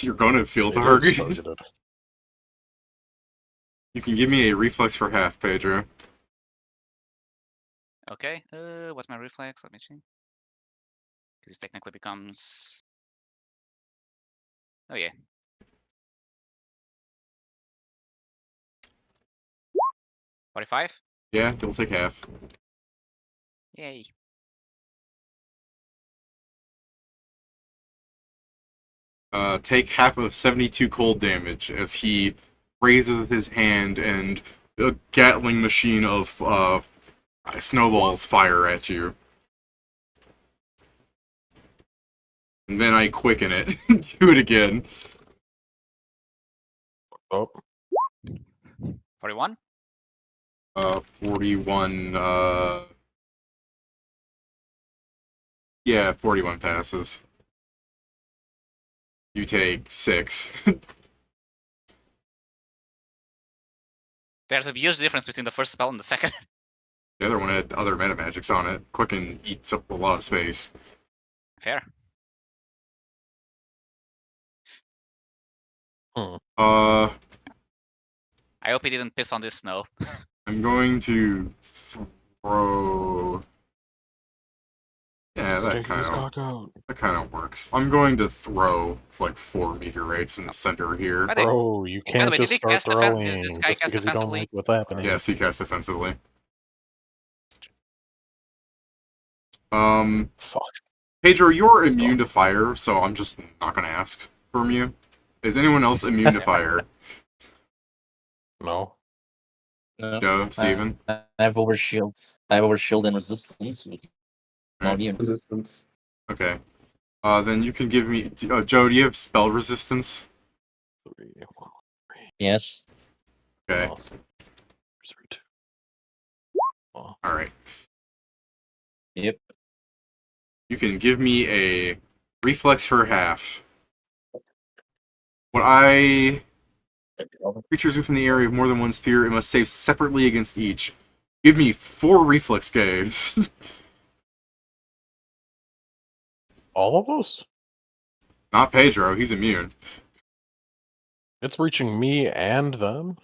You're gonna feel It is targeted. targeted. You can give me a reflex for half, Pedro. Okay. What's my reflex? Let me see. Because it technically becomes. Oh yeah. $45? Yeah, he'll take half. Yay. Take half of 72 cold damage as he raises his hand and a Gatling machine of snowballs fire at you. And then I quicken it. Do it again. Oh, 41? 41, yeah, 41 passes. You take 6. There's a huge difference between the first spell and the second. The other one had other meta magics on it. Quicken eats up a lot of space. Fair. Uh, I hope he didn't piss on this snow. I'm going to throw. Yeah, that stick his cock out. kind of works. I'm going to throw like 4 meteorites in the center here. By the way, Bro, you can't way, did just he start cast throwing this guy just cast because you don't defensively? like what's happening. Yes, he cast defensively. Fuck. Pedro, you're So- immune to fire, so I'm just not gonna ask from you. Is anyone else immune to fire? No. Joe, Steven? I have overshield. I have overshield and resistance. Not immune. Resistance. Okay. Then you can give me. Joe, do you have spell resistance? 3, 1, 3. Yes. Okay. Oh, 3, 2. Oh. Alright. Yep. You can give me a reflex for half. Creatures within the area of more than one sphere, it must save separately against each. Give me 4 reflex saves. All of us? Not Pedro, he's immune. It's reaching me and them?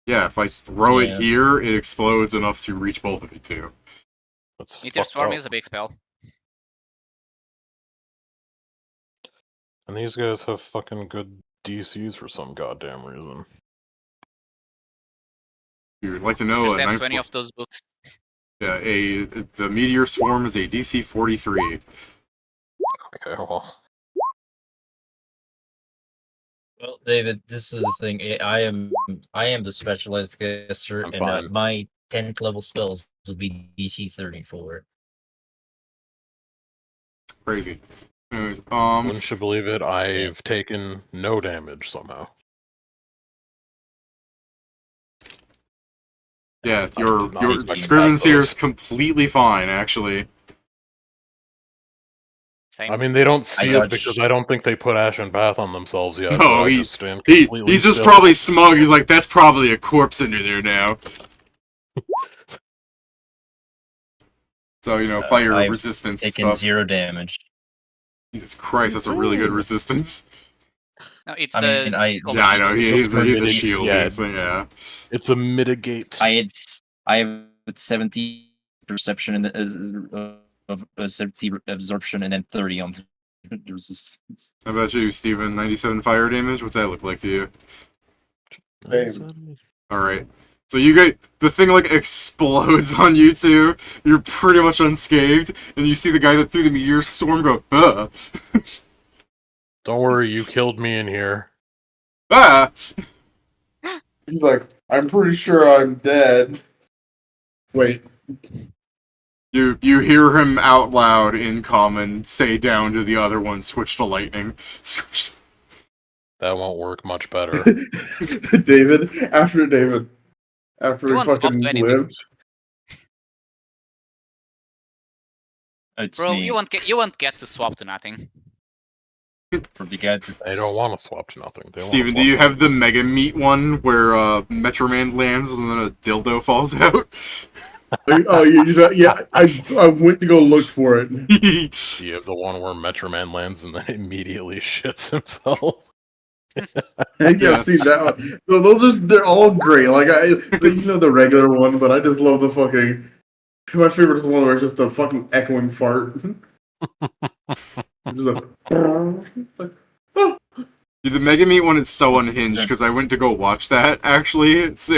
Yeah, if I throw it Yeah. here, it explodes enough to reach both of you too. That's Meteor fucked Swarm up. is a big spell. And these guys have fucking good DCs for some goddamn reason. You'd like to You know just a have 20 of those books. Yeah, the Meteor Swarm is a DC 43. Okay, well. Well, David, this is the thing. I am the specialized caster, I'm and fine. my 10th level spells would be DC 34. Crazy. Anyways, Wouldn't you believe it? I've taken no damage somehow. yeah, I your did not expect to Scriven's pass here those. is completely fine, actually. Same. I mean, they don't see it dodged- because I don't think they put Ashen Bath on themselves yet. No, but I he- just stand completely He's just still. probably smug. He's like, that's probably a corpse under there now. So, apply your I've resistance and taken stuff. 0 damage. Jesus Christ, that's a really good Insane. resistance. No, it's I the. mean, it's I- called Yeah, I shield. know. He's Just a permitting- shield. yeah. Yeah. It's a mitigate. I have 70 perception and of 70 absorption, and then 30 on resistance. How about you, Steven? 97 fire damage? What's that look like to you? Same. Alright. So you get the thing explodes on you two. You're pretty much unscathed, and you see the guy that threw the meteor swarm go, Don't worry, you killed me in here. ah! He's like, I'm pretty sure I'm dead. Wait, You hear him out loud in common say down to the other one, switch to lightning. That won't work much better. David. After You he won't swap fucking to anything. lived. It's Bro, me you won't get to swap to nothing. from the guy. They don't want to swap to nothing. They Steven, want do you have the Mega Meat one where Metro Man lands and then a dildo falls out? Oh, yeah. I went to go look for it. Do you have the one where Metro Man lands and then immediately shits himself? Yeah, see that one. No, they're all great. Like the regular one, but I just love the fucking. My favorite is the one where it's just a fucking echoing fart. Just a, like, oh. Dude, the Mega Meat one is so unhinged because I went to go watch that. Actually, it's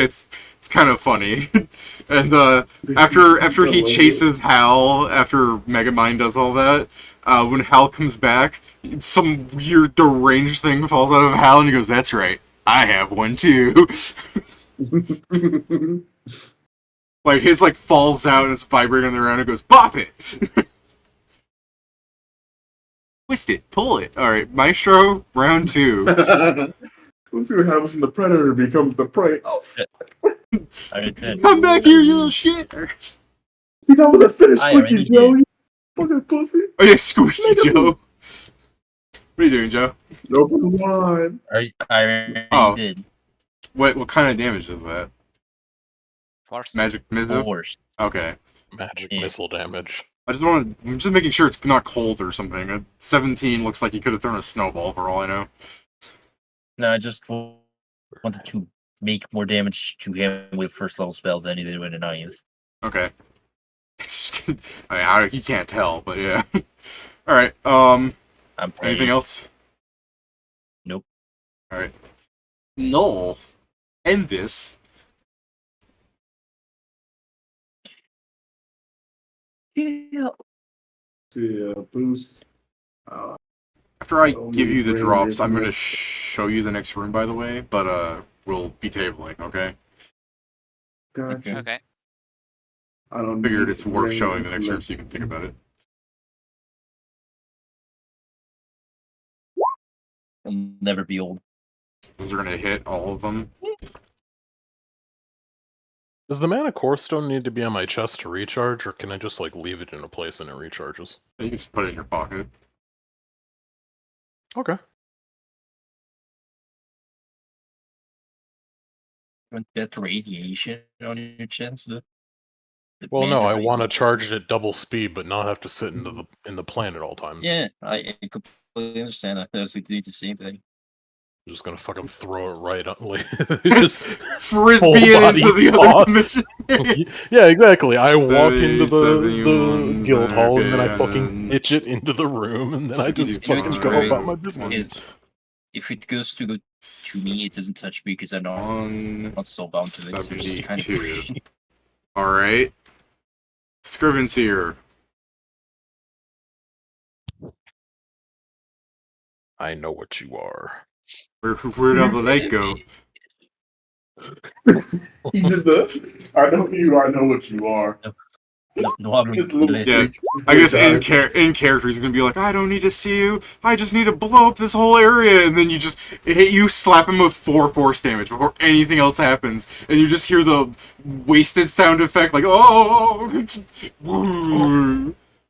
kind of funny. And after he chases Hal, after Megamind does all that, when Hal comes back, some weird deranged thing falls out of Hal, and he goes, "That's right, I have one too." Like his falls out and it's vibrating around and goes, "Bop it." Twist it, pull it. All right, Maestro, round 2. Let's see what happens when the predator becomes the prey. Oh, Come back here, you little shit. that was a finish, I Squeaky already Joe. did. You fucking pussy. Oh yeah, Squeaky Joe. What are you doing, Joe? Open the wine. I already Oh. did. What kind of damage is that? Force. Magic missile? Force. Okay. Magic Yeah. missile damage. I'm just making sure it's not cold or something. A 17 looks like he could have thrown a snowball for all I know. No, I just wanted to make more damage to him with first level spell than he did with a 9th. Okay. He can't tell, but yeah. Alright, I'm anything paying. else? Nope. Alright. Null. End this. Yeah. See, boost. After I Oh, give you the great, drops, great, I'm gonna great. show you the next room, by the way, but we'll be tabling, okay? Gotcha. Okay. I don't Figured need it's worth range showing the next room information. so you can think about it. I'll never be old. Those are gonna hit all of them. Does the mana core stone need to be on my chest to recharge, or can I just leave it in a place and it recharges? You can just put it in your pocket. Okay. Want that radiation on your chest? The Well, no, mana I want to radiation. charge it at double speed, but not have to sit in the plane at all times. Yeah, I completely understand that. That's the same thing. I'm just gonna fucking throw it right on, like, just Frisbee full it body into the toss. other dimension. Yeah, exactly. I walk into the 71, guild hall, and then I okay, fucking and pitch it into the room, and then I just 65, fucking go about my business. If it goes to go to me, it doesn't touch me because I'm not so bound to it. So it's just kind of 172. Alright. Scriven's here. I know what you are. Where'd all the light go? He did the. I know you. I know what you are. no hablo His little inglés. Yeah, speech I guess before he died. in character he's gonna be like, I don't need to see you, I just need to blow up this whole area, and then you just hit you, slap him with 4 force damage before anything else happens, and you just hear the wasted sound effect like, oh,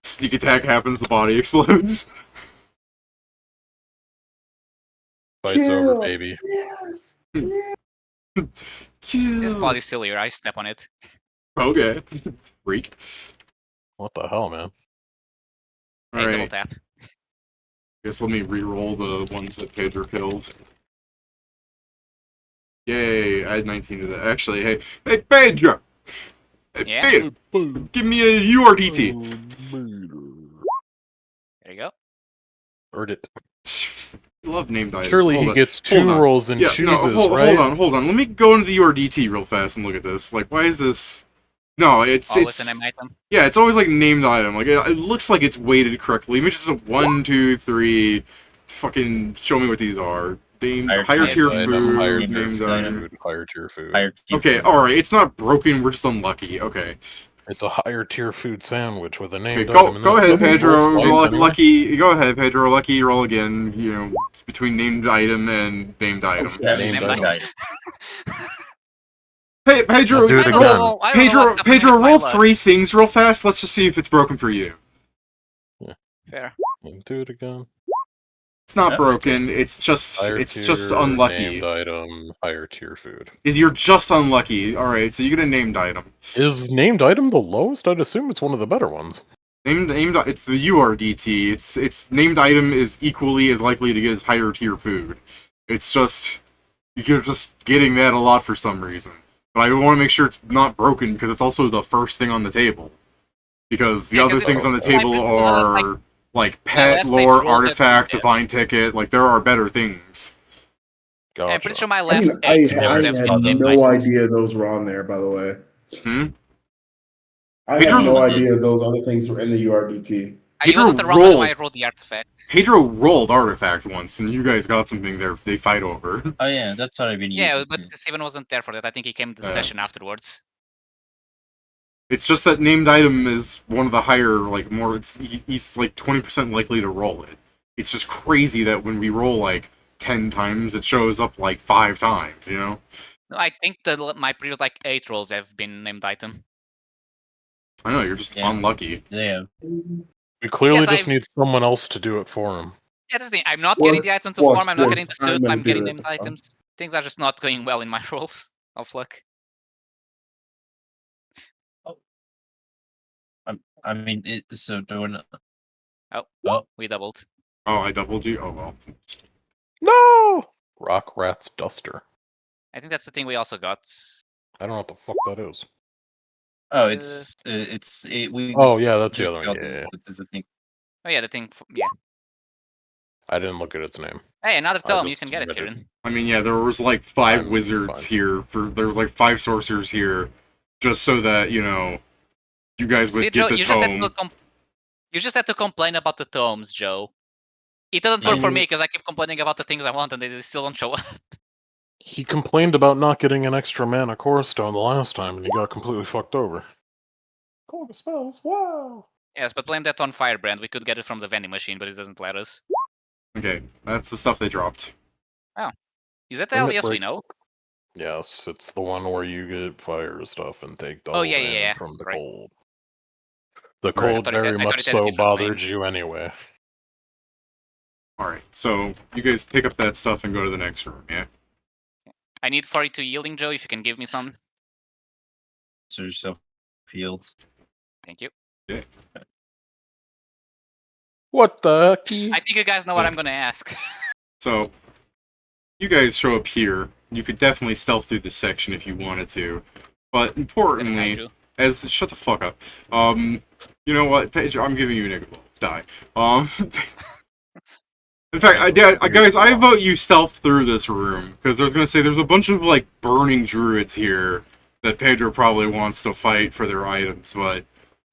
sneak attack happens, the body explodes. Fight's over, Kill. baby. Yes. This Kill. body's still here. I step on it. Okay, freak. What the hell, man? Hey, double Alright, tap. guess let me re-roll the ones that Pedro killed. Yay, I had 19 to that. Actually, hey Pedro! Hey, Yeah? Pedro, give me a URDT. There you go. Earned it. I love named items. Surely Hold he on. gets Hold 2 on. rolls and Yeah, chooses, no, right? hold on. Let me go into the URDT real fast and look at this. Like, why is this? No, it's Always an M item. yeah, it's always like named item. Like, it looks like it's weighted correctly. Maybe just a 1, 2, 3. Fucking show me what these are. Named higher tier Item, food. higher tier Named item. food, higher tier food. Okay, all right. It's not broken. We're just unlucky. Okay. It's a higher tier food sandwich with a named Okay, item. and go then it ahead, doesn't roll Pedro. twice Roll anyway. lucky. Go ahead, Pedro. Lucky. Roll again. You know, between named item and named item. Named Named item. Hey, Pedro. I'll do it I don't again. know- I don't know what's happening Pedro, with my roll luck. 3 things real fast. Let's just see if it's broken for you. Fair. Do it again. It's not Yeah. broken. It's just Higher just tier, unlucky. Named item, higher tier food. You're just unlucky. All right, so you get a named item. Is named item the lowest? I'd assume it's one of the better ones. Named it's the URDT. It's named item is equally as likely to get as higher tier food. It's just you're just getting that a lot for some reason. But I want to make sure it's not broken because it's also the first thing on the table. Because the Yeah, other 'cause things on the it's- table I presume are like pet, last lore, name rules artifact, have- divine ticket. Like there are better things. Gotcha. I'm pretty sure my I last mean, 8 Never rolls I have saw had been them. named no items. idea those were on there. By the way, I had Pedro's- no idea those other things were in the URDT. I Pedro wasn't around when I rolled. rolled the artifact. Pedro rolled artifact once, and you guys got something there. They fight over. Oh yeah, that's what I've been using. Yeah, but too. Steven wasn't there for that. I think he came to the Yeah. session afterwards. It's just that named item is one of the higher, like more. He's like 20% likely to roll it. It's just crazy that when we roll like 10 times, it shows up like 5 times. You know. No, I think that my previous like 8 rolls have been named item. I know you're just Yeah. unlucky. Yeah. We clearly Yes, just I've- need someone else to do it for him. Yeah, that's the thing. I'm not What- getting the item to what's form. I'm not this? getting the suit. I'm gonna I'm do getting it. named items. Things are just not going well in my rolls of luck. I mean, so doing. We doubled. Oh, I doubled you. Oh well. No! Rock Rat's Duster. I think that's the thing we also got. I don't know what the fuck that is. Oh, we. Oh, yeah, that's the just other one. got Yeah, them. yeah. This is the thing. Oh yeah, the thing. Yeah. I didn't look at its name. Hey, another I tome. You just can get it, submitted. Kieran. I mean, yeah, there was like 5 I'm wizards fine. here. There was like 5 sorcerers here, just so that you know, you guys would See, get Joe, the you just had tome. to you just had to complain about the tomes, Joe. It doesn't work for me because I keep complaining about the things I want and they still don't show up. He complained about not getting an extra mana core stone the last time, and he got completely fucked over. Call the spells, wow! Yes, but blame that on Firebrand. We could get it from the vending machine, but it doesn't let us. Okay, that's the stuff they dropped. Is that the Limit alias we break. know? Yes, it's the one where you get fire stuff and take double Oh, yeah, damage yeah. from the Right. cold. The Right. cold I thought it very had- I much thought it had a so different bothered name. you anyway. All right, so you guys pick up that stuff and go to the next room. Yeah. I need 42 yielding, Joe, if you can give me some. So yourself field. Thank you. What the heck? I think you guys know what I'm gonna ask. So you guys show up here. You could definitely stealth through this section if you wanted to. But importantly, shut the fuck up. You know what, Pedro? I'm giving you a negative. Die. In fact, guys, I vote you stealth through this room because I was gonna say there's a bunch of like burning druids here that Pedro probably wants to fight for their items, but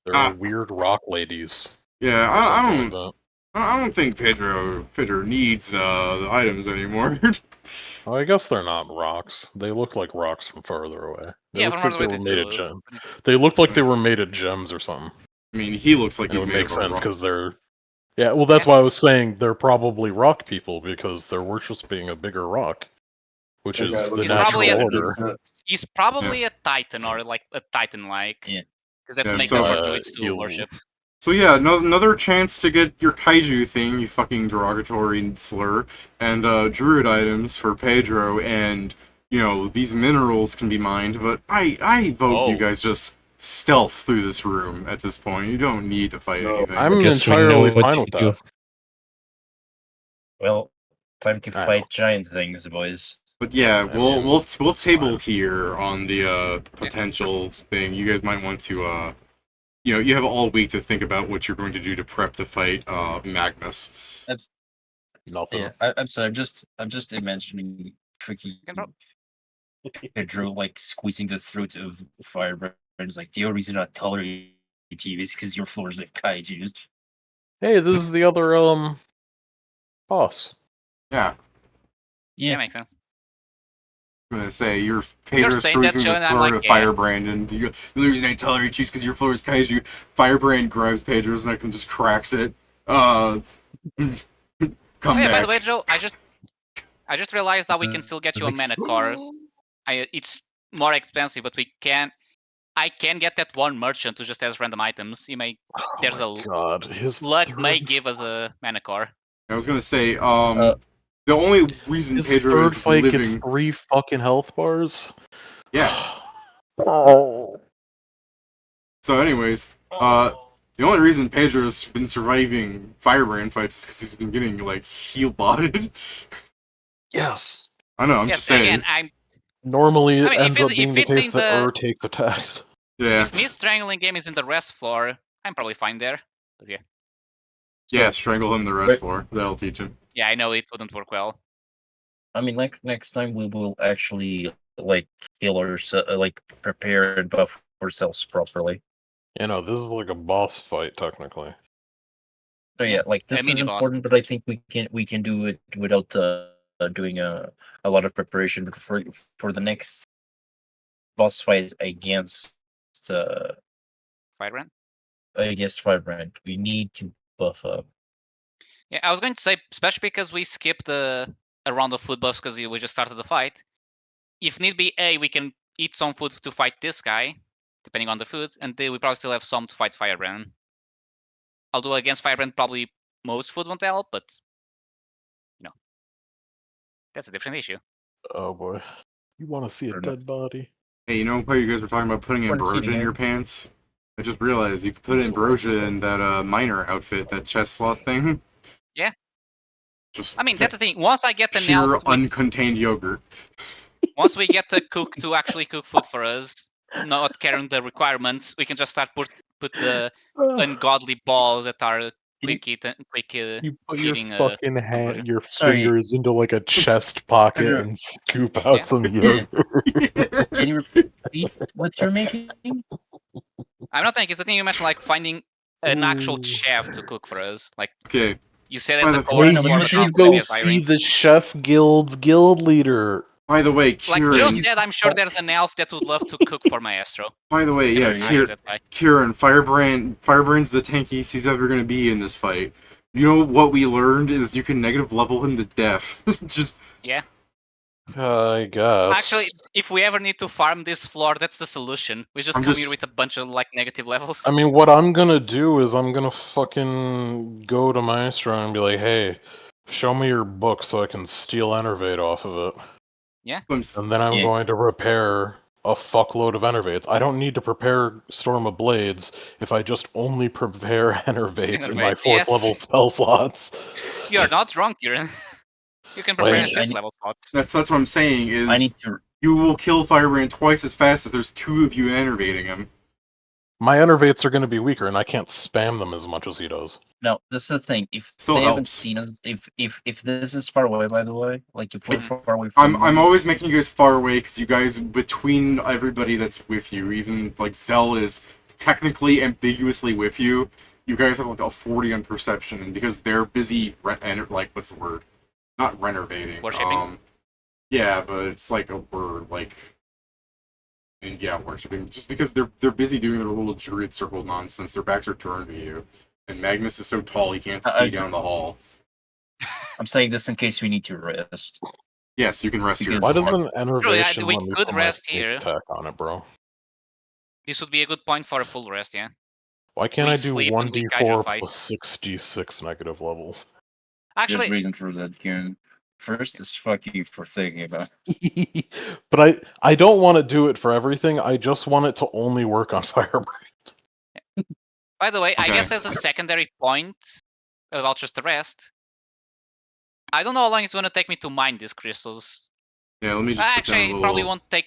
They're weird rock ladies. yeah, or I something don't. like I don't think Pedro needs the items anymore. that. Oh, I guess they're not rocks. They look like rocks from farther away. They Yeah, look from like they further were away made they of do. gem. They look like they were made of gems or something. I mean, he looks like It he's would made make of a sense rock. because they're. Yeah, well, that's why I was saying they're probably rock people because they're worshipping a bigger rock, which That guy is the looks He's probably natural a- order. He's probably a titan or like a titan-like. Yeah. Because that's Yeah, what makes so- sense for druids to you- worship. So yeah, another chance to get your kaiju thing, you fucking derogatory slur, and druid items for Pedro, and you know these minerals can be mined. But I vote you guys just stealth through this room at this point. You don't need to fight anything. I'm Just we know entirely what fine to with do. that. Well, time to I fight know. giant things, boys. But yeah, I we'll mean, we'll it's table fine. here on the potential thing. You guys might want to you know, you have all week to think about what you're going to do to prep to fight Magmus. Nothing. Yeah, I'm sorry. I'm just imagining freaking Pedro like squeezing the throat of Firebrand. It's like the only reason I tolerate you is because your floors have kaiju. Hey, this is the other boss. Yeah, Yeah, makes sense. I'm gonna say your Pedro saying that, squeezing Joe, the and I'm throat like, of yeah. Firebrand, and the only reason I tolerate you is because your floor is kaiju. Firebrand grabs Pedro's neck and just cracks it. Come By back. the way, Joe, I just realized that we can still get you a mana core. It's more expensive, but I can get that one merchant who just has random items. There's Oh my god, his luck may third- give us a mana core. I was gonna say, the only reason his Pedro third is fight gets living, 3 fucking health bars. yeah. Oh. So, anyways, the only reason Pedro's been surviving Firebrand fights is because he's been getting like heal botted. Yes. I know, I'm Yes, just saying. again, Normally, it I mean, if ends up it's- being if the it's case in that the- takes attacks. Yeah, if Mist Strangling game is in the rest floor, I'm probably fine there. But yeah. yeah, strangle him the rest floor. That'll teach him. Yeah, I know it wouldn't work well. I mean, like next time we will actually like heal ourselves, like prepare and buff ourselves properly. You know, this is like a boss fight, technically. So yeah, like this is mini boss. important, but I think we can do it without doing a lot of preparation. But for the next boss fight against Firebrand? Firebrand, we need to buff up. Yeah, I was going to say, especially because we skipped a round of food buffs because we just started the fight. If need be, we can eat some food to fight this guy, depending on the food, and we probably still have some to fight Firebrand. Although against Firebrand, probably most food won't help, but you know, that's a different issue. Oh boy. You want to see a Fair dead body? Hey, you know how you guys were talking about putting Wanna see ambrosia in it your again? pants? I just realized you could put ambrosia in that miner outfit, that chest slot thing. Yeah. Just I mean, that's the thing. Once I get the pure elf, uncontained yogurt. once we get the cook to actually cook food for us, not carrying the requirements, we can just start put the ungodly balls that are quick You put your eating fucking ambrosia. your Sorry. fingers into like a chest pocket Pedro. and scoop out Yeah. some yogurt. Can you repeat what you're making? I'm not thinking it's the thing you mentioned, like finding an actual chef to cook for us. Like Okay, you said, as a Hey, core Hey, no, before, you but you not should go maybe go as see hiring. the Chef Guild's guild leader. by the way, Like Joe Kieran. said, I'm sure there's an elf that would love to cook for Maestro. By the way, yeah, Sorry. Kieran, Firebrand's the tankiest he's ever gonna be in this fight. You know what we learned is you can negative level him to death. Just Yeah. I guess. Actually, if we ever need to farm this floor, that's the solution. We just I'm come just- here with a bunch of like negative levels. I mean, what I'm gonna do is I'm gonna fucking go to Maestro and be like, hey, show me your book so I can steal Enervate off of it. And then I'm Yeah. going to repair a fuckload of Enervates. I don't need to prepare Storm of Blades if I just only prepare Enervates in my Enervates, 4th level yes. spell slots. You're not wrong, Kieran. You can prepare Wait, as I 5th need- level slots. That's what I'm saying. Is I need to. you will kill Firebrand twice as fast if there's 2 of you enervating him. My enervates are going to be weaker, and I can't spam them as much as he does. No, this is the thing. If Still they haven't helps. seen us, if this is far away, by the way, like if we're far away from I'm them, always making you guys far away because you guys, between everybody that's with you, even like Zell is technically ambiguously with you. You guys have like a 40 on perception, and because they're busy, like what's the word? Not renovating. Worshipping? Yeah, but it's like a word, like. And yeah, worshipping. Just because they're busy doing their little druid circle nonsense, their backs are turned to you. And Magnus is so tall he can't see down the hall. I'm saying this in case we need to rest. Yes, you can rest here. Why Because- doesn't enervation we let me could put my rest sneak here. attack on it, bro? This would be a good point for a full rest, yeah. Why can't We I do sleep and we 1d4 fight. plus 6d6 negative levels? There's Actually, reason for that, Kieran. First is fuck you for thinking about it. But I don't want to do it for everything. I just want it to only work on Firebrand. by the way, I Okay. guess as a secondary point about just the rest, I don't know how long it's going to take me to mine these crystals. Yeah, let me just put Actually, down a it little... probably won't take.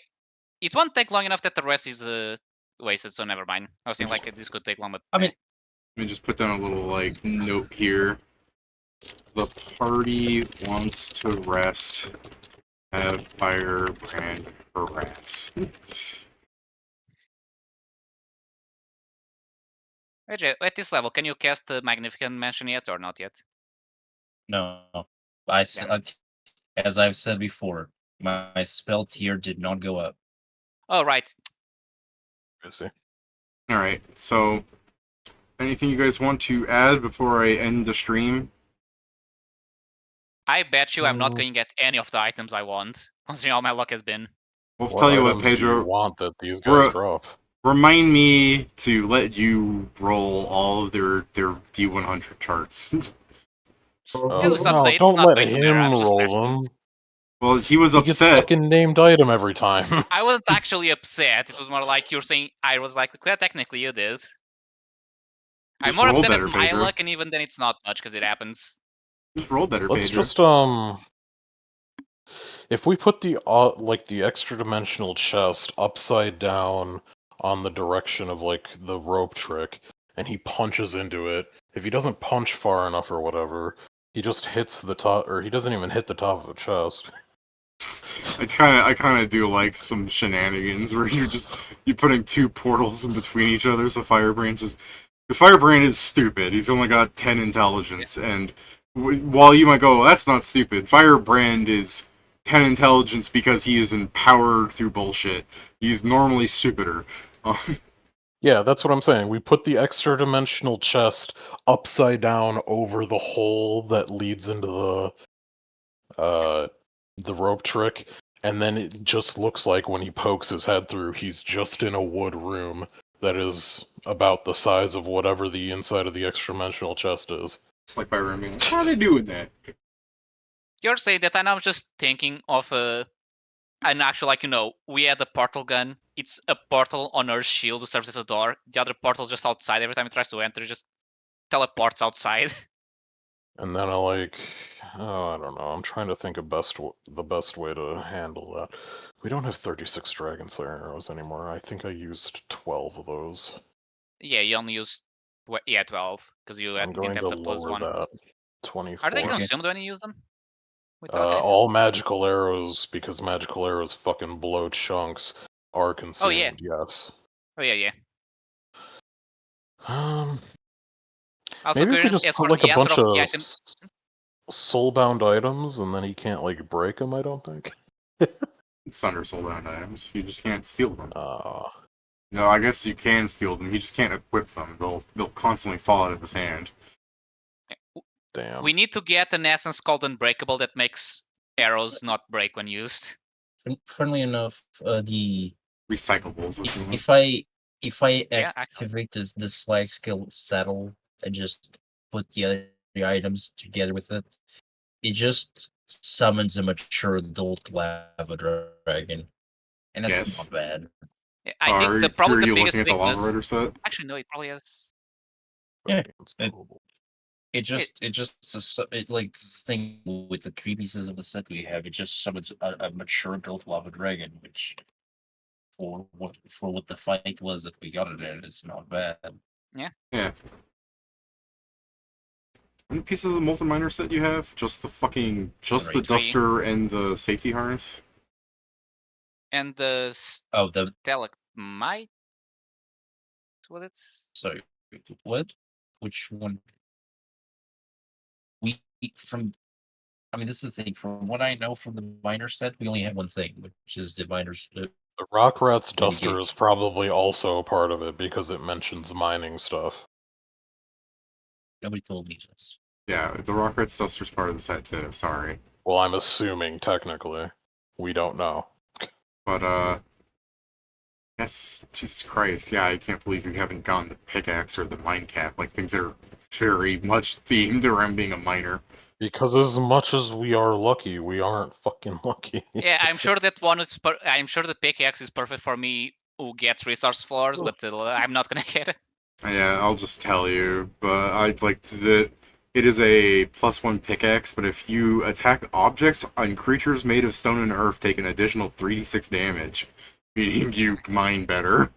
It won't take long enough that the rest is wasted, so never mind. I was thinking like this could take long, but I mean, Let me just put down a little, like, note here. The party wants to rest. Have Firebrand harass. AJ, at this level, can you cast the Magnificent Mansion yet or not yet? no. As I've said before, my spell tier did not go up. Oh, right. I see. Alright, so... Anything you guys want to add before I end the stream? I bet you I'm not Mm. going to get any of the items I want, considering how my luck has been. Well, What tell you what, items do you Pedro... want that these we're- guys drop? Remind me to let you roll all of their D100 charts. Oh, Yes, besides no, that, it's don't not let going to matter. him I'm just roll asking. them. Well, he was He gets upset. fucking named item every time. I wasn't actually upset. It was more like you're saying I was like, well, technically you did. I'm Just more roll upset better, at my Pedro. luck, and even then it's not much because it happens. Just roll better, Let's Pedro. just if we put the like the extra dimensional chest upside down on the direction of like the rope trick, and he punches into it. If he doesn't punch far enough or whatever, he just hits the top, or he doesn't even hit the top of the chest. I kind of do like some shenanigans where you're putting 2 portals in between each other, so Firebrand just... Because Firebrand is stupid. He's only got 10 intelligence, and while you might go, well, that's not stupid, Firebrand is 10 intelligence because he is empowered through bullshit. He's normally stupider. Yeah, that's what I'm saying. We put the extra dimensional chest upside down over the hole that leads into the rope trick, and then it just looks like when he pokes his head through, he's just in a wood room that is about the size of whatever the inside of the extra dimensional chest is. It's like Firebrand being like, how are they doing that? You're saying that, and I'm just thinking of an actual, like, we had a portal gun. It's a portal on our shield who serves as a door. The other portal's just outside. Every time it tries to enter, it just teleports outside. And then I don't know. I'm trying to think of the best way to handle that. We don't have 36 Dragon Slayer arrows anymore. I think I used 12 of those. Yeah, you only use 12 because you I'm didn't going have to the plus lower 1. that. 24. Are they Okay. consumed when you use them? With telekinesis? All magical arrows, because magical arrows fucking blow chunks, are consumed, yes. Oh yeah. Also, Maybe if we Kieran, just as put for like a the answer bunch of the of item, soulbound items, and then he can't like break them. I don't think. It's under soulbound items. You just can't steal them. Uh, No, I guess you can steal them. He just can't equip them. They'll constantly fall out of his hand. damn. we need to get an essence called Unbreakable that makes arrows not break when used. Funnily enough, the Recyclables. If you want. if I Yeah, actually. activate the slide skill saddle and just put the other items together with it, it just summons a mature adult lava dragon, and that's Yes. not bad. I think the probably Are the you biggest looking at the Lava weakness. Rider set? Actually, no, it probably has. Yeah, Unstoppable. it like this thing with the 3 pieces of the set we have. It just summons a mature adult lava dragon, which for what the fight was that we got it in is not bad. Yeah. How many pieces of the molten miner set you have? Just the Three. duster and the safety harness? And the the stalagmite. Was it? Sorry, what? Which one? We from. I mean, this is the thing. From what I know from the miner set, we only have one thing, which is the miners. The Rock Rat's Mini duster gates. is probably also a part of it because it mentions mining stuff. Nobody told me this. Yeah, the Rock Rat's duster's part of the set too. Sorry, Well, I'm assuming technically. We don't know. but yes, Jesus Christ, yeah, I can't believe you haven't gotten the pickaxe or the mine cap. Like things that are very much themed around being a miner. Because as much as we are lucky, we aren't fucking lucky. Yeah, I'm sure that one is. I'm sure the pickaxe is perfect for me who gets resource floors, but I'm not gonna get it. Yeah, I'll just tell you, but I'd like that. It is a +1 pickaxe, but if you attack objects and creatures made of stone and earth, take an additional 3d6 damage, meaning you mine better.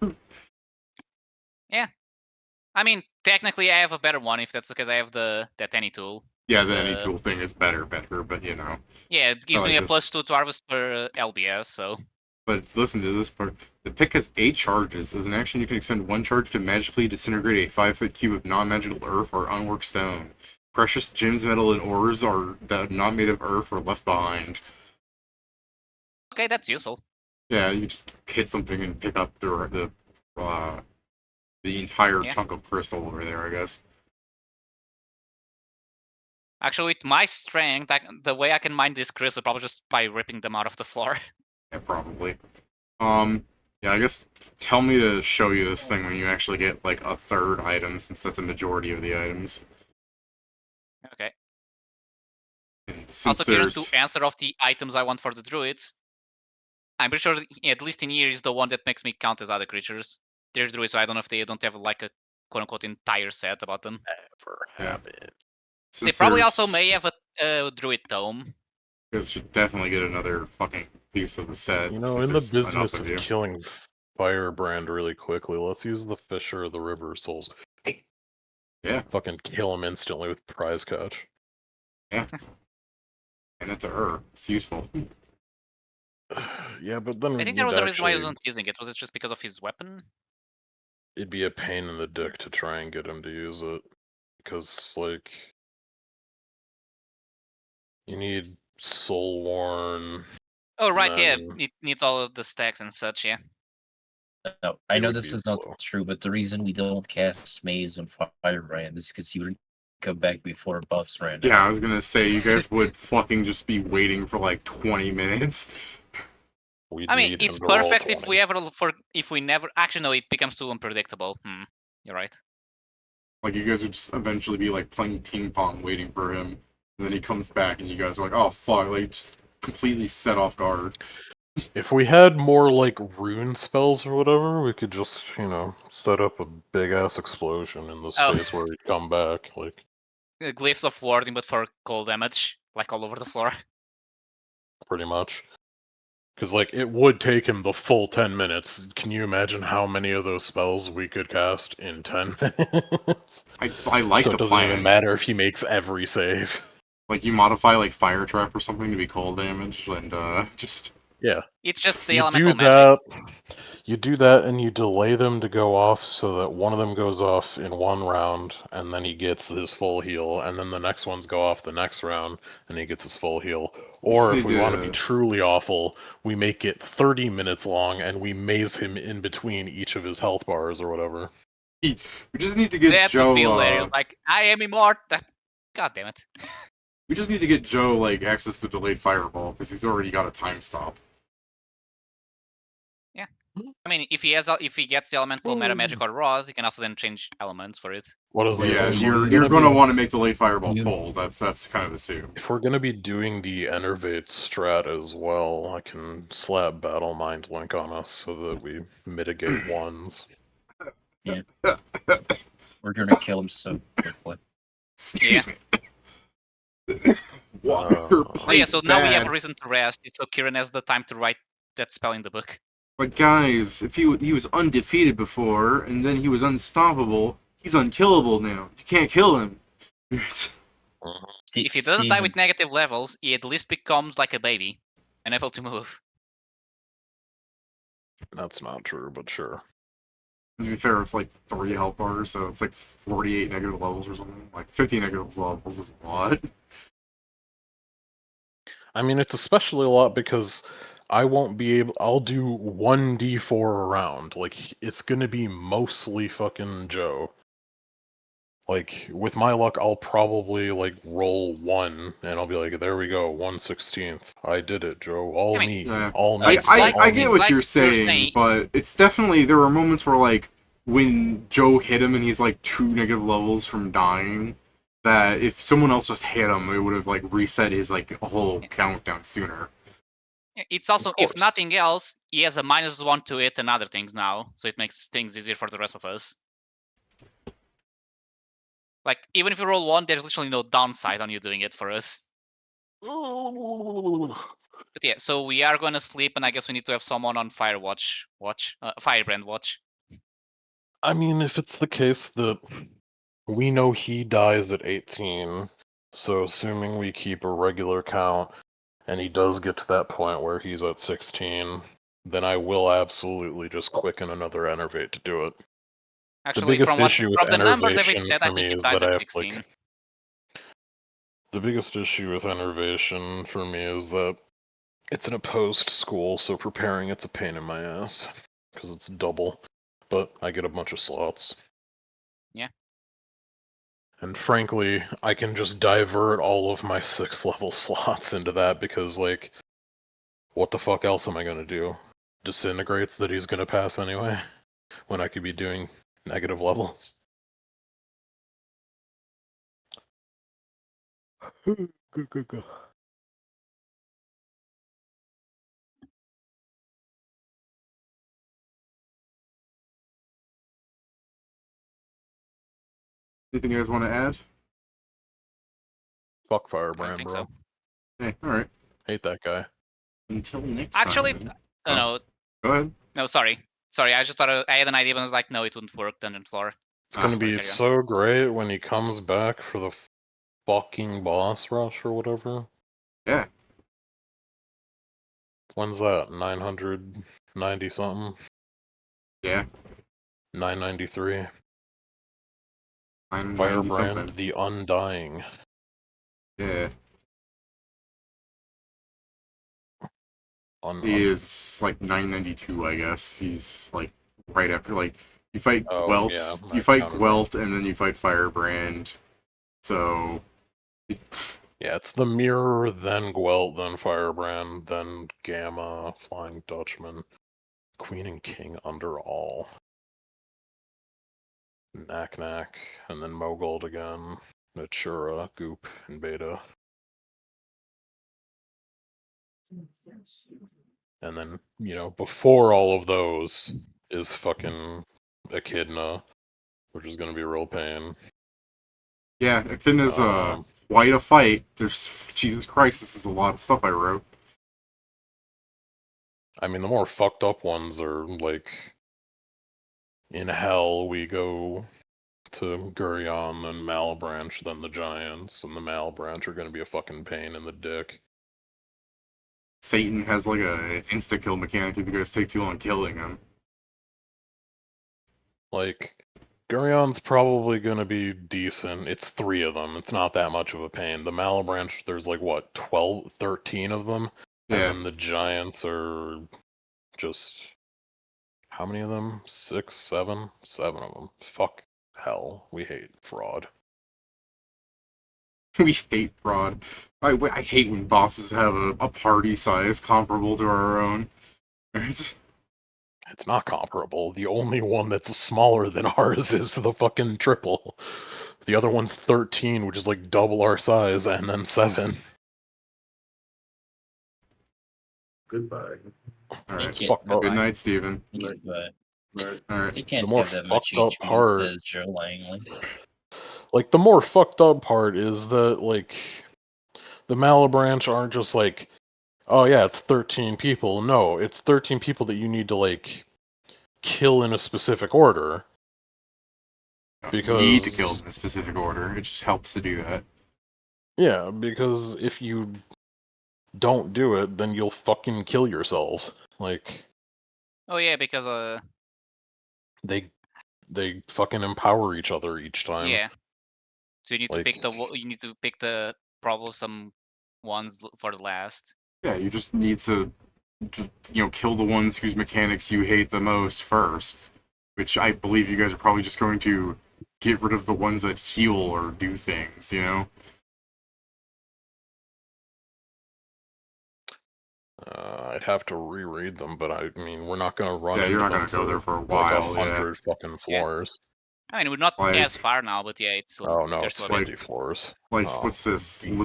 I mean, technically, I have a better one if that's because I have that any tool. Yeah, the any tool thing is better, but you know. Yeah, it gives like me a this. +2 to harvest per LBS, so. But listen to this part. The pick has 8 charges. As an action, you can expend 1 charge to magically disintegrate a 5-foot cube of non-magical earth or unworked stone. Precious gems, metal, and ores that are not made of earth are left behind. Okay, that's useful. Yeah, you just hit something and pick up the entire chunk of crystal over there, I guess. Actually, with my strength, the way I can mine these crystals probably just by ripping them out of the floor. Yeah, probably. Yeah, I guess tell me to show you this thing when you actually get like a third item, since that's a majority of the items. Okay. And since Also, Kieran, to answer off the items I want for the druids, I'm pretty sure at least in here is the one that makes me count as other creatures. They're druids, so I don't know if they don't have like a quote-unquote entire set about them. Never have it. They probably also may have a druid tome. You guys should definitely get another fucking piece of the set. You know, in the business of killing Firebrand really quickly, let's use the Fisher of the River Souls. Yeah. Fucking kill him instantly with prize catch. Yeah. And it to her. It's useful. Yeah, but then I think there was a reason why he wasn't using it. Was it just because of his weapon? It'd be a pain in the dick to try and get him to use it. Because, like, you need Soul Worn. Oh, right, yeah. It needs all of the stacks and such, yeah. No, I know this is not true, but the reason we don't cast Maze on Firebrand is because he would come back before buffs ran. Yeah, I was gonna say, you guys would fucking just be waiting for like 20 minutes. I mean, it's perfect if we never... Actually, no, it becomes too unpredictable. You're right. Like, you guys would just eventually be like playing ping pong waiting for him, and then he comes back and you guys are like, oh fuck, like, just completely set off guard. If we had more, like, rune spells or whatever, we could just, you know, set up a big-ass explosion in the space where he'd come back, like... Glyphs of warding, but for cold damage, like, all over the floor. Pretty much. Because, like, it would take him the full 10 minutes. Can you imagine how many of those spells we could cast in 10 minutes? I like so the it doesn't plan. even matter if he makes every save. Like, you modify, like, Fire Trap or something to be cold damage, and, just... Yeah. It's just the elemental magic. You do that, and you delay them to go off so that one of them goes off in one round, and then he gets his full heal, and then the next ones go off the next round, and he gets his full heal. Or if we want to be truly awful, we make it 30 minutes long, and we maze him in between each of his health bars or whatever. We just need to get Joe... That would be hilarious. Like, I am immortal. God damn it. We just need to get Joe, like, access to delayed fireball, because he's already got a time stop. Yeah. I mean, if he gets the elemental meta magic or rod, he can also then change elements for it. What is it? Yeah, you're going to want to make delayed fireball cold. That's kind of assumed. If we're going to be doing the Enervate strat as well, I can slap Battle Mind Link on us so that we mitigate ones. Yeah. We're going to kill him so quickly. Excuse me. Water Oh yeah, so now we have a bad. reason to rest. So Kieran has the time to write that spell in the book. But guys, if he was undefeated before, and then he was unstoppable, he's unkillable now. You can't kill him. If he doesn't die with negative levels, he at least becomes like a baby, unable to move. That's not true, but sure. To be fair, it's like 3 health bars, so it's like 48 negative levels or something. Like 50 negative levels is a lot. I mean, it's especially a lot because I won't be able. I'll do 1d4 a round. Like, it's gonna be mostly fucking Joe. Like, with my luck, I'll probably, like, roll 1, and I'll be like, there we go, 1/16. I did it, Joe. All I mean, me. Yeah. All me. It's I like- get it's what like you're you're saying, saying- but it's definitely, there were moments where, like, when Joe hit him and he's like 2 negative levels from dying, that if someone else just hit him, it would have, like, reset his, like, whole countdown sooner. It's also, Of if course. nothing else, he has a -1 to it and other things now, so it makes things easier for the rest of us. Like, even if you roll 1, there's literally no downside on you doing it for us. But yeah, so we are gonna sleep, and I guess we need to have someone on Firebrand watch. I mean, if it's the case that we know he dies at 18, so assuming we keep a regular count, and he does get to that point where he's at 16, then I will absolutely just quicken another enervate to do it. Actually, biggest from what issue with from the number David enervation said, for I think me he is dies that I at have, like, 16. The biggest issue with enervation for me is that it's an opposed school, so preparing it's a pain in my ass. Because it's double. But I get a bunch of slots. Yeah. And frankly, I can just divert all of my 6th level slots into that because, like, what the fuck else am I gonna do? Disintegrates that he's gonna pass anyway? When I could be doing negative levels? Go. Anything you guys want to add? Fuck I Firebrand, don't think bro. so. Hey, alright. Hate that guy. Until next Actually, time. no, Go ahead. no, sorry. I just thought I had an idea, but I was like, no, it wouldn't work, Dungeon Floor. It's gonna be carry on. so great when he comes back for the fucking boss rush or whatever. Yeah. When's that? 990 something? Yeah. 993. 990 Firebrand something. the Undying. Yeah. Un- He is like 992, I guess. He's like right after, like, you fight Oh, Gwelt, yeah, you I fight counted Gwelt, and then you fight Firebrand. So Yeah, it's the Mirror, then Gwelt, then Firebrand, then Gamma, Flying Dutchman, Queen and King under all. Knack, and then Mogold again, Natura, Goop, and Beta. And then, before all of those is fucking Echidna, which is gonna be a real pain. yeah, Echidna's Um, quite a fight. There's, Jesus Christ, this is a lot of stuff I wrote. I mean, the more fucked up ones are, like, in Hell, we go to Gurion and Malebranche, then the Giants, and the Malebranche are gonna be a fucking pain in the dick. Satan has like a insta-kill mechanic if you guys take too long killing him. Like, Gurion's probably gonna be decent. It's 3 of them. It's not that much of a pain. The Malebranche, there's like, what, 12, 13 of them? And Yeah. then the Giants are just... How many of them? 6, 7? 7 of them. Fuck hell. We hate fraud. We hate fraud. I hate when bosses have a party size comparable to our own. It's not comparable. The only one that's smaller than ours is the fucking triple. The other one's 13, which is like double our size, and then 7. Goodbye. Alright. Fuck Good night, Steven. But Alright. they can't The more have that much fucked up HP, part- says Joe Langley. like the more fucked up part is that like the Malabranch aren't just like, oh yeah, it's 13 people. No, it's 13 people that you need to like kill in a specific order. You need to kill Because in a specific order. It just helps to do that. yeah, because if you don't do it, then you'll fucking kill yourselves. Like Oh yeah, because they fucking empower each other each time. yeah. So you need to Like pick the troublesome ones for the last. Yeah, you just need to, kill the ones whose mechanics you hate the most first. Which I believe you guys are probably just going to get rid of the ones that heal or do things, you know? I'd have to reread them, but I mean, we're not gonna run Yeah, into you're not them gonna go there for a like while, yeah. 100 fucking floors. I mean, we're not Like- as far now, but yeah, it's Oh no, there's it's a lot 50 floors. Like, Oh, what's this? damn.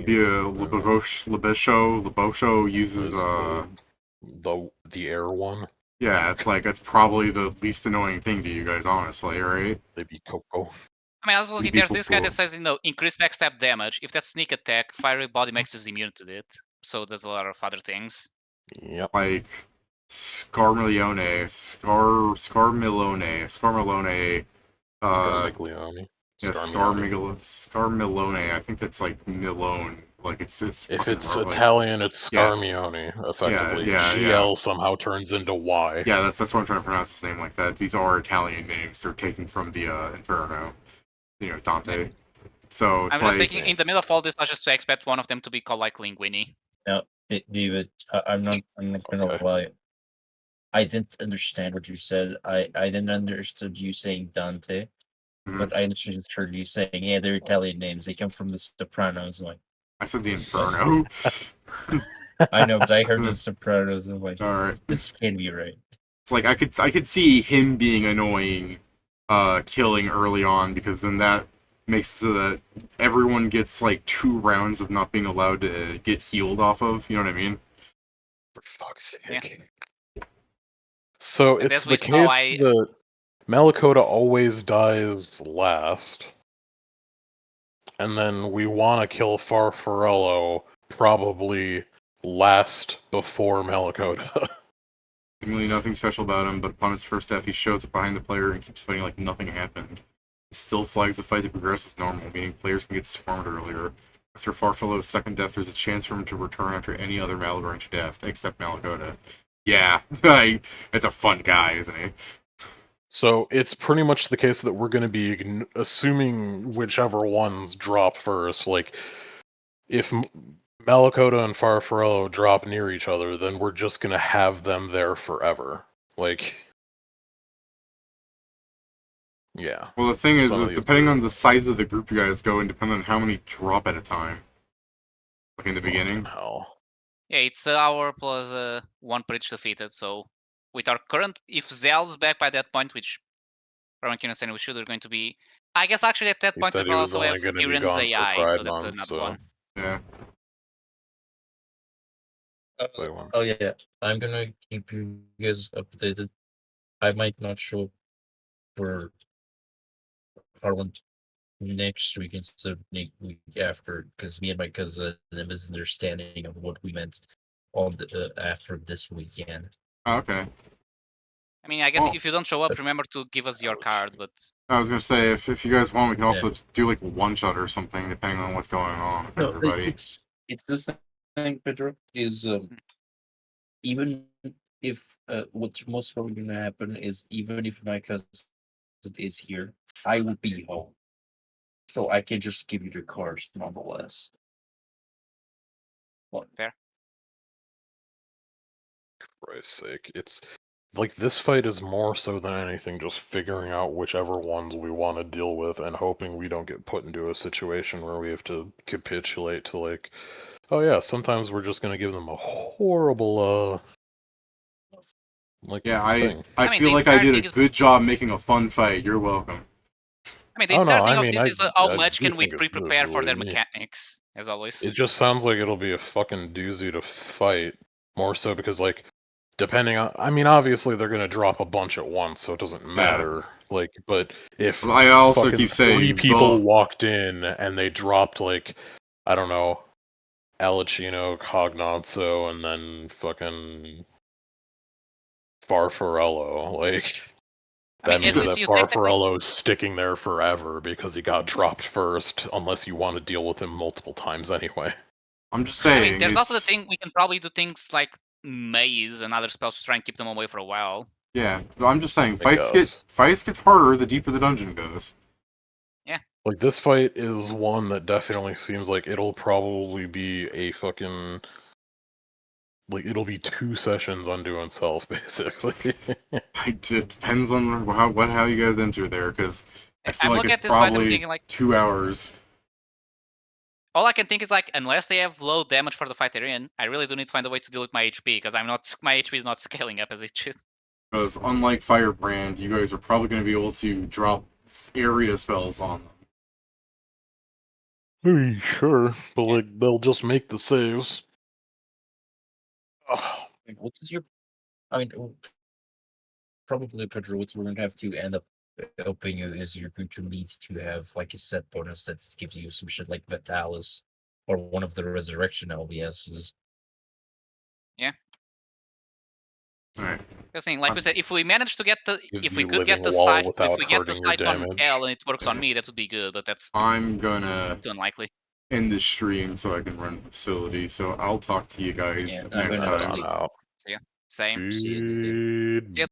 Lebosho uses, Is the air one. yeah, it's probably the least annoying thing to you guys, honestly, right? Maybe Coco. I mean, also Maybe there's this guy Coco. that says, increase backstab damage. If that's sneak attack, fiery body makes us immune to it. So there's a lot of other things. Yep. Like, Scarmilone, Garmiglione. yeah, Scarmione. Scarmilone. I think that's like Milone. Like it's If fucking it's hard, like- Italian, it's Yeah, it's- Scarmione, effectively. yeah, GL somehow turns into Y. yeah, that's what I'm trying to pronounce his name like that. These are Italian names. They're taken from the Inferno, Dante. So it's I'm just like, thinking in the middle of all this, I just expect one of them to be called like Linguini. No, David, I'm not gonna Okay. lie. I didn't understand what you said. I didn't understood you saying Dante, Mhm. but I understood you saying, yeah, they're Italian names. They come from the Sopranos. Like, I said the Inferno. I know, but I heard the Sopranos. I'm like, All right. this can't be right. It's like I could see him being annoying, killing early on, because then that makes so that everyone gets like 2 rounds of not being allowed to get healed off of. You know what I mean? For fuck's Yeah. sake. So And it's as we the saw, case that Malakota always dies last. And then we want to kill Farfarello probably last before Malakota. Seemingly nothing special about him, but upon his first death, he shows up behind the player and keeps fighting like nothing happened. He still flags the fight to progress as normal, meaning players can get swarmed earlier. After Farfallow's second death, there's a chance for him to return after any other Malabranch death, except Malakota. Yeah, it's a fun guy, isn't he? So it's pretty much the case that we're going to be assuming whichever ones drop first. Like, if Malakota and Farfarello drop near each other, then we're just going to have them there forever. Like, yeah. Well, the thing is, Some of that these depending are- on the size of the group you guys go, and depending on how many drop at a time, like in the beginning. Hell. Yeah, it's an hour plus 1 per each defeated. So with our current, if Zell's back by that point, which everyone can understand we should, are going to be. I guess actually at that He point we said he will was also have only going to be Tyrion's gone for AI, Pride so that's Month, another so... one. Yeah. Wait, one. Oh yeah, I'm gonna keep you guys updated. I might not show up for Harlan next week instead of next week after, because me and my cousin had a misunderstanding of what we meant on the after this weekend. Oh, okay. I mean, I guess Well- if you don't show up, remember to give us your cards. But I was gonna say, if you guys want, we can also Yeah. do like one shot or something, depending on what's going on with everybody. It's the thing, Pedro, is even if what's most probably gonna happen is even if my cousin is here, I will be home. So I can just give you the cards nonetheless. fair. Christ's sake. It's like this fight is more so than anything just figuring out whichever ones we want to deal with and hoping we don't get put into a situation where we have to capitulate to like, oh yeah, sometimes we're just gonna give them a horrible like Yeah, I thing. I mean, feel the like I entire did thing a is- good job making a fun fight. You're welcome. I mean, the Oh, no, entire thing I of mean, this is how I much do can we think it's good, pre-prepare for their believe me. mechanics, as always. It just sounds like it'll be a fucking doozy to fight, more so because like depending on, I mean, obviously they're gonna drop a bunch at once, so it doesn't matter. Like, but if I also fucking keep 3 saying, people but- walked in and they dropped like, I don't know, Alicino, Cognazzo, and then fucking Farfarello, like. I mean, That means at least that you technically, Farfarello's sticking there forever because he got dropped first, unless you want to deal with him multiple times anyway. I'm just I saying. mean, there's also the it's- thing we can probably do things like maze and other spells to try and keep them away for a while. Yeah, I'm just saying. I guess. Fights get harder the deeper the dungeon goes. Like, this fight is one that definitely seems like it'll probably be a fucking... Like, it'll be 2 sessions unto itself, basically. It depends on how you guys enter there, because I feel I'm like looking it's at this fight, I'm probably thinking like, 2 hours. all I can think is like, unless they have low damage for the fight they're in, I really do need to find a way to deal with my HP, because my HP is not scaling up as it should. Because unlike Firebrand, you guys are probably going to be able to drop area spells on them. Sure, but like, they'll just make the saves. Ugh. What is your? I mean, probably Pedro. What we're gonna have to end up helping you is you're going to need to have like a set bonus that gives you some shit like Vitalis or one of the resurrection LBSs. Alright. Just saying, like we said, if we manage to get the, Gives if we you could get living the wall site, if without we get the hurting your site on damage. L and it works on me, that would be good. But that's I'm gonna too unlikely. end the stream so I can run the facility, so I'll talk to you guys Yeah, I'm next gonna time. sleep. Out. So yeah, same. See you, dude. Good See ya.